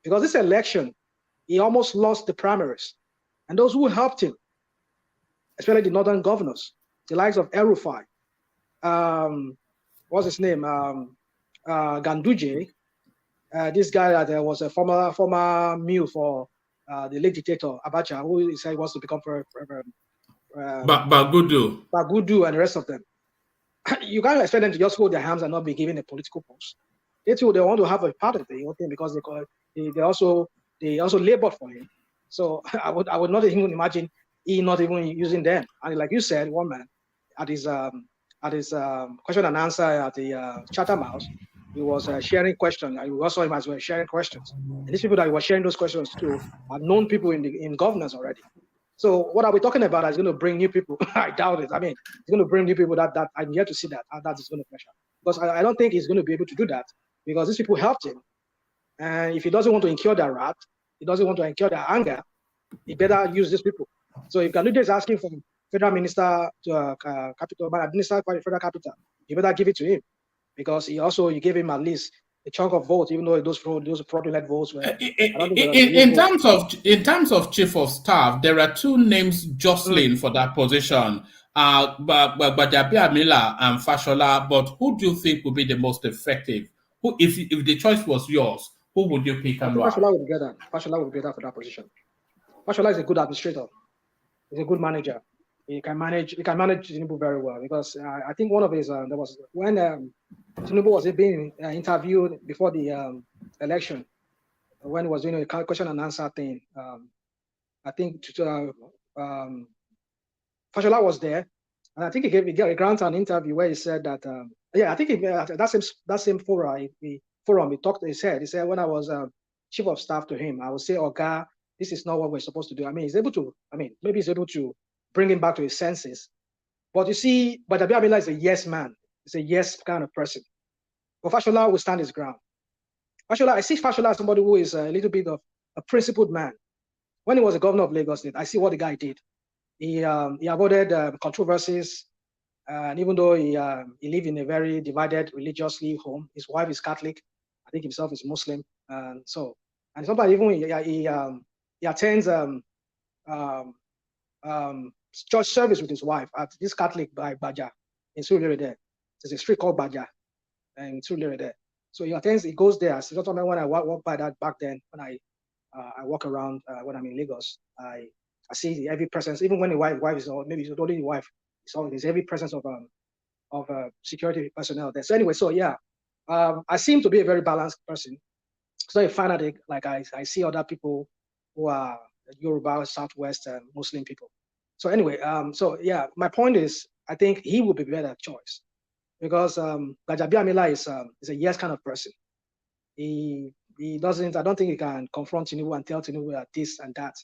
Because this election, he almost lost the primaries. And those who helped him, especially the northern governors, the likes of RUFAI, what's his name? Ganduje, this guy that was a former mule for the late dictator Abacha, who he said he wants to become Bagudu and the rest of them. You can't expect them to just hold their hands and not be given a political post. They want to have a part of the whole thing because they also labored for him. So I would not even imagine he not even using them. And like you said, one man at his question and answer at the Chatham House, he was sharing questions. I also saw him as well sharing questions. And these people that he was sharing those questions to are known people in governance already. So what are we talking about? Is going to bring new people? I doubt it. It's going to bring new people that I'm yet to see that is going to pressure. Because I don't think he's going to be able to do that because these people helped him. And if he doesn't want to incur their wrath, he doesn't want to incur their anger, he better use these people. So if Ganduje is asking for federal minister to capital, administer federal capital, you better give it to him. Because you gave him at least a chunk of votes, even though those fraudulent votes were. In terms of chief of staff, there are two names jostling for that position, GBAJABIAMILA and FASHOLA. But who do you think would be the most effective? Who, if the choice was yours, who would you pick and why? FASHOLA would be better. FASHOLA would be better for that position. FASHOLA is a good administrator. He's a good manager. He can manage Tinubu very well because I think one of his there was when Tinubu was being interviewed before the election when he was doing a question and answer thing. I think Fashola was there, and I think he granted an interview where he said that I think that same forum he said when I was chief of staff to him, I would say Oga this is not what we're supposed to do. I mean, he's able to, maybe he's able to bring him back to his senses. But you see, GBAJABIAMILA is a yes man. He's a yes kind of person. But FASHOLA will stand his ground. I see FASHOLA as somebody who is a little bit of a principled man. When he was a governor of Lagos State, I see what the guy did. He avoided controversies, and even though he lived in a very divided religiously home, his wife is Catholic, I think himself is Muslim, and sometimes even he attends church service with his wife at this Catholic by Baja in Surulere there. There's a street called Baja in Surulere there. So he goes there. So when I walk by that back then, when I walk around when I'm in Lagos, I see the heavy presence. Even when the wife is, or maybe it's only the wife, there's heavy presence of security personnel there. So anyway, so yeah, I seem to be a very balanced person. It's not a fanatic like I see other people who are Yoruba, Southwest, and Muslim people. So anyway, so yeah, my point is, I think he will be a better choice because GBAJABIAMILA is a yes kind of person. He doesn't. I don't think he can confront Tinubu and tell Tinubu that this and that.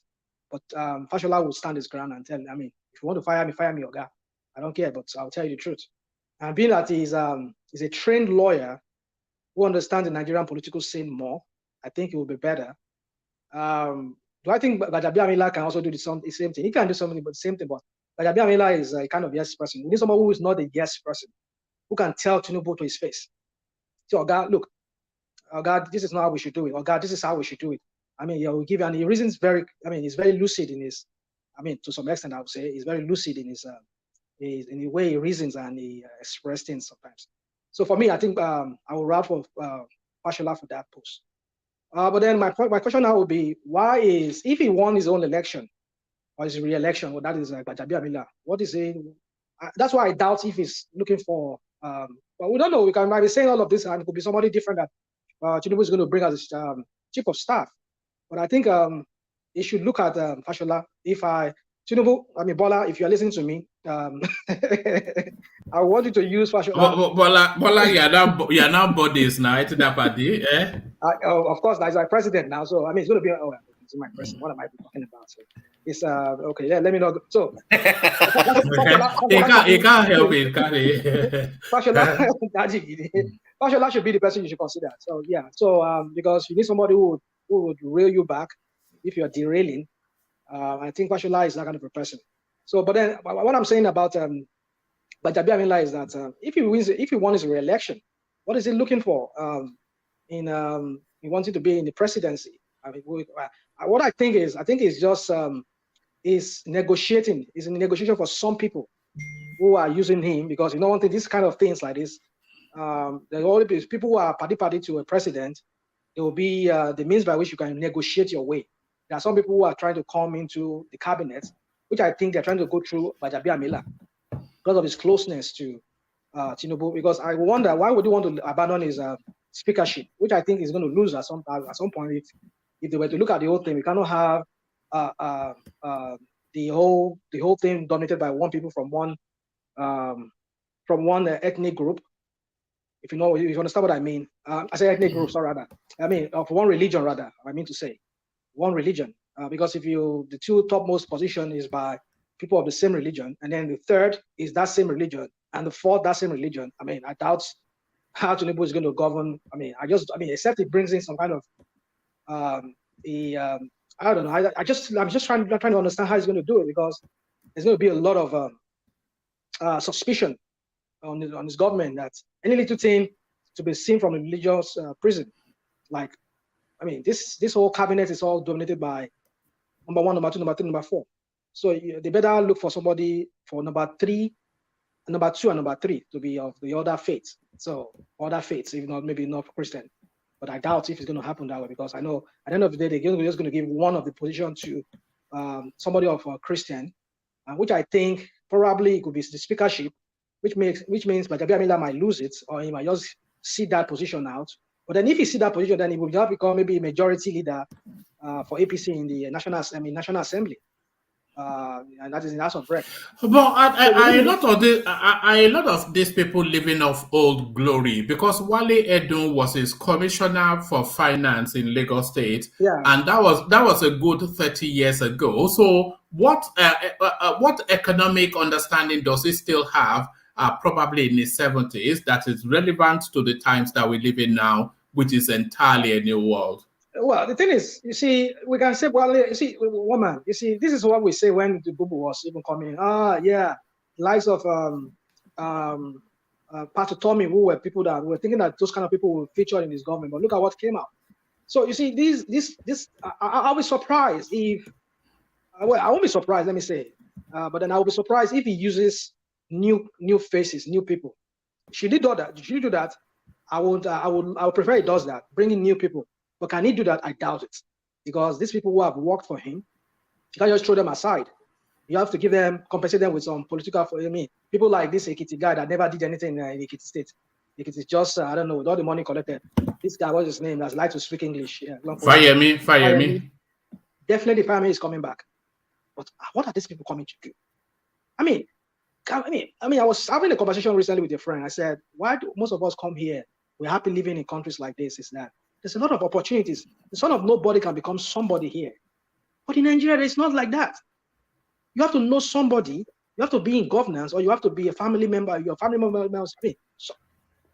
But FASHOLA will stand his ground and tell him, if you want to fire me, Oga. I don't care, but I'll tell you the truth. And being that he's a trained lawyer who understands the Nigerian political scene more, I think it will be better. Do I think GBAJABIAMILA can also do the same thing? He can do something, but the same thing. But GBAJABIAMILA is a kind of yes person. We need someone who is not a yes person, who can tell Tinubu to his face. So, God, look, God, this is not how we should do it. Or God, this is how we should do it. He'll give you, and he reasons he's very lucid in his, to some extent, I would say, he's very lucid in his, in the way he reasons and he expresses things sometimes. So for me, I think I will route for FASHOLA for that post. But then my question now would be, if he won his own election or his re-election, well, that is GBAJABIAMILA, what is he? That's why I doubt if he's looking for, but we don't know. We might be saying all of this and it could be somebody different that Tinubu is going to bring as chief of staff. But I think he should look at FASHOLA. Bola, if you're listening to me, I want you to use FASHOLA. Bola, you're now bodies now. It's that party, eh? Of course, he's my president now. So it's going to be. It's my president. What am I talking about? So it's okay. Yeah, let me know. So he can't help it, can he? FASHOLA should be the person you should consider. So yeah. So because you need somebody who would reel you back if you're derailing. I think FASHOLA is that kind of a person. So, but then what I'm saying about GBAJABIAMILA is that if he won his re-election, what is he looking for? He wanted to be in the presidency. What I think is just is negotiating. Is in negotiation for some people who are using him because one thing, these kind of things like this. There will be people who are party to a president. There will be the means by which you can negotiate your way. There are some people who are trying to come into the cabinet, which I think they're trying to go through GBAJABIAMILA because of his closeness to Tinubu. Because I wonder why would he want to abandon his speakership, which I think is going to lose at some point. If they were to look at the whole thing, we cannot have the whole thing dominated by one people from one ethnic group. If you understand what I mean, I say ethnic group, sorry, rather. Of one religion, rather. I mean to say. One religion, because the two topmost position is by people of the same religion, and then the third is that same religion, and the fourth that same religion. I doubt how Tinubu is going to govern. Except it brings in some kind of I don't know. I'm just trying to understand how he's going to do it because there's going to be a lot of suspicion on his government that any little thing to be seen from a religious prison, like. This whole cabinet is all dominated by number 1, number 2, number 3, number 4. So they better look for somebody for number 2, and number 3 to be of the other faiths. So other faiths, if not maybe not Christian. But I doubt if it's going to happen that way because I know at the end of the day they're just going to give one of the position to somebody of Christian, which I think probably could be the speakership, which means GBAJABIAMILA might lose it or he might just sit that position out. But then if he see that position, then he will just become maybe a majority leader for APC in the National Assembly. and that is in House of Rep. But a lot of these people living off old glory, because Wale Edun was his commissioner for finance in Lagos State, and that was a good 30 years ago. So what economic understanding does he still have? Probably in his 70s, that is relevant to the times that we live in now, which is entirely a new world. Well, the thing is, you see, we can say, well, you see, woman, you see, this is what we say when the Bubu was even coming. Likes of Pastor Tommy, who were people that were thinking that those kind of people will feature in his government. But look at what came out. So you see, I'll be surprised if, well, I won't be surprised, let me say, but then I will be surprised if he uses new faces, new people. Should he do that? I would prefer he does that, bringing new people. But can he do that? I doubt it, because these people who have worked for him, you can't just throw them aside. You have to give them, compensate them with some political. People like this Ekiti guy that never did anything in Ekiti State. Ekiti is just, I don't know, with all the money collected. This guy, what's his name? That's like to speak English. Yeah, Fayemi. Definitely, Fayemi is coming back. But what are these people coming to do? I mean, I was having a conversation recently with a friend. I said, why do most of us come here? We're happy living in countries like this. Is that there's a lot of opportunities. The son of nobody can become somebody here. But in Nigeria, it's not like that. You have to know somebody. You have to be in governance, or you have to be a family member. Your family member must be. So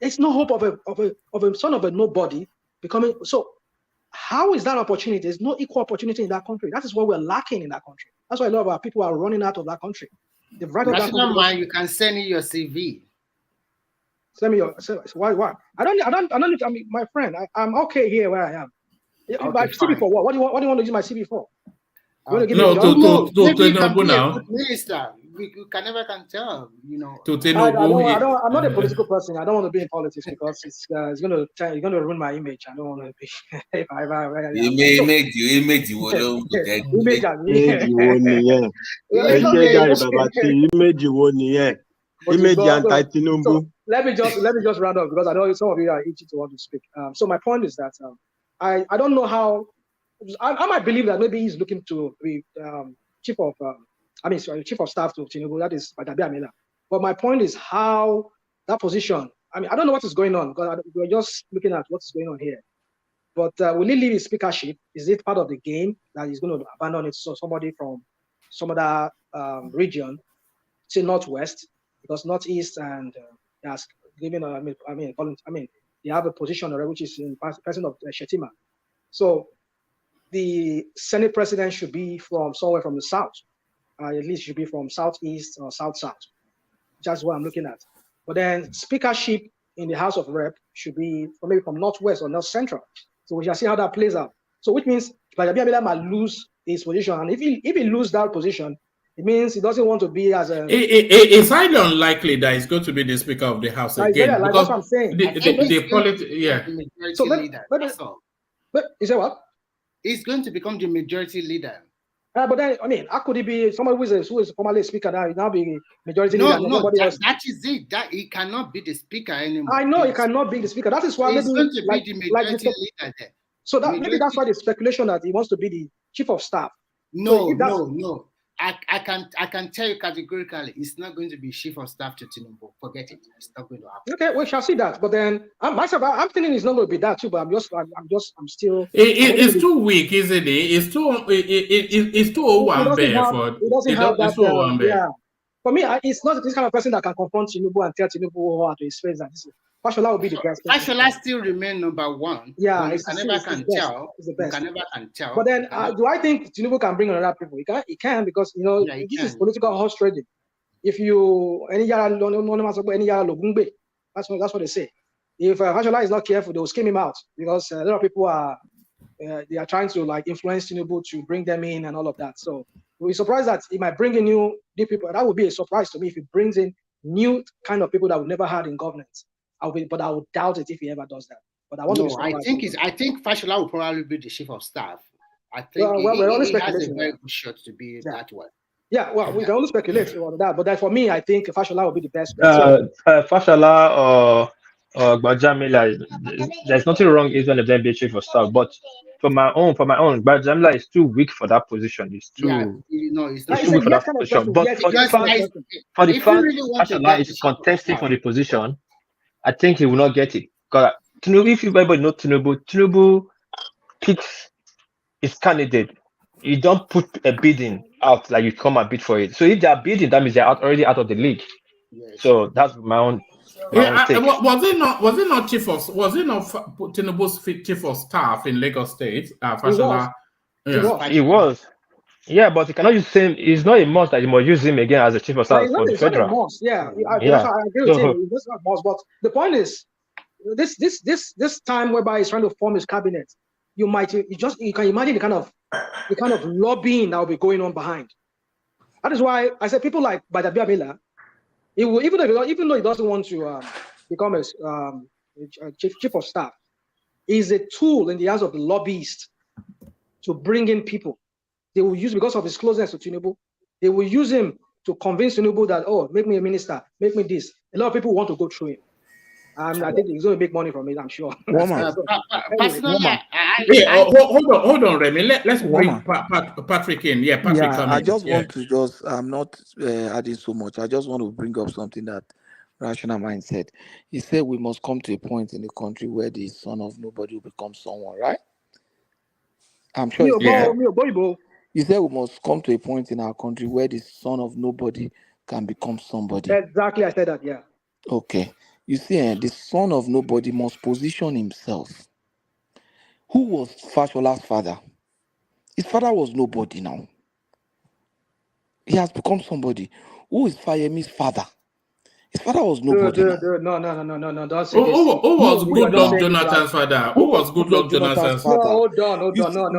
there's no hope of a son of a nobody becoming. So how is that opportunity? There's no equal opportunity in that country. That is what we're lacking in that country. That's why a lot of our people are running out of that country. You can send me your CV. Send me your. Why? I don't. I mean, my friend, I'm okay here where I am. My CV for what? What do you want to use my CV for? Maybe minister. We can never tell. You know. I'm not a political person. I don't want to be in politics because it's going to ruin my image. I don't want to be. Image So let me just round up, because I know some of you are itching to want to speak. So my point is that I don't know how. I might believe that maybe he's looking to be chief of staff to Tinubu. That is GBAJABIAMILA. But my point is how that position. I mean, I don't know what is going on, because we're just looking at what's going on here. But will he leave his speakership? Is it part of the game that he's going to abandon it? So somebody from some other region, say Northwest, because Northeast and has given. They have a position already, which is in person of Shetima. So the Senate president should be from somewhere from the south. At least should be from southeast or south. That's what I'm looking at. But then speakership in the House of Rep should be maybe from northwest or north central. So we shall see how that plays out. So which means GBAJABIAMILA might lose his position, and if he loses that position, it means he doesn't want to be as a. It's highly unlikely that he's going to be the Speaker of the House again. Like, that's what I'm saying. But is that what? He's going to become the majority leader. But then, I mean, how could he be somebody who is formerly Speaker now be majority leader? That is it. That he cannot be the Speaker anymore. I know he cannot be the Speaker. That is why he's going to be the majority leader there. So maybe that's why the speculation that he wants to be the chief of staff. No. I can tell you categorically, it's not going to be chief of staff to Tinubu. Forget it. It's not going to happen. Okay, we shall see that. But then I'm thinking it's not going to be that too. But I'm still. It's too weak, isn't it? It's too old for. It doesn't have that. Yeah. For me, it's not this kind of person that can confront Tinubu and tell Tinubu to his face that this is. FASHOLA will be the best. FASHOLA still remain number one. Yeah, you can never tell. But then, do I think Tinubu can bring another people? He can because this is political horse trading. If you that's what they say. If FASHOLA is not careful, they will skim him out because a lot of people are they are trying to influence Tinubu to bring them in and all of that. So we're surprised that he might bring in new people. That would be a surprise to me if he brings in new kind of people that we've never had in governance. But I would doubt it if he ever does that. But I want to be surprised. I think FASHOLA will probably be the chief of staff. I think he has a very good shot to be that one. Yeah, well, we can only speculate about that. But for me, I think FASHOLA will be the best. FASHOLA or GBAJABIAMILA, there's nothing wrong with one of them being chief of staff, but for my own, GBAJABIAMILA is too weak for that position. It's too, it's it's too weak for that position. But for the fact FASHOLA is contesting for the position, I think he will not get it. Because Tinubu, if everybody knows Tinubu picks his candidate. You don't put a bidding out like you come and bid for it. So if they are bidding, that means they're already out of the league. So that's my own take. Was it not Tinubu's chief of staff in Lagos State? FASHOLA. He was. Yeah, but he cannot use him. It's not a must that you must use him again as a chief of staff for the federal. Yeah, I agree with him. It's not a must, but the point is, this time whereby he's trying to form his cabinet, you can imagine the kind of lobbying that will be going on behind. That is why I said people like GBAJABIAMILA, even though he doesn't want to become a chief of staff, is a tool in the hands of the lobbyists to bring in people. They will use, because of his closeness to Tinubu, they will use him to convince Tinubu that, oh, make me a minister, make me this. A lot of people want to go through him. I think he's going to make money from it, I'm sure. Hold on, Remy. Let's bring Patrick in. Yeah, Patrick. I just want to I'm not adding so much. I just want to bring up something that Rational Mind said. He said we must come to a point in the country where the son of nobody will become someone, right? I'm sure he said we must come to a point in our country where the son of nobody can become somebody. Exactly, I said that, yeah. Okay. You see, the son of nobody must position himself. Who was FASHOLA's father? His father was nobody now. He has become somebody. Who is Fayemi's father? His father was nobody. No. Don't say this. Who was Goodluck Jonathan's father? Who was Goodluck Jonathan's father? No, hold on.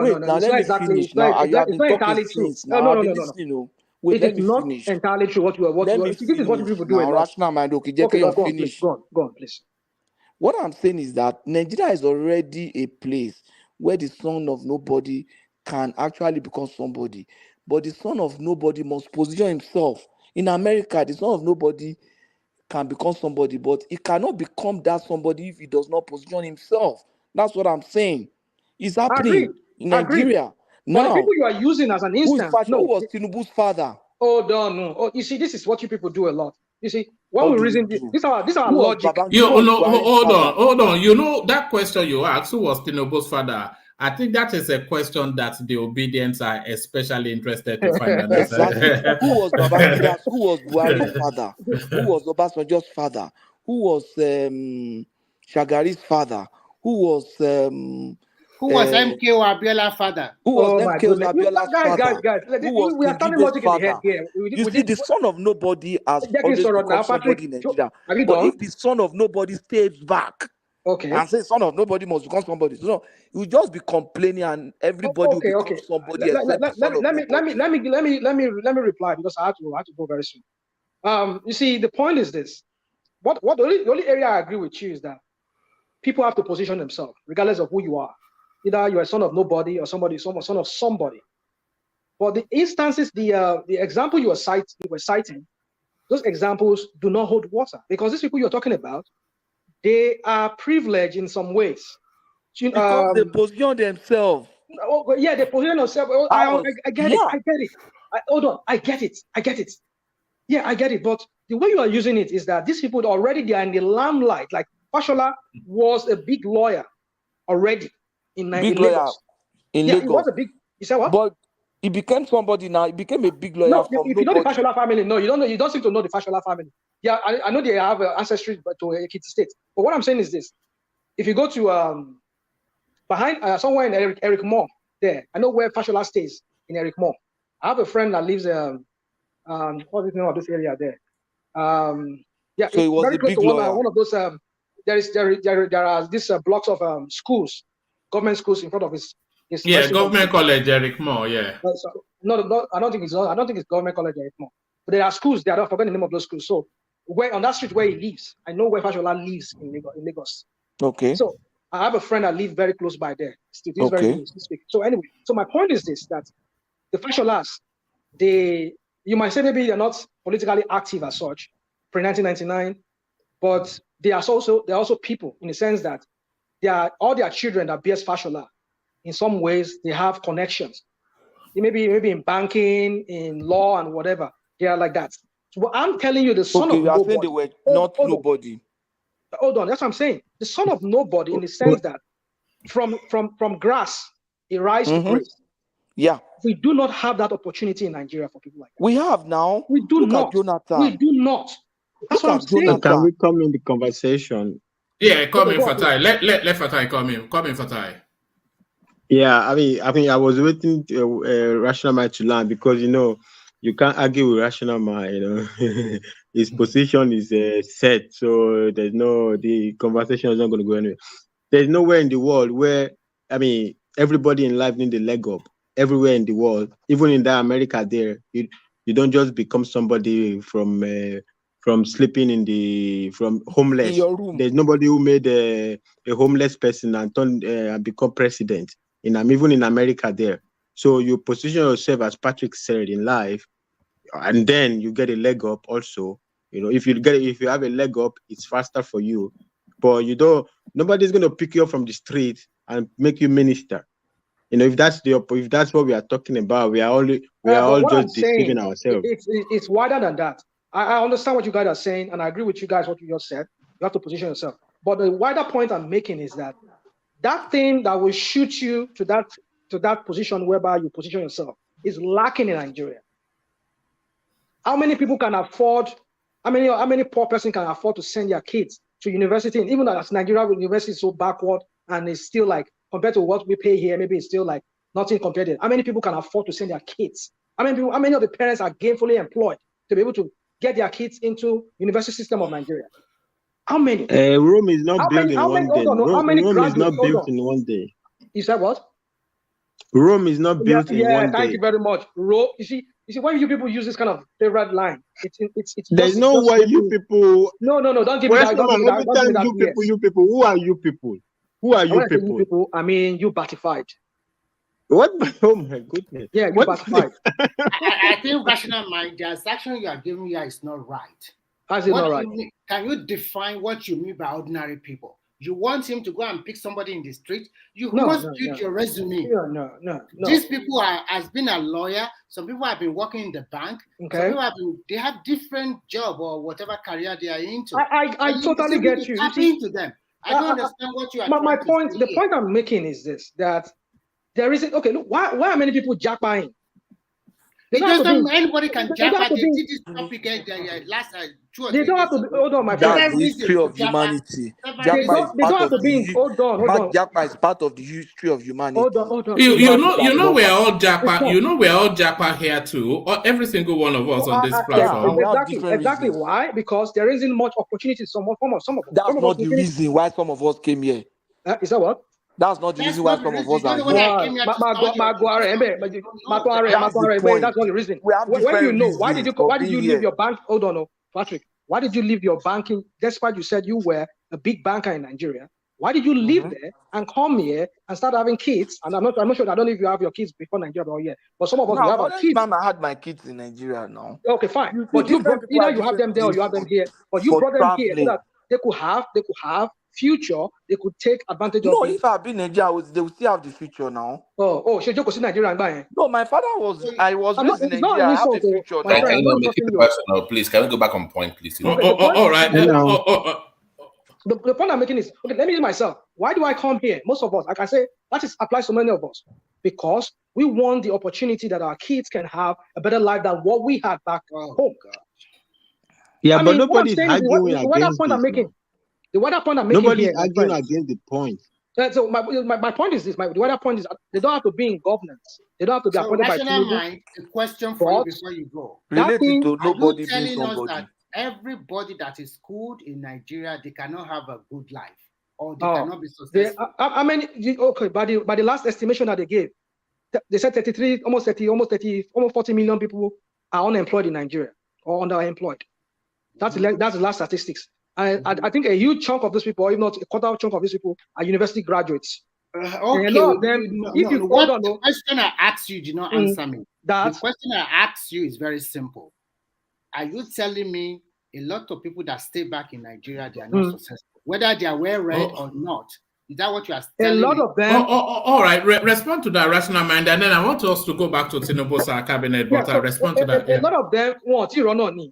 Wait, now let me finish. Now you have been talking since. Now I've been listening. Wait, it is not entirely true what you are. This is what people do. Now, Rational Mind, okay, go on, please. What I'm saying is that Nigeria is already a place where the son of nobody can actually become somebody. But the son of nobody must position himself. In America, the son of nobody can become somebody, but he cannot become that somebody if he does not position himself. That's what I'm saying. It's happening in Nigeria. Now, but the people you are using as an instance, who was Tinubu's father? Oh, no. Oh, you see, this is what you people do a lot. You see, when we reason this our logic. Hold on. You know that question you asked, who was Tinubu's father? I think that is a question that the obedience are especially interested to find out. Exactly. Who was Babangida? Who was Buhari's father? Who was Obasanjo's father? Who was Shagari's father? Who was MK Abiola's father? Who was MK Abiola's father? Guys, we are starting logic in the head here. You see, the son of nobody has always become somebody in Nigeria. But if the son of nobody stays back, and say son of nobody must become somebody, so you will just be complaining, and everybody will become somebody. Let me reply, because I have to go very soon. You see, the point is this: what the only area I agree with you is that people have to position themselves, regardless of who you are. Either you're a son of nobody or son of somebody. But the instances, the example you were citing, those examples do not hold water, because these people you're talking about, they are privileged in some ways. Because they position themselves. Yeah, they position themselves. I get it. Hold on, I get it. Yeah, I get it. But the way you are using it is that these people already, they are in the limelight. Like FASHOLA was a big lawyer already in Lagos. He was a big. You said what? But he became somebody now. He became a big lawyer. No, if you know the FASHOLA family, no, you don't know. You don't seem to know the FASHOLA family. Yeah, I know they have ancestry to Ekiti State. But what I'm saying is this: if you go to behind somewhere in Eric Moore, there, I know where FASHOLA stays in Eric Moore. I have a friend that lives what's the name of this area there? Yeah, so it was very a close big to lawyer. one of those. There are these blocks of schools, government schools in front of his government college, Eric Moore. Yeah. No, I don't think it's government college, Eric Moore. But there are schools there. I don't forget the name of those schools. So where on that street where he lives, I know where FASHOLA lives in Lagos. Okay. So I have a friend that lives very close by there. Very close to speak. So anyway, so my point is this: that the FASHOLAs, you might say maybe they're not politically active as such pre-1999, but they are also people in the sense that they are all their children that bears FASHOLA. In some ways, they have connections. Maybe in banking, in law, and whatever. They are like that. So I'm telling you, the son of you are saying nobody. they were not nobody. Hold on, that's what I'm saying. The son of nobody, in the sense that from grass, he rise to grace. Yeah. We do not have that opportunity in Nigeria for people like that. We have now. We do Look not. at Jonathan. We do not. That's what I'm saying. Can we come in the conversation? Yeah, come in, Fatai. Let Fatai come in. Come in, Fatai. Yeah, I mean, I was waiting Rational Mind to land, because you can't argue with Rational Mind. His position is set, so the conversation is not going to go anywhere. There's nowhere in the world where everybody in life needs a leg up. Everywhere in the world, even in that America, there you don't just become somebody from sleeping from homeless. In your room. There's nobody who made a homeless person and become president. Even in America there. So you position yourself, as Patrick said, in life, and then you get a leg up also. If you have a leg up, it's faster for you. But nobody's gonna pick you up from the street and make you minister. If that's what we are talking about, we are all just deceiving ourselves. It's wider than that. I understand what you guys are saying, and I agree with you guys what you just said. You have to position yourself. But the wider point I'm making is that thing that will shoot you to that position whereby you position yourself is lacking in Nigeria. How many people can afford? How many poor person can afford to send their kids to university? And even as Nigeria university is so backward, and it's still like, compared to what we pay here, maybe it's still like nothing compared to. How many people can afford to send their kids? How many of the parents are gainfully employed to be able to get their kids into university system of Nigeria? How many? Rome is not built in one day. Rome is not built in one day. You said what? Rome is not built in one day. Thank you very much. Rome. You see, when you people use this kind of favorite line, it's there's no way you people. No. Don't give me that. Every time you people. Who are you people? Who are you people? I mean, you batified. What? Oh my goodness. Yeah, you batified. I think Rational Mind, the assumption you are giving here is not right. How's it not right? Can you define what you mean by ordinary people? You want him to go and pick somebody in the street? You must build your resume. No. These people has been a lawyer. Some people have been working in the bank. Okay. Some people they have different job or whatever career they are into. I totally get you. Tap into them. I don't understand what you are. My point. The point I'm making is this: that there isn't. Okay, look. Why are many people jackpying? Anybody can japa. They did this topic last 2 or 3 They don't have to be, hold on, my friend. That's the history of humanity. They don't have to be. Hold on. Japa is part of the history of humanity. Hold on. You know we're all japa. You know we're all japa here too. Or every single one of us on this platform. Exactly. Why? Because there isn't much opportunity. Some of us. That's not the reason why some of us came here. Is that what? That's not the reason why some of us are here. That's not the reason. When you know, why did you leave your bank? Hold on, Patrick. Why did you leave your banking? Despite you said you were a big banker in Nigeria, why did you leave there and come here and start having kids? And I'm not sure. I don't know if you have your kids before Nigeria or yet. But some of us have our kids. I had my kids in Nigeria now. Okay, fine. But you brought, either you have them there or you have them here. But you brought them here so that they could have future. They could take advantage of. No, if I had been in Nigeria, they would still have the future now. She just in Nigeria. No, my father was. I was raised in Nigeria. I have the future. Can you make it personal, please? Can we go back on point, please? All right. The point I'm making is, okay, let me use myself. Why do I come here? Most of us, like I say, that applies to many of us. Because we want the opportunity that our kids can have a better life than what we had back home. Yeah, but nobody's arguing against this. The wider point I'm making nobody's arguing against the point. So my point is this. The wider point is they don't have to be in governance. They don't have to be appointed by TINUBU. A question for you before you go. Related to nobody being somebody. That everybody that is schooled in Nigeria, they cannot have a good life, or they cannot be successful. By the last estimation that they gave, they said 40 million people are unemployed in Nigeria or underemployed. That's the last statistics. And I think a huge chunk of those people, or if not a quarter chunk of these people, are university graduates. Okay. The question I asked you did not answer me. The question I asked you is very simple. Are you telling me a lot of people that stay back in Nigeria, they are not successful, whether they are well read or not. Is that what you are telling me? A lot of them. All right. Respond to that rational mind, and then I want us to go back to TINUBU'S cabinet. But I'll respond to that. A lot of them want to run on me.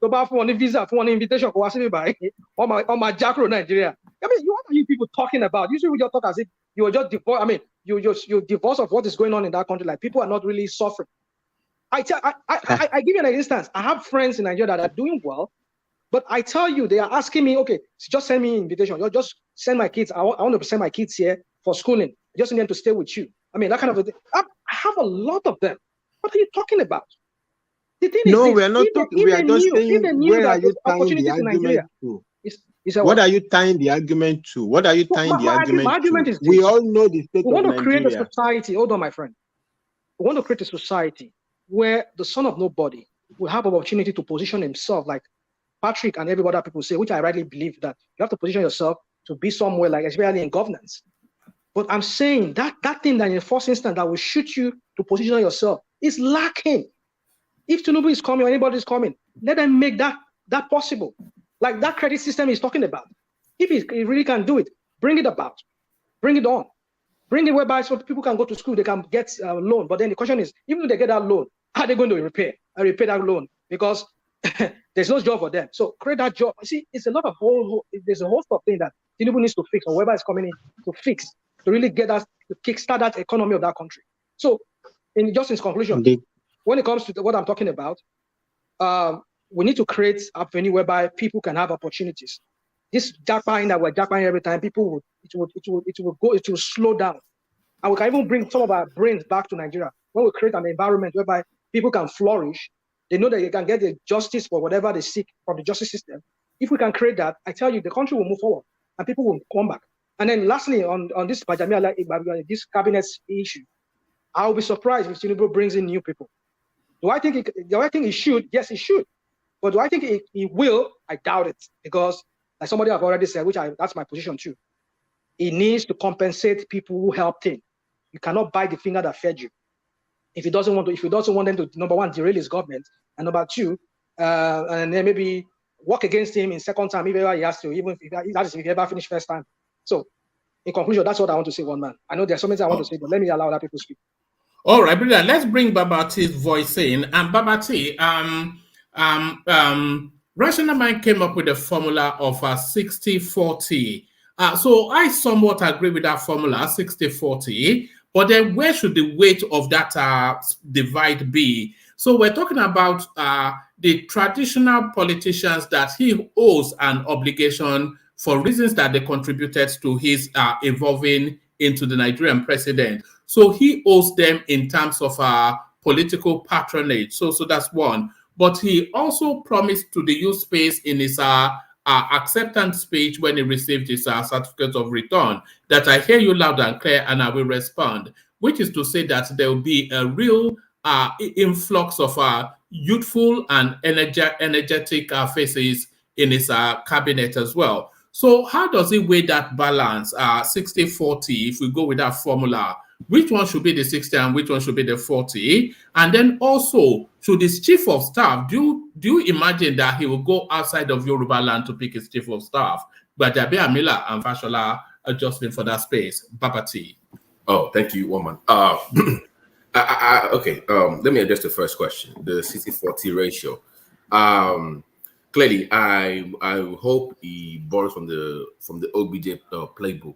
Go back for one visa, for one invitation, for on my Jackro Nigeria. I mean, what are you people talking about? Usually we just talk as if you are just divorced. I mean, you're divorced of what is going on in that country. Like people are not really suffering. I give you an instance. I have friends in Nigeria that are doing well, but I tell you, they are asking me, okay, just send me an invitation. You just send my kids. I want to send my kids here for schooling. I just need them to stay with you. I mean, that kind of a thing. I have a lot of them. What are you talking about? The thing no, is, we are not talking. We are just saying, where are you tying the argument to? What are you tying the argument to? What are you tying the argument to? We all know the state of Nigeria. We want to create a society. Hold on, my friend. We want to create a society where the son of nobody will have an opportunity to position himself, like Patrick and every other people say, which I rightly believe, that you have to position yourself to be somewhere, like especially in governance. But I'm saying that thing that in the first instance that will shoot you to position yourself is lacking. If TINUBU is coming or anybody is coming, let them make that possible. Like that credit system he's talking about. If he really can do it, bring it about. Bring it on. Bring it whereby so people can go to school, they can get a loan. But then the question is, even if they get that loan, how are they going to repay that loan? Because there's no job for them. So create that job. See, it's a lot of there's a host of things that TINUBU needs to fix, or whoever is coming in to fix, to really get us to kickstart that economy of that country. So, in conclusion, when it comes to what I'm talking about, we need to create a venue whereby people can have opportunities. This jackpotting that we're jackpotting every time, it will slow down. And we can even bring some of our brains back to Nigeria. When we create an environment whereby people can flourish, they know that they can get the justice for whatever they seek from the justice system. If we can create that, I tell you, the country will move forward and people will come back. And then lastly, on this this cabinet issue, I'll be surprised if TINUBU brings in new people. Do I think he should? Yes, he should. But do I think he will? I doubt it, because like somebody have already said, that's my position too. He needs to compensate people who helped him. You cannot bite the finger that fed you. If he doesn't want them to, number one, derail his government, and number two, and then maybe work against him in second time if ever he has to, even if he ever finish first time. So, in conclusion, that's what I want to say, one man. I know there's so many things I want to say, but let me allow other people to speak. All right, brilliant. Let's bring Babati's voice in. And Babati, Rational Mind came up with a formula of 60-40. So I somewhat agree with that formula, 60-40. But then where should the weight of that divide be? So we're talking about the traditional politicians that he owes an obligation for reasons that they contributed to his evolving into the Nigerian president. So he owes them in terms of political patronage. So that's one. But he also promised to the youth space in his acceptance speech when he received his certificate of return that I hear you loud and clear and I will respond, which is to say that there will be a real influx of youthful and energetic faces in his cabinet as well. So how does he weigh that balance, 60-40, if we go with that formula? Which one should be the 60 and which one should be the 40? And then also, should his chief of staff, do you imagine that he will go outside of Yoruba land to pick his chief of staff? GBAJABIAMILA and FASHOLA are adjusting for that space. Babati. Oh, thank you, woman. Okay, let me address the first question, the 60-40 ratio. Clearly, I hope he borrows from the OBJ playbook,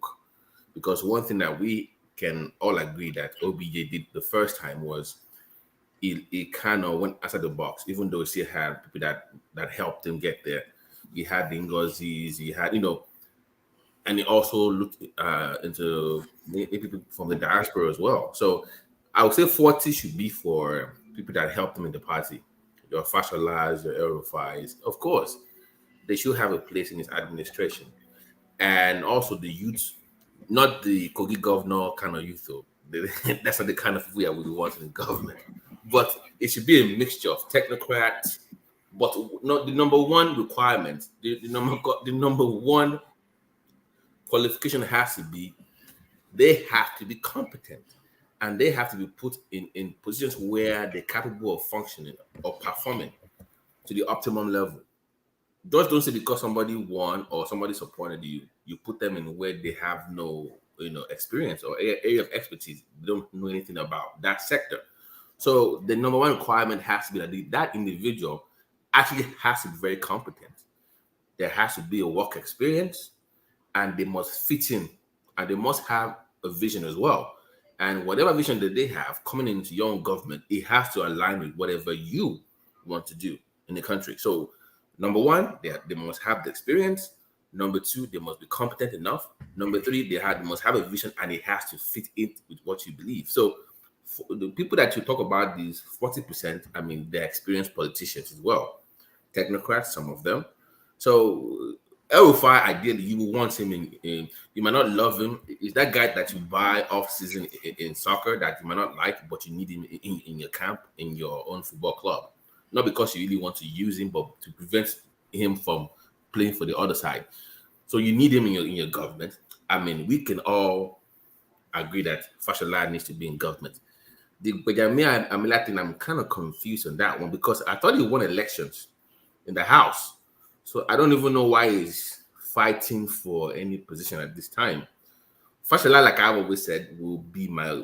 because one thing that we can all agree that OBJ did the first time was he kind of went outside the box, even though he still had people that helped him get there. He had the Ngozis, he had, and he also looked into people from the diaspora as well. So I would say 40 should be for people that helped him in the party. Your FASHOLAs, your RUFAIs, of course, they should have a place in his administration. And also the youth, not the Kogi governor kind of youth, though. That's not the kind of people that we want in the government. But it should be a mixture of technocrats, but not the number one requirement, the number one qualification has to be, they have to be competent. And they have to be put in positions where they're capable of functioning or performing to the optimum level. Just don't say because somebody won or somebody supported you, you put them in where they have no, experience or area of expertise. They don't know anything about that sector. So the number one requirement has to be that that individual actually has to be very competent. There has to be a work experience, and they must fit in, and they must have a vision as well. And whatever vision that they have coming into your own government, it has to align with whatever you want to do in the country. So, number one, they must have the experience. Number two, they must be competent enough. Number three, they must have a vision, and it has to fit in with what you believe. So, for the people that you talk about, these 40%, I mean, they're experienced politicians as well, technocrats, some of them. So RUFAI, ideally, you will want him in. You might not love him. Is that guy that you buy off season in soccer that you might not like, but you need him in your camp, in your own football club, not because you really want to use him, but to prevent him from playing for the other side. So you need him in your government. I mean, we can all agree that FASHOLA needs to be in government. The GBAJABIAMILA thing, I'm kind of confused on that one because I thought he won elections in the House. So I don't even know why he's fighting for any position at this time. FASHOLA, like I've always said,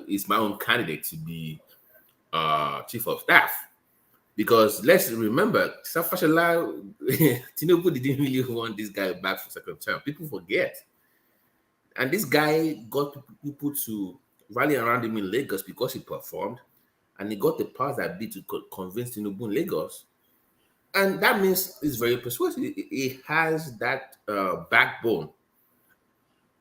is my own candidate to be chief of staff. Because let's remember, FASHOLA, TINUBU didn't really want this guy back for second term. People forget. And this guy got people to rally around him in Lagos because he performed. And he got the powers that be to convince TINUBU in Lagos. And that means it's very persuasive. It has that backbone.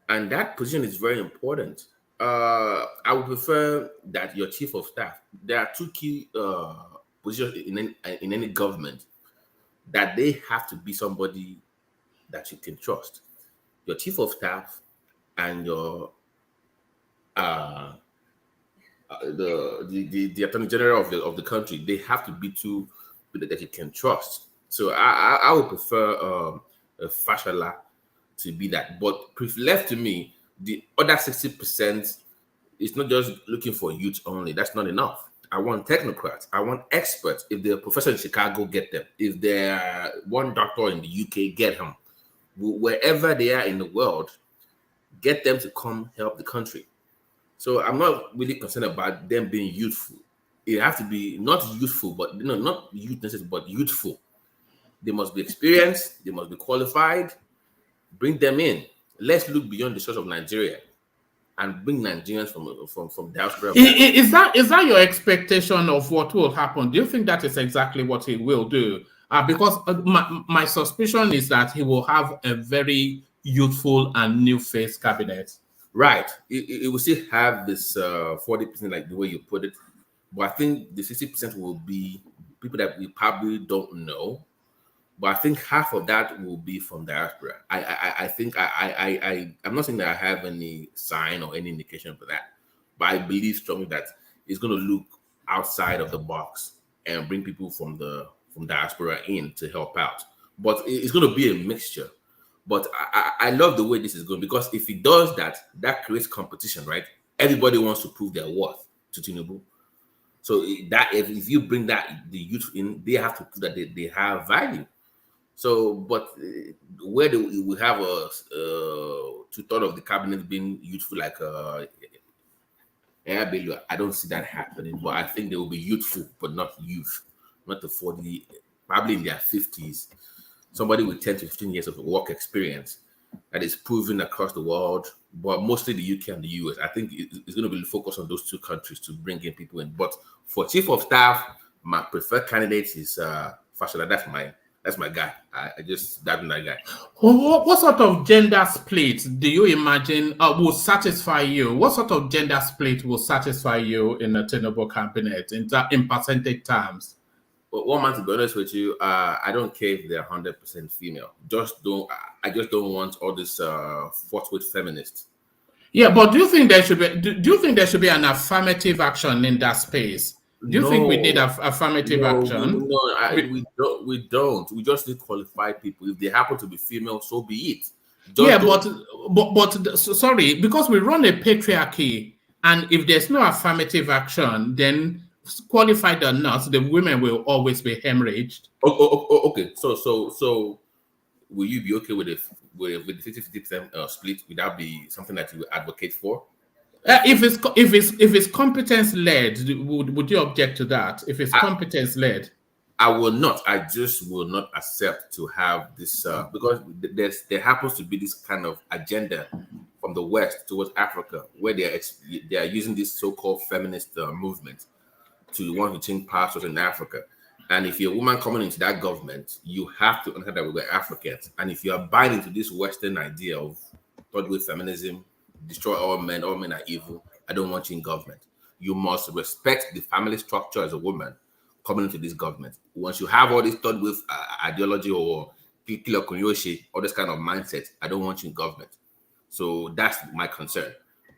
And that position is very important. I would prefer that your chief of staff, there are two key positions in any government, that they have to be somebody that you can trust. Your chief of staff and your the attorney general of the country, they have to be two that you can trust. So I would prefer FASHOLA to be that. But left to me, the other 60% is not just looking for youth only. That's not enough. I want technocrats. I want experts. If they're a professor in Chicago, get them. If they're one doctor in the UK, get him. Wherever they are in the world, get them to come help the country. So I'm not really concerned about them being youthful. It has to be not youthful, but not youth, but youthful. They must be experienced. They must be qualified. Bring them in. Let's look beyond the shores of Nigeria and bring Nigerians from diaspora. Is that your expectation of what will happen? Do you think that is exactly what he will do? Because my suspicion is that he will have a very youthful and new face cabinet. Right. It will still have this 40%, like the way you put it. But I think the 60% will be people that we probably don't know. But I think half of that will be from diaspora. I think I'm not saying that I have any sign or any indication for that, but I believe strongly that it's going to look outside of the box and bring people from diaspora in to help out. But it's going to be a mixture. But I love the way this is going, because if it does that, that creates competition, right? Everybody wants to prove their worth to TINUBU. So that if you bring the youth in, they have to prove that they have value. So, but where we have a 2/3 of the cabinet being youthful, like I don't see that happening. But I think they will be youthful, but not youth, not the 40, probably in their 50s. Somebody with 10 to 15 years of work experience that is proven across the world, but mostly the UK and the US. I think it's going to be focused on those two countries to bring in people in. But for chief of staff, my preferred candidate is FASHOLA. That's my guy. I just that guy. What sort of gender split do you imagine will satisfy you? What sort of gender split will satisfy you in the TINUBU cabinet in percentage terms? But one man, to be honest with you, I don't care if they're 100% female. I just don't want all this forthwith feminists. Yeah, but do you think there should be? Do you think there should be an affirmative action in that space? Do you think we need affirmative action? No, we don't. We just need qualified people. If they happen to be female, so be it. But sorry, because we run a patriarchy, and if there's no affirmative action, then qualified or not, the women will always be hemorrhaged. Okay. So will you be okay with the 50-50% split? Would that be something that you would advocate for? If it's competence led, would you object to that? If it's competence led, I will not. I just will not accept to have this because there happens to be this kind of agenda from the West towards Africa, where they are using this so-called feminist movement to want to change pastors in Africa. And if you're a woman coming into that government, you have to understand that we're Africans. And if you are buying into this Western idea of third wave feminism, destroy all men are evil, I don't want you in government. You must respect the family structure as a woman coming into this government. Once you have all this third wave ideology or all this kind of mindset, I don't want you in government. So that's my concern.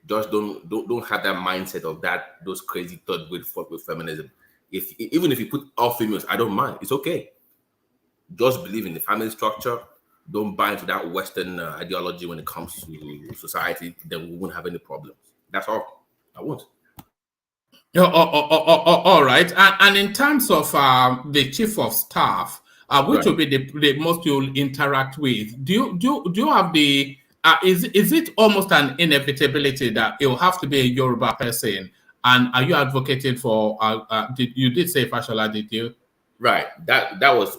Just don't have that mindset of those crazy third wave feminism. Even if you put all females, I don't mind. It's okay. Just believe in the family structure. Don't buy into that Western ideology when it comes to society. Then we won't have any problems. That's all. I won't. All right. And in terms of the chief of staff, which will be the most you'll interact with, do you have the is it almost an inevitability that it will have to be a Yoruba person? And are you advocating for? You did say FASHOLA, did you? Right. That was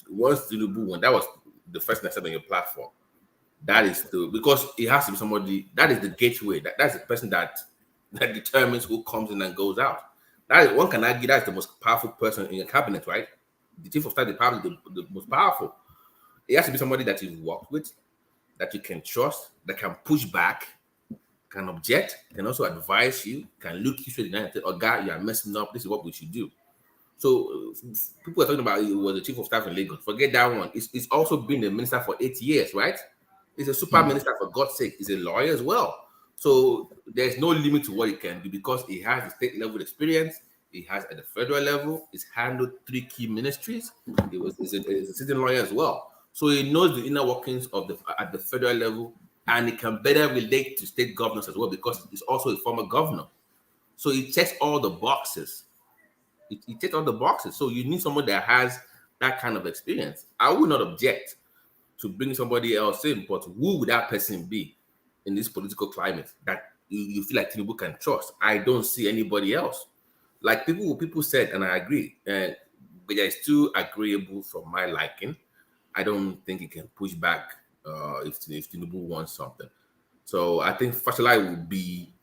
once TINUBU won. That was the first thing I said on your platform. That is because it has to be somebody that is the gateway. That's the person that determines who comes in and goes out. That is, one can argue that's the most powerful person in your cabinet, right? The chief of staff is probably the most powerful. It has to be somebody that you've worked with, that you can trust, that can push back, can object, can also advise you, can look you straight in the eye and say, "Oh God, you are messing up. This is what we should do." So people are talking about it was the chief of staff in Lagos. Forget that one. It's also been the minister for 8 years, right? He's a super minister, for God's sake. He's a lawyer as well. So there's no limit to what he can do because he has the state level experience. He has at the federal level. He's handled 3 key ministries. He's a sitting lawyer as well. So he knows the inner workings of at the federal level, and he can better relate to state governors as well because he's also a former governor. So he checks all the boxes. He checks all the boxes. So you need someone that has that kind of experience. I would not object to bring somebody else in, but who would that person be in this political climate that you feel like TINUBU can trust? I don't see anybody else. Like people said, and I agree, but it's too agreeable for my liking. I don't think he can push back if TINUBU wants something. So I think FASHOLA will be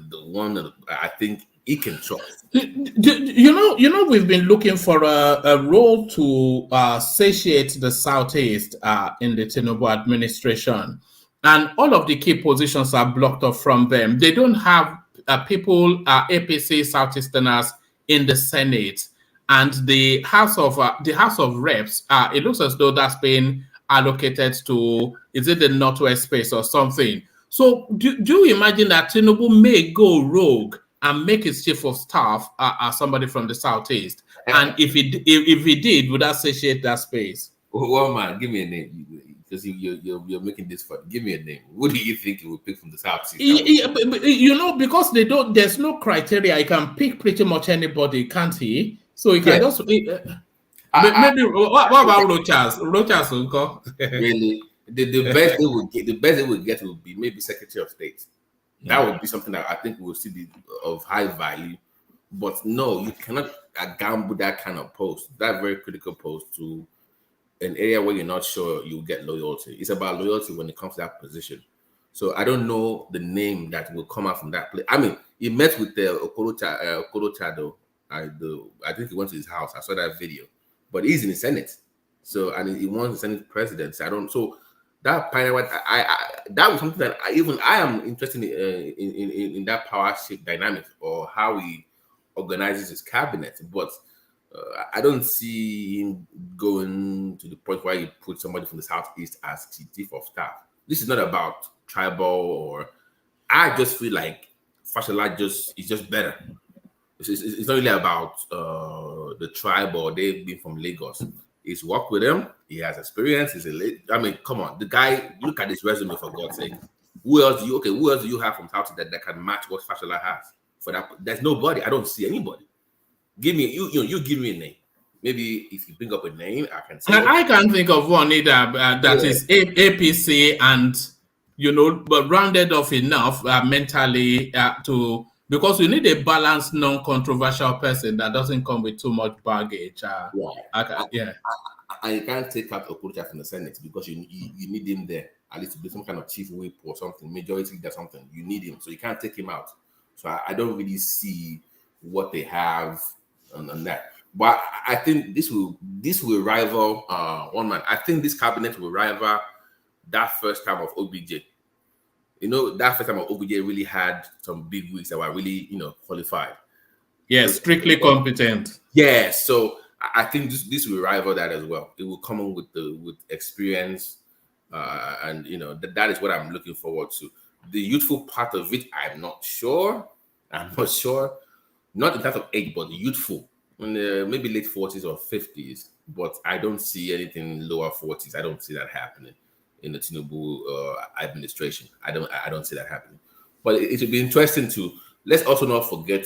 the one that I think he can trust. You know, we've been looking for a role to satiate the Southeast in the TINUBU administration. And all of the key positions are blocked off from them. They don't have people, APC Southeasterners in the Senate. And the House of Reps, it looks as though that's been allocated to, is it the Northwest space or something? So do you imagine that TINUBU may go rogue and make his chief of staff somebody from the Southeast? And if he did, would that satiate that space? Well, man, give me a name. Because you're making this fun. Give me a name. What do you think he will pick from the Southeast? You know, because there's no criteria. He can pick pretty much anybody, can't he? So he can just maybe. What about Rochas? Rochas will go. Really, the best they will get will be maybe Secretary of State. That would be something that I think we will see be of high value. But no, you cannot gamble that kind of post, that very critical post, to an area where you're not sure you'll get loyalty. It's about loyalty when it comes to that position. So I don't know the name that will come out from that place. I mean, he met with the Okoro Chado. I think he went to his house. I saw that video. But he's in the Senate. So, and he wants the Senate presidency. So that that was something that I am interested in that power shift dynamic, or how he organizes his cabinet. But I don't see him going to the point where you put somebody from the Southeast as chief of staff. This is not about tribal, or I just feel like FASHOLA is just better. It's not really about the tribe or they being from Lagos. He's worked with him. He has experience. I mean, come on, the guy. Look at his resume, for God's sake. Who else do you have from South that can match what FASHOLA has? For that, there's nobody. I don't see anybody. Give me you give me a name. maybe if you bring up a name, I can say. I can't think of one either that is APC and but rounded off enough mentally to, because you need a balanced, non-controversial person that doesn't come with too much baggage. And you can't take out Okorocha from the Senate because you need him there at least to be some kind of chief whip or something, majority leader, something. You need him, so you can't take him out. So I don't really see what they have on that. But I think this will rival one man. I think this cabinet will rival that first time of OBJ. That first time of OBJ really had some big wigs that were really, qualified. Yeah, strictly competent. Yeah, so I think this will rival that as well. It will come on with experience, and that is what I'm looking forward to. The youthful part of it, I'm not sure. Not in terms of age, but youthful. Maybe late 40s or 50s, but I don't see anything lower 40s. I don't see that happening in the Tinubu administration. I don't see that happening. But it would be interesting to, let's also not forget,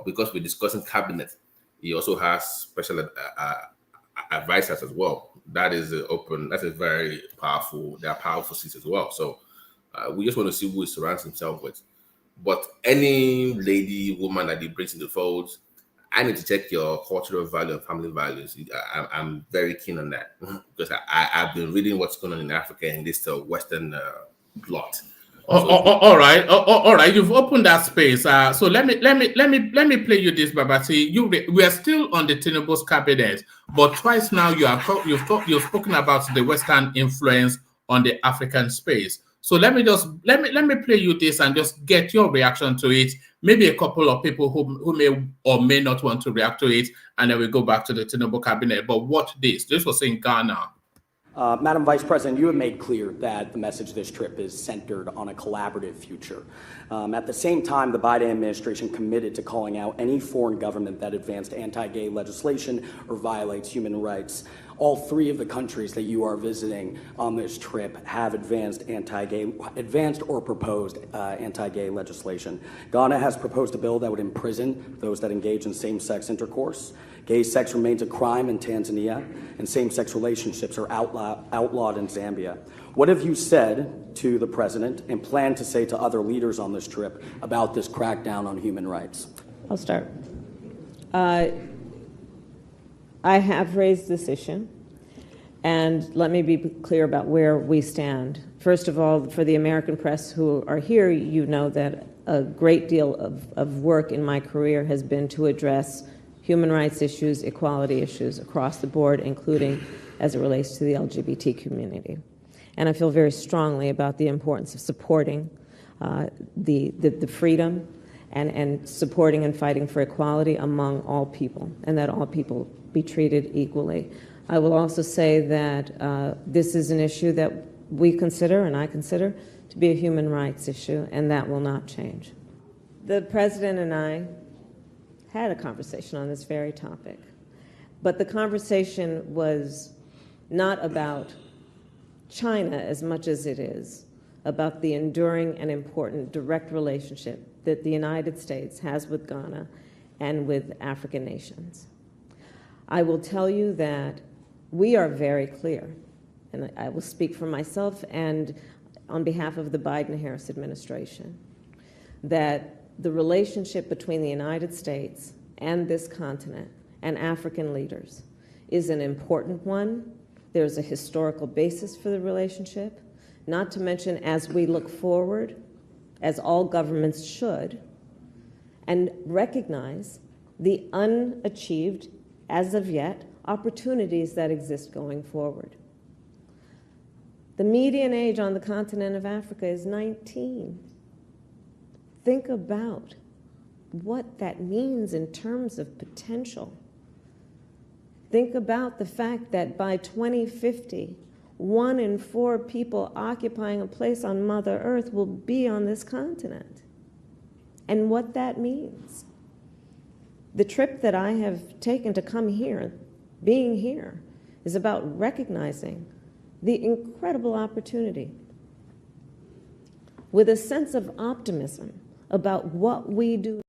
because we're discussing cabinet, he also has special advisors as well. That is that's a very powerful, they are powerful seats as well. So we just want to see who he surrounds himself with. But any lady, woman that he brings into the fold, I need to check your cultural value and family values. I'm very keen on that because I've been reading what's going on in Africa in this Western plot. All right. You've opened that space. So let me play you this, Babati. We are still on the TINUBU'S cabinet, but twice now you've spoken about the Western influence on the African space. So let me play you this and just get your reaction to it. Maybe a couple of people who may or may not want to react to it, and then we go back to the TINUBU cabinet. But watch this. This was in Ghana. Madam Vice President, you have made clear that the message of this trip is centered on a collaborative future. At the same time, the Biden administration committed to calling out any foreign government that advanced anti-gay legislation or violates human rights. All three of the countries that you are visiting on this trip have advanced or proposed anti-gay legislation. Ghana has proposed a bill that would imprison those that engage in same-sex intercourse. Gay sex remains a crime in Tanzania, and same-sex relationships are outlawed in Zambia. What have you said to the president and plan to say to other leaders on this trip about this crackdown on human rights? I'll start. I have raised this issue, and let me be clear about where we stand. First of all, for the American press who are here, you know that a great deal of work in my career has been to address human rights issues, equality issues across the board, including as it relates to the LGBT community. And I feel very strongly about the importance of supporting the freedom and supporting and fighting for equality among all people, and that all people be treated equally. I will also say that this is an issue that we consider, and I consider, to be a human rights issue, and that will not change. The president and I had a conversation on this very topic, but the conversation was not about China as much as it is about the enduring and important direct relationship that the United States has with Ghana and with African nations. I will tell you that we are very clear, and I will speak for myself and on behalf of the Biden-Harris administration, that the relationship between the United States and this continent and African leaders is an important one. There's a historical basis for the relationship, not to mention as we look forward, as all governments should, and recognize the unachieved, as of yet, opportunities that exist going forward. The median age on the continent of Africa is 19. Think about what that means in terms of potential. Think about the fact that by 2050, 1 in 4 people occupying a place on Mother Earth will be on this continent, and what that means. The trip that I have taken to come here, being here, is about recognizing the incredible opportunity with a sense of optimism about what we do.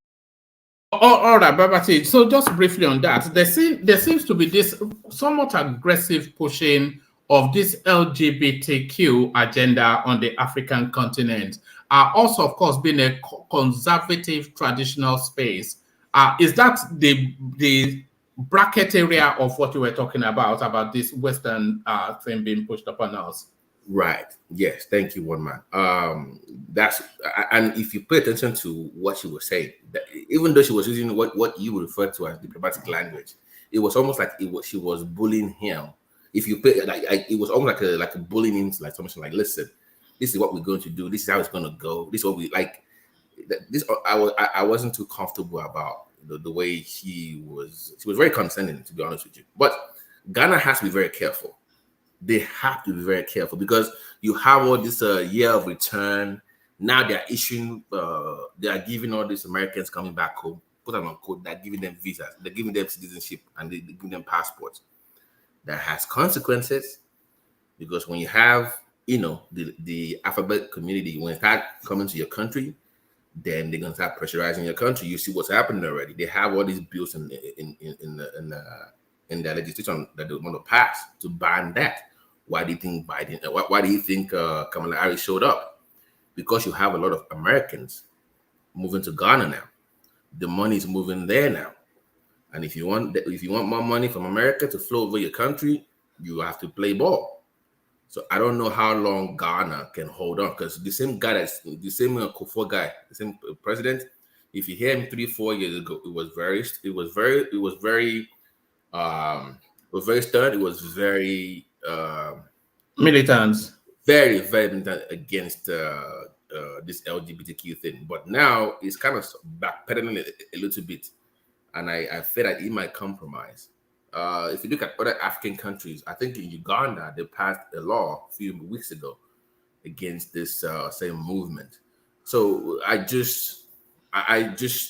all right, Babati. So just briefly on that, there seems to be this somewhat aggressive pushing of this LGBTQ agenda on the African continent. Also, of course, being a conservative traditional space. Is that the bracket area of what you were talking about this Western thing being pushed upon us? Right. Yes. Thank you, one man. And if you pay attention to what she was saying, even though she was using what you would refer to as diplomatic language, it was almost like she was bullying him. If you pay it was almost like a bullying into like something like, listen, this is what we're going to do. This is how it's going to go. This is what we like. This I wasn't too comfortable about the way she was. She was very condescending, to be honest with you. But Ghana has to be very careful. They have to be very careful because you have all this year of return. Now they are issuing, they are giving all these Americans coming back home, quote unquote, they're giving them visas, they're giving them citizenship, and they're giving them passports. That has consequences because when you have, the alphabet community, when it start coming to your country, then they're gonna start pressurizing your country. You see what's happening already. They have all these bills in the legislation that they want to pass to ban that. Why do you think Biden? Why do you think Kamala Harris showed up? Because you have a lot of Americans moving to Ghana now. The money is moving there now, and if you want more money from America to flow over your country, you have to play ball. So I don't know how long Ghana can hold on because the same guy, the same Kufuor guy, the same president. If you hear him 3-4 years ago, it was very stern. It was very militant, very militant against this LGBTQ thing. But now it's kind of backpedaling a little bit, and I feel that it might compromise. If you look at other African countries, I think in Uganda they passed a law a few weeks ago against this same movement. So I just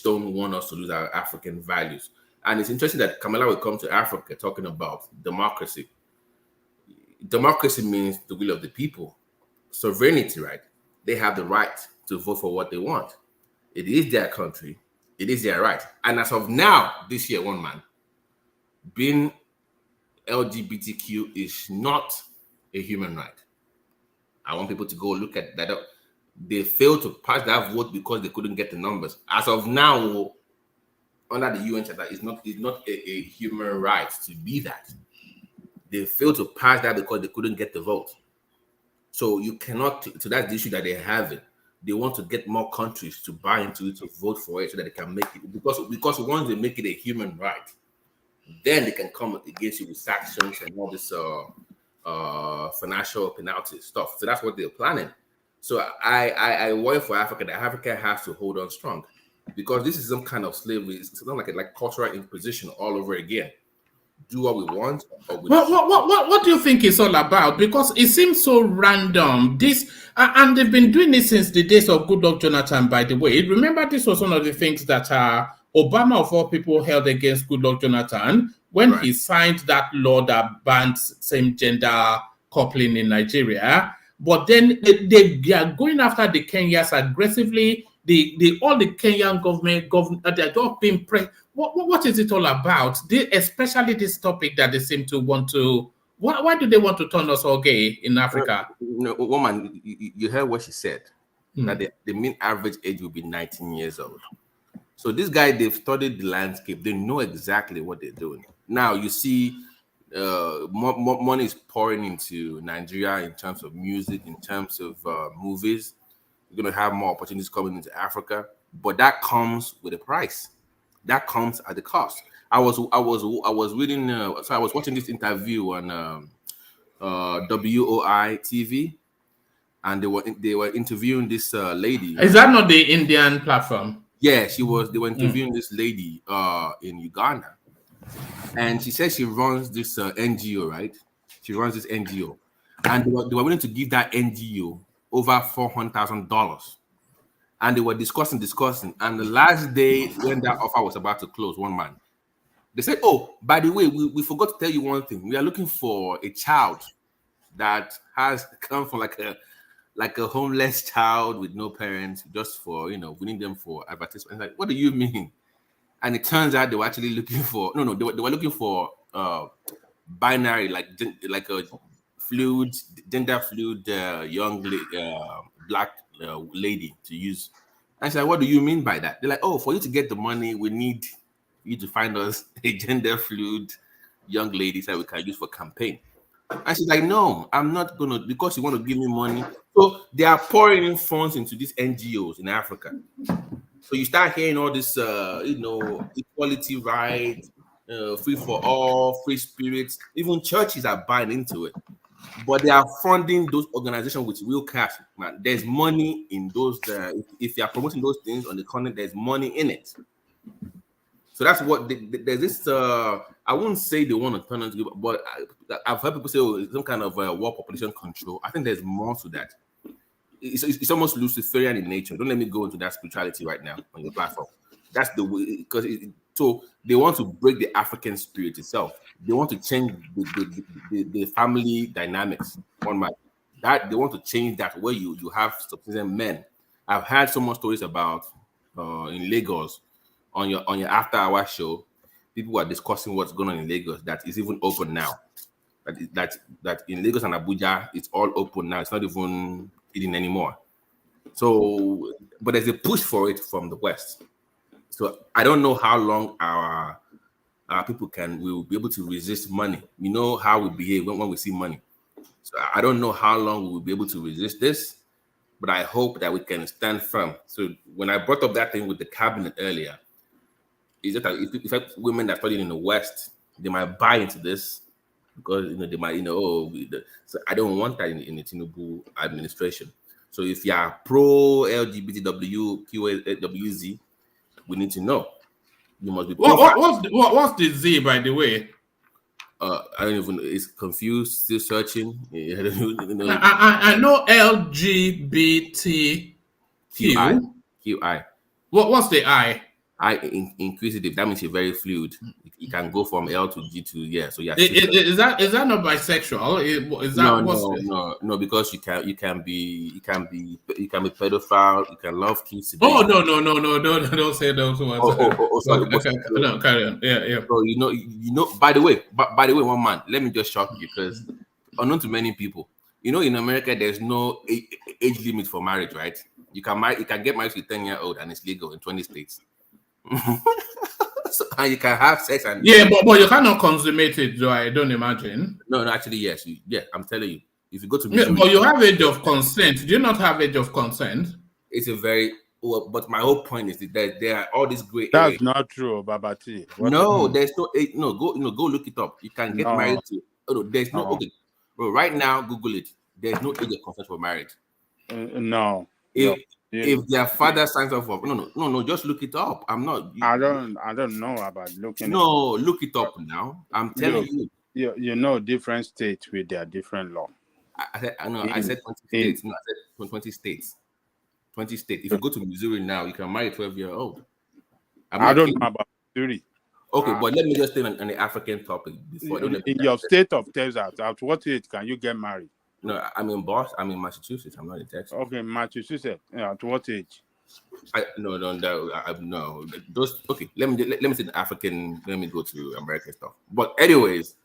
don't want us to lose our African values. And it's interesting that Kamala will come to Africa talking about democracy. Democracy means the will of the people. Sovereignty, right? They have the right to vote for what they want. It is their country. It is their right. And as of now, this year, one man, being LGBTQ is not a human right. I want people to go look at that. They failed to pass that vote because they couldn't get the numbers. As of now, under the UN Charter, it's not a human right to be that. They failed to pass that because they couldn't get the vote. So you cannot, so that's the issue that they're having. They want to get more countries to buy into it, to vote for it so that they can make it. Because once they make it a human right, then they can come against you with sanctions and all this financial penalty stuff. So that's what they're planning. So I worry for Africa that Africa has to hold on strong because this is some kind of slavery. It's not like cultural imposition all over again. Do what we want. Or what do you think it's all about? Because it seems so random. This and they've been doing this since the days of Goodluck Jonathan. By the way, remember this was one of the things that Obama of all people held against Goodluck Jonathan when he signed that law that banned same-gender coupling in Nigeria. But then they are going after the Kenyans aggressively. All the Kenyan government they're all being what is it all about? Especially this topic that they seem to want to. Why do they want to turn us all gay in Africa? Woman, you heard what she said. That the mean average age will be 19 years old. So this guy, they've studied the landscape. They know exactly what they're doing. Now you see, more money is pouring into Nigeria in terms of music, in terms of movies. You're gonna have more opportunities coming into Africa, but that comes with a price. That comes at the cost. I was reading. So I was watching this interview on WOI TV, and they were interviewing this lady. Is that not the Indian platform? Yeah, she was. They were interviewing this lady in Uganda, and she said she runs this NGO, right? She runs this NGO, and they were willing to give that NGO over $400,000. And they were discussing. And the last day when that offer was about to close, one man, they said, "Oh, by the way, we forgot to tell you one thing. We are looking for a child that has come from like a homeless child with no parents, just for we need them for advertisement." Like, what do you mean? And it turns out they were actually looking for they were looking for binary, like a fluid, gender fluid young black lady to use. I said, what do you mean by that? They're like, oh, for you to get the money, we need you to find us a gender fluid young lady that we can use for campaign. And she's like, no, I'm not gonna, because you want to give me money. So they are pouring in funds into these NGOs in Africa. So you start hearing all this, equality rights, free for all, free spirits. Even churches are buying into it, but they are funding those organizations with real cash. Man, there's money in those. If you are promoting those things on the content, there's money in it. So that's what there's this. I wouldn't say they want to turn into, but I've heard people say, oh, it's some kind of war population control. I think there's more to that. It's almost Luciferian in nature. Don't let me go into that spirituality right now on your platform. That's the way, because so they want to break the African spirit itself. They want to change the family dynamics. That they want to change that, where you have subsistence men. I've had so much stories about in Lagos on your after hour show. People are discussing what's going on in Lagos that is even open now. That in Lagos and Abuja, it's all open now. It's not even hidden anymore. So, but there's a push for it from the West. So I don't know how long our people will be able to resist money. You know how we behave when we see money. So I don't know how long we will be able to resist this, but I hope that we can stand firm. So when I brought up that thing with the cabinet earlier, is that if women that studied in the West, they might buy into this because they might so I don't want that in the Tinubu administration. So if you are pro LGBTWQWZ, we need to know. You must be. What's the Z, by the way? I don't even. It's confused. Still searching. I know LGBTQ. QI. What's the I? Inquisitive. That means you're very fluid. You can go from L to G to So yeah. Is that not bisexual? Is that no? Because you can be pedophile. You can love kids. Today. Oh no! Don't say those words. Sorry. No, carry on. Yeah. So you know. By the way, one man. Let me just shock you, because unknown to many people, in America there's no age limit for marriage, right? You can get married to a 10-year-old and it's legal in 20 states. And you can have sex and but you cannot consummate it, though. I don't imagine. No, actually, yes. I'm telling you, if you go to Missouri, but you have age of consent. Do you not have age of consent? It's a very but my whole point is that there are all these great. That's not true, Babati. No, there's no age. No, go look it up. You can get married to. There's no. Okay, bro. Right now, Google it. There's no age of consent for marriage. No. If their father signs off for no, just look it up. I'm not. I don't know about looking. No, look it up now. I'm telling you. You know, different states with their different law. I said 20 states. No, I said 20 states. 20 states. If you go to Missouri now, you can marry a 12-year-old. I don't know about Missouri. Okay, but let me just stay on the African topic before. In your state of Texas, at what age can you get married? No, I'm in Boston. I'm in Massachusetts. I'm not in Texas. Okay, Massachusetts. At what age? No. Those. Okay, let me say the African. Let me go to American stuff. But anyways,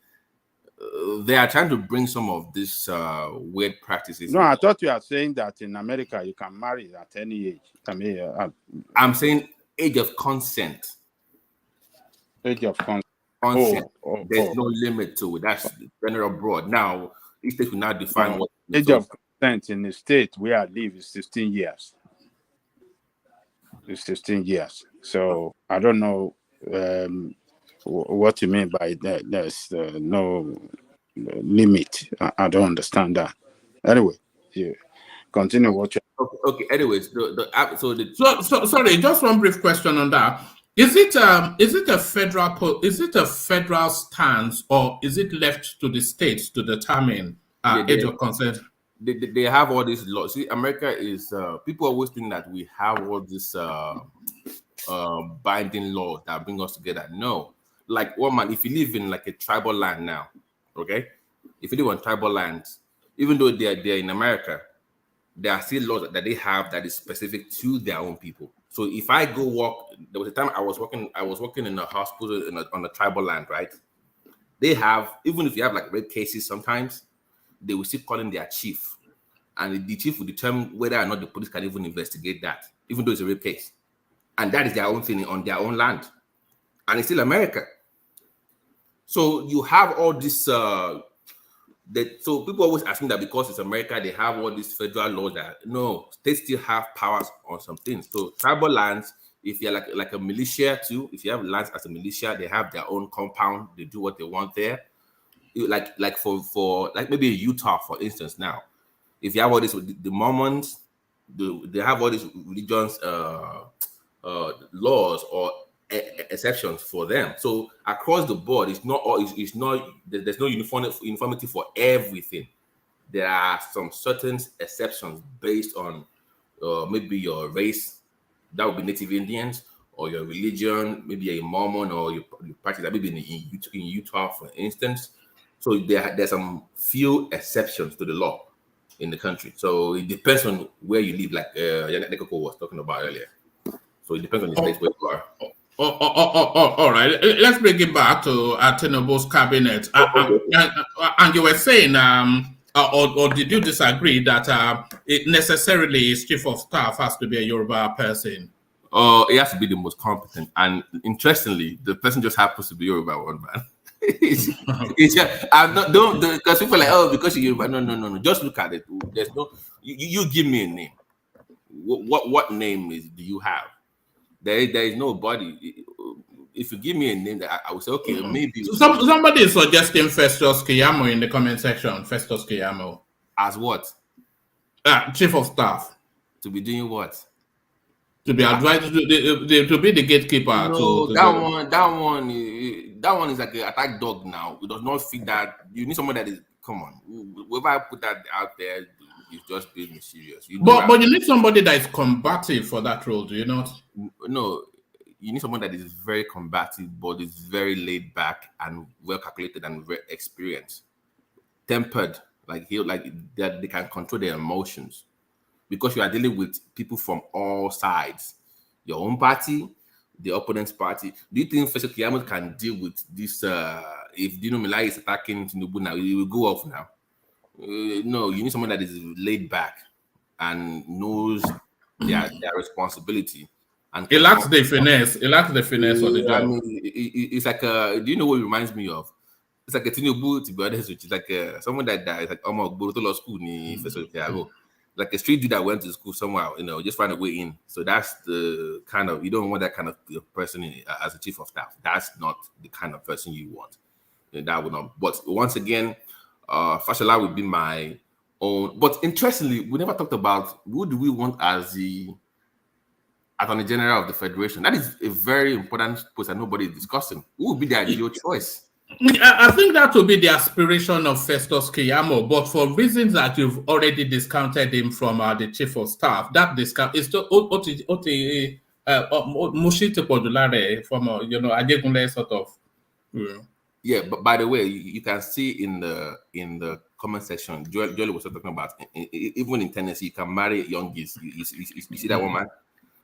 they are trying to bring some of these weird practices. No, I thought you were saying that in America you can marry at any age. I'm saying age of consent. Age of consent. There's no limit to it. That's general broad. Now, each state will now define what age of consent in the state where I live is 16 years. It's 16 years. So I don't know what you mean by that. There's no limit. I don't understand that. Anyway, continue what you. Okay. Anyways, sorry. Just one brief question on that. Is it a federal stance, or is it left to the states to determine age of consent? They have all these laws. See, America is people always think that we have all this binding laws that bring us together. No, like man, if you live in like a tribal land now, okay, if you live on tribal lands, even though they're in America, there are still laws that they have that is specific to their own people. So if I go walk, there was a time I was working in a hospital on a tribal land, right? They have, even if you have like rape cases, sometimes they will still call in their chief, and the chief will determine whether or not the police can even investigate that, even though it's a rape case. And that is their own thing on their own land. And it's still America. So you have all this, so people always asking that because it's America, they have all these federal laws that, no, states still have powers on some things. So tribal lands, if you're like a militia too, if you have lands as a militia, they have their own compound, they do what they want there. Like for like maybe Utah, for instance, now, if you have all this, the Mormons, they have all these religions, laws or exceptions for them. So across the board, it's not there's no uniformity for everything. There are some certain exceptions based on maybe your race, that would be Native Indians, or your religion, maybe a Mormon, or your practice that maybe in Utah, for instance. So there's some few exceptions to the law in the country. So it depends on where you live, like Nekoko was talking about earlier. So it depends on the place where you are. All right. Let's bring it back to TINUBU'S cabinet. And you were saying, or did you disagree that it necessarily his chief of staff has to be a Yoruba person? It has to be the most competent. And interestingly, the person just happens to be Yoruba one man. It's just, I'm not because people are like, oh, because you're Yoruba. No. Just look at it. There's no. You give me a name. What name do you have? There is nobody. If you give me a name, that I would say, okay, maybe. Somebody is suggesting Festus Keyamo in the comment section. Festus Keyamo as what? Chief of staff. To be doing what? To be advised to be the gatekeeper. No, that one is like an attack dog now. It does not fit that. You need someone that is, come on. Whoever I put that out there is just being mysterious. But you need somebody that is combative for that role, do you not? No, you need someone that is very combative, but is very laid back and well calculated and very experienced, tempered, like that they can control their emotions, because you are dealing with people from all sides, your own party, the opponent's party. Do you think Festus Keyamo can deal with this? If Dino Milai is attacking Tinubu now, he will go off now. No, you need someone that is laid back and knows their responsibility. And it lacks the finesse. It lacks the finesse of the job. I mean, it's like do you know what it reminds me of? It's like a Tinubu, to be honest, which is like someone that died, like Borotolo school ni Festus Keyamo. Like a street dude that went to school somewhere, just find a way in. So that's the kind of, you don't want that kind of person as a chief of staff. That's not the kind of person you want. That would not. But once again, FASHOLA would be my own. But interestingly, we never talked about who do we want as the Attorney General of the Federation. That is a very important post that nobody is discussing. Who would be the ideal choice? I think that will be the aspiration of Festus Keyamo, but for reasons that you've already discounted him from the chief of staff, that discount is to Mushite Podulare from Adegunle sort of. Yeah, but by the way, you can see in the comment section, Joel was talking about even in Tennessee, you can marry young geese. You see that woman?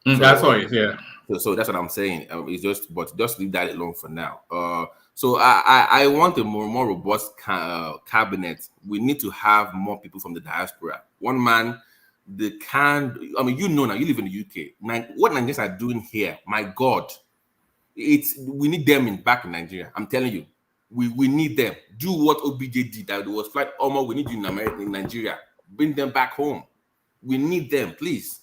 That's right. Yeah. So that's what I'm saying. It's just leave that alone for now. So I want a more robust cabinet. We need to have more people from the diaspora. One man, now, you live in the UK. What Nigerians are doing here, my God, we need them back in Nigeria. I'm telling you, we need them. Do what OBJ did. That was like, we need you in Nigeria. Bring them back home. We need them, please.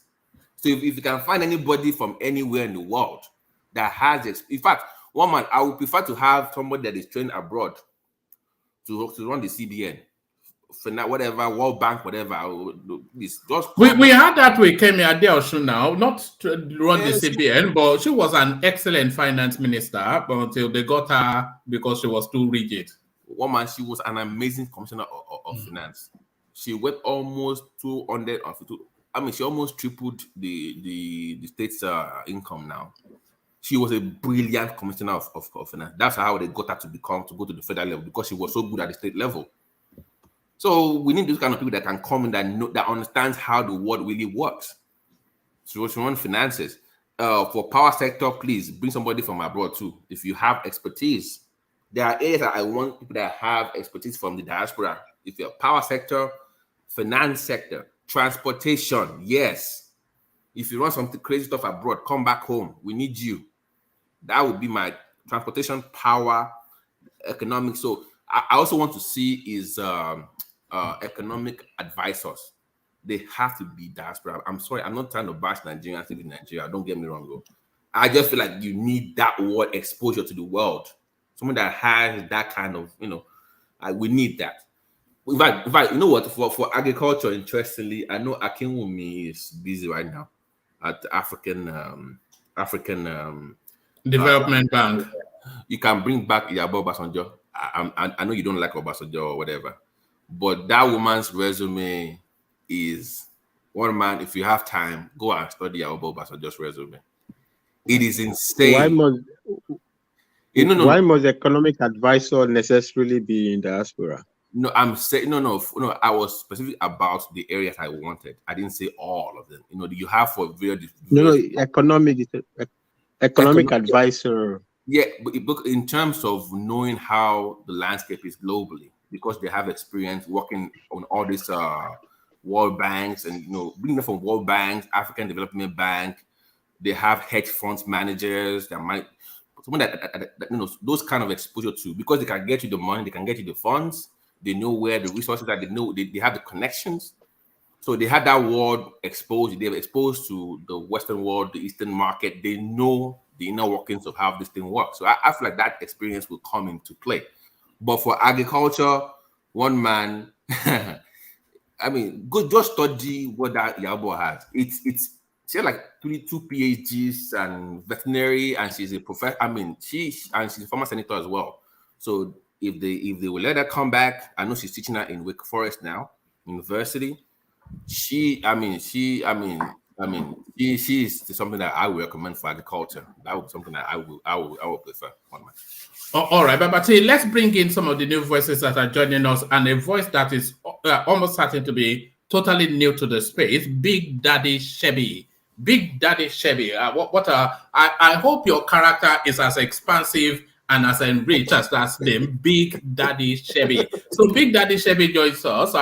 So if you can find anybody from anywhere in the world that has, in fact, one man, I would prefer to have somebody that is trained abroad to run the CBN, for now, whatever, World Bank, whatever. We had that with Kemi Adeosun now, not to run the CBN, but she was an excellent finance minister until they got her because she was too rigid. One man, she was an amazing commissioner of finance. She went almost 200. She almost tripled the state's income now. She was a brilliant commissioner of finance. That's how they got her to go to the federal level, because she was so good at the state level. So we need those kind of people that can come in, that understands how the world really works. So she runs finances. for power sector, please bring somebody from abroad too. If you have expertise, there are areas that I want people that have expertise from the diaspora. If you're power sector, finance sector, transportation, yes. If you run something crazy stuff abroad, come back home. We need you. That would be my transportation, power, economic. So I also want to see is economic advisors. They have to be diaspora. I'm sorry, I'm not trying to bash Nigerians in Nigeria. Don't get me wrong, though. I just feel like you need that world exposure to the world. Someone that has that kind of, we need that. In fact, you know what? For agriculture, interestingly, I know Akinwumi is busy right now at African Development Bank. You can bring back Yabo Obasanjo. I know you don't like Obasanjo or whatever, but that woman's resume is one man. If you have time, go and study Yabo Obasanjo's resume. It is insane. Why must economic advisor necessarily be in diaspora? No, I'm saying no. I was specific about the areas I wanted. I didn't say all of them. You have for various. Economic advisor. Yeah, but in terms of knowing how the landscape is globally, because they have experience working on all these world banks and being from World Bank, African Development Bank, they have hedge funds managers that might someone that those kind of exposure to, because they can get you the money, they can get you the funds, they know where the resources are, they have the connections. So they had that world exposed. They were exposed to the Western world, the Eastern market. They know the inner workings of how this thing works. So I feel like that experience will come into play. But for agriculture, one man, I mean, go just study what that Yabo has. She had like two PhDs and veterinary, and she's a professor. I mean, she's a former senator as well. So if they will let her come back, I know she's teaching her in Wake Forest now, university. She is something that I would recommend for agriculture. That would be something that I would prefer. All right, but let's bring in some of the new voices that are joining us, and a voice that is almost certain to be totally new to the space. Big Daddy Shebi. Big Daddy Shebi. I hope your character is as expansive and as enriched as that name, Big Daddy Shebi. So Big Daddy Shebi joins us.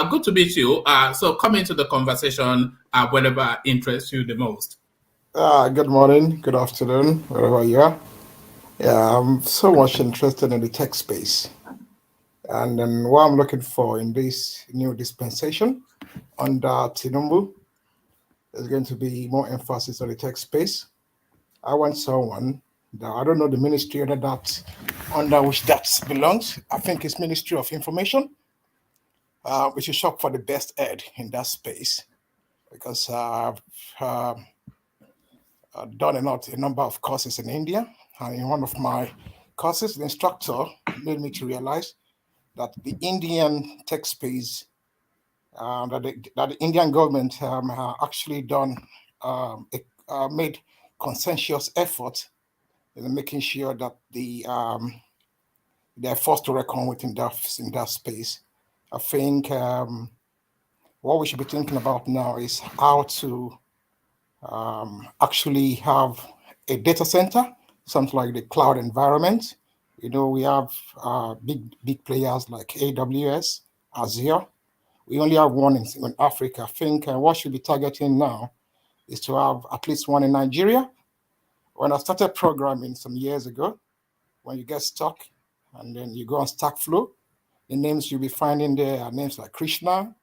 Good to meet you. So come into the conversation whenever interests you the most. Good morning, good afternoon, wherever you are. Yeah, I'm so much interested in the tech space. And then what I'm looking for in this new dispensation under TINUBU is going to be more emphasis on the tech space. I want someone that, I don't know the ministry under which that belongs. I think it's Ministry of Information. We should shop for the best ed in that space, because I've done a number of courses in India, and in one of my courses, the instructor made me to realize that the Indian tech space, that the Indian government actually done made conscientious effort in making sure that they're forced to reckon with in that space. I think what we should be thinking about now is how to actually have a data center, something like the cloud environment. We have big players like AWS, Azure. We only have one in Africa. I think what should be targeting now is to have at least one in Nigeria. When I started programming some years ago, when you get stuck and then you go on StackFlow, the names you'll be finding there are names like Krishna,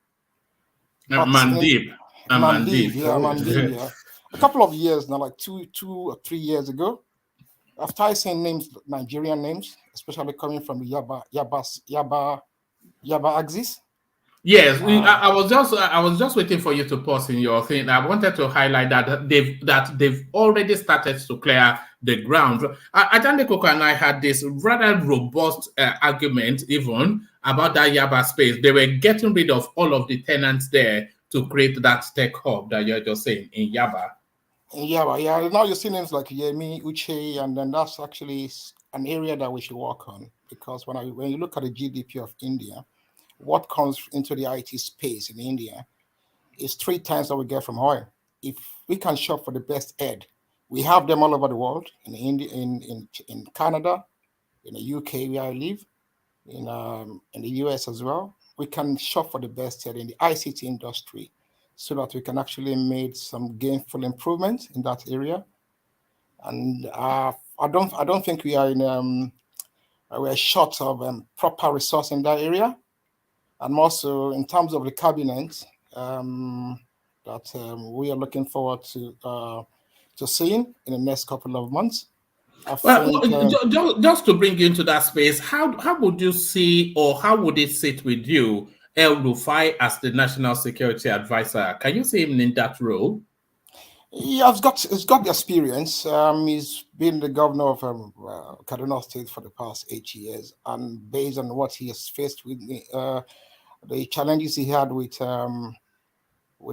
Mandeep. Mandeep, yeah. A couple of years now, like two or 3 years ago, I've started seeing names, Nigerian names, especially coming from the Yaba axis. Yes, I was just waiting for you to pause in your thing. I wanted to highlight that they've already started to clear the ground. Ajande Koko and I had this rather robust argument even about that Yaba space. They were getting rid of all of the tenants there to create that tech hub that you're just saying in Yaba. Yeah. Now you see names like Yemi, Uche, and then that's actually an area that we should work on, because when you look at the GDP of India, what comes into the IT space in India is 3 times what we get from oil. If we can shop for the best ed We have them all over the world, in India, in Canada, in the UK where I live, in the US as well. We can shop for the best here in the ICT industry, so that we can actually make some gainful improvement in that area. And I don't think we are we're short of proper resource in that area. And also in terms of the cabinet, that we are looking forward to seeing in the next couple of months. Just to bring you into that space, how would you see, or how would it sit with you, RUFAI as the National Security Advisor? Can you see him in that role? Yeah, he's got the experience. He's been the governor of Kaduna State for the past 8 years, and based on what he has faced with the challenges he had with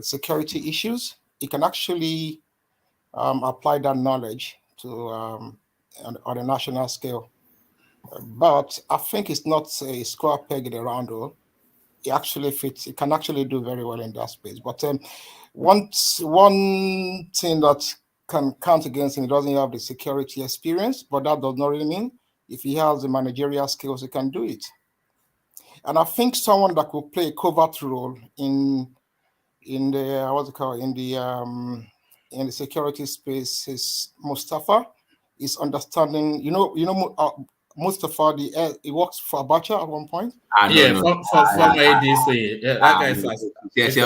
security issues, he can actually apply that knowledge to on a national scale. But I think it's not a square peg in a round hole. It actually fits. It can actually do very well in that space. But one thing that can count against him, he doesn't have the security experience, but that does not really mean if he has the managerial skills, he can do it. And I think someone that could play a covert role in the security space is Mustafa. Is understanding. Mustafa, he works for Abacha at one point. Yeah, from ADC. Yeah, that guy is. His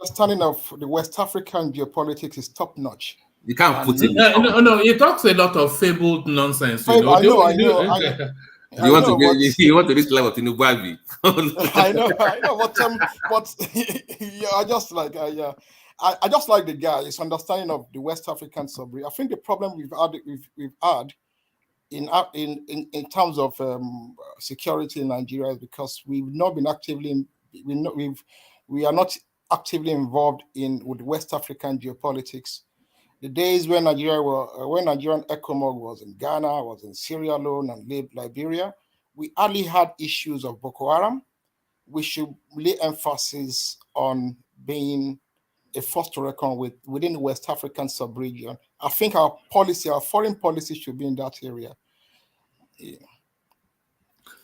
understanding of the West African geopolitics is top notch. You can't put it. No. He talks a lot of fabled nonsense. I know. You want to reach the level of TINUBU'S? I know, but yeah, I just like the guy. His understanding of the West African sub-region. I think the problem we've had in terms of security in Nigeria is because we've not been we are not actively involved with West African geopolitics. The days when Nigerian ECOMOG was in Ghana, was in Sierra Leone and Liberia, we hardly had issues of Boko Haram. We should lay emphasis on being a force to reckon with within the West African sub-region. I think our foreign policy should be in that area. Yeah.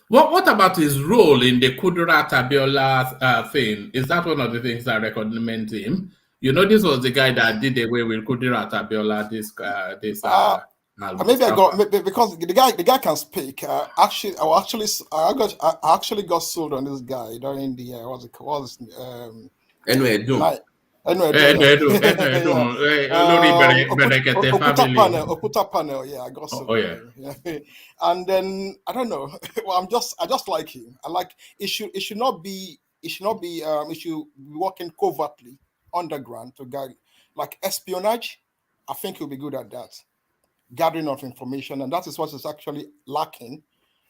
What about his role in the Kudirat Abiola thing? Is that one of the things that recommend him? This was the guy that did away with Kudirat Abiola. Maybe I got because the guy can speak. I actually got sold on this guy during the what's it called? Okuta panel, yeah, I got sold. Oh yeah. And then I don't know. Well, I just like him. I like it should not be working covertly underground to guide like espionage. I think he'll be good at that. Gathering of information, and that is what is actually lacking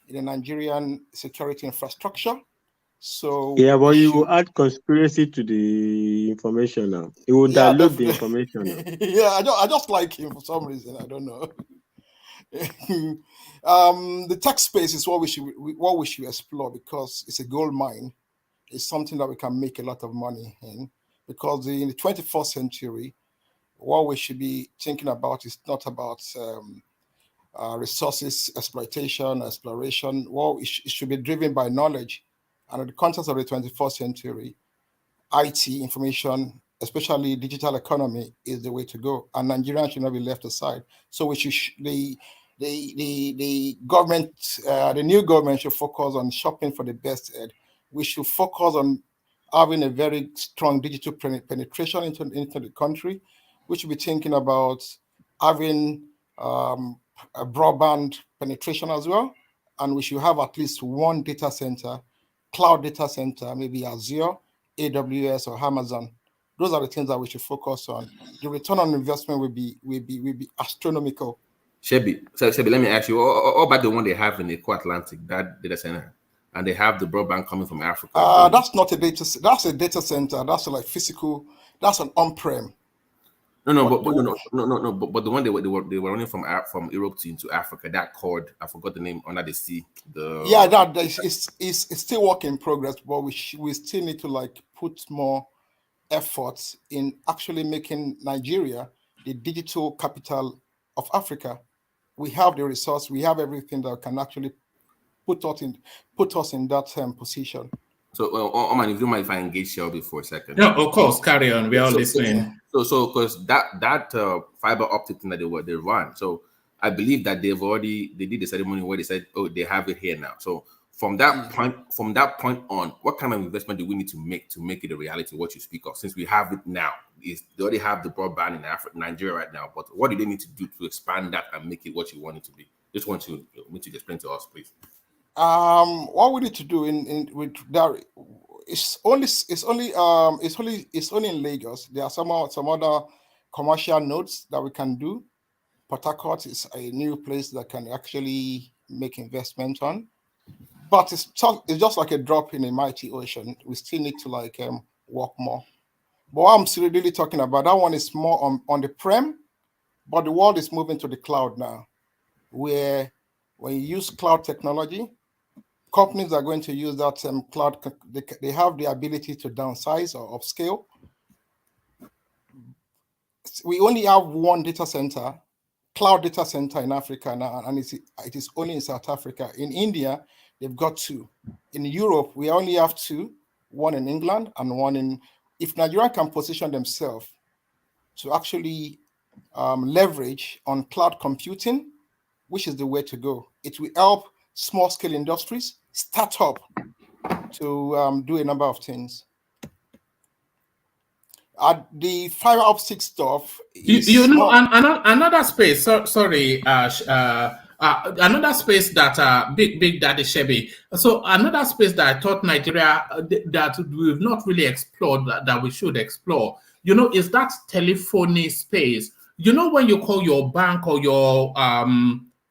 in the Nigerian security infrastructure. So yeah, but you will add conspiracy to the information now. It will dilute the information. Yeah, I just like him for some reason. I don't know. The tech space is what we should explore because it's a gold mine. It's something that we can make a lot of money in because in the 21st century, what we should be thinking about is not about resources exploration. Well, it should be driven by knowledge. And in the context of the 21st century, IT, information, especially digital economy, is the way to go. And Nigerians should not be left aside. So we should the government, the new government should focus on shopping for the best ed. We should focus on having a very strong digital penetration into the country. We should be thinking about having a broadband penetration as well. And we should have at least one data center, cloud data center, maybe Azure, AWS, or Amazon. Those are the things that we should focus on. The return on investment will be astronomical. Shebi, let me ask you, what about the one they have in the Atlantic, that data center? And they have the broadband coming from Africa. That's not a data. That's a data center. That's like physical. That's an on-prem. No. But the one they were running from Europe into Africa. That cord, I forgot the name, under the sea. That it's still work in progress. But we still need to like put more efforts in actually making Nigeria the digital capital of Africa. We have the resource, we have everything that can actually put us in that position. So, Oman, if you mind if I engage Shelby for a second. Yeah, of course, carry on. We are listening. So, because that fiber optic thing that they run. So, I believe that they did the ceremony where they said, oh, they have it here now. So, from that point on, what kind of investment do we need to make it a reality? What you speak of, since we have it now, they already have the broadband in Nigeria right now. But what do they need to do to expand that and make it what you want it to be? Just want you to explain to us, please. What we need to do with that it's only in Lagos. There are some other commercial nodes that we can do. Port Harcourt is a new place that can actually make investment on, but it's just like a drop in a mighty ocean. We still need to work more. But what I'm still really talking about, that one is more on the prem, but the world is moving to the cloud now, where when you use cloud technology, companies are going to use that cloud. They have the ability to downsize or upscale. We only have one data center, cloud data center in Africa now, and it is only in South Africa. In India, they've got two. In Europe, we only have two, one in England and one in. If Nigeria can position themselves to actually leverage on cloud computing, which is the way to go, it will help small-scale industries start up to do a number of things. The fiber optic stuff is another space. Another space that Big Daddy Shebi. So another space that I thought Nigeria that we've not really explored that we should explore. Is that telephony space. When you call your bank or your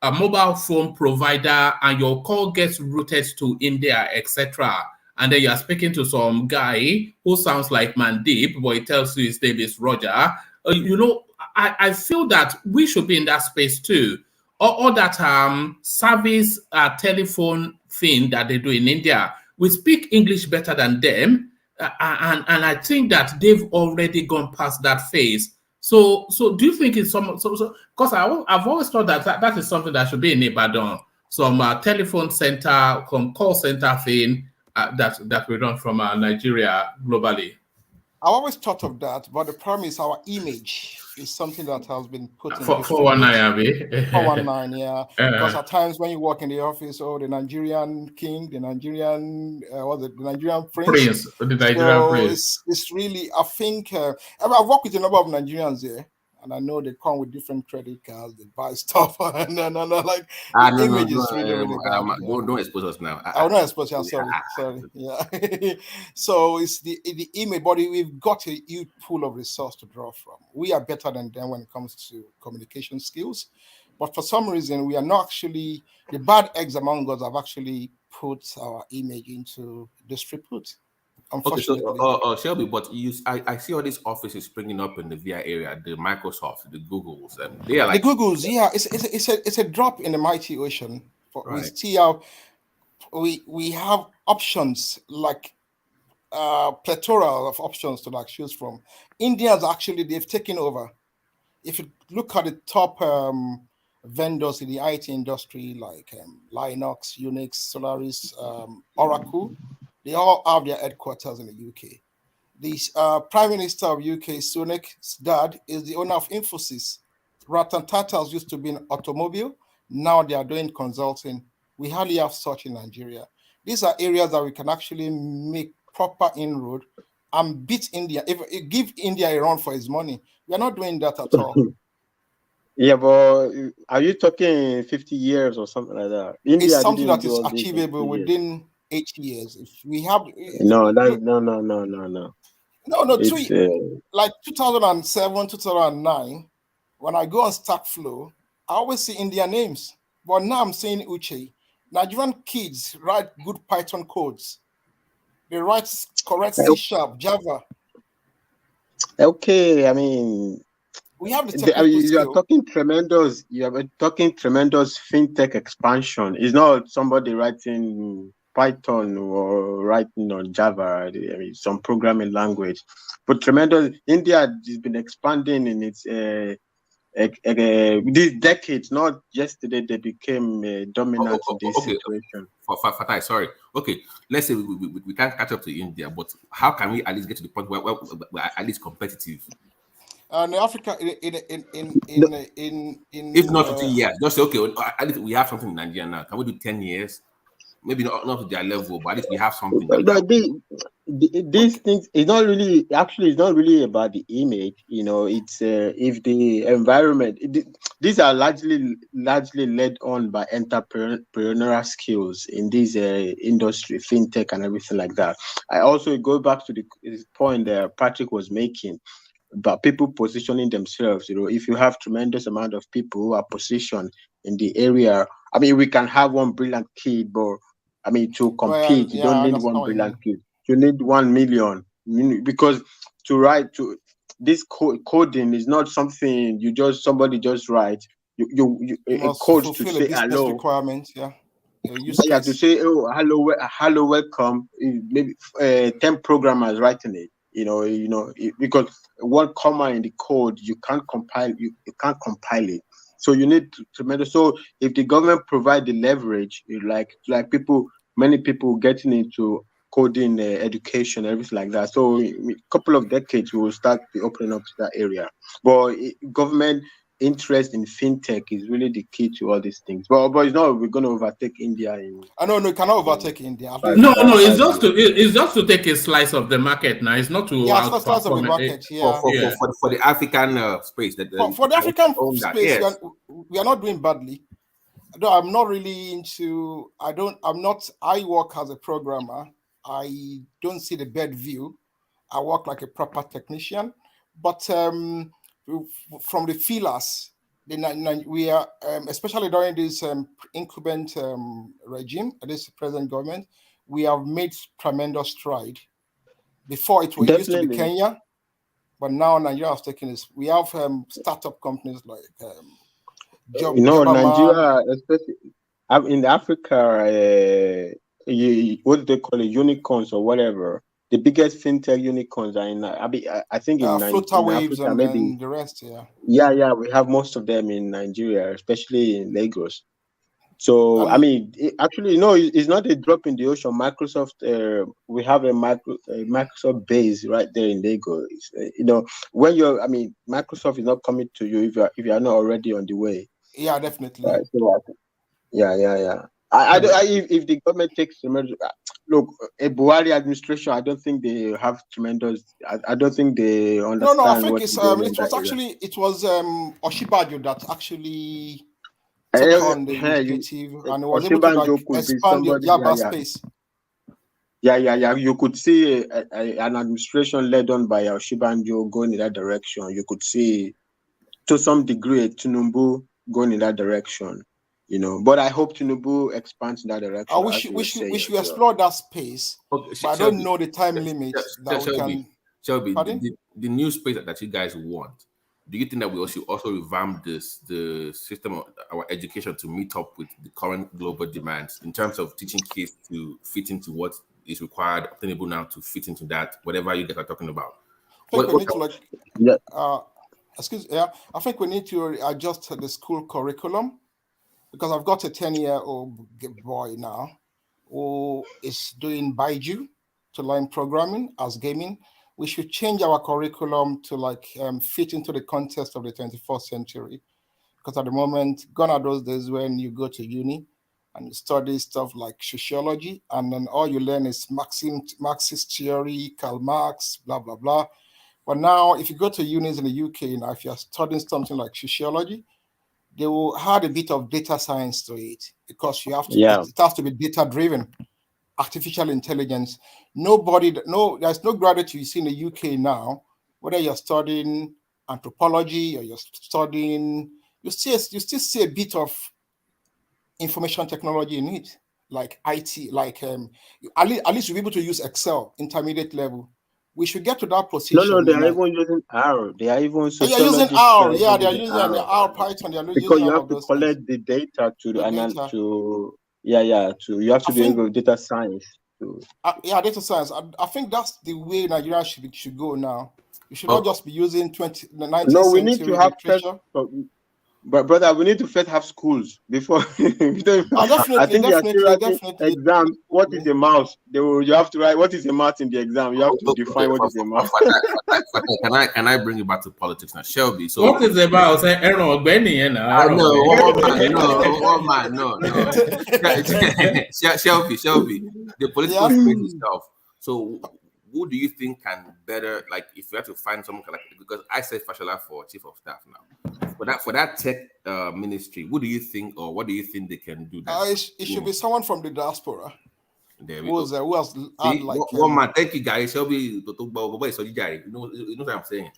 a mobile phone provider and your call gets routed to India, etc., and then you are speaking to some guy who sounds like Mandeep, but he tells you his name is Roger. I feel that we should be in that space too. Or that service telephone thing that they do in India. We speak English better than them, and I think that they've already gone past that phase. So do you think it's because I've always thought that is something that should be in Ibadan, some telephone center, some call center thing that we run from Nigeria globally. I always thought of that, but the problem is our image is something that has been put in 419, 419, yeah. Because at times when you walk in the office, the Nigerian king, the Nigerian the Nigerian prince, the Nigerian prince. It's really, I think I've worked with a number of Nigerians there, and I know they come with different credit cards, they buy stuff, and then like the image is really bad. Don't expose us now. I will not expose you. Sorry. Yeah. So it's the image, but we've got a huge pool of resource to draw from. We are better than them when it comes to communication skills, but for some reason we are not actually. The bad eggs among us have actually put our image into disrepute. Okay, so Shelby, but I see all these offices springing up in the VI area, the Microsoft, the Googles, and they are like the Googles. Yeah, it's a drop in the mighty ocean. Right. We still we have options like plethora of options to choose from. Indians actually they've taken over. If you look at the top vendors in the IT industry like Linux, Unix, Solaris, Oracle. They all have their headquarters in the UK. The Prime Minister of UK, Sunak's dad, is the owner of Infosys. Ratan Tatas used to be in automobile. Now they are doing consulting. We hardly have such in Nigeria. These are areas that we can actually make proper inroad and beat India. Give India a run for his money. We are not doing that at all. Yeah, but are you talking 50 years or something like that? India it's something that is achievable within 8 years. If we have no. Like 2007, 2009, when I go on Stackflow, I always see Indian names. But now I'm saying Uche. Nigerian kids write good Python codes. They write correct C#, Java. Okay, I mean, we have the technical you are talking tremendous. You are talking tremendous fintech expansion. It's not somebody writing Python or writing on Java, I mean, some programming language. But tremendous. India has been expanding in its these decades. Not yesterday they became dominant in this situation. Fatai, sorry. Okay, let's say we can't catch up to India, but how can we at least get to the point where we're at least competitive? In Africa, if not 50 years, just say, okay, at least we have something in Nigeria now. Can we do 10 years? Maybe not to their level, but at least we have something. These things, it's not really about the image. You know, it's if the environment, these are largely led on by entrepreneurial skills in this industry, fintech and everything like that. I also go back to the point that Patrick was making about people positioning themselves. You know, if you have tremendous amount of people who are positioned in the area, I mean, we can have one brilliant kid, but I mean, to compete, you don't need one brilliant kid. You need 1 million, because to write to this coding is not something somebody just write. You a code to say hello. Requirements, yeah. You have to say, oh, hello, welcome. Maybe 10 programmers writing it. You know, because one comma in the code you can't compile. You can't compile it. So you need tremendous. So if the government provide the leverage, like many people getting into coding, education, everything like that. So in a couple of decades, we will start opening up to that area. But government interest in fintech is really the key to all these things. But it's not we're going to overtake India. No, you cannot overtake India. No, it's just to take a slice of the market now. It's not to slice of the market. For the African space. For the African space, yes. we are not doing badly. No, I'm not really into. I work as a programmer. I don't see the bad view. I work like a proper technician. But from the feelers, we are, especially during this incumbent regime, this present government, we have made tremendous stride. Before it was used to be Kenya, but now Nigeria has taken this. We have startup companies like Nigeria, especially in Africa, what do they call it, unicorns or whatever? The biggest fintech unicorns are in. I think in Flutterwaves Africa, and maybe the rest. Yeah. We have most of them in Nigeria, especially in Lagos. So I mean, actually, no, it's not a drop in the ocean. Microsoft, we have a Microsoft base right there in Lagos. When Microsoft is not coming to you if you are not already on the way. Yeah, definitely. Right, so, yeah. If the government takes tremendous, look, a Buhari administration, I don't think they have tremendous. I don't think they understand. No, I think it was Osinbajo that actually took on the initiative and was able to expand the Java space. Yeah. You could see an administration led on by Osinbajo going in that direction. You could see, to some degree, Tinubu going in that direction. But I hope Tinubu expands in that direction. I wish we explore that space, but I don't know the time limit that we can. Shelby, the new space that you guys want, do you think that we should also revamp the system of our education to meet up with the current global demands in terms of teaching kids to fit into what is required, obtainable now to fit into that, whatever you guys are talking about? I think we need to adjust the school curriculum. Because I've got a 10-year-old boy now who is doing Baiju to learn programming as gaming. We should change our curriculum to fit into the context of the 21st century. Because at the moment, gone are those days when you go to uni and you study stuff like sociology, and then all you learn is Marxist theory, Karl Marx, blah, blah, blah. But now, if you go to unis in the UK, now if you're studying something like sociology, they will add a bit of data science to it, because you have to. It has to be data driven, artificial intelligence. There's no graduate you see in the UK now, whether you're studying anthropology or you're studying, you still see a bit of information technology in it, like IT, at least you'll be able to use Excel, intermediate level. We should get to that position. No, they are even using R. They are even using R. Yeah, they are using the R, Python. They are because you have to collect the data to Yeah. You have to do English data science. Data science. I think that's the way Nigeria should go now. We should not just be using 19th No, we century need to have literature. But brother, we need to first have schools before. I think definitely. Exam. What is a mouse? You have to write what is a mouse in the exam. You have to define what is a mouse. Can I bring you back to politics now, Shelby? So what is a mouse? No. Shelby. The political space itself. So, who do you think can better, like, if you had to find someone like, because I said FASHOLA for chief of staff now, for that tech ministry, who do you think, or what do you think they can do? It should be someone from the diaspora. There who else had like one man? Thank you, guys. Shelby, you know what I'm saying.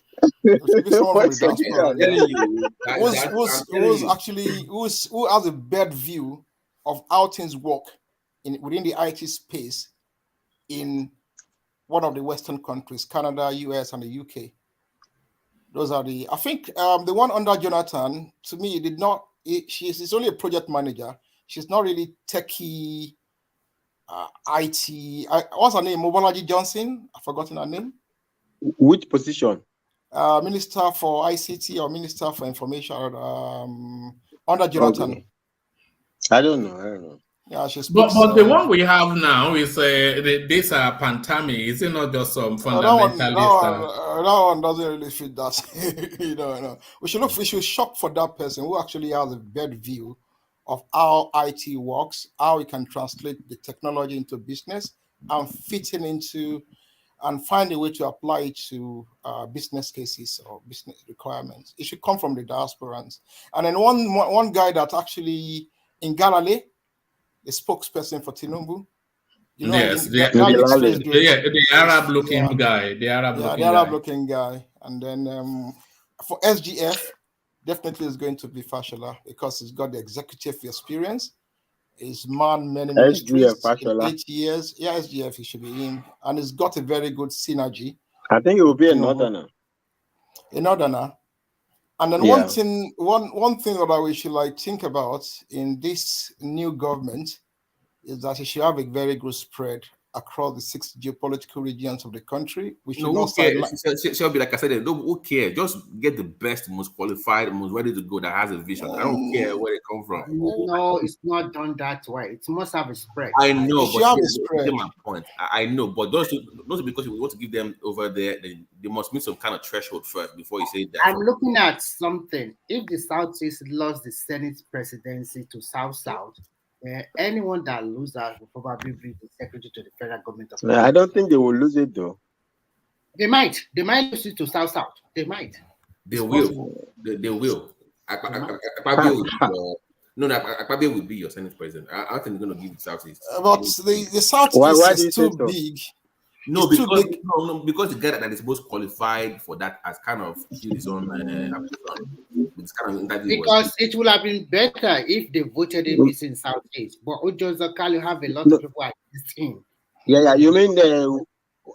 Who has a bad view of how things work within the IT space in one of the Western countries, Canada, US, and the UK. Those are I think the one under Jonathan, to me, she's only a project manager. She's not really techie, IT. What's her name? Mobolaji Johnson? I've forgotten her name. Which position? Minister for ICT or Minister for Information under Jonathan. Okay. I don't know. Yeah, she's. But the one we have now is this Pantami. Is it not just some fundamentalist? That one doesn't really fit that. No. We should shop for that person who actually has a bad view of how IT works, how we can translate the technology into business, and fitting into and find a way to apply it to business cases or business requirements. It should come from the diasporans. And then one guy that actually in Galilee, the spokesperson for TINUBU. Yes, the Arab-looking guy. The Arab-looking guy. And then for SGF, definitely is going to be FASHOLA because he's got the executive experience. He's many ministries in 8 years. Yeah, SGF, he should be in. And he's got a very good synergy. I think it will be a northerner. A northerner. And then one thing that we should think about in this new government is that it should have a very good spread across the 6 geopolitical regions of the country. We should not Shelby, like I said, who cares? Just get the best, most qualified, most ready to go that has a vision. I don't care where they come from. No, it's not done that way. It must have a spread. I know, but here's my point. I know, but those because we want to give them over there, they must meet some kind of threshold first before you say that. I'm looking at something. If the Southeast lost the Senate presidency to South-South, anyone that loses that will probably be the secretary to the federal government. I don't think they will lose it though. They might lose it to South-South. They might. They will. They will. Akpabio will be your Senate president. I think they're going to give it Southeast. But the Southeast is too big. No, because the guy that is most qualified for that has kind of his own because it would have been better if they voted him in Southeast. But Ojozakali have a lot of people against him. Yeah. You mean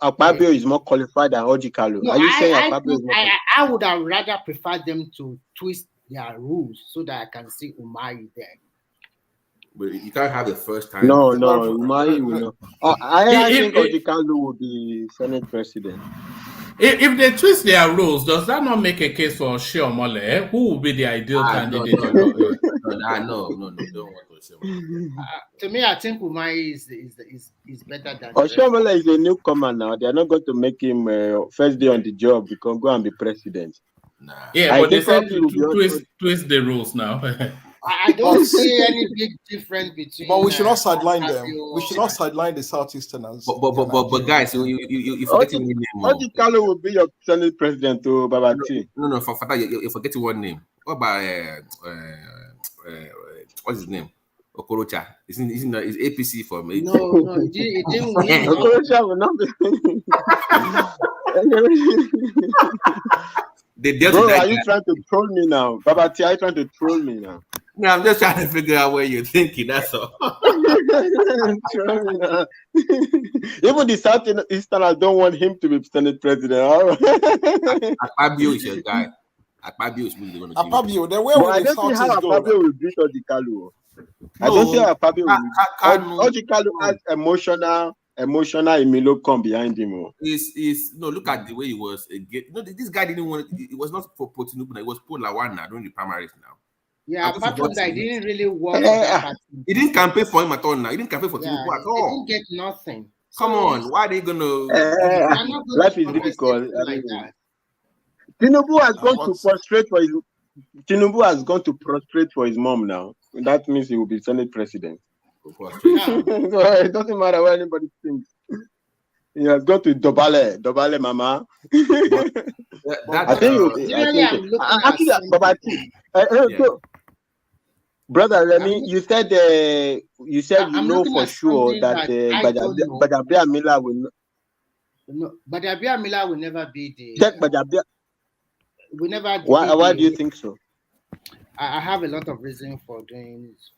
Akpabio is more qualified than Ojikalu? No, are you saying Akpabio is more I would have rather preferred them to twist their rules so that I can see Umari there. But you can't have the first time. No, Umari will not. I think Ojikalu will be Senate president. If they twist their rules, does that not make a case for Shiomole? Who will be the ideal candidate? No, don't want to say. To me, I think Umari is better than. Shiomole is a newcomer now. They are not going to make him first day on the job because go and be president. Nah. Yeah, but they said to twist the rules now. I don't see any big difference between. But we should not sideline them. We should not sideline the Southeasterners. But guys, you forgetting one name. Ojikalu will be your Senate president to Babati. No, for Fatah, you're forgetting one name. What about what's his name? Okorocha. Isn't APC for me? No, it didn't win. Okorocha will not be. Bro, are you trying to troll me now? Babati, are you trying to troll me now? No, I'm just trying to figure out where you're thinking, that's all. Even the Southeasterners don't want him to be Senate president. Akpabio is your guy. Akpabio is moving. Akpabio, the way but with I the don't see how Southeast go. Akpabio will beat Ojikalu. I don't see how Akpabio will. Ojikalu has emotional Emilo come behind him. Is no, look at the way he was. No, this guy didn't want. It was not for Tinubu. It was Paul Lawana during the primaries now. Yeah, apart from that, he didn't really work for that party. He didn't campaign for him at all now. He didn't campaign for Tinubu at all. He didn't get nothing. Come on, why are they gonna? Life is difficult. Like that. Tinubu has gone to prostrate for his. Tinubu has gone to prostrate for his mom now. That means he will be Senate president. So it doesn't matter what anybody thinks. He has gone to Dobale Mama. I think actually, Brother Remy, you said you know for sure that GBAJABIAMILA will not. No, GBAJABIAMILA will never be the. Will never. Why do you think so? I have a lot of reasons for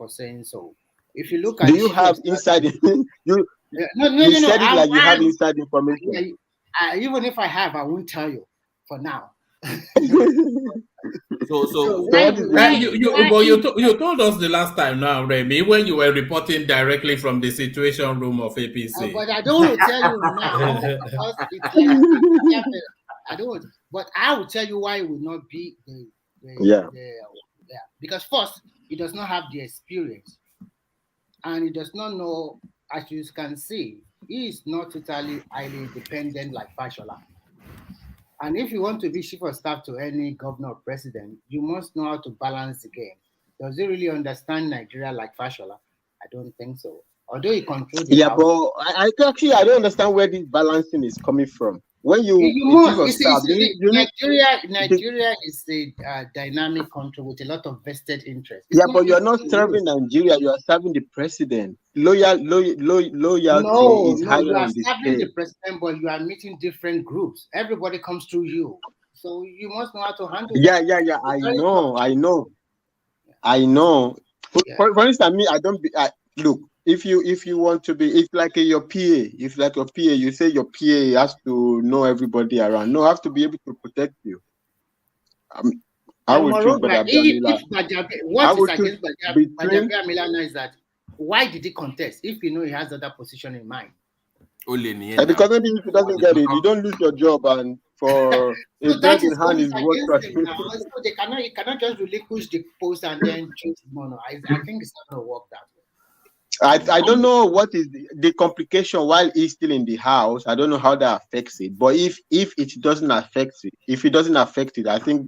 saying so. If you look at, do you have inside? You said it like you have inside information. Even if I have, I won't tell you for now. You told us the last time now, Remy, when you were reporting directly from the Situation Room of APC. But I don't want to tell you now because I don't want. But I will tell you why it will not be because first, he does not have the experience, and he does not know. As you can see, he is not totally highly dependent like FASHOLA. And if you want to be chief of staff to any governor or president, you must know how to balance the game. Does he really understand Nigeria like FASHOLA? I don't think so. Although he controls the house. But I don't understand where this balancing is coming from. When Nigeria is a dynamic country with a lot of vested interest. But you're not serving Nigeria, you are serving the president. Loyalty is higher you are on the serving the stage. president, but you are meeting different groups. Everybody comes through you. So you must know how to handle it. I know. For instance, me, look. If you want to be, it's like your PA. If like your PA, you say your PA has to know everybody around. No, have to be able to protect you. I would choose GBAJABIAMILA. What is against GBAJABIAMILA now is that why did he contest if you know he has other position in mind? Because maybe if he doesn't get it, you don't lose your job, and for a bread in hand is what. So they cannot just relinquish the post and then choose mono. I think it's not going to work that way. I don't know what is the complication while he's still in the house. I don't know how that affects it. But if it doesn't affect it, I think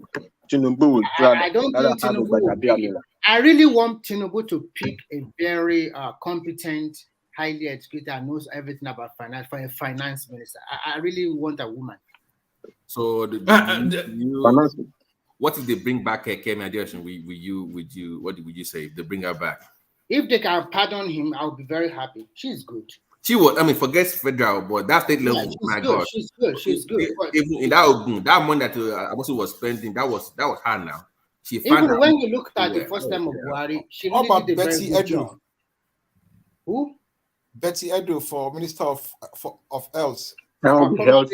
Tinubu will. I don't think Tinubu. I really want Tinubu to pick a very competent, highly educated, and knows everything about finance for a finance minister. I really want a woman. So what if they bring back Kemi Adeosun? Would you say if they bring her back? If they can pardon him, I'll be very happy. She's good. She was. I mean, forget federal, but that state level. God, she's good. Even in that money that Amosu was spending, that was her now. She even when you look at the first time of Buhari, she really did a very good job. Who? Betty Edu for Minister of Health. Probably they are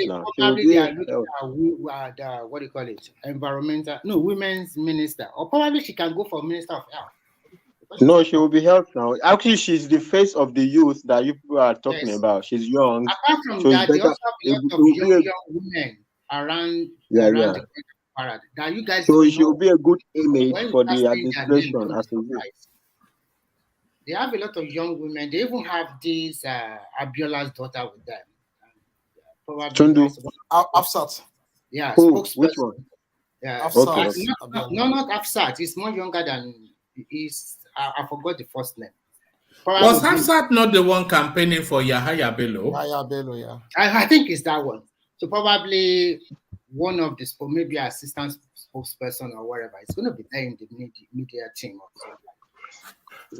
looking at what do you call it? Women's minister, or probably she can go for Minister of Health. No, she will be helped now. Actually, she's the face of the youth that you people are talking about. She's young. Apart from that, they also have a lot of young women around the parade. That you guys. So she will be a good image for the administration as a youth. They have a lot of young women. They even have this Abiola's daughter with them. Tundu. Afsat. Yeah, which one? Yeah, Afsat. Not Afsat. He's more younger than I forgot the first name. Was Hafsat not the one campaigning for Yahaya Bello? Yahaya Bello, yeah. I think it's that one. So probably one of the maybe assistant spokesperson or whatever. It's going to be there in the media team.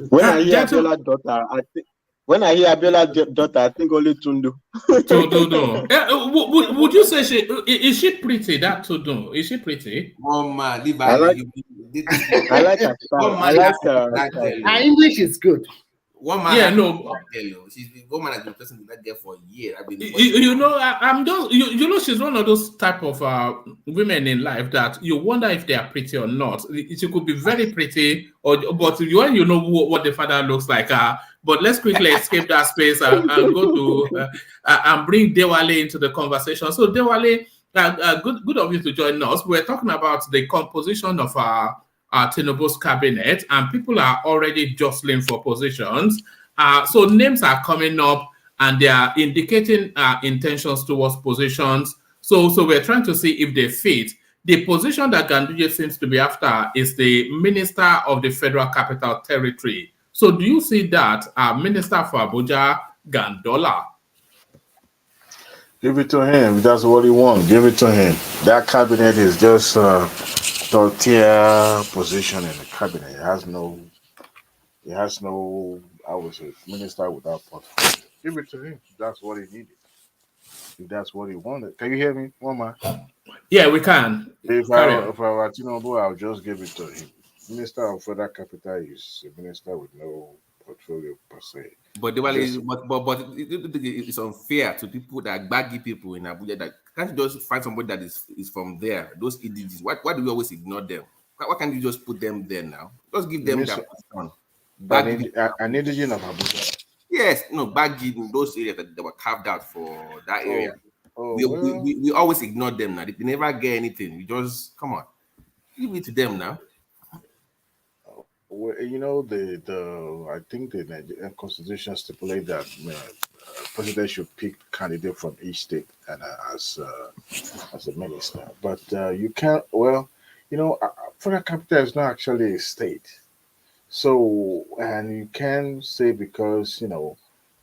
When I hear Abiola's daughter, I think only Tundu. Would you say is she pretty? That Tundu, is she pretty? Oh man, I like her style. Her English is good. One man, Yeah, no. Woman has been present with that girl for a year. You know, I'm just you know, she's one of those type of women in life that you wonder if they are pretty or not. She could be very pretty, but when you know what the father looks like. But let's quickly escape that space and go to and bring Dewale into the conversation. So Dewale, good of you to join us. We're talking about the composition of TINUBU'S cabinet, and people are already jostling for positions. So names are coming up, and they are indicating intentions towards positions. So we're trying to see if they fit. The position that Ganduje seems to be after is the Minister of the Federal Capital Territory. So do you see that Minister for Abuja, Gandola? Give it to him. That's what he wants. Give it to him. That cabinet is just third-tier position in the cabinet. It has no, I would say, minister without portfolio. Give it to him. That's what he needed. If that's what he wanted. Can you hear me, Mama? Yeah, we can. If I were Tinubu, I'll just give it to him. Minister of Federal Capital is a minister with no portfolio per se. But it's unfair to people that baggy people in Abuja. That can't you just find somebody that is from there? Those EDGs. Why do we always ignore them? Why can't you just put them there now? Just give them their position. An indigenous of Abuja. Yes, no, baggy in those areas that were carved out for that area. We always ignore them now. They never get anything. We just come on, give it to them now. Well, you know, I think the Nigerian Constitution stipulates that president should pick candidate from each state and as a minister. But you can't. Well, you know, Federal Capital is not actually a state. So, and you can say because, you know,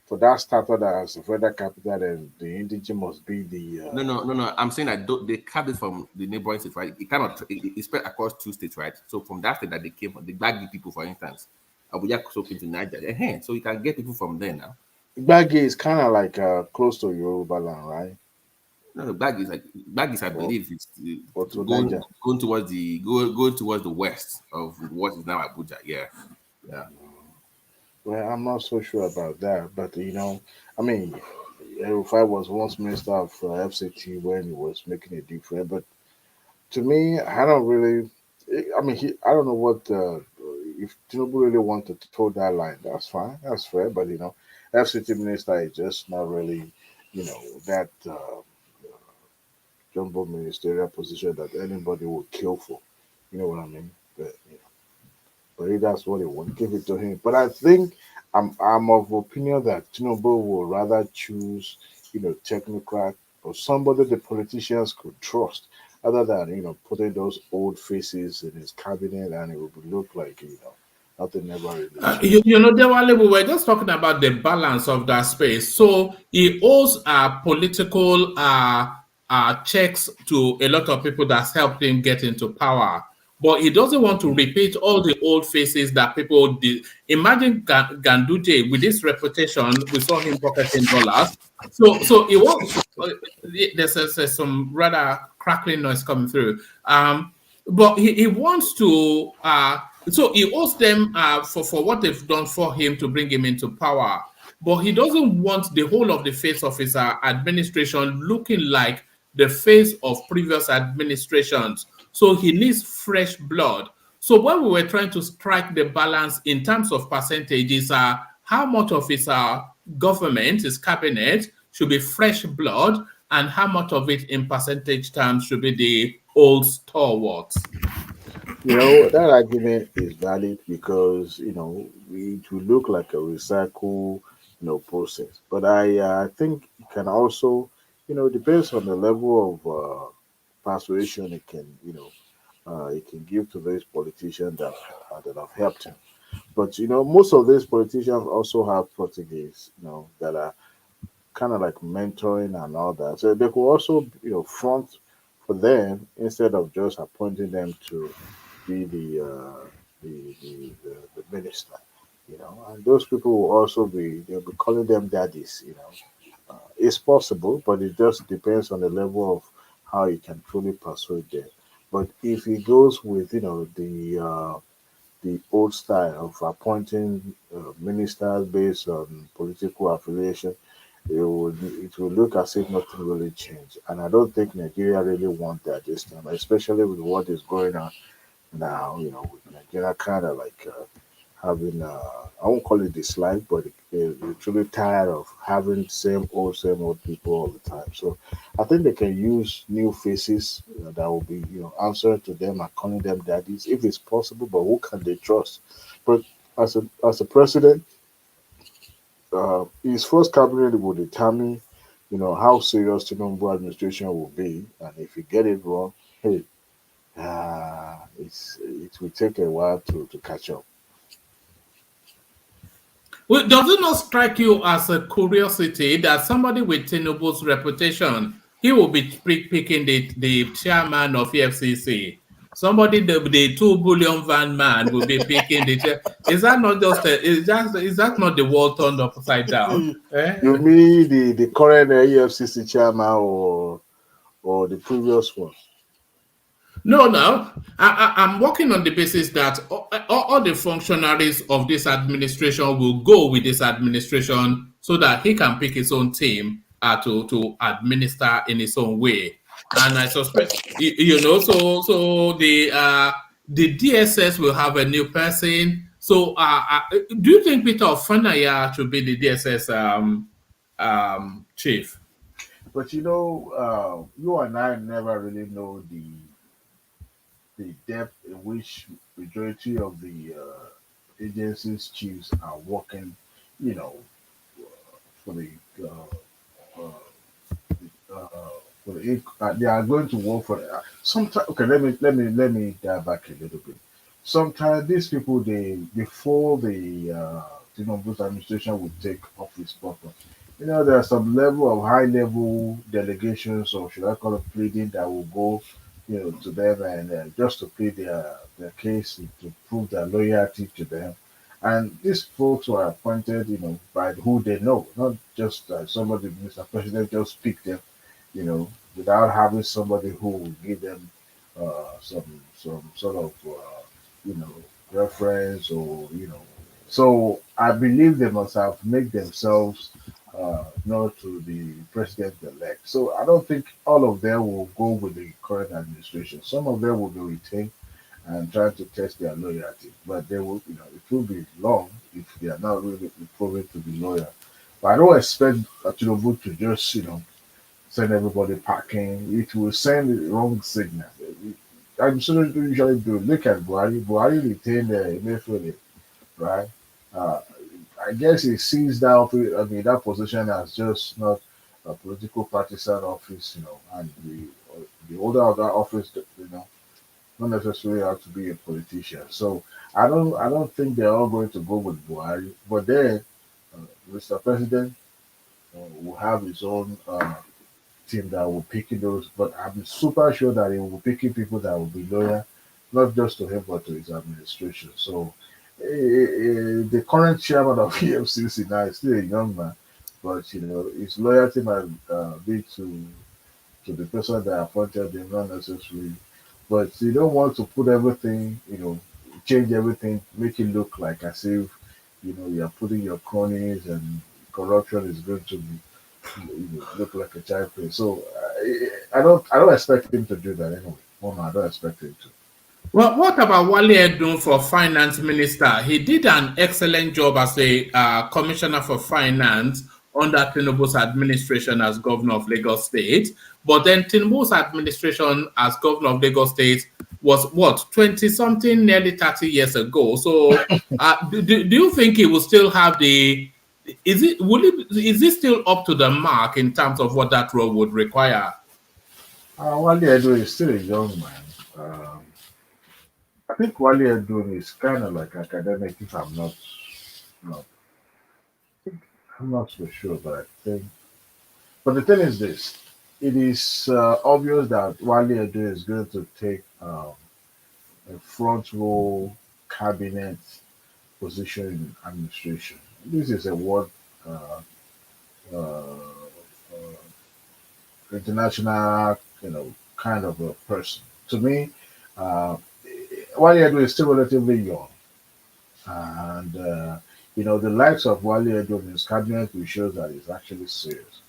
for that started as a Federal Capital, then the indigenous must be the... No. I'm saying that they carved it from the neighboring states, right? It cannot, it's spread across 2 states, right? So from that state that they came from, the Gbagi people, for instance, Abuja so came to Nigeria. So you can get people from there now. Gbagi is kind of like close to Yoruba land, right? No, Gbagi, I believe, it's going towards the west of what is now Abuja. Yeah. Well, I'm not so sure about that, but you know, I mean, RUFAI was once minister of FCT when he was making a difference, but to me, I don't really. I mean, I don't know what if Tinubu really wanted to toe that line. That's fine, that's fair, but you know, FCT minister is just not really, you know, that. Jumbo ministerial position that anybody would kill for. You know what I mean? But if that's what he wants, give it to him. But I think I'm of opinion that Tinubu will rather choose, you know, technocrat or somebody the politicians could trust, other than, you know, putting those old faces in his cabinet and it would look like, you know, nothing ever really. You know, Dewale, we were just talking about the balance of that space. So he owes political checks to a lot of people that's helped him get into power. But he doesn't want to repeat all the old faces that people did. Imagine Ganduje with this reputation. We saw him pocketing dollars. So he wants. There's some rather crackling noise coming through. But he wants to. So he owes them for what they've done for him to bring him into power. But he doesn't want the whole of the face of his administration looking like the face of previous administrations. So he needs fresh blood. So when we were trying to strike the balance in terms of percentages, how much of his government, his cabinet, should be fresh blood, and how much of it in percentage terms should be the old stalwarts? You know, that argument is valid because, you know, it will look like a recycle, you know, process. But I think it can also, you know, depends on the level of persuasion it can, you know, it can give to these politicians that have helped him. But, you know, most of these politicians also have Portuguese, you know, that are kind of like mentoring and all that. So they could also, you know, front for them instead of just appointing them to be the minister, you know. And those people will also they'll be calling them daddies, you know. It's possible, but it just depends on the level of how you can truly persuade them. But if he goes with, you know, the old style of appointing ministers based on political affiliation, it will look as if nothing really changed. And I don't think Nigeria really want that this time, especially with what is going on now. With Nigeria kind of like having I won't call it dislike, but they're truly tired of having same old people all the time. So I think they can use new faces that will be answering to them and calling them daddies if it's possible. But who can they trust? But as a president, his first cabinet will determine how serious Tinubu administration will be, and if you get it wrong, hey, it will take a while to catch up. Well, does it not strike you as a curiosity that somebody with TINUBU'S reputation, he will be picking the chairman of EFCC? Somebody, the 2 billion van man, will be picking the chair. Is that not is that not the world turned upside down? You mean the current EFCC chairman or the previous one? No. I'm working on the basis that all the functionaries of this administration will go with this administration so that he can pick his own team to administer in his own way. And I suspect, so the DSS will have a new person. So do you think Peter Ofanaya should be the DSS chief? But you and I never really know the depth in which majority of the agencies chiefs are working, for the they are going to work for sometimes. Okay, let me dive back a little bit. Sometimes these people, before the Tinubu's administration would take office proper, there are some level of high level delegations, or should I call it pleading, that will go to them, and just to plead their case, to prove their loyalty to them. And these folks were appointed, by who they know, not just somebody, Mr. President, just pick them, without having somebody who will give them some sort of, reference, or. So I believe they must have made themselves known to the president-elect. So I don't think all of them will go with the current administration. Some of them will be retained and trying to test their loyalty, but they will, it will be long if they are not really proven to be loyal. But I don't expect Tinubu to just, send everybody packing. It will send the wrong signal. I'm sure they usually do. Look at Buhari. Buhari retained Emefiele, right? I guess he sees that position as just not a political partisan office, and the holder of that office, not necessarily have to be a politician. So I don't think they're all going to go with Buhari. But then Mr. President will have his own team that will pick those. But I'm super sure that he will be picking people that will be loyal, not just to him but to his administration. So the current chairman of EFCC now is still a young man, but his loyalty might be to the person that appointed him, not necessarily. But you don't want to put everything, change everything, make it look like as if you're putting your cronies, and corruption is going to be look like a child play. So I don't expect him to do that anyway. No, I don't expect him to. Well, what about Wale Edun for finance minister? He did an excellent job as a commissioner for finance under Tinubu's administration as governor of Lagos State. But then Tinubu's administration as governor of Lagos State was 20-something, nearly 30 years ago. So do you think he will still have is it still up to the mark in terms of what that role would require? Wale Edun is still a young man. I think Wale Edun is kind of like academic, if I'm not so sure, but I think. But the thing is this: it is obvious that Wale Edun is going to take a front row cabinet position in administration. This is a world international, kind of a person. To me, Wale Edun is still relatively young. And the likes of Wale Edo in his cabinet will show that he's actually serious.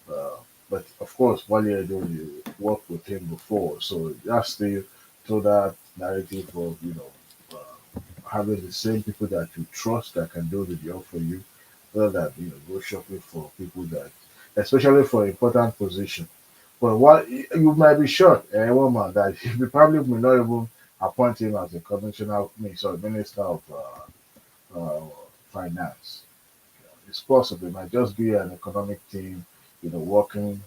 But of course, Wale Edo, you worked with him before, so that's still to that narrative of having the same people that you trust that can do the job for you, rather than go shopping for people that, especially for important position. But what you might be shocked, woman, that you probably may not even appoint him as a minister of uh, finance. It's possible it might just be an economic team, working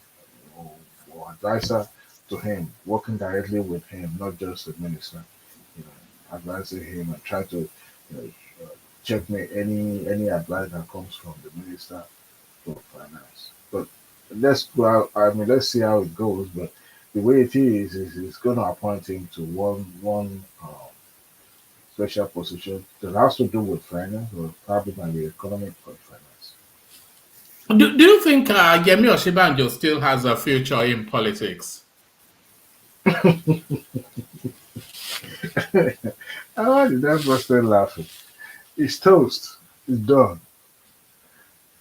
or advisor to him, working directly with him, not just the minister, advising him and try to checkmate any advice that comes from the minister of finance. But let's go out, let's see how it goes. But the way it is it's going to appoint him to one special position that has to do with finance, or probably maybe economic or finance. Do you think Yemi Osinbajo still has a future in politics? Why did that person laughing? It's toast. It's done.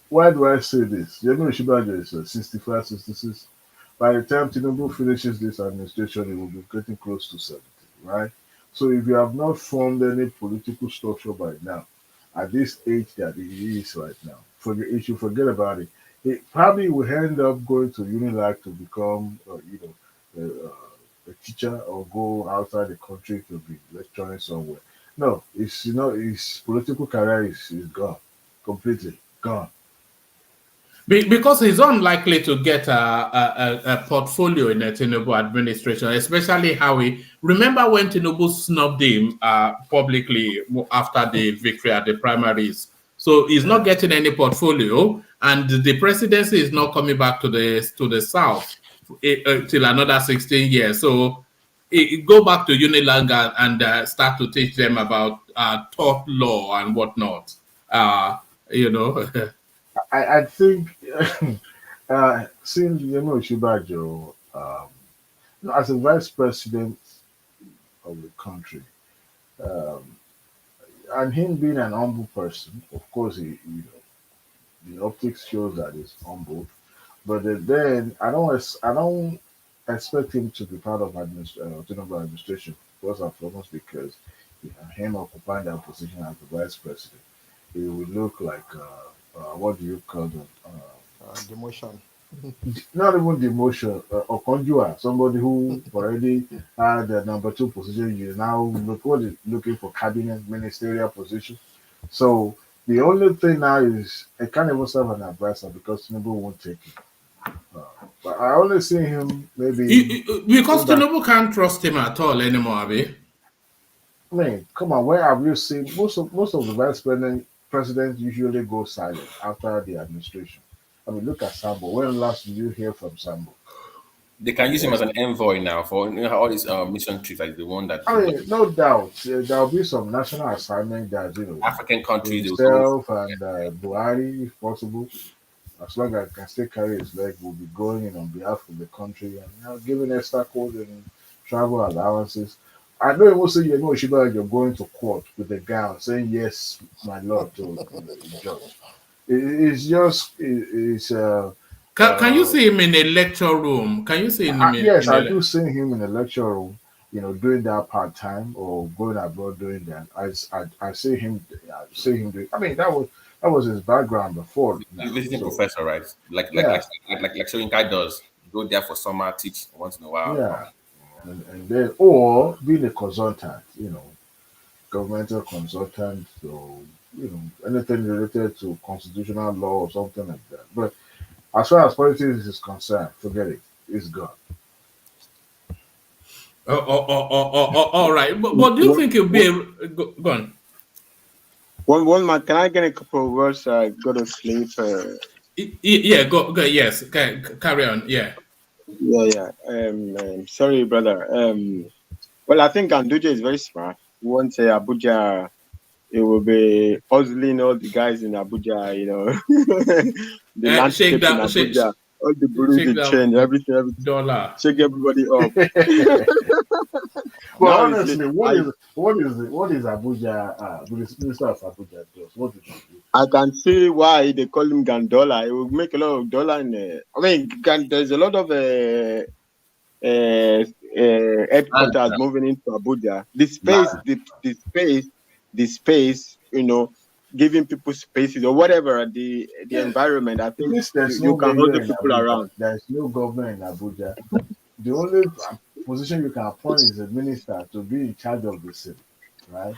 Why do I say this? Yemi Osinbajo is 65, 66. By the time Tinubu finishes this administration, he will be getting close to 70, right? So if you have not formed any political structure by now, at this age that he is right now, you should forget about it. He probably will end up going to Unilag to become, a teacher, or go outside the country to be lecturing somewhere. No, his political career is gone, completely gone. Because he's unlikely to get a portfolio in the Tinubu administration, especially how remember when Tinubu snubbed him publicly after the victory at the primaries. So he's not getting any portfolio, and the presidency is not coming back to the south till another 16 years. So go back to Unilag and start to teach them about tort law and whatnot. I think seeing Yemi Osinbajo as a vice president of the country, and him being an humble person, of course, the optics shows that he's humble. But then I don't expect him to be part of Tinubu administration, first and foremost, because him occupying that position as the vice president, it would look like what do you call them? Demotion. Not even demotion, or conjure, somebody who already had the number 2 position. You now looking for cabinet ministerial position. So the only thing now is I can't even serve an advisor because Tinubu won't take it. But I only see him maybe because Tinubu can't trust him at all anymore, Abi. I mean, come on, where have you seen most of the vice presidents usually go silent after the administration? I mean, look at Sambo. When last did you hear from Sambo? They can use him as an envoy now for all these mission trips, like the one that. I mean, no doubt there'll be some national assignment that African countries, himself and Buhari, if possible, as long as he can still carry his leg, will be going in on behalf of the country and giving extra code and travel allowances. I don't even say you're going to court with a gown saying yes, my lord, to the judge. It's just Can you see him in a lecture room? Can you see him? Yes, I do see him in a lecture room. Doing that part time or going abroad doing that. I see him. Doing. I mean, that was his background before. Visiting professor, right? Like Soyinka does. Go there for summer, teach once in a while. Yeah, and then or being a consultant. Governmental consultant. So anything related to constitutional law or something like that. But as far as politics is concerned, forget it. It's gone. All right. But do you think you'll be able... Go on. One man, can I get a couple of words? Go to sleep. Yeah, go. Yes, carry on. Yeah. Sorry, brother. Well, I think Ganduje is very smart. Once Abuja, it will be puzzling all the guys in Abuja. The landscape in Abuja, all the blue, the change, everything, dollar, shake everybody up. Now, Well, honestly, what is Abuja? The Minister of Abuja does. What did he do? I can see why they call him Gandola. It will make a lot of dollar in I mean, there's a lot of headquarters moving into Abuja. The space, giving people spaces or whatever, the environment. I think Since there's you no can mayor hold the in people Abuja, around. there's no governor in Abuja. The only position you can appoint is a minister to be in charge of the city, right?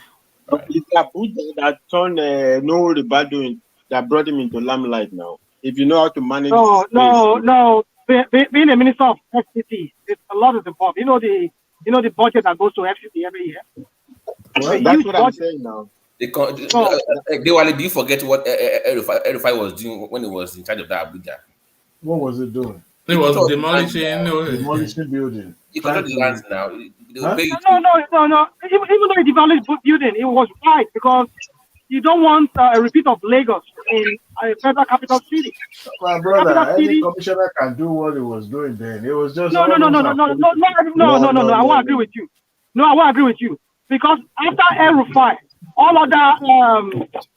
But it's Abuja that turned no Ribadu that brought him into limelight now. If you know how to manage space. No. Being a minister of FCT, it's a lot is involved. You know the budget that goes to FCT every year. Well, that's what I'm saying now. Do you forget what RUFAI was doing when he was in charge of that Abuja? What was it doing? It was demolishing building. You control the lands now. No. Even though he demolished building, it was right because you don't want a repeat of Lagos in a federal capital city. My brother, any commissioner can do what he was doing then. It was just no. I won't agree with you. No, I won't agree with you because after RUFAI, all other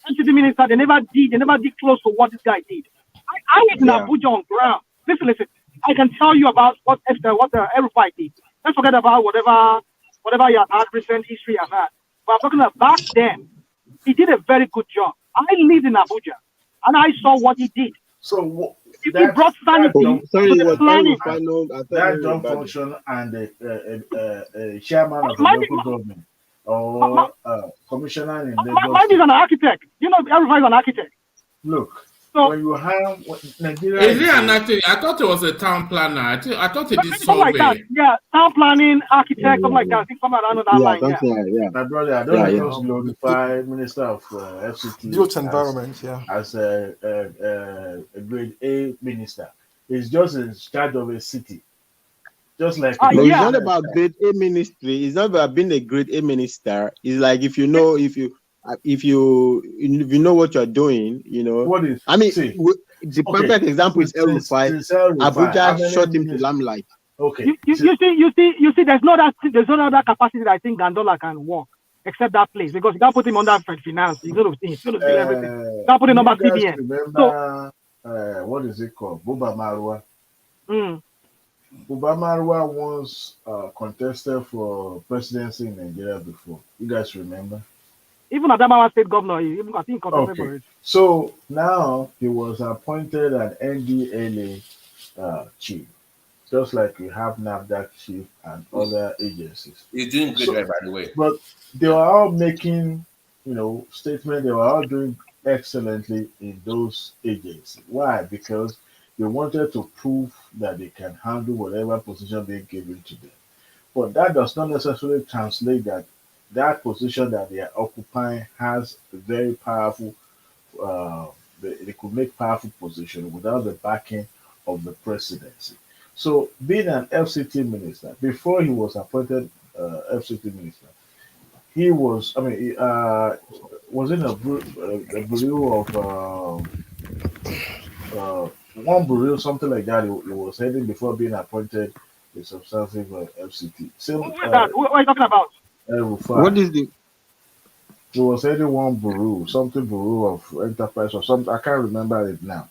entity ministers they never did close to what this guy did. I was in Abuja on ground. Listen. I can tell you about what the RUFAI did. Let's forget about whatever you had recent history I've had. But I'm talking about back then. He did a very good job. I lived in Abuja, and I saw what he did. So he brought sanity to the planning. That job function and a chairman of the local government or commissioner in Lagos. Mine is an architect. You know, everybody's an architect. Look. When you have Nigeria, is it an architect? I thought it was a town planner. I thought it is something like that. Yeah, town planning, architect, something like that. I think something around that line. Yeah. My brother, I don't want to glorify Minister of FCT. Youth Environment, as a grade A minister. He's just in charge of a city. Just like it's not about grade A ministry. It's not about being a grade A minister. It's like if you know what you're doing, What is? I mean, the perfect example is RUFAI. Abuja shot him to limelight. Okay. You see. There's no other capacity that I think Gandola can work except that place because you can't put him under finance. He's going to see everything. You can't put him under CBN. Remember, what is it called? Buba Marwa. Buba Marwa once contested for presidency in Nigeria before. You guys remember? Even Adamawa State Governor, I think contested for it. So now he was appointed an NDLA chief, just like we have NAFDAC chief and other agencies. He's doing good, by the way. But they were all making, statements. They were all doing excellently in those agencies. Why? Because they wanted to prove that they can handle whatever position they given to them. But that does not necessarily translate that position that they are occupying has a very powerful, they could make powerful position without the backing of the presidency. So being an FCT minister, before he was appointed FCT minister, he was, was in a bureau of one bureau, something like that. He was heading before being appointed a substantive FCT. What are you talking about? What is the? It was heading one bureau, something bureau of enterprise or something. I can't remember it now.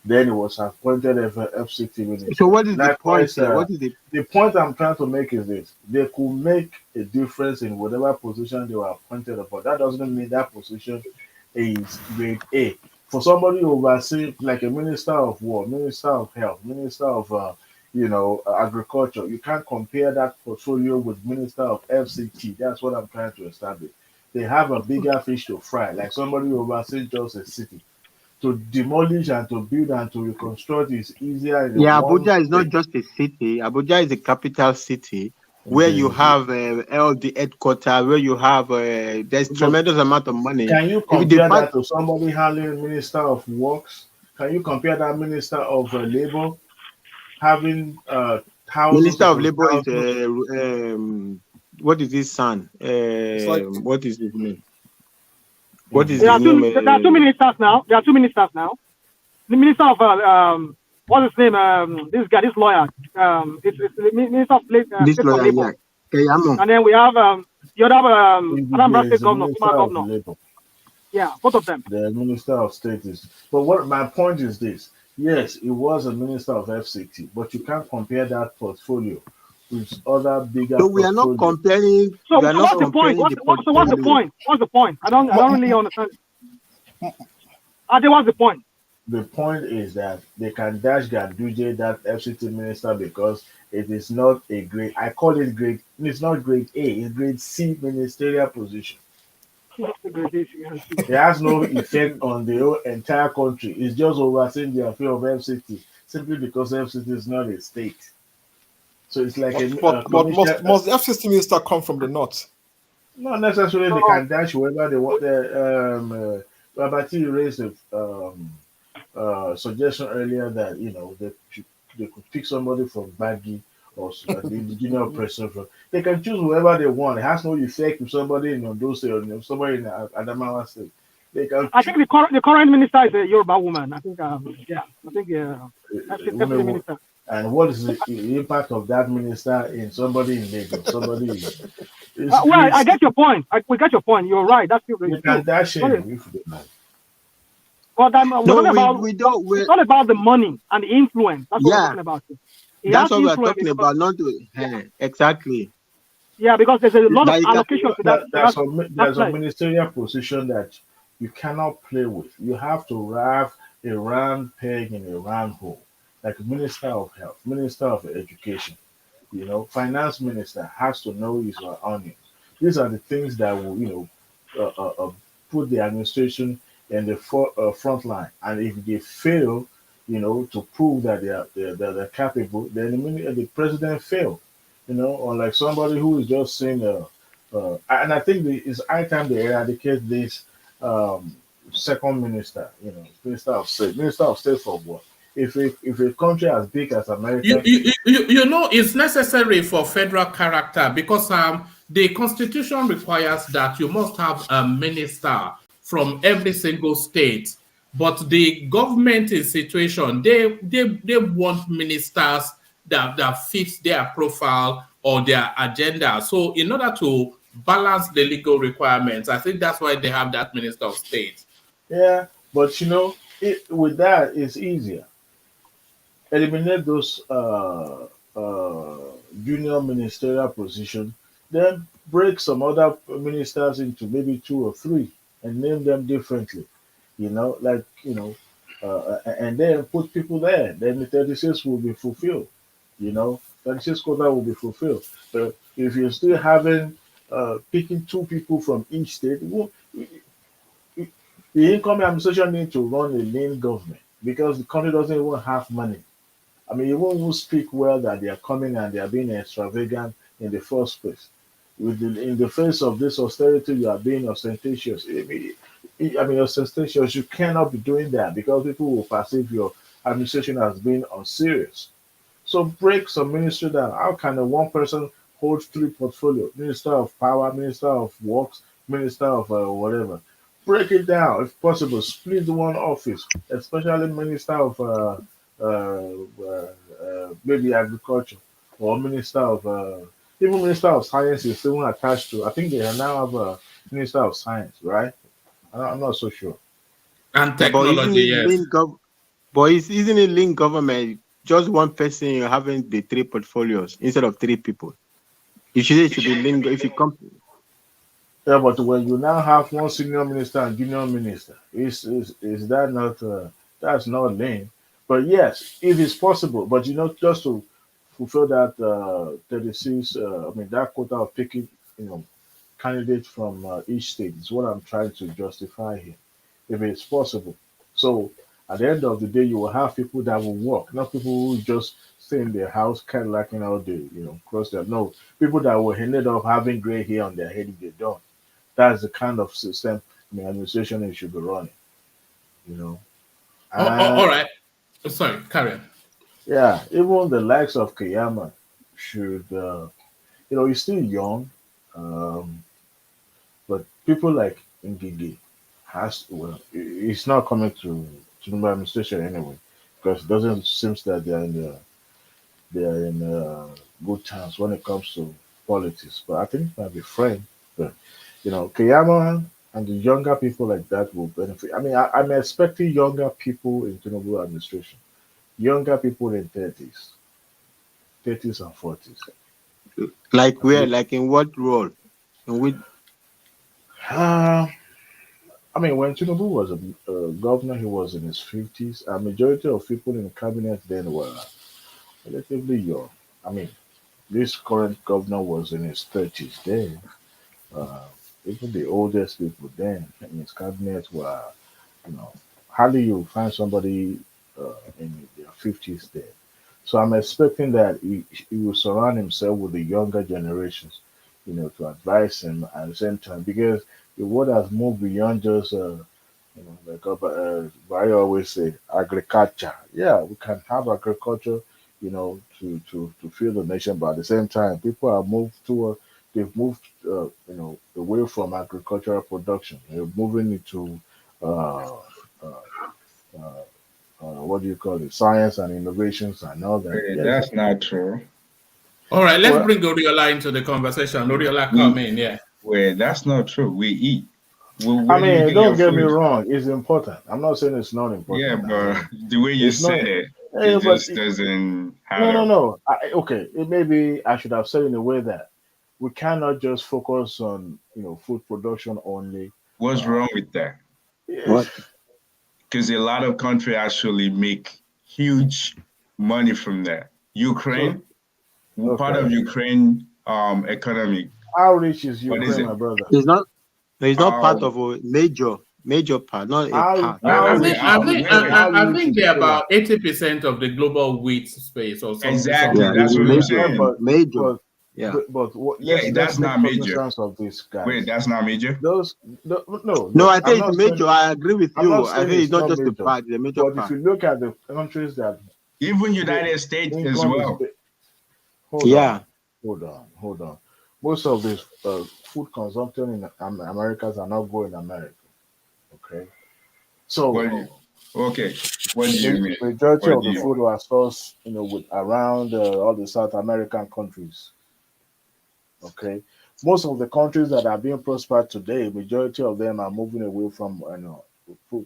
Then it was appointed as FCT minister. So what is the point? What is the point I'm trying to make is this: they could make a difference in whatever position they were appointed upon. That doesn't mean that position is grade A. For somebody who oversees, like a minister of war, minister of health, minister of agriculture, you can't compare that portfolio with minister of FCT. That's what I'm trying to establish. They have a bigger fish to fry, like somebody who oversees just a city. To demolish and to build and to reconstruct is easier. Abuja is not just a city. Abuja is a capital city where you have all the headquarters, where you have there's tremendous amount of money. Can you compare that to somebody handling Minister of Works? Can you compare that Minister of Labor having Minister of Labor is what is his son? What is his name? What is there are two ministers now. There are two ministers now. The minister of what's his name? This guy, this lawyer. It's the minister of this lawyer. And then we have the other Anambra State governor, former governor. Labor. Yeah, both of them. The Minister of State is. But what my point is this: yes, it was a Minister of FCT, but you can't compare that portfolio with other bigger. So we are not comparing. So we are not what's the point? What's the point? What's the point? I don't really understand. What's the point? The point is that they can dash Ganduje, that FCT minister, because it is not a grade. I call it grade. It's not grade A. It's grade C ministerial position. It has no effect on the whole entire country. It's just overseeing the affair of FCT simply because FCT is not a state. So it's like but must the FCT minister come from the north? Not necessarily. They can dash whoever they want. Babati raised a suggestion earlier that they could pick somebody from Baggy or the junior person from. They can choose whoever they want. It has no effect if somebody in Ondo State or somebody in Adamawa State. They can. I think the current minister is a Yoruba woman. I think deputy minister. And what is the impact of that minister in somebody in Lagos? Somebody. I get your point. We get your point. You're right. That's true. You can dash in if they like. But it's all about the money and the influence. That's what we're talking about. That's what we're talking about. Not exactly. Yeah, because there's a lot of allocation to that. There's a ministerial position that you cannot play with. You have to have a round peg in a round hole. Like Minister of Health, Minister of Education, Finance Minister has to know his onions. These are the things that will, put the administration in the front line. And if they fail, to prove that they're capable, then the president failed. Unlike somebody who is just saying, and I think it's high time they eradicate this second minister, Minister of State for what? If a country as big as America, it's necessary for federal character because the Constitution requires that you must have a minister from every single state. But the government is situation, they want ministers that fits their profile or their agenda. So in order to balance the legal requirements, I think that's why they have that Minister of State. Yeah, but with that, it's easier. Eliminate those junior ministerial positions, then break some other ministers into maybe 2 or 3 and name them differently, and then put people there. Then the 36 will be fulfilled, 36 quota will be fulfilled. But if you're still having picking 2 people from each state, the incoming administration needs to run a lean government because the country doesn't even have money. I mean, you won't speak well that they are coming and they are being extravagant in the first place. In the face of this austerity, you are being ostentatious. Ostentatious. You cannot be doing that because people will perceive your administration as being unserious. So break some ministry down. How can one person hold 3 portfolios? Minister of Power, Minister of Works, Minister of whatever. Break it down if possible. Split one office, especially Minister of maybe agriculture or Minister of even Minister of Science is still attached to. I think they now have a Minister of Science, right? I'm not so sure. And technology, but isn't it linked government? Just one person having the 3 portfolios instead of 3 people. It should be linked if you come. Yeah, but when you now have one senior minister and junior minister, is that not that's not linked? But yes, it is possible. But just to fulfill that 36, that quota of picking, candidates from each state is what I'm trying to justify here. If it's possible, so at the end of the day, you will have people that will work, not people who just stay in their house, kind of like all day, cross their no people that will end up having gray hair on their head if they don't. That's the kind of system administration it should be running. All right. Sorry, carry on. Yeah, even the likes of Kayama should, he's still young, but people like Ngigi it's not coming to the administration anyway because it doesn't seem that they are in good chance when it comes to politics, but I think it might be friend. But Keyama and the younger people like that will benefit. I mean, I'm expecting younger people in Tinubu administration, younger people in 30s and 40s. Like where? Like in what role? In which? I mean, when Tinubu was a governor, he was in his 50s. A majority of people in the cabinet then were relatively young. I mean, this current governor was in his 30s then. Uh, Even the oldest people then in his cabinet were, hardly you find somebody in their 50s there. So I'm expecting that he will surround himself with the younger generations, to advise him at the same time because the world has moved beyond just, like I always say, agriculture. Yeah, we can have agriculture, to feed the nation, but at the same time, people are moved toward. They've moved, away from agricultural production. They're moving into uh, uh, what do you call it? Science and innovations and all that. Wait, Yes. that's not true. All right, let's Well, bring Oriola into the conversation. Oriola, come in, yeah. Wait, that's not true. We eat. Where I do you mean, get don't your get me food? wrong. It's important. I'm not saying it's not important. Yeah, I but mean, the way you it's not. said it, Yeah, it but just doesn't no, add no, up. no. Okay, it maybe I should have said in a way that we cannot just focus on food production only. What's wrong with that? Yes. Because a lot of countries actually make huge money from that. Ukraine, part of Okay. Ukraine economy. How rich is What is Ukraine, it? my brother? It's not part Um, of a major part, not a How part. how I rich think is I think Ukraine? I, How I I rich think is they're Ukraine? about 80% of the global wheat space or something. Exactly, Yeah, that's it's what I'm Yeah, saying. major. but Yeah. Yeah, let's that's make not major. cognizance of this, Wait, guys. that's not major? Those no, no, No, look, I think it's major. I agree with I'm not you. I saying think it's it's not not just a major, part, it's a major but if part. you look at the countries that Even the United States as income is well. hold on, Yeah. hold on. Most of this food consumption in Americas are not going America. Okay, What do so you, okay, what do you mean? majority What of do the you food was sourced, with around all the South American countries. Okay, most of the countries that are being prospered today, majority of them are moving away from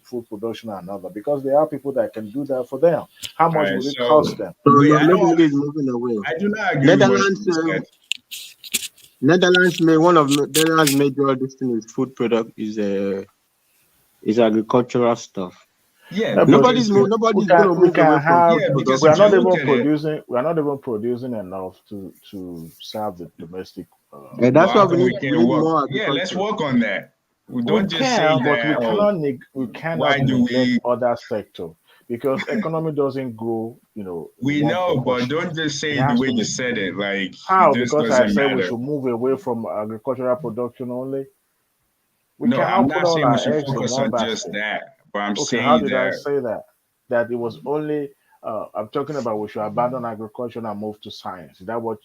food production and other because there are people that can do that for them. How much Alright, will it so cost them? So wait, nobody is moving away. I do not agree with what Netherlands, you said. Netherlands may one of Netherlands major this thing is food product is agricultural stuff. Yeah, But Nobody's we gonna move away can from have. food yeah, because We production. are if you not look even at it, producing. We are not even producing enough to serve the domestic. And but that's why how we come need we we can't need work? more Yeah, let's agriculture. work on that. We We don't just say can, but that, oh, we why cannot do neglect we other sector because economy doesn't grow, in we one know, but proportion. don't just It say it the has way to you be said it. Like it how just because I doesn't said we matter. should move away from agricultural production only. We No, I'm cannot put not all saying we our should eggs in focus one on just basket. that, but I'm Okay, how saying did I that say that? That it was only I'm talking about we should abandon agriculture and move to science. Is that what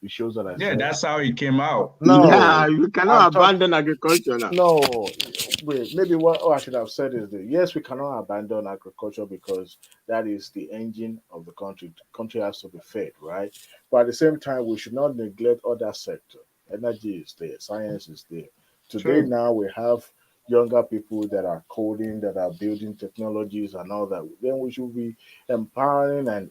it shows that I yeah, said? that's how it came out. Yeah, No, you I'm cannot talking. abandon agriculture now. No, wait. Maybe what I should have said is that yes, we cannot abandon agriculture because that is the engine of the country. The country has to be fed, right? But at the same time, we should not neglect other sector. Energy is there, science is there. Today True. now we have younger people that are coding, that are building technologies and all that. Then we should be empowering and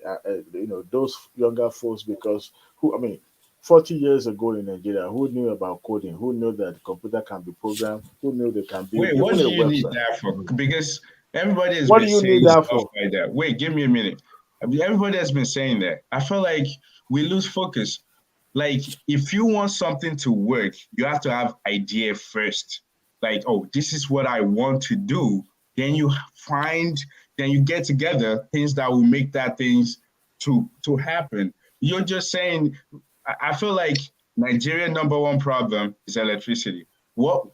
those younger folks because who I mean 40 years ago in Nigeria, who knew about coding? Who knew that the computer can be programmed? Who knew they can build Wait, what even do a you need website? that for? Because everybody has What do been you need saying that stuff for? like that. Wait, give me a minute. I mean, everybody has been saying that. I feel like we lose focus. Like, if you want something to work, you have to have idea first. Like, oh, this is what I want to do. Then you find, then you get together things that will make that things to happen. You're just saying. I feel like Nigeria number one problem is electricity. What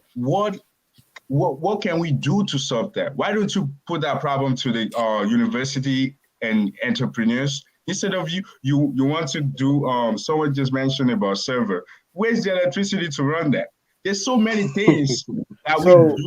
can we do to solve that? Why don't you put that problem to the university and entrepreneurs instead of you want to do someone just mentioned about server. Where's the electricity to run that? There's so many things that So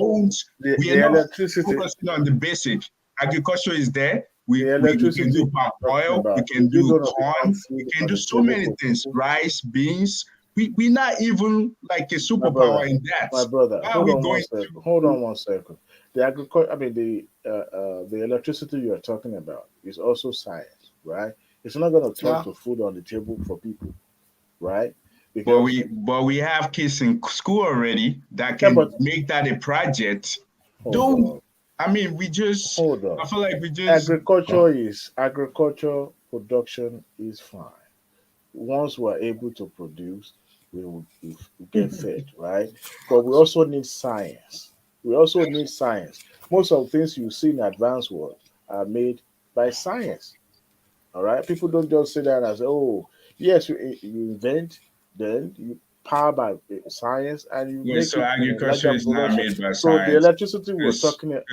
we are the not electricity, focusing on the basic. Agriculture is there. the We can electricity do you're palm talking oil, we about, can is it do going to become corn, we food can on do the so table many for things, people? rice, beans. we're not even like a superpower in that. My brother, How are we going hold on 1 second. The agriculture, I mean the electricity you are talking about is also science, right? It's not going to turn to food on the table for people, right? Because but we have kids in school already that can make that a project. I mean, we just hold on. I feel like we just agriculture production is fine. Once we're able to produce, we will get fed, right? But we also need science. Most of the things you see in the advanced world are made by science. All right. People don't just sit there and say, "Oh, yes, you invent, then you power by science, and you make so it agriculture is not made by so science. The electricity we're talking about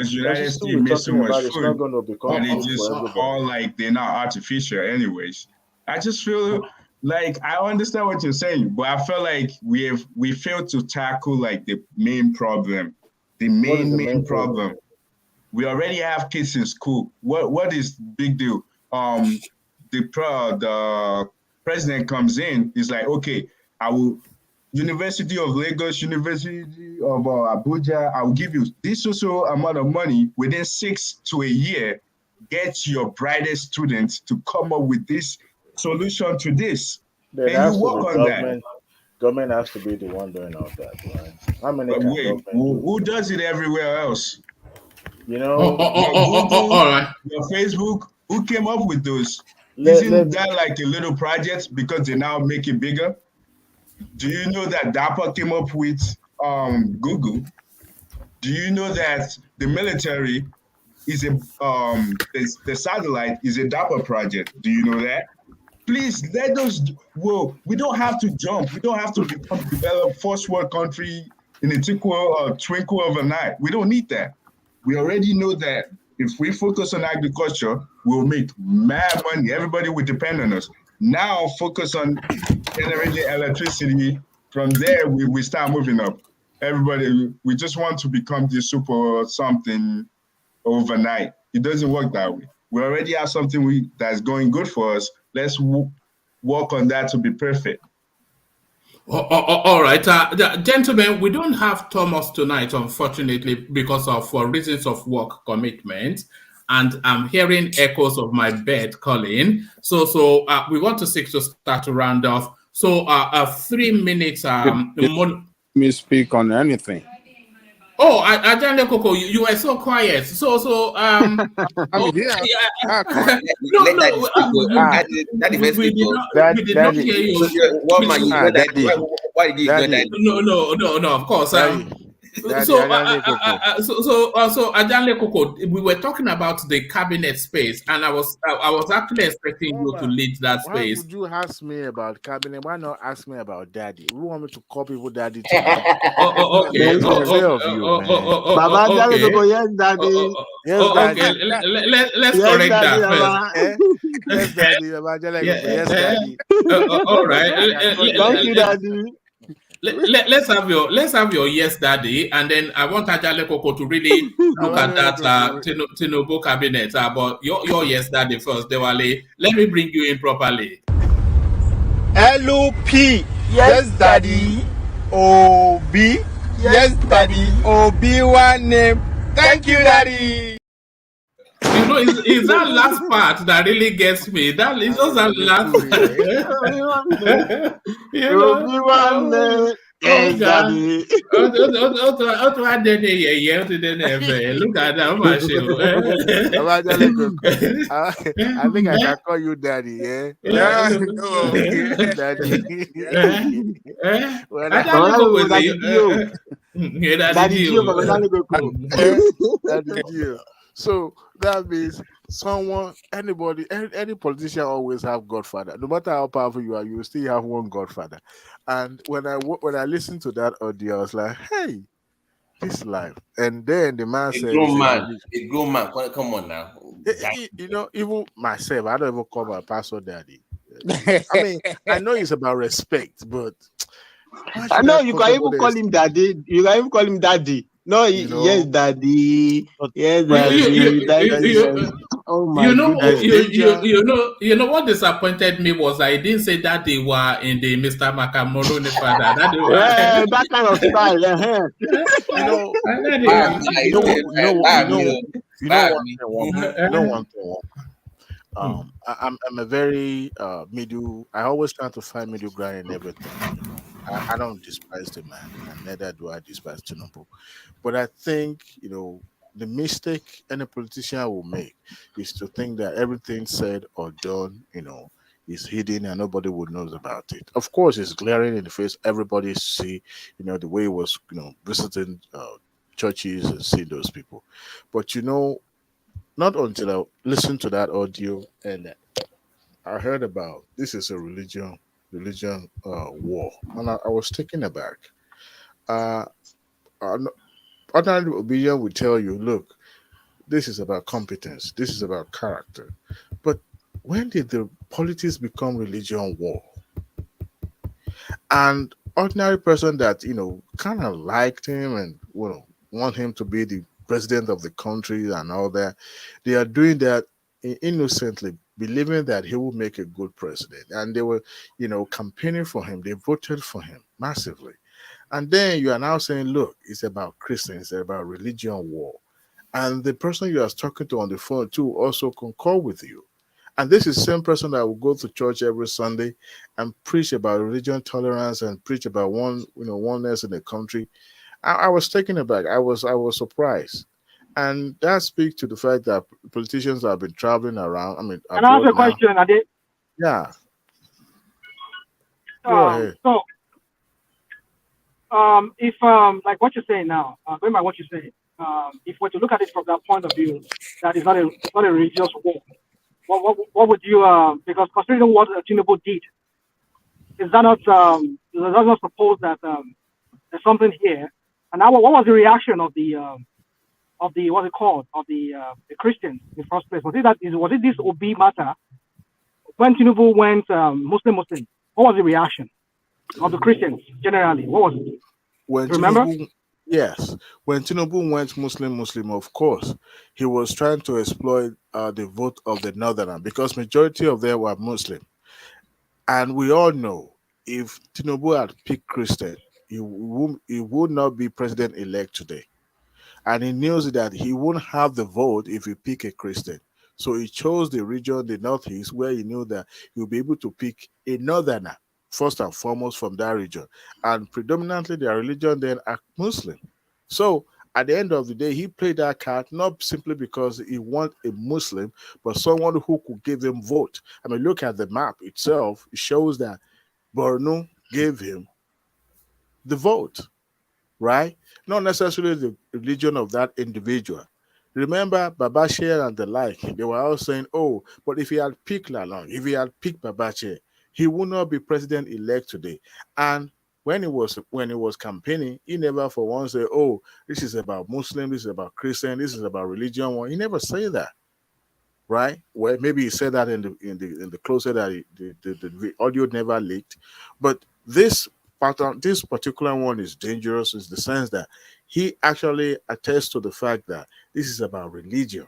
is not going to become and food they just for everybody. all like they're not artificial, anyways. I just feel like I understand what you're saying, but I feel like we failed to tackle like the main problem. The main problem. We already have kids in school. What is big deal? The president comes in, he's like, okay, I will University of Lagos, University of Abuja, I will give you this also amount of money within 6 to a year. Get your brightest students to come up with this solution to this. Then and you work on that. Government has to be the one doing all that, right? How many who does it everywhere else? You know, all right. Your Facebook, who came up with those? Isn't that like a little project because they now make it bigger? Do you know that DARPA came up with Google? Do you know that the military is the satellite is a DARPA project? Do you know that? Please let us. Well, we don't have to jump. We don't have to develop first world country in a twinkle of an eye. We don't need that. We already know that if we focus on agriculture, we'll make mad money. Everybody will depend on us. Now focus on generating electricity. From there, we start moving up. Everybody, we just want to become the super something overnight. It doesn't work that way. We already have something that's going good for us. Let's work on that to be perfect. All right, gentlemen, we don't have Thomas tonight, unfortunately, because of for reasons of work commitment, and I'm hearing echoes of my bed calling. So we want to seek to start to round off. So 3 minutes. Me speak on anything. Oh, Ajane Koko, you were so quiet. I'm here. We did not hear you. Why did you go that? No, of course. So Ajane Koko, we were talking about the cabinet space, and I was actually expecting you to lead that space. Why would you ask me about cabinet? Why not ask me about daddy? We want me to call people daddy too. Okay. Baba Ajane Koko, yes, daddy. Yes, daddy. Okay, let's correct that first. Yes, daddy. Yes, daddy. All right. Thank you, daddy. Let's have your yes, daddy, and then I want Ajale Koko to really look at that Tinubu cabinet. But your yes, daddy first, Dewale. Let me bring you in properly. LOP, yes, daddy. OB, yes, daddy. OB one name. Thank you, daddy. You know, it's that last part that really gets me. That is just that last part. You know? Yes, daddy. Look at that. I think I can call you daddy, yeah? Daddy. So that means anybody, any politician always have Godfather. No matter how powerful you are, you will still have one Godfather. And when I listened to that audio, I was like, hey, this life. And then the man said, a grown man, come on now. You know, even myself, I don't even call my pastor daddy. I mean, I know it's about respect, but I know you can even call him daddy. You can even call him daddy. No, yes, daddy. Yes, daddy. Oh my goodness. You know what disappointed me was I didn't say that they were in the Mr. Makamoroni father. That they were that kind of style. One thing. I'm a very middle. I always try to find middle ground in everything. I don't despise the man, and neither do I despise Tinubu. But I think the mistake any politician will make is to think that everything said or done, is hidden and nobody would know about it. Of course, it's glaring in the face. Everybody see, the way he was, visiting churches and seeing those people. But not until I listened to that audio and I heard about this is a religion war, and I was taken aback. Ordinary Obi'S would tell you, look, this is about competence, this is about character. But when did the politics become religion war? And ordinary person that kind of liked him and want him to be the president of the country and all that, they are doing that innocently, believing that he will make a good president. And they were, campaigning for him. They voted for him massively. And then you are now saying, look, it's about Christians, it's about religion war. And the person you are talking to on the phone too also concur with you. And this is the same person that will go to church every Sunday and preach about religion tolerance and preach about oneness in the country. I was taken aback. I was surprised. And that speaks to the fact that politicians have been traveling around. I mean, can I ask a question, Ade? Yeah. Go ahead. So, if like what you're saying now, going by what you're saying, if we're to look at it from that point of view, that is not a religious war. What would you because considering what Tinubu did, does that not suppose that there's something here? And now, what was the reaction of the what's it called, of the Christians in the first place? Was it this Obi matter when Tinubu went Muslim? What was the reaction of the Christians generally? What was it? Remember? Yes, when Tinubu went Muslim, of course, he was trying to exploit the vote of the Northern because majority of them were Muslim. And we all know if Tinubu had picked Christian, he would not be president-elect today. And he knew that he wouldn't have the vote if he picked a Christian. So he chose the region, the Northeast, where he knew that he would be able to pick a Northerner, first and foremost from that region. And predominantly their religion then are Muslim. So at the end of the day, he played that card not simply because he wanted a Muslim, but someone who could give him vote. I mean, look at the map itself. It shows that Borno gave him the vote, right? Not necessarily the religion of that individual. Remember Babashir and the like, they were all saying, oh, but if he had picked Lalong, if he had picked Babashir, he would not be president-elect today. And when he was campaigning, he never for once said, oh, this is about Muslim, this is about Christian, this is about religion. He never said that, right? Well, maybe he said that in the closer that the audio never leaked. But this pattern, this particular one is dangerous in the sense that he actually attests to the fact that this is about religion,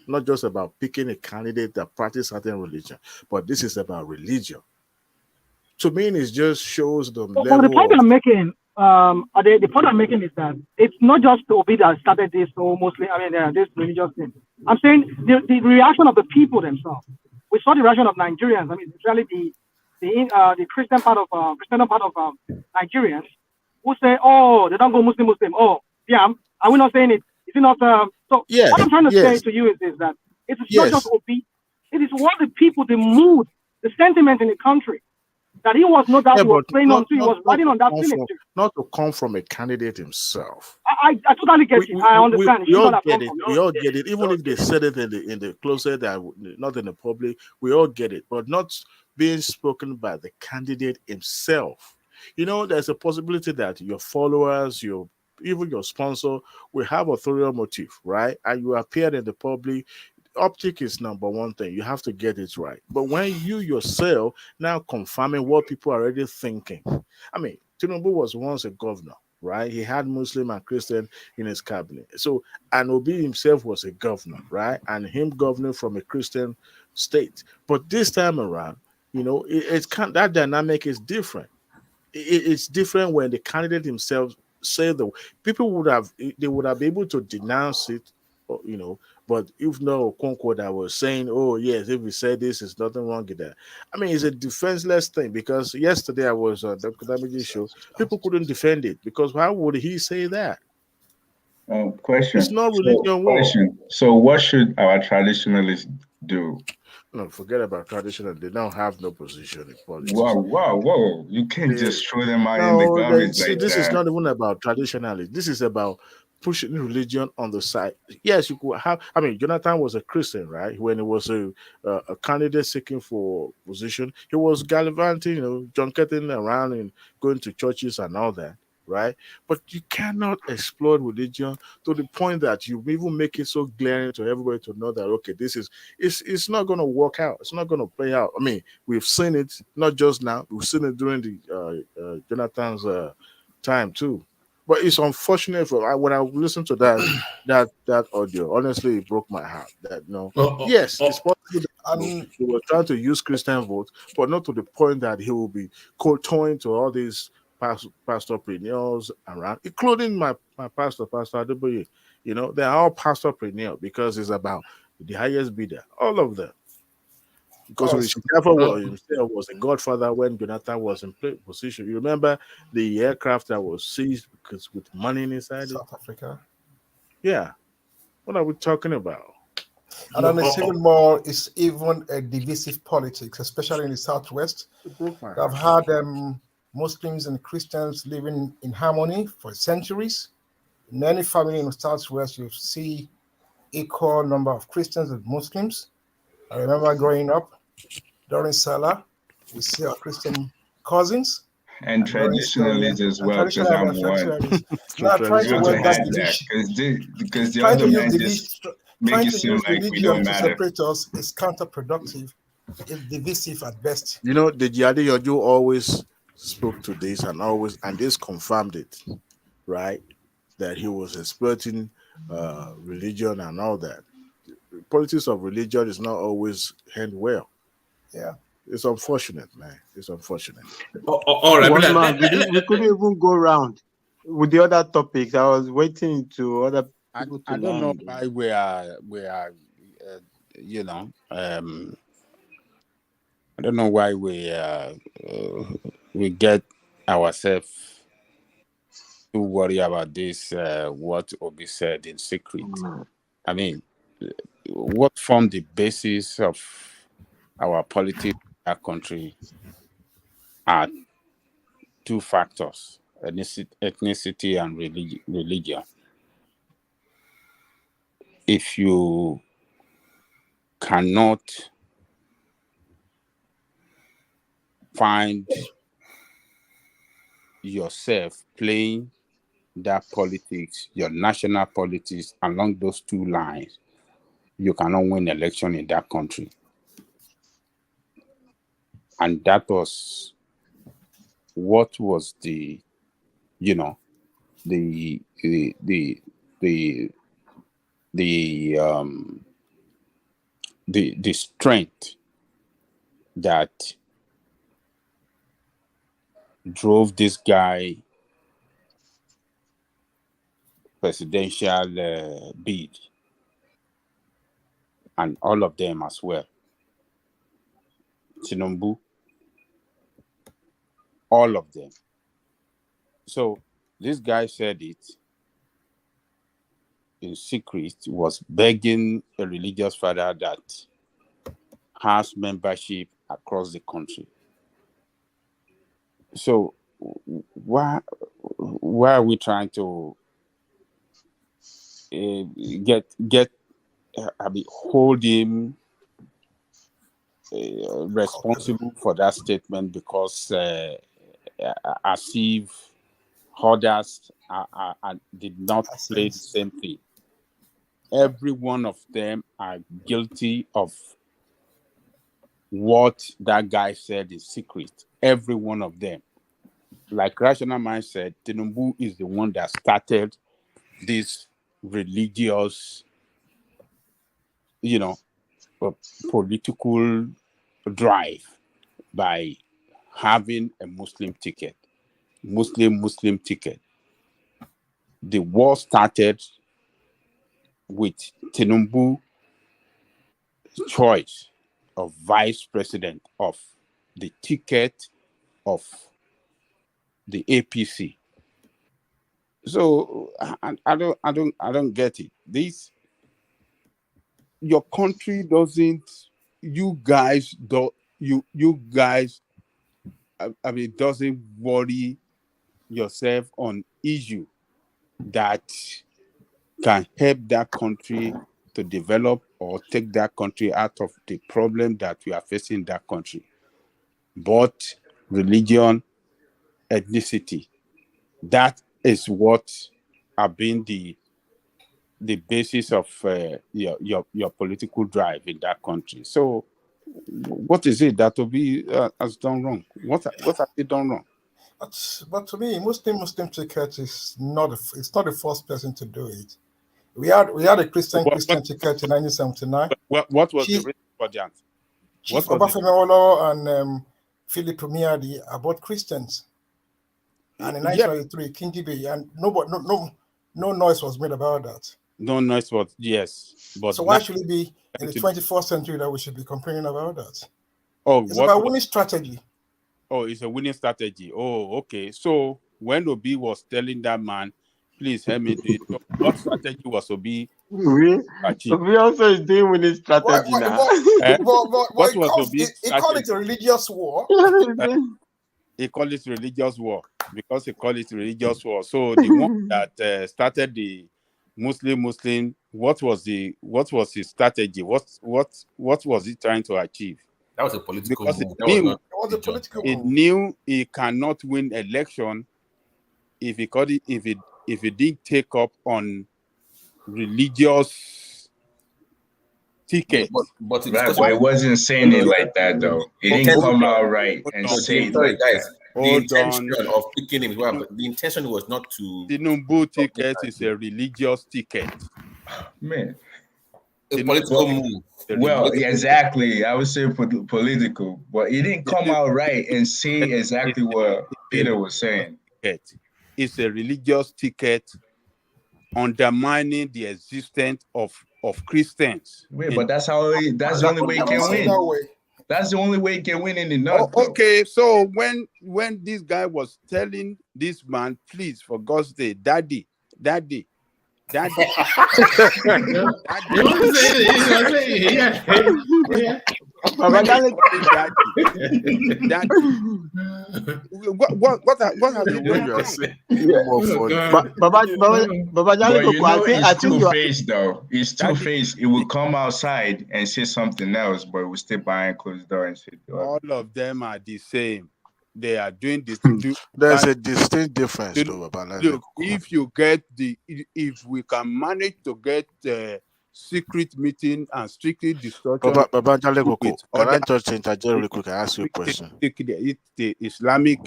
not just about picking a candidate that practices certain religion, but this is about religion. To me, it just shows the level. Well, the point I'm making, the point I'm making is that it's not just Obi that started this this religious thing. I'm saying the reaction of the people themselves. We saw the reaction of Nigerians. I mean, especially the Christian part of Nigerians who say, oh, they don't go Muslim. Oh, yeah. Are we not saying it? Is it not? So yes, what I'm trying to say to you is that it's not just Obi. It is what the people, the mood, the sentiment in the country. That he was not that he was playing on, he was riding on that signature. Not to come from a candidate himself. I totally get it. I understand. We all get it. We all get it. Even if they said it in the closet, not in the public, we all get it. But not being spoken by the candidate himself. There's a possibility that your followers, even your sponsor, will have authorial motive, right? And you appeared in the public. Optic is number one thing. You have to get it right. But when you yourself now confirming what people are already thinking. I mean, Tinubu was once a governor. right? He had Muslim and Christian in his cabinet. So, and Obi himself was a governor, right? And him governing from a Christian state. But this time around, it's that dynamic is different. It's different when the candidate himself say the people would have been able to denounce it, but if no Okonkwo that was saying, oh yes, if we say this, there's nothing wrong with that. I mean, it's a defenseless thing, because yesterday I was on Dr. Damage's show, people couldn't defend it, because how would he say that? Question. It's not religion war. Question. So what should our traditionalists do? No, forget about traditional. They don't have no position in politics. Whoa. You can't just throw them out in the garbage like this that. is not even about traditionalism. This is about pushing religion on the side. Yes, you could have. I mean, Jonathan was a Christian, right? When he was a candidate seeking for position, he was gallivanting, junketing around and going to churches and all that, right? But you cannot exploit religion to the point that you even make it so glaring to everybody to know that, okay, it's not going to work out. It's not going to play out. I mean, we've seen it not just now. We've seen it during the Jonathan's time too. But it's unfortunate when I listened to that audio. Honestly, it broke my heart. That yes, it's possible that he was trying to use Christian votes, but not to the point that he will be kowtowing to all these pastorpreneurs around, including my pastor, Pastor Adeboye. They're all pastorpreneurs because it's about the highest bidder, all of them. Because Richard himself was a godfather when Jonathan was in position. You remember the aircraft that was seized because with money inside South Africa. Yeah. What are we talking about? And then it's even more, it's even a divisive politics, especially in the Southwest. I've had Muslims and Christians living in harmony for centuries. In any family in the Southwest, you see equal number of Christians and Muslims. I remember growing up during Salah, we see our Christian cousins. And traditionalists as well, because I'm one. Not trying to work that division. Because the other man just make it seem like we don't matter. To separate us is counterproductive. It's divisive at best. The Jihadi Yoju always spoke to this and this confirmed it, right? That he was exploiting religion and all that. The politics of religion is not always hand well. Yeah. It's unfortunate, man. It's unfortunate. All right, we couldn't even go around with the other topics. I was waiting to other people to I don't know why we are I don't know why we get ourselves to worry about this. What Obi said in secret. I mean, what formed the basis of our politics in our country are two factors: ethnicity and religion. If you cannot find yourself playing that politics, your national politics, along those two lines, you cannot win election in that country. And that was what was the strength that drove this guy presidential bid, and all of them as well. TINUBU, all of them. So this guy said it in secret, was begging a religious father that has membership across the country. So why are we trying to hold him responsible for that statement, because as if others did not play the same thing. Every one of them are guilty of what that guy said in secret. Every one of them. like Rational Mind said, Tinubu is the one that started this religious, political drive by having a Muslim ticket, Muslim ticket. The war started with Tinubu choice of vice president of the ticket of the APC. So I don't get it. Your country doesn't. You guys don't. You guys. I mean, doesn't worry yourself on issue that can help that country to develop or take that country out of the problem that we are facing in that country. But religion, ethnicity, that is what have been the basis of your political drive in that country. So, what is it that Obi has done wrong? What have they done wrong? But to me, Muslim ticket is not it's not the first person to do it. We had a Christian ticket in 1979. What was the reason for that? Chief Obafemi Awolowo and Philip Omiadi are both Christians. And in 1993, King GB, and no noise was made about that. No noise was, yes. But so why should it be in the 21st century that we should be complaining about that? Oh, it's about winning strategy. Oh, it's a winning strategy. Oh, okay. So when Obi was telling that man, please help me do it, what strategy was Obi achieved? Obi also is doing winning strategy now. What was Obi's he called it a religious war. He called it religious war because he called it religious war. So the one that started the Muslim, what was his strategy? What was he trying to achieve? That was a political because move. He knew he cannot win election if he didn't take up on religious tickets. But it wasn't saying it like that though. It didn't come out right and say it like that. The intention of picking him, but the intention was not to. The Tinubu ticket is a religious ticket. Man. A political move. Well, exactly. I would say political, but it didn't come out right and say exactly what Peter was saying. It's a religious ticket undermining the existence of Christians. Wait, but that's the only way it can win. That's the only way it can win in the north. Oh, okay, so when this guy was telling this man, please, for God's sake, daddy. What has the word you are saying? It's two-faced though. It's two-faced. It will come outside and say something else, but it will stay behind closed door and say all of them are the same. They are doing this. There's a distinct difference, though. Look, if we can manage to get secret meeting and strictly destruction. Can I just interject really quick and ask you a question? The Islamic,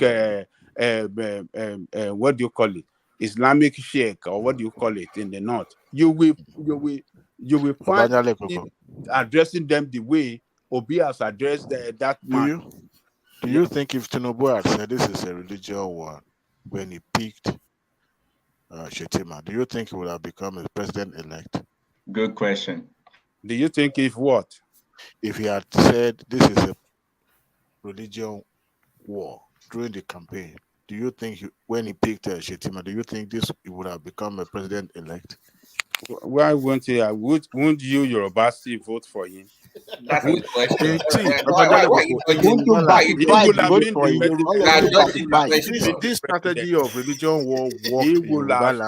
what do you call it? Islamic sheikh, or what do you call it in the north? You will find addressing them the way Obi'S addressed that man. Do you think if Tinubu had said this is a religious war when he picked Shetima, do you think he would have become a president-elect? Good question. Do you think if what? If he had said this is a religious war during the campaign, do you think when he picked Shetima, do you think he would have become a president-elect? Why won't he? Won't you, Yoruba, still vote for him? That's a good question. This strategy of religion war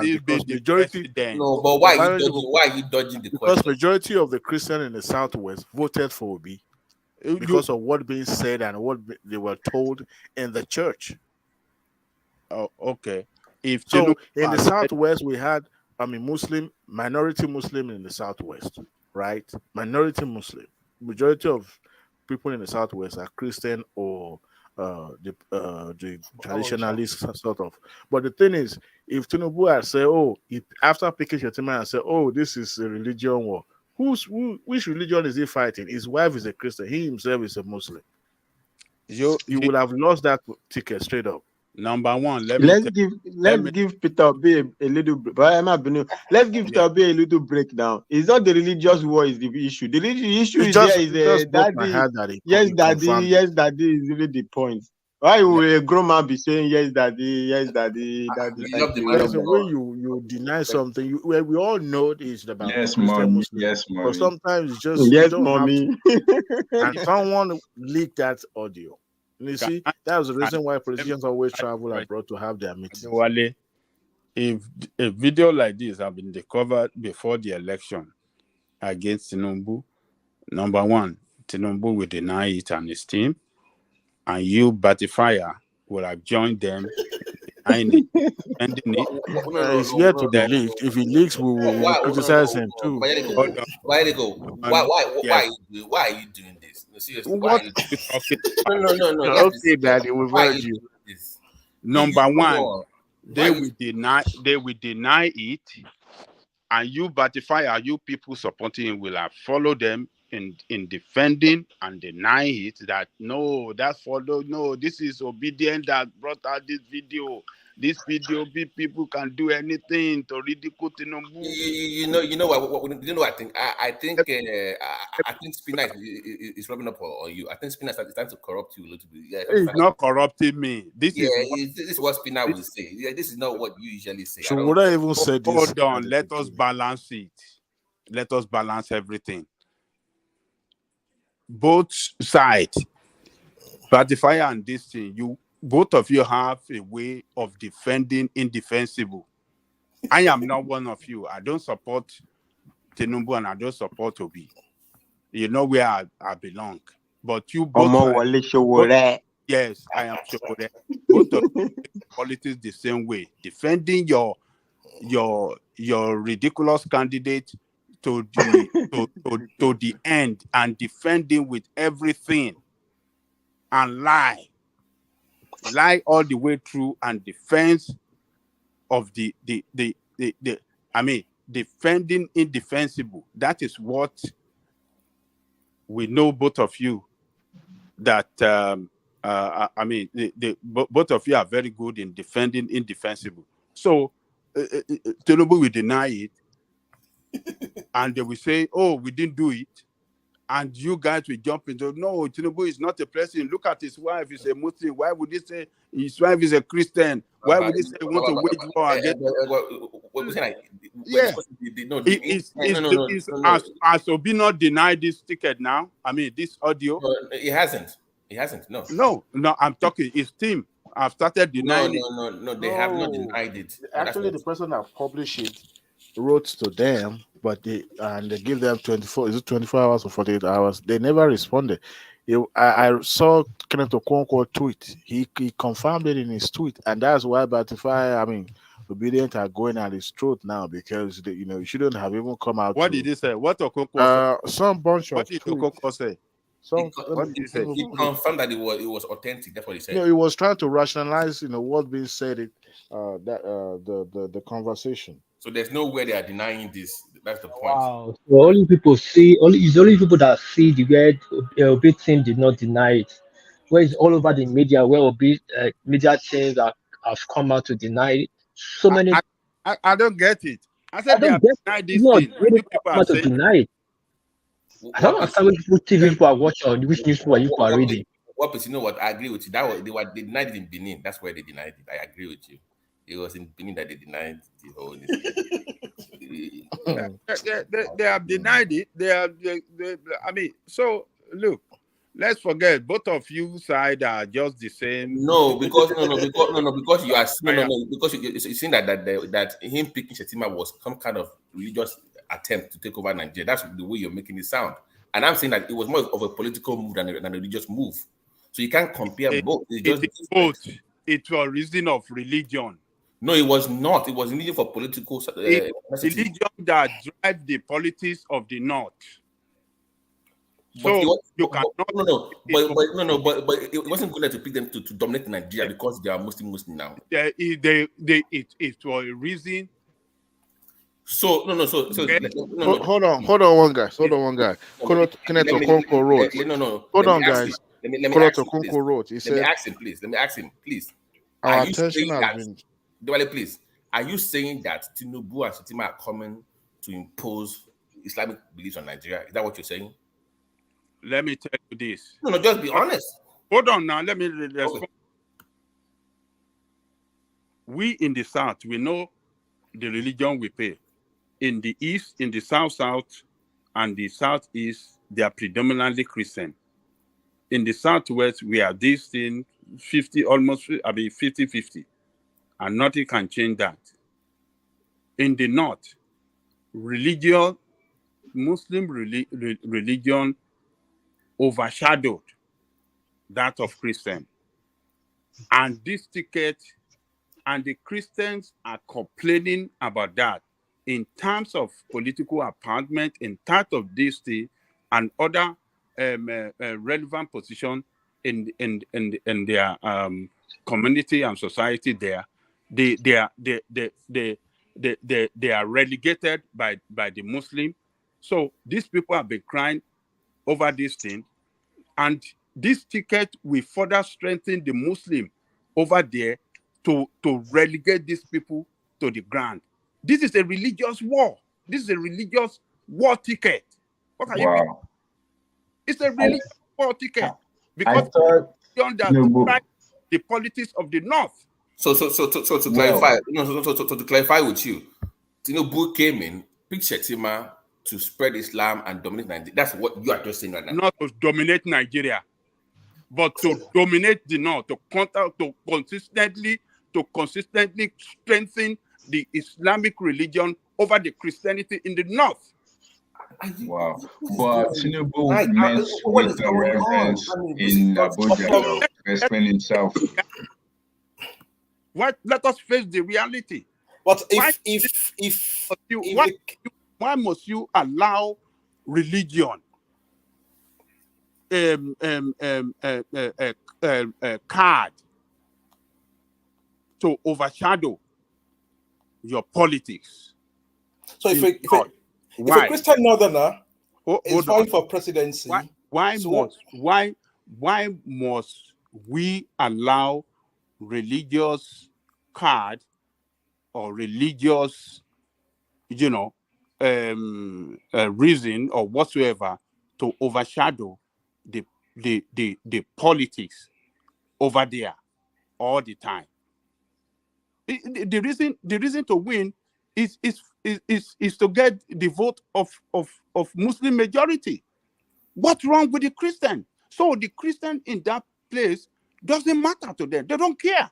because majority. No, but why are you dodging the question? Because majority of the Christians in the Southwest voted for Obi because of what being said and what they were told in the church. Oh, okay. So in the Southwest, we had minority Muslim in the Southwest, right? Minority Muslim. Majority of people in the Southwest are Christian or the traditionalist sort of. But the thing is, if Tinubu had said, "Oh," after picking Shetima and said, "Oh, this is a religion war," which religion is he fighting? His wife is a Christian. He himself is a Muslim. You will have lost that ticket straight up. Number one, let's give Peter Obi a little. Let's give Peter Obi a little breakdown. It's not the religious war is the issue. The issue is daddy. Yes, daddy is really the point. Why will a grown man be saying yes, daddy, daddy? There's a way you deny something. We all know it's about Christian Muslim. Yes, mommy. But sometimes it's just yes, mommy. And someone leaked that audio. You see, that was the reason why politicians always travel abroad to have their meetings. If a video like this have been discovered before the election against Tinubu, number one, Tinubu will deny it and his team, and you, Batifier, will have joined them in defending it. It's yet to be leaked. If he leaks, we will criticize him too. Why are you doing this? No, seriously. What? No. Okay, Daddy, we've heard you. Number one, they will deny it, and you, Batifier, you people supporting him will have followed them in defending and denying it. That no, this is obedient that brought out this video. This video, people can do anything to ridicule Tinubu. You know what? I think Spina is rubbing up on you. I think Spina is trying to corrupt you a little bit. Yeah, it's not corrupting me. This is what Spina will say. Yeah, this is not what you usually say. So would I even say this? Hold on, let us balance it. Let us balance everything. Both sides, Batifier and this thing, both of you have a way of defending indefensible. I am not one of you. I don't support Tinubu and I don't support Obi. You know where I belong. But you both yes, I am sure that both of you politics the same way. Defending your ridiculous candidate to the end and defending with everything and lie all the way through and defense of defending indefensible. That is what we know, both of you, that both of you are very good in defending indefensible. So Tinubu will deny it and they will say, oh, we didn't do it. And you guys will jump into, no, Tinubu is not a president. Look at his wife, he's a Muslim. Why would he say his wife is a Christian? Why would he say he wants to wage war against? Has Obi not denied this ticket now? I mean, this audio? He hasn't, no. No, I'm talking, his team have started denying it. No, they have not denied it. Actually, the person that published it wrote to them, but they give them 24 hours or 48 hours. They never responded. I saw Kenneth Okonkwo tweet. He confirmed it in his tweet, and that's why Batifier, Obedient are going at his throat now, because you shouldn't have even come out. What did he say? What Okonkwo say? Some bunch of. What did Okonkwo say? He confirmed that it was authentic. That's what he said. He was trying to rationalize, what being said. The conversation. So there's no way they are denying this. That's the point. Wow. So only people that see the word Obi team did not deny it. Where it's all over the media, where Obi media chains have come out to deny it. So many. I don't get it. I said they have denied this thing. Many people are to deny it. I don't understand which TV people are watching or which newspaper you are reading. You know what? I agree with you. They denied it in Benin. That's where they denied it. I agree with you. It was in Benin that they denied the whole they have denied it. So look, let's forget both of you side are just the same. Because you are because you're saying that him picking Shetima was some kind of religious attempt to take over Nigeria. That's the way you're making it sound. And I'm saying that it was more of a political move than a religious move. So you can't compare both. It was a reason of religion. No, it was not. It was religion for political. Religion that drives the politics of the North. So you but it wasn't good to pick them to dominate Nigeria because they are Muslim now. It's for a reason. So Hold on, one guy. Kenneth Okonkwo wrote. Hold on, guys. Kenneth Okonkwo wrote. He said, Let me ask him, please. Our attention has been. Diwali, please. Are you saying that Tinubu and Shettima are coming to impose Islamic beliefs on Nigeria? Is that what you're saying? Let me tell you this. No, just be honest. Hold on now. Let me respond. Okay. We in the South, we know the religion we pay. In the East, in the South, and the Southeast, they are predominantly Christian. In the Southwest, we are this thing 50-50. And nothing can change that. In the North, Muslim religion overshadowed that of Christian. And this ticket, and the Christians are complaining about that in terms of political appointment, in terms of this thing, and other relevant position in their community and society there. They are relegated by the Muslim. So these people have been crying over this thing, and this ticket will further strengthen the Muslim over there to relegate these people to the ground. This is a religious war. This is a religious war ticket. What are you mean? It's a religious war ticket because the politics of the North. So to clarify, to clarify with you, Tinubu came in, picked Shettima to spread Islam and dominate Nigeria. That's what you are just saying right now. Not to dominate Nigeria, but to dominate the North, to consistently strengthen the Islamic religion over the Christianity in the North. Wow. But Tinubu met with the reverends in Abuja to explain himself. Let us face the reality. But why must you allow religion card to overshadow your politics? So if a Christian Northerner is vying for presidency, why must we allow religious card or religious, reason or whatsoever to overshadow the politics over there all the time? The reason to win is to get the vote of Muslim majority. What's wrong with the Christian? So the Christian in that place doesn't matter to them. They don't care.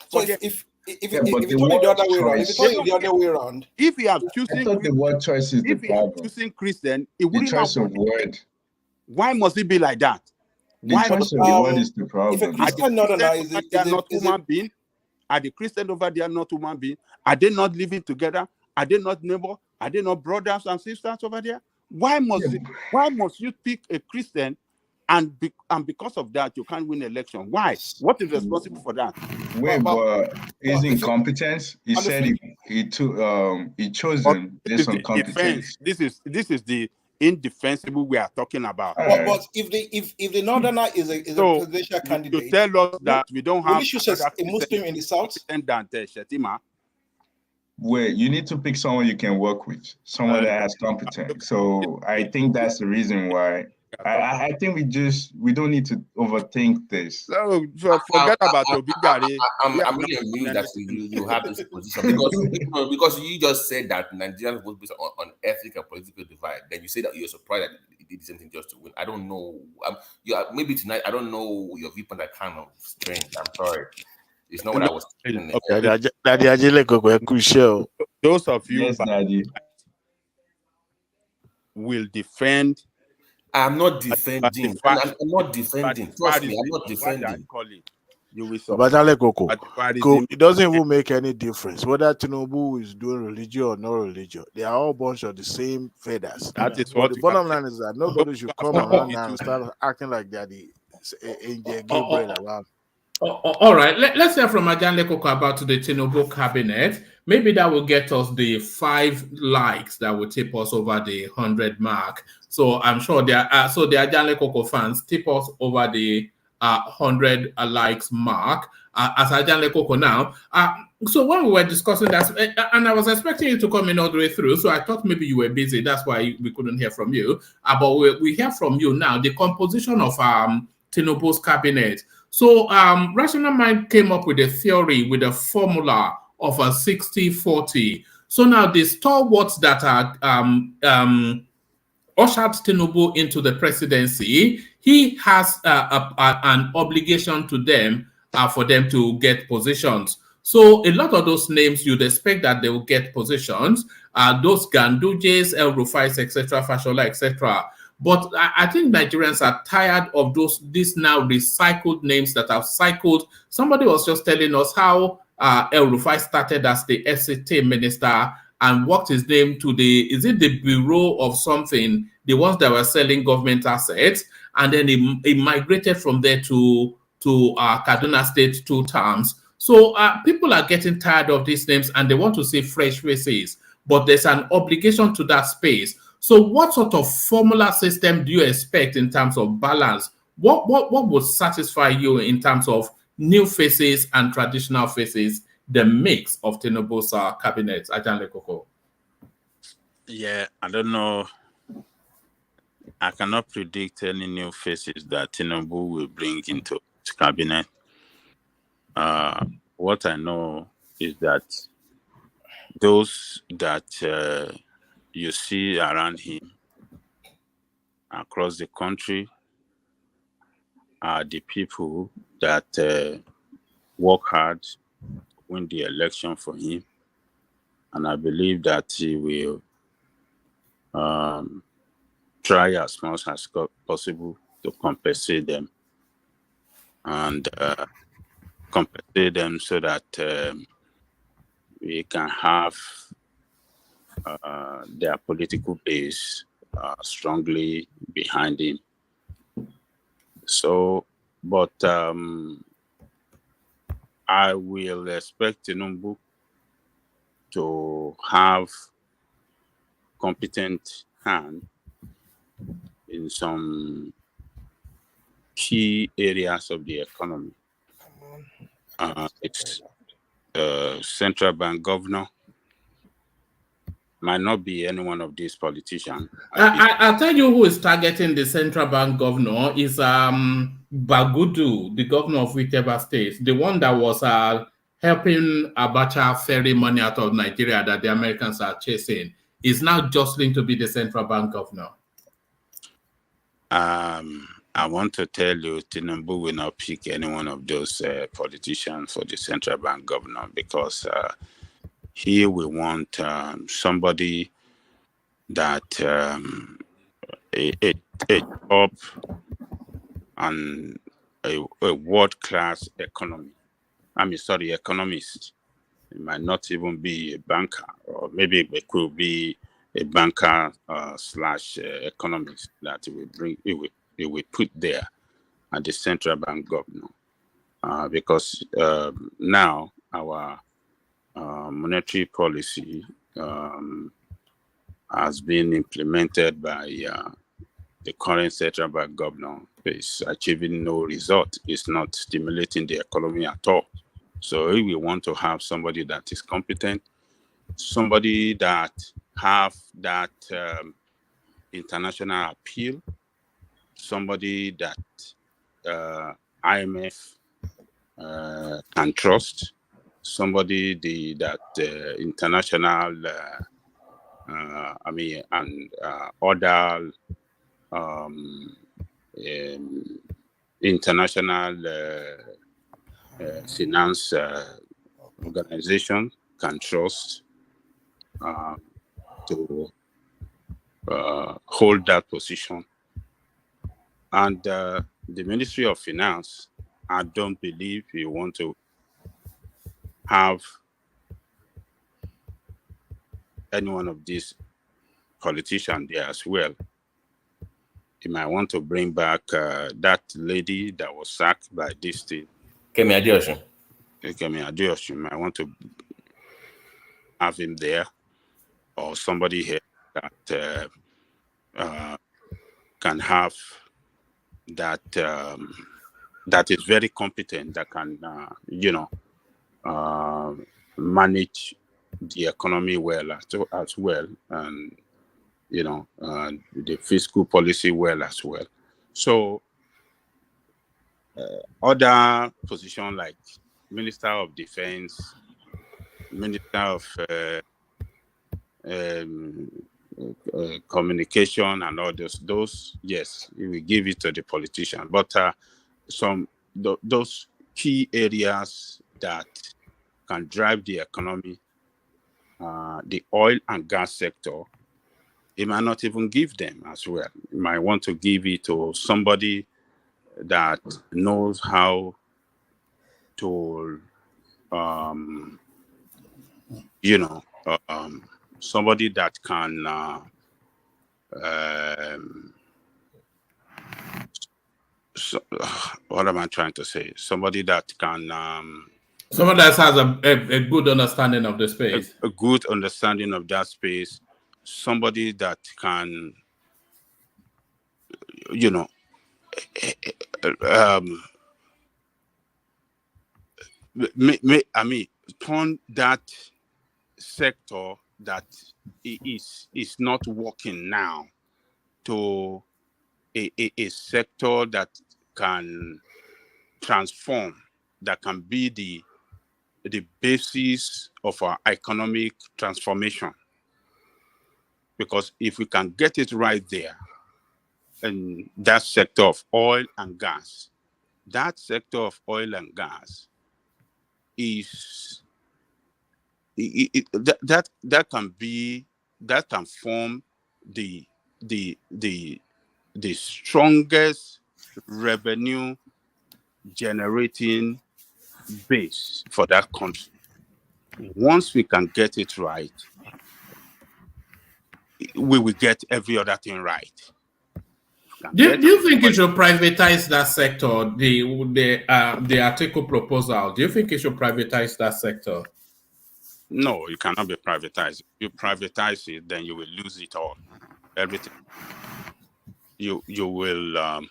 So if the other way around, if you are choosing, I thought the word choice is the problem. Choosing Christian, it wouldn't the choice of word. Why must it be like that? The choice of the word is the problem. If a Christian Northerner is not human being, are the Christian over there not human being? Are they not living together? Are they not neighbors? Are they not brothers and sisters over there? Why must you pick a Christian and because of that you can't win election? Why? What is responsible for that? Wait, but his incompetence. He said he chose them based on competence. This is the indefensible we are talking about. But if the Northerner is a presidential candidate, to tell us that we don't have a Muslim in the South, Wait, you need to pick someone you can work with, someone that has competence. So I think that's the reason why. I think we don't need to overthink this. So forget about Obi'S. I'm really amused that you have this position because you just said that Nigerians vote based on ethnic and political divide. Then you say that you're surprised that he did the same thing just to win. I don't know. Maybe tonight I don't know your viewpoint. That kind of strange. I'm sorry. It's not what I was thinking. Those of you will defend. I'm not defending. I'm not defending. Trust me, I'm not defending. you will it doesn't even make any difference whether Tinubu is doing religion or not religion. They are all bunch of the same feathers. That is but what the bottom line is that nobody should come around now and start acting like they're the angel Gabriel around. All right, let's hear from Ajanle Koko about the Tinubu cabinet. Maybe that will get us the 5 likes that will tip us over the 100 mark. So I'm sure the Ajanle Koko fans tip us over the 100 likes mark as Ajanle Koko now. So when we were discussing that, and I was expecting you to come in all the way through, so I thought maybe you were busy. That's why we couldn't hear from you. But we hear from you now. The composition of Tinubu's cabinet. So Rational Mind came up with a theory with a formula of a 60-40. So now the stalwarts that are ushered Tinubu into the presidency, he has an obligation to them for them to get positions. So a lot of those names, you'd expect that they will get positions. Those Gandujes, RUFAI, etc., FASHOLA, etc. But I think Nigerians are tired of these now recycled names that have cycled. Somebody was just telling us how RUFAI started as the FCT minister and worked his name to the Bureau of something, the ones that were selling government assets, and then he migrated from there to Kaduna State 2 terms. So people are getting tired of these names and they want to see fresh faces, but there's an obligation to that space. So what sort of formula system do you expect in terms of balance? What would satisfy you in terms of new faces and traditional faces, the mix of Tinubu's cabinet? Ajanle Koko. Yeah, I don't know. I cannot predict any new faces that Tinubu will bring into his cabinet. What I know is that those that you see around him across the country are the people that work hard to win the election for him. And I believe that he will try as much as possible to compensate them and compensate them so that we can have their political base strongly behind him. So, but I will expect Tinubu to have competent hand in some key areas of the economy. It's central bank governor. Might not be any one of these politicians. I'll tell you who is targeting the central bank governor is Bagudu, the governor of whichever state, the one that was helping Abacha ferry money out of Nigeria that the Americans are chasing, is now jostling to be the central bank governor. I want to tell you, Tinubu will not pick any one of those politicians for the central bank governor because he will want somebody that a top and a world-class economist. It might not even be a banker, or maybe it could be a banker slash economist that it will put there at the central bank governor. Because now our monetary policy has been implemented by the current central bank governor. Is achieving no result. It's not stimulating the economy at all. So we want to have somebody that is competent, somebody that have that international appeal, somebody that IMF can trust, somebody that international, and other international finance organization can trust to hold that position. And the Ministry of Finance I don't believe you want to have any one of these politicians there as well. You might want to bring back that lady that was sacked by this thing. Kemi Adeosun. You might want to have him there, or somebody here that can have that that is very competent, that can manage the economy well as well, and the fiscal policy well as well. So other positions like Minister of Defense, Minister of Communication, and all those, yes, we will give it to the politician. But those key areas that can drive the economy, the oil and gas sector, it might not even give them as well. You might want to give it to somebody that knows how to, somebody that can, what am I trying to say? Somebody that can... someone that has a good understanding of the space. A good understanding of that space. Somebody that can, turn that sector that is not working now to a sector that can transform, that can be the basis of our economic transformation. Because if we can get it right there, in that sector of oil and gas, that sector of oil and gas is that can form the strongest revenue generating base for that country. Once we can get it right, we will get every other thing right. Do you think you should privatize that sector? The article proposal. Do you think you should privatize that sector? No, you cannot be privatized. If you privatize it, then you will lose it all. Everything. You will.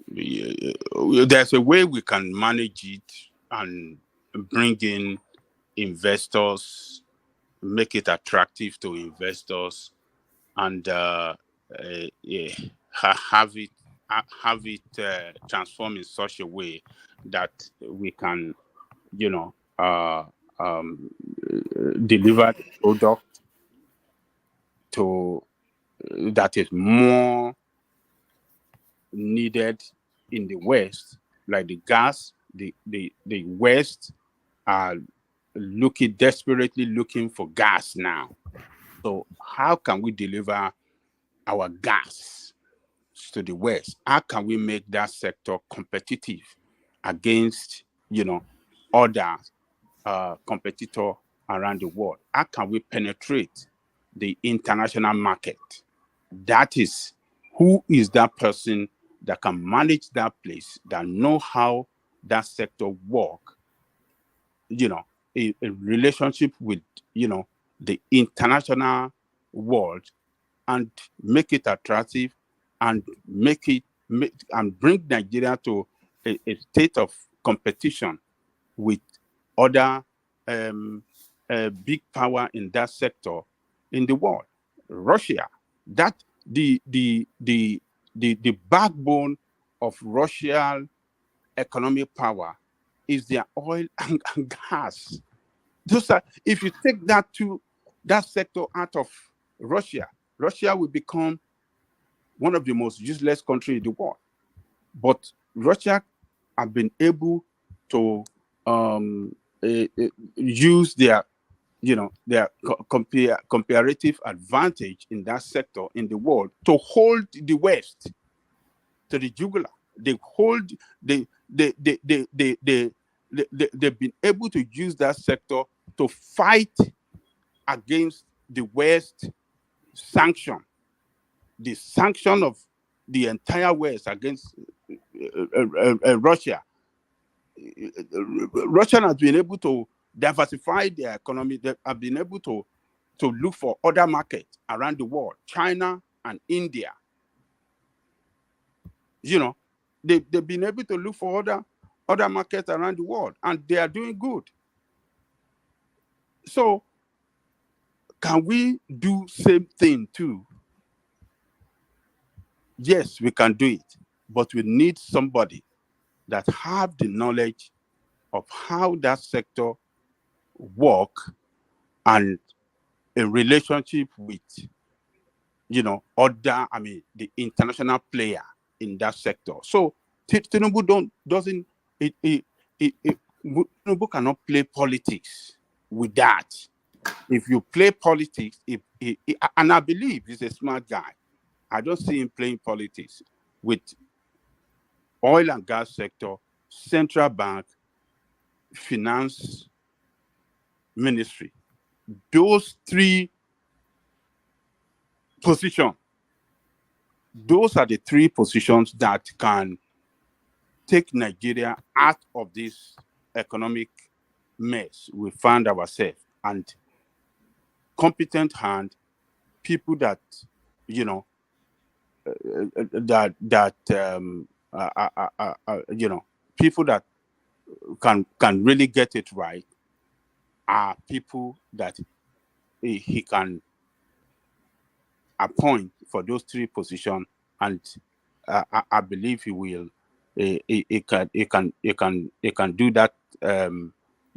There's a way we can manage it and bring in investors, make it attractive to investors, and have it transform in such a way that we can, deliver the product that is more needed in the West, like the gas. The West are desperately looking for gas now. So how can we deliver our gas to the West? How can we make that sector competitive against, other competitors around the world? How can we penetrate the international market? That is, who is that person that can manage that place, that know how that sector work, a relationship with, the international world, and make it attractive, and and bring Nigeria to a state of competition with other big power in that sector in the world. Russia, that the backbone of Russian economic power is their oil and gas. If you take that sector out of Russia, Russia will become one of the most useless countries in the world. But Russia have been able to use their comparative advantage in that sector in the world to hold the West to the jugular. they've been able to use that sector to fight against the West sanction, the sanction of the entire West against Russia. Russia has been able to diversify their economy. They have been able to look for other markets around the world, China and India. You know, they've been able to look for other markets around the world, and they are doing good. So, can we do same thing too? Yes, we can do it, but we need somebody that have the knowledge of how that sector work and a relationship with, you know, the international player in that sector. So Tinubu Tinubu cannot play politics with that. If you play politics, and I believe he's a smart guy, I don't see him playing politics with oil and gas sector, central bank, finance ministry. Those three positions, those are the three positions that can take Nigeria out of this economic mess we found ourselves, and competent hand, people that, you know, you know, people that can really get it right are people that he can appoint for those three positions, and I believe he will. He can do that.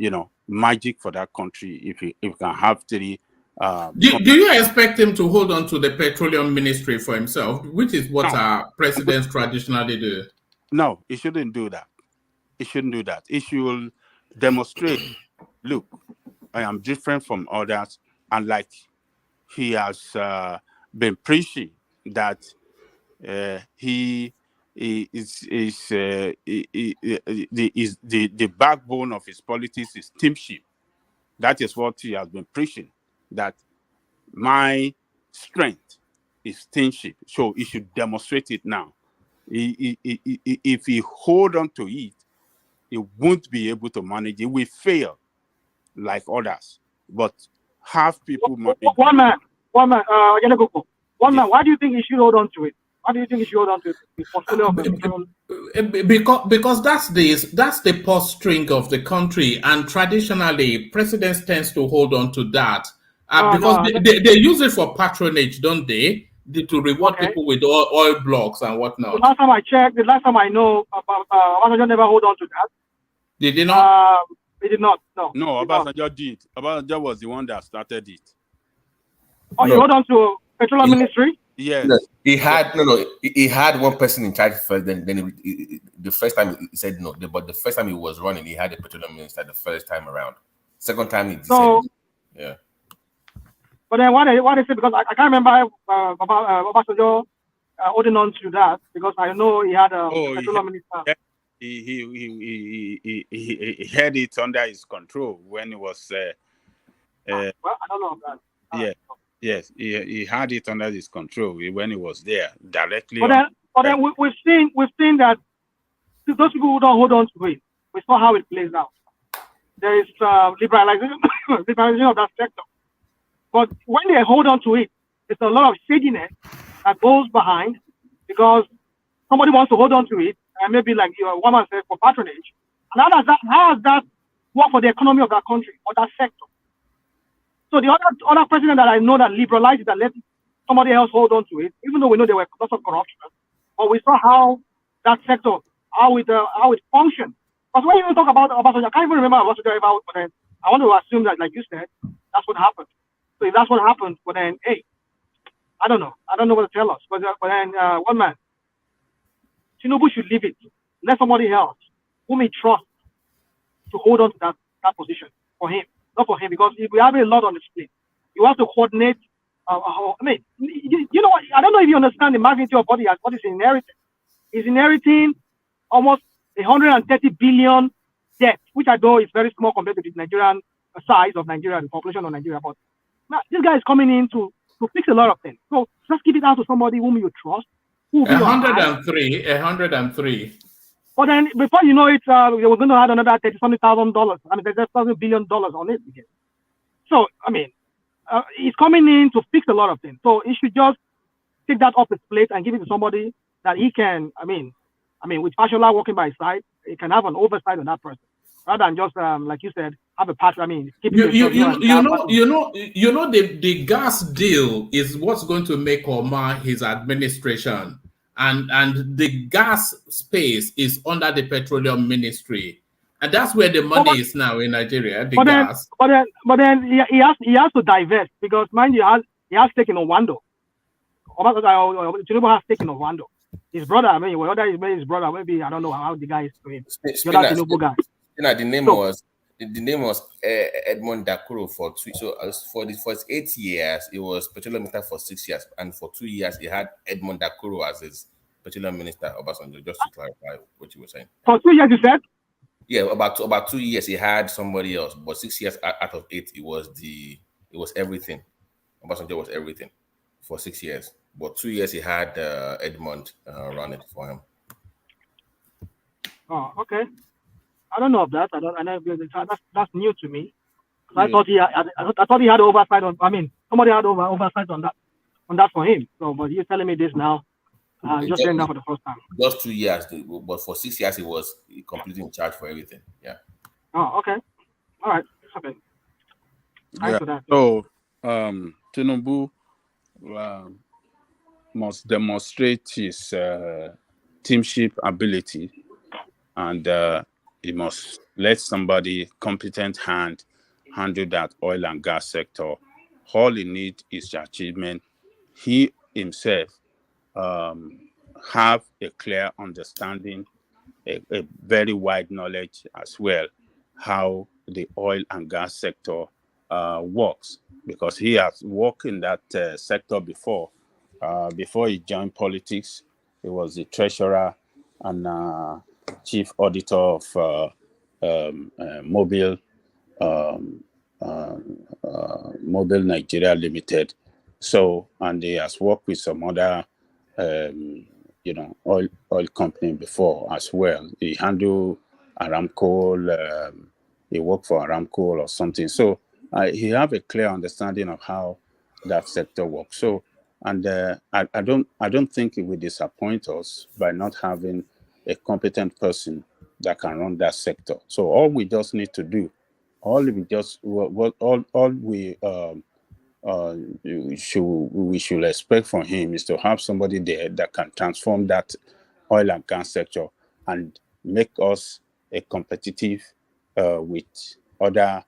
You know, magic for that country if he can have three. Do you expect him to hold on to the petroleum ministry for himself, which is what our presidents traditionally do? No, he shouldn't do that. He shouldn't do that. He should demonstrate, look, I am different from others, and like he has been preaching that he is the backbone of his politics is teamship. That is what he has been preaching, that my strength is teamship. So he should demonstrate it now. If he hold on to it, he won't be able to manage it. He will fail like others. But have people manage. One man. Why do you think he should hold on to it? Why do you think he should hold on to it? Because that's the purse string of the country, and traditionally presidents tends to hold on to that because they use it for patronage, don't they? To reward people with oil blocks and whatnot. The last time I checked, the last time I know about Obasanjo never hold on to that. Did they not? He did not. No. No, Obasanjo did. Obasanjo was the one that started it. Oh, you hold on to petroleum ministry? Yes. No, he had he had one person in charge first. Then the first time he said no, but the first time he was running, he had a petroleum minister. The first time around, second time he decided, yeah. But then what they say, because I can't remember about Obasanjo holding on to that, because I know he had a petroleum minister. He had it under his control when he was. Well, I don't know about that. Yes, he had it under his control when he was there directly. But then we've seen that those people who don't hold on to it, we saw how it plays out. There is liberalization of that sector. But when they hold on to it, there's a lot of shadiness that goes behind, because somebody wants to hold on to it, and maybe like your woman said, for patronage. And how does that work for the economy of that country or that sector? So the other president that I know that liberalized it and let somebody else hold on to it, even though we know there were lots of corruption, but we saw how that sector, how it functioned. Because when you talk about Obasanjo, I can't even remember Obasanjo about, but then I want to assume that, like you said, that's what happened. So if that's what happened, but then, hey, I don't know. I don't know what to tell us. But then, one man, Tinubu should leave it. Let somebody else whom he trusts to hold on to that position for him. Not for him, because if we have a lot on the plate, you have to coordinate. I mean, you know what? I don't know if you understand the magnitude of what he's inheriting. He's inheriting almost 130 billion debt, which I know is very small compared to the Nigerian size of Nigeria, the population of Nigeria. But now, this guy is coming in to fix a lot of things. So just give it out to somebody whom you trust. Who will be 103. But then before you know it, we're going to add another $30,000. I mean, there's $30 billion on it again. So I mean, he's coming in to fix a lot of things. So he should just take that off his plate and give it to somebody that he can. I mean, with FASHOLA working by his side, he can have an oversight on that person rather than just like you said, have a partner. I mean, keep the gas deal is what's going to make or mar his administration. And the gas space is under the petroleum ministry, and that's where the money is now in Nigeria. But then he has to divest, because mind you, he has taken Owando. Tinubu has taken Owando. His brother, I mean, whether he's his brother, maybe I don't know how the guy is doing. Tinubu guy. The name was Edmond Dakoro for two. So for his 8 years, it was petroleum minister for 6 years, and for 2 years he had Edmond Dakoro as his petroleum minister. Obasanjo, just to clarify what you were saying. For 2 years, you said? Yeah, about 2 years he had somebody else, but 6 years out of 8, it was everything. Obasanjo was everything for 6 years, but 2 years he had Edmond run it for him. Oh, okay. I don't know of that. I know that's new to me. I thought he had oversight on. I mean, somebody had oversight on that for him. So, but you're telling me this now. Just saying that for the first time. Just 2 years, but for 6 years he was completely in charge for everything. Yeah. Oh, okay. All right. Okay. Yeah. So, Tinubu must demonstrate his teamship ability, and he must let somebody competent handle that oil and gas sector. All he needs is achievement. He himself have a clear understanding, a very wide knowledge as well, how the oil and gas sector works, because he has worked in that sector before. Before he joined politics, he was the treasurer and chief auditor of Mobile Nigeria Limited. So, and he has worked with some other, oil company before as well. He handled Aramco. He worked for Aramco or something. So he have a clear understanding of how that sector works. So, and I don't think it will disappoint us by not having a competent person that can run that sector. So all we just need to do, we should expect from him is to have somebody there that can transform that oil and gas sector and make us a competitive with other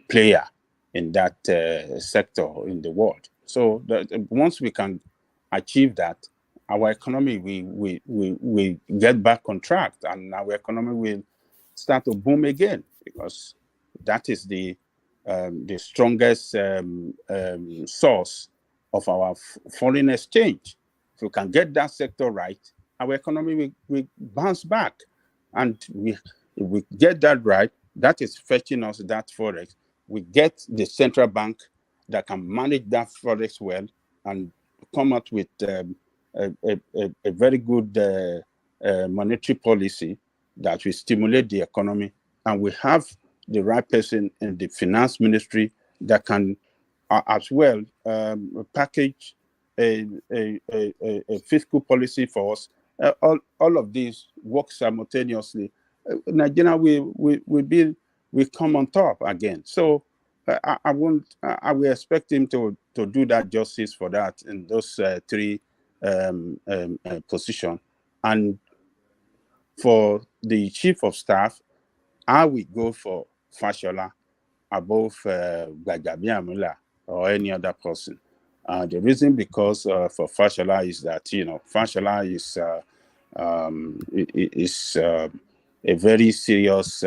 player in that sector in the world. So once we can achieve that, our economy we get back on track, and our economy will start to boom again, because that is the strongest source of our foreign exchange. If we can get that sector right, our economy will bounce back, and if we get that right, that is fetching us that forex. We get the central bank that can manage that forex well and come out with a very good monetary policy that will stimulate the economy, and we have the right person in the finance ministry that can as well package a fiscal policy for us. All of these work simultaneously. Nigeria will come on top again. So I will expect him to do that justice for that in those three positions. And for the chief of staff, I will go for FASHOLA above GBAJABIAMILA or any other person. The reason because for FASHOLA is that FASHOLA is a very serious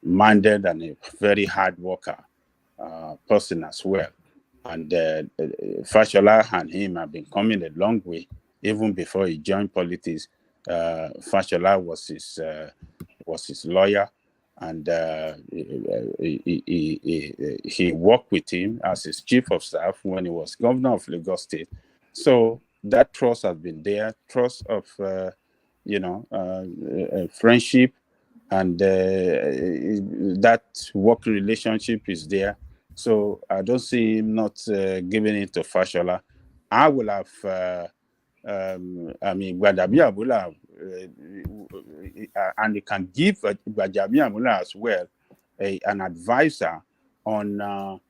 minded and a very hard worker person as well. And Fashola and him have been coming a long way. Even before he joined politics, Fashola was his lawyer, and he worked with him as his chief of staff when he was governor of Lagos State. So that trust has been there, trust of friendship, and that work relationship is there. So I don't see him not giving it to Fashola. I will have, GBAJABIAMILA, and he can give GBAJABIAMILA as well an advisor on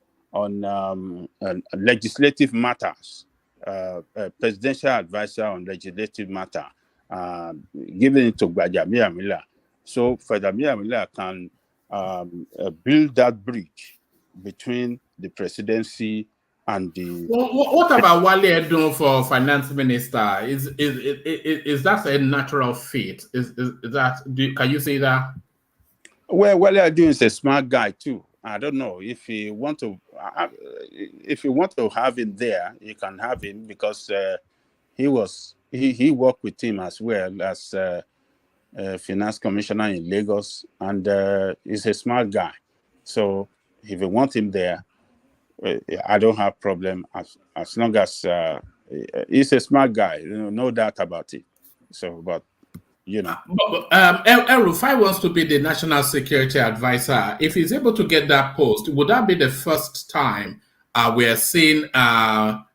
legislative matters, presidential advisor on legislative matter, giving it to GBAJABIAMILA. So GBAJABIAMILA can build that bridge between the presidency and the. What about Wale Edun for finance minister? Is that a natural fit? Is that? Can you say that? Well, Wale Edun is a smart guy too. I don't know if you want to have him there, you can have him, because he worked with him as well as finance commissioner in Lagos, and he's a smart guy. So if you want him there, I don't have problem as long as he's a smart guy. No doubt about it. So, but RUFAI wants to be the national security advisor. If he's able to get that post, would that be the first time we are seeing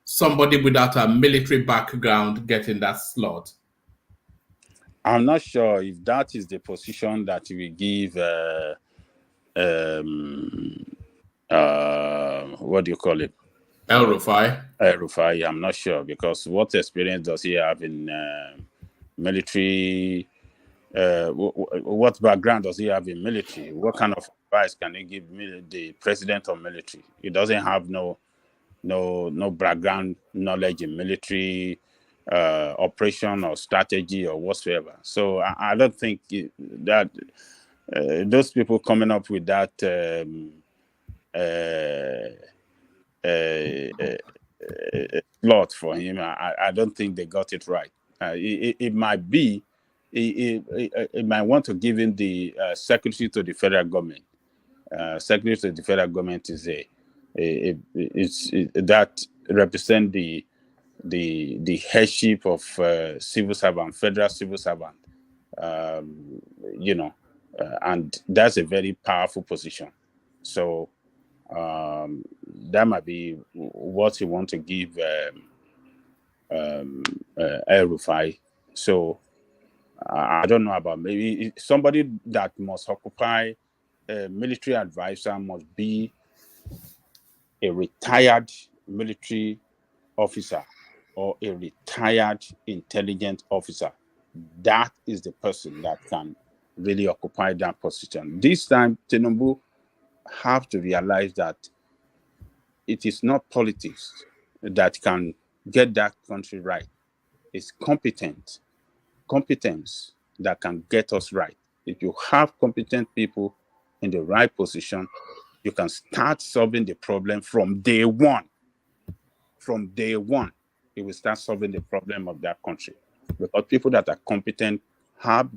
somebody without a military background getting that slot? I'm not sure if that is the position that we give. What do you call it? RUFAI. RUFAI. I'm not sure, because what experience does he have in military? What background does he have in military? What kind of advice can he give the president of military? He doesn't have no background knowledge in military operation or strategy or whatsoever. So I don't think that those people coming up with that slot for him, I don't think they got it right. It might be, it might want to give him the secretary to the federal government. Secretary to the federal government is that represent the headship of civil servant, federal civil servant, and that's a very powerful position. So that might be what you want to give RUFAI. So I don't know about, maybe somebody that must occupy a military advisor must be a retired military officer or a retired intelligence officer. That is the person that can really occupy that position. This time, Tinubu have to realize that it is not politics that can get that country right. It's competence that can get us right. If you have competent people in the right position, you can start solving the problem from day one. From day one, it will start solving the problem of that country. Because people that are competent have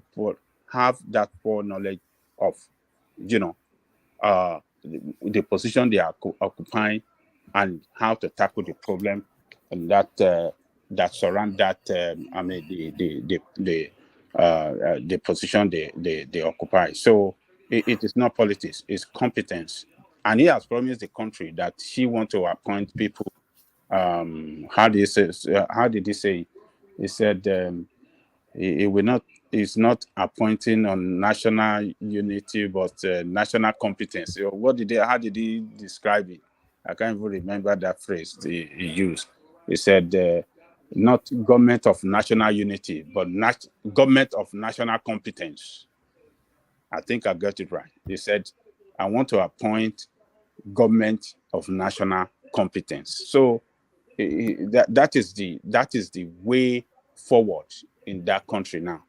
that knowledge of, the position they are occupying and how to tackle the problem and that surround that. The position they occupy. So it is not politics; it's competence. And he has promised the country that he wants to appoint people. How did he say? He said he will not. He's not appointing on national unity, but national competence. How did he describe it? I can't even remember that phrase he used. He said, not government of national unity, but government of national competence. I think I got it right. He said, I want to appoint government of national competence. So that is the way forward in that country now.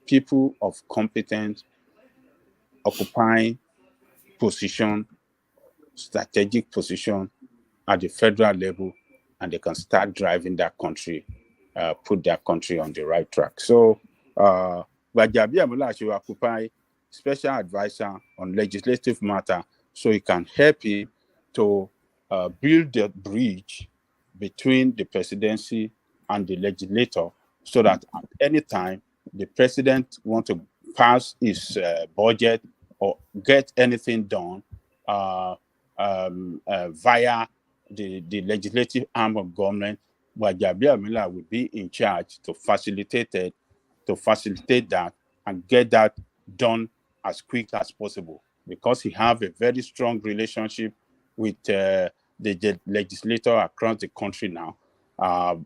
People of competence occupying position, strategic position at the federal level, and they can start driving that country, put that country on the right track. So, GBAJABIAMILA should occupy special advisor on legislative matter, so he can help him to build the bridge between the presidency and the legislator, so that at any time the president wants to pass his budget or get anything done via the legislative arm of government, GBAJABIAMILA will be in charge to facilitate that and get that done as quick as possible, because he have a very strong relationship with the legislator across the country now. For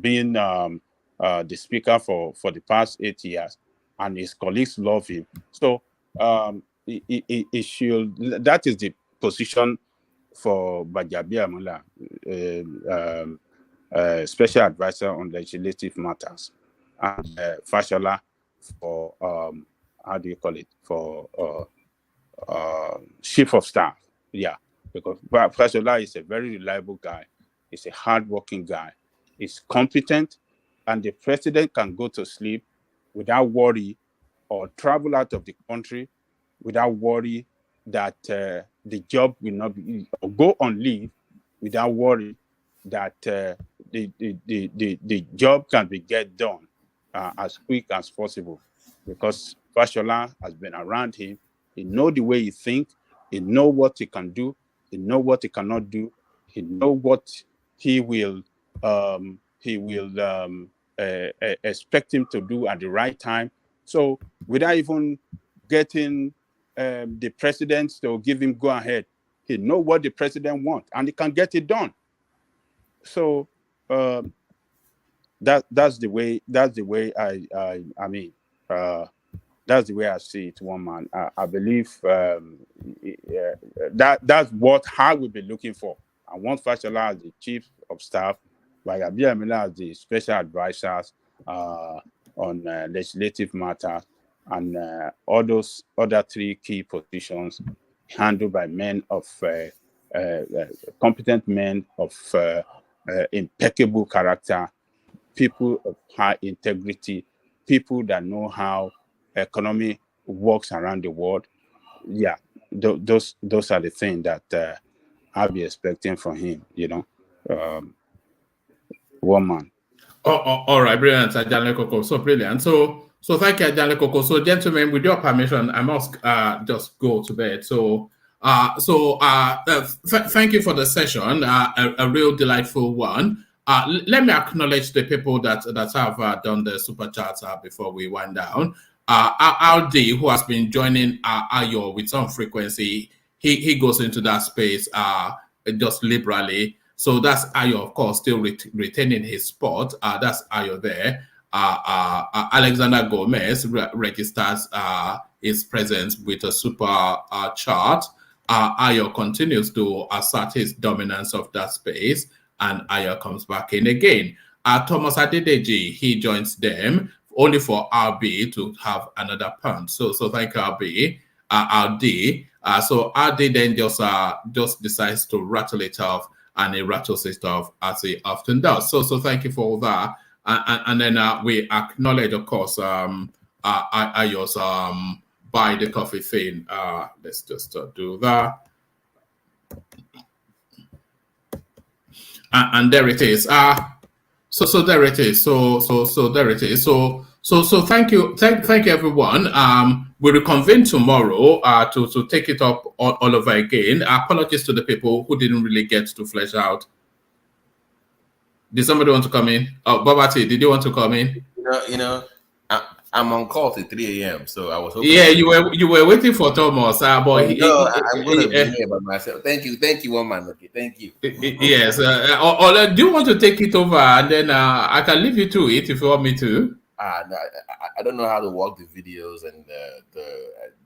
being the speaker for the past 8 years, and his colleagues love him. So it should, that is the position for GBAJABIAMILA, special advisor on legislative matters, and FASHOLA for how do you call it, for chief of staff. Yeah, because FASHOLA is a very reliable guy. He's a hardworking guy. He's competent, and the president can go to sleep without worry, or travel out of the country without worry that the job will not be, or go on leave without worry that the job can be get done as quick as possible, because FASHOLA has been around him. He knows the way he thinks. He knows what he can do. He knows what he cannot do. He knows what he will expect him to do at the right time. So without even getting the president to give him go ahead, he knows what the president wants, and he can get it done. So that's the way that's the way I see it, one man. I believe that's what I will be looking for. I want FASHOLA as the chief of staff, GBAJABIAMILA as the special advisors on legislative matters, and all those other three key positions handled by men of competent men of impeccable character, people of high integrity, people that know how economy works around the world. Yeah, those are the things that I'll be expecting from him, one man. All right, brilliant, Ajanle Koko. So brilliant. So thank you, Ajanle Koko. So gentlemen, with your permission, I must just go to bed. So thank you for the session, a real delightful one. Let me acknowledge the people that have done the super chats before we wind down. Aldi, who has been joining Ayo with some frequency, he goes into that space just liberally. So that's Ayo, of course, still retaining his spot. That's Ayo there. Alexander Gomez registers his presence with a super chart. Ayo continues to assert his dominance of that space, and Ayo comes back in again. Thomas Adedeji, he joins them only for RB to have another punt. So thank you, RB. RD. So RD then just decides to rattle it off, and he rattles it off as he often does. So thank you for all that. And then we acknowledge, of course, Ayo's buy the coffee thing. Let's just do that. And there it is. So there it is. So there it is. So thank you everyone. We will reconvene tomorrow to take it up all over again. Apologies to the people who didn't really get to flesh out. Did somebody want to come in? Oh, Babati, did you want to come in? I'm on call till 3 a.m. So I was hoping. Yeah, you were waiting for Thomas. But I'm going to be here by myself. Thank you, one man. Okay, thank you. Yes. Or do you want to take it over, and then I can leave you to it if you want me to? No, I don't know how to work the videos and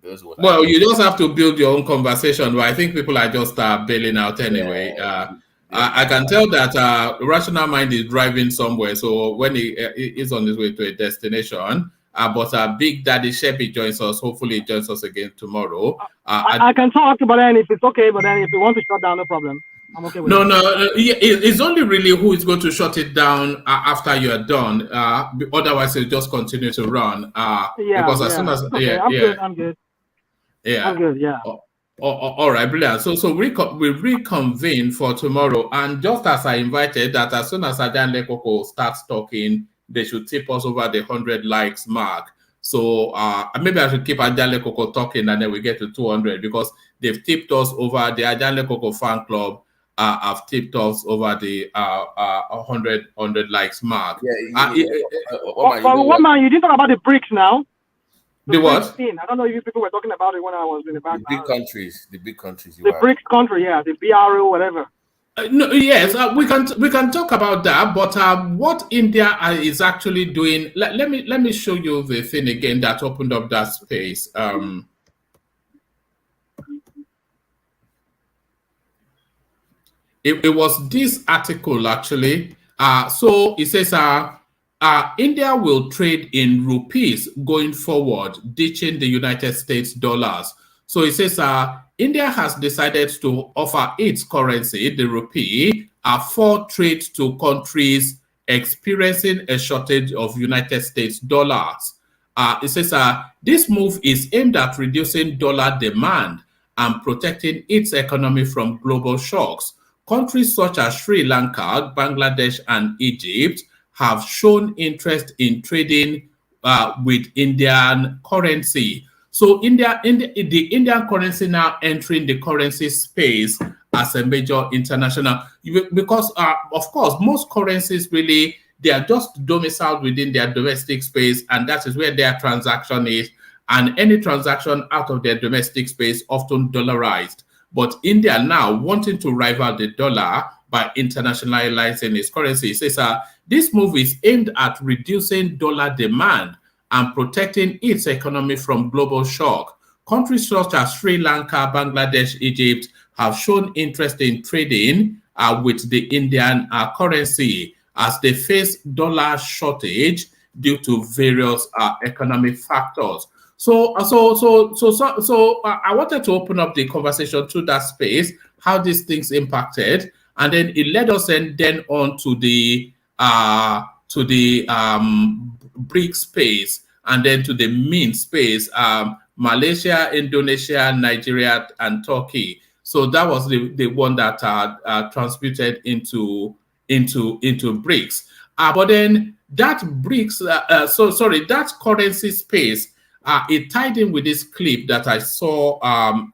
those. Well, you just have to build your own conversation. But I think people are just bailing out anyway. Yeah. I can tell that Rational Mind is driving somewhere. So when he is on his way to a destination, But Big Daddy Sheppy joins us. Hopefully, he joins us again tomorrow. I can talk, but then if it's okay, but then if you want to shut down, no problem. I'm okay with it. It's only really who is going to shut it down after you are done. Otherwise, it'll just continue to run. Because as soon as I'm good. Yeah, I'm good. Yeah. All right, brilliant. So we reconvene for tomorrow, and just as I invited that, as soon as Ajan Lekoko starts talking, they should tip us over the 100 likes mark. So maybe I should keep Ajan Lekoko talking, and then we get to 200 because they've tipped us over. The Ajan Lekoko fan club have tipped us over the 100 likes mark. One man, you didn't talk about the BRICS now. The what? I don't know if you people were talking about it when I was in the background. The big countries. The BRICS country, yeah, the BRO, whatever. No, yes, we can talk about that. But what India is actually doing? Let me show you the thing again that opened up that space. It was this article actually. So it says India will trade in rupees going forward, ditching the United States dollars. So it says India has decided to offer its currency, the rupee, for trade to countries experiencing a shortage of United States dollars. It says this move is aimed at reducing dollar demand and protecting its economy from global shocks. Countries such as Sri Lanka, Bangladesh, and Egypt have shown interest in trading with Indian currency. So the Indian currency now entering the currency space as a major international, because of course, most currencies really, they are just domiciled within their domestic space, and that is where their transaction is. And any transaction out of their domestic space often dollarized. But India now wanting to rival the dollar by internationalizing its currency. It says this move is aimed at reducing dollar demand and protecting its economy from global shock. Countries such as Sri Lanka, Bangladesh, Egypt have shown interest in trading with the Indian currency as they face dollar shortage due to various economic factors. So I wanted to open up the conversation to that space, how these things impacted, and then it led us then on to the BRICS space, and then to the MEAN space, Malaysia, Indonesia, Nigeria, and Turkey. So that was the one that transmuted into BRICS. But then that BRICS, that currency space, it tied in with this clip that I saw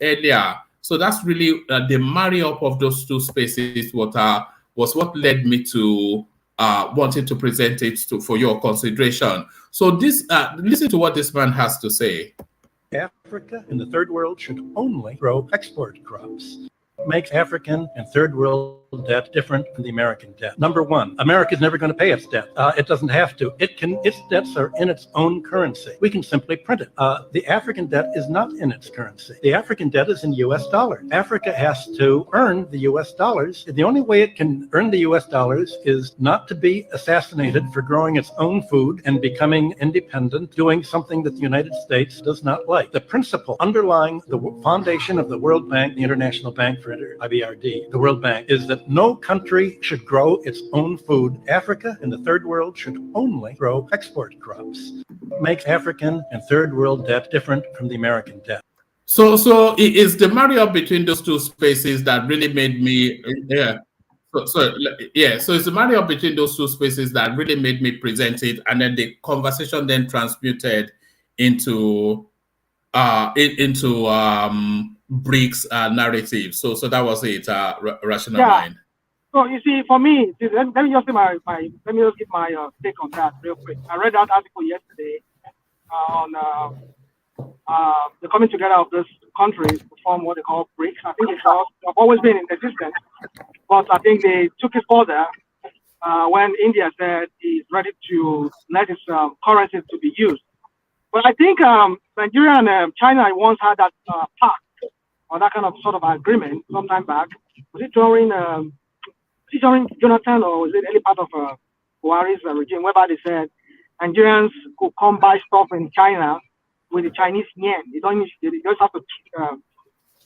earlier. So that's really the marry up of those two spaces. Was what led me to wanting to present it for your consideration. So this, listen to what this man has to say. Africa and the third world should only grow export crops. Makes African and third world debt different from the American debt. Number one, America is never going to pay its debt. It doesn't have to. Its debts are in its own currency. We can simply print it. The African debt is not in its currency. The African debt is in US dollars. Africa has to earn the US dollars. The only way it can earn the US dollars is not to be assassinated for growing its own food and becoming independent, doing something that the United States does not like. The principle underlying the foundation of the World Bank, the International Bank for IBRD, the World Bank, is that no country should grow its own food. Africa and the third world should only grow export crops. Makes African and third world debt different from the American debt. So it is the marry up between those two spaces that really made me, So it's the marry up between those two spaces that really made me present it, and then the conversation then transmuted into BRICS narrative. So that was it. Rational Mind. So you see, for me, let me just give my take on that real quick. I read that article yesterday on the coming together of those countries to form what they call BRICS. I think it's always been in existence, but I think they took it further when India said it's ready to let its currencies to be used. But I think Nigeria and China once had that pact or that kind of sort of agreement some time back. Was it during Jonathan, or was it any part of Buhari's regime, whereby they said Nigerians could come buy stuff in China with the Chinese yen. They just have to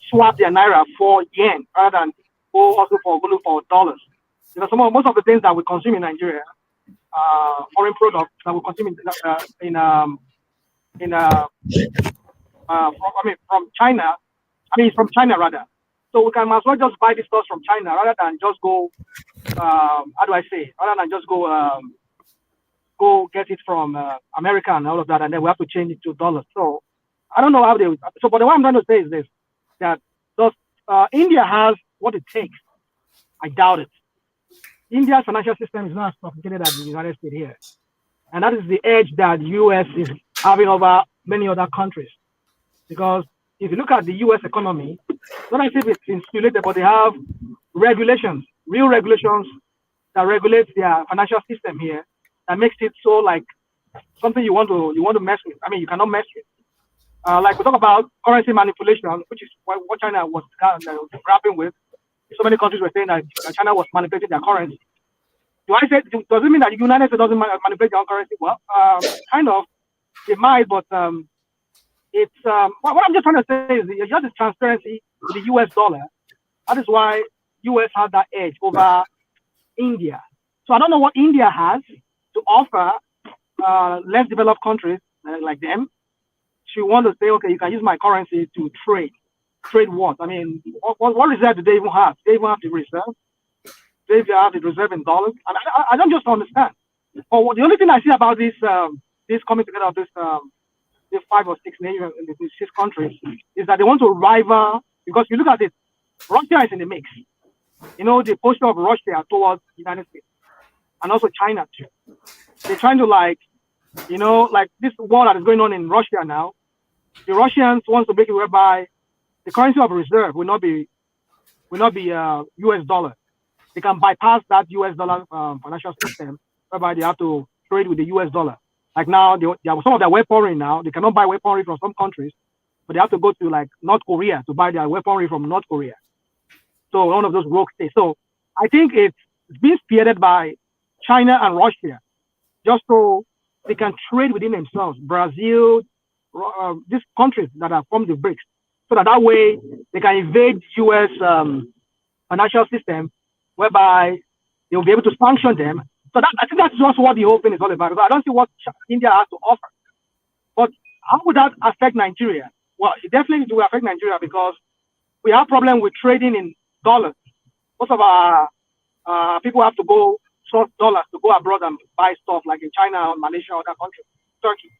swap their naira for yen rather than go also for dollars. You know, most of the things that we consume in Nigeria, foreign products that we consume from China. It's from China rather. So we can as well just buy the stuff from China rather than just go. Rather than just go get it from America and all of that, and then we have to change it to dollars. So I don't know how they. So, but what I'm trying to say is this: that does India has what it takes? I doubt it. India's financial system is not as sophisticated as the United States here, and that is the edge that the U.S. is having over many other countries. Because if you look at the U.S. economy, not as if it's insulated, but they have regulations, real regulations that regulate their financial system here, that makes it so like something you want to mess with. You cannot mess with. Like we talk about currency manipulation, which is what China was grappling with. So many countries were saying that China was manipulating their currency. Does it mean that the United States doesn't manipulate their own currency? Well, kind of, they might, but it's what I'm just trying to say is just the transparency with the US dollar. That is why US has that edge over India. So I don't know what India has to offer less developed countries like them. She want to say, okay, you can use my currency to trade. Trade what? What reserve do they even have? They even have the reserve. They have the reserve in dollars. And I don't just understand. Or the only thing I see about this coming together of this 5 or 6 nations, these 6 countries, is that they want to rival. Because you look at it, Russia is in the mix. You know, the posture of Russia towards the United States, and also China too. They're trying to like this war that is going on in Russia now. The Russians want to make it whereby the currency of reserve will not be US dollar. They can bypass that US dollar financial system whereby they have to trade with the US dollar. Like now, they have some of their weaponry now. They cannot buy weaponry from some countries, but they have to go to like North Korea to buy their weaponry from North Korea. So one of those rogue states. So I think it's being spearheaded by China and Russia, just so they can trade within themselves. Brazil, these countries that are from the BRICS, so that way they can invade U.S. Financial system, whereby they will be able to sanction them. So I think that's just what the whole thing is all about. Because I don't see what India has to offer. But how would that affect Nigeria? Well, it definitely will affect Nigeria because we have problem with trading in dollars. Most of our people have to go source dollars to go abroad and buy stuff like in China or Malaysia or that country, Turkey.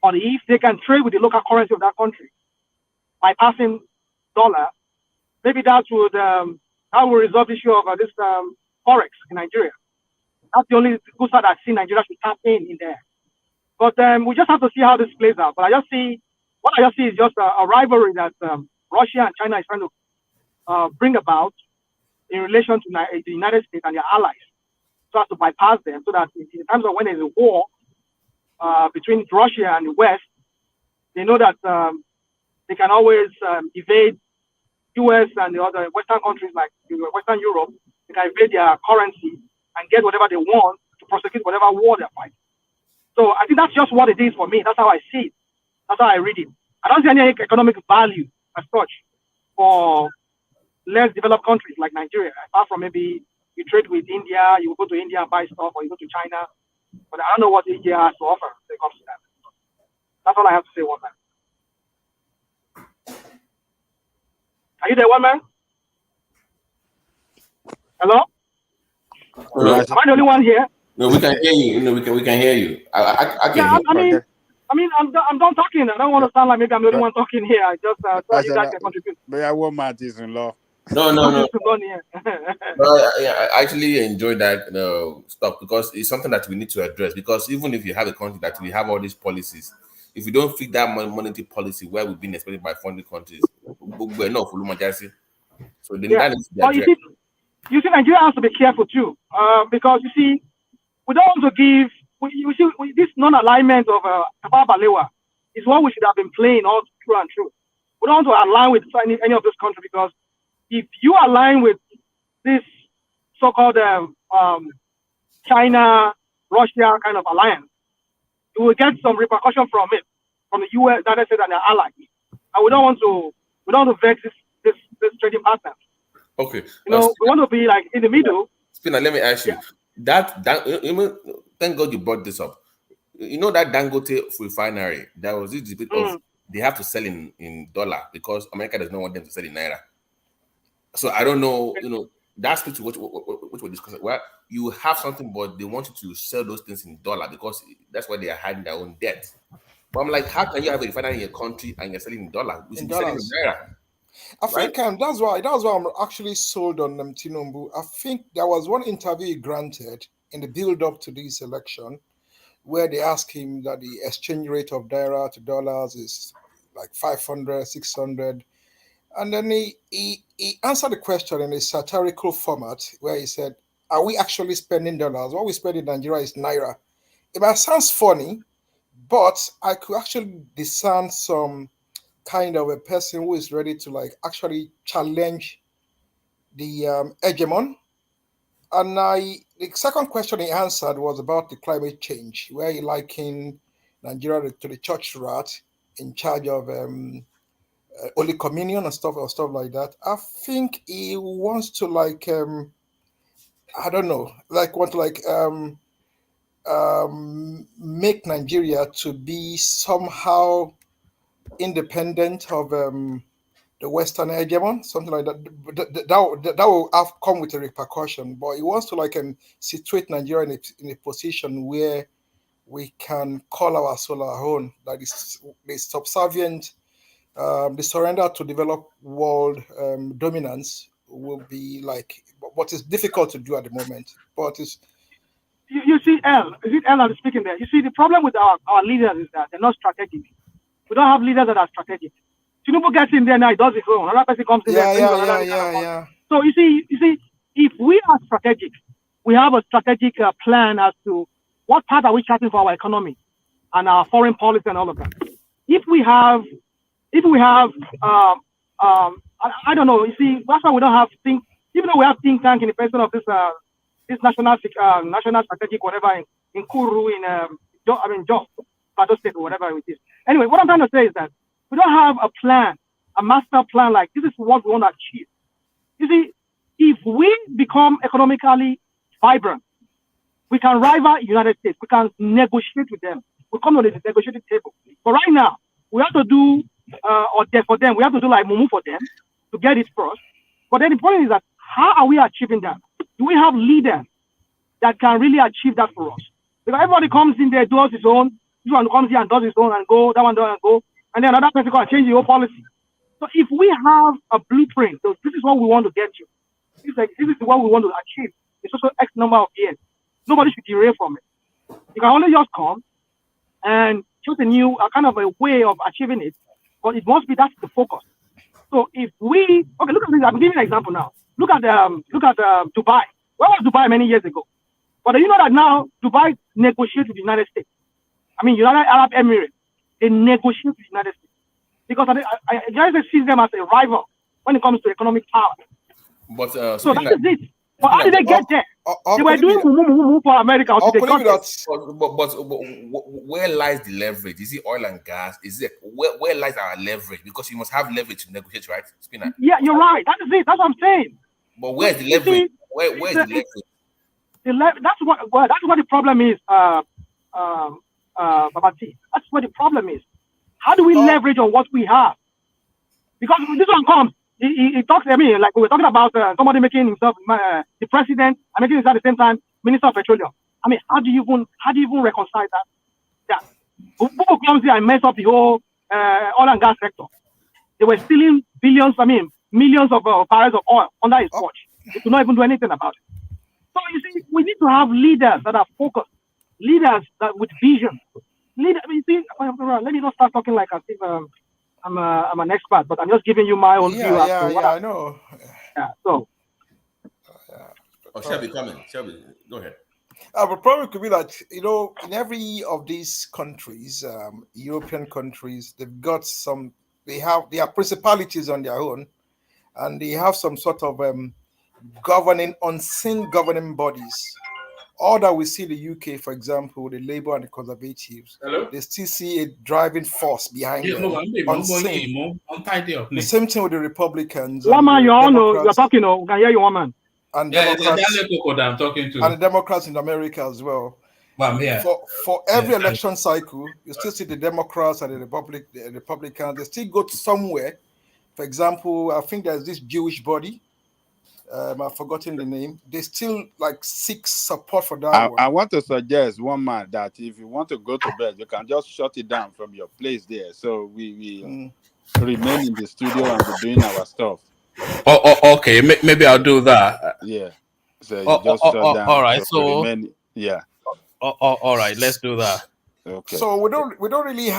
But if they can trade with the local currency of that country by passing dollar, maybe that will resolve the issue of this forex in Nigeria. That's the only good side I see Nigeria should tap in there. But we just have to see how this plays out. But what I just see is just a rivalry that Russia and China is trying to bring about in relation to the United States and their allies, so as to bypass them, so that in terms of when there's a war between Russia and the West, they know that they can always evade US and the other Western countries like Western Europe. They can evade their currency and get whatever they want to prosecute whatever war they're fighting. So I think that's just what it is for me. That's how I see it. That's how I read it. I don't see any economic value as such for less developed countries like Nigeria, apart from maybe you trade with India, you go to India and buy stuff, or you go to China. But I don't know what India has to offer when it comes to that. That's all I have to say, one man. Are you there, one man? Hello? Hello? Am I the only one here? No, we can hear you. No, we can hear you. I can hear you. I'm done talking. I don't want to sound like maybe I'm the only one talking here. I just thought you guys can contribute. But I want my in-law. No. No, I actually enjoy that stuff because it's something that we need to address. Because even if you have a country that we have all these policies, if we don't fit that monetary policy where we've been expected by foreign countries, we're not full majority. So then that needs to be addressed. You see, Nigeria has to be careful too, because you see, we don't want to give. This non-alignment of Tafawa Balewa is what we should have been playing all through and through. We don't want to align with any of those countries, because if you align with this so-called China, Russia kind of alliance, we will get some repercussion from it, from the US, United States, and their allies. And we don't want to vex this trading partner. Okay. We want to be like in the middle. Spinner, let me ask you. That thank God you brought this up. You know that Dangote refinery, there was this debate of they have to sell in dollar because America does not want them to sell in naira. So I don't know, that's what we're discussing. Well, you have something, but they want you to sell those things in dollar because that's why they are hiding their own debt. But I'm like, how can you have a refinery in your country and you're selling in dollar? We should be selling in naira. I think that's why I'm actually sold on Tinubu. I think there was one interview he granted in the build-up to this election where they asked him that the exchange rate of naira to dollars is like 500, 600. And then he answered the question in a satirical format where he said, are we actually spending dollars? What we spend in Nigeria is naira. It might sound funny, but I could actually discern some kind of a person who is ready to like actually challenge the hegemon. And the second question he answered was about the climate change, where he likened Nigeria to the church rat in charge of Holy Communion and stuff like that. I think he wants to like I don't know, like want to like make Nigeria to be somehow independent of the Western hegemon, something like that. That will have come with a repercussion. But he wants to like situate Nigeria in a position where we can call our soul our own. That is the subservient, the surrender to developed world dominance will be like what is difficult to do at the moment. But it's you see, is it I'm speaking there? You see, the problem with our leaders is that they're not strategic. We don't have leaders that are strategic. Tinubu gets in there now, he does his own. Another person comes in there. So you see, if we are strategic, we have a strategic plan as to what path are we charting for our economy and our foreign policy and all of that. If we have, I don't know. You see, that's why we don't have think. Even though we have think tank in the person of this national strategic whatever in Kuru Jos, Plateau State or whatever it is. Anyway, what I'm trying to say is that we don't have a plan, a master plan like this is what we want to achieve. You see, if we become economically vibrant, we can rival United States. We can negotiate with them. We come on the negotiating table. But right now, we have to do for them. We have to do like Mumu for them to get it first. But then the point is that how are we achieving that? Do we have leaders that can really achieve that for us? Because everybody comes in there, does his own. This one comes here and does his own and go. That one does and go. And then another person can change the whole policy. So if we have a blueprint, so this is what we want to get to. This is what we want to achieve. It's also X number of years. Nobody should derail from it. You can only just come and choose a kind of a way of achieving it, but it must be that's the focus. So if we look at this. I'm giving an example now. Look at Dubai. Where was Dubai many years ago? But you know that now Dubai negotiates with the United States. I mean, United Arab Emirates. They negotiate with the United States because the United States sees them as a rival when it comes to economic power. But so that is it. But how did they get there? They were doing move for America. They got but where lies the leverage? Is it oil and gas? Is it where lies our leverage? Because you must have leverage to negotiate, right, Spinner? Yeah, you're right. That is it. That's what I'm saying. But where's the leverage? Where is the leverage? That's what the problem is, Babati. That's what the problem is. How do we leverage on what we have? Because this one comes. He talks to me like we were talking about somebody making himself the president and making himself at the same time Minister of Petroleum. I mean, how do you even reconcile that? Yeah, Bubu comes here and mess up the whole oil and gas sector. They were stealing millions of barrels of oil under his watch. They could not even do anything about it. So you see, we need to have leaders that are focused, leaders that with vision. Let me not start talking like as if I'm an expert, but I'm just giving you my own view. I know. Yeah, so. Shelby, coming. Shelby, go ahead. But probably could be that, in every of these countries, European countries, they have principalities on their own, and they have some sort of unseen governing bodies all that we see in the UK, for example, the Labour and the Conservatives, they still see a driving force behind them. The same thing with the Republicans. One man, you all know, you're talking, we can hear you, one man. And Yeah, Democrats, I'm talking to. and the Democrats in America as well. Yeah. For every election cycle, you still see the Democrats and the Republicans. They still go to somewhere. For example, I think there's this Jewish body. I've forgotten the name. They still like seek support for that one. I want to suggest one man that if you want to go to bed, you can just shut it down from your place there. So we remain in the studio and be doing our stuff. Okay. Maybe I'll do that. Yeah. So you just shut down. All right. So remain, yeah. All right. Let's do that. Okay. So we don't really have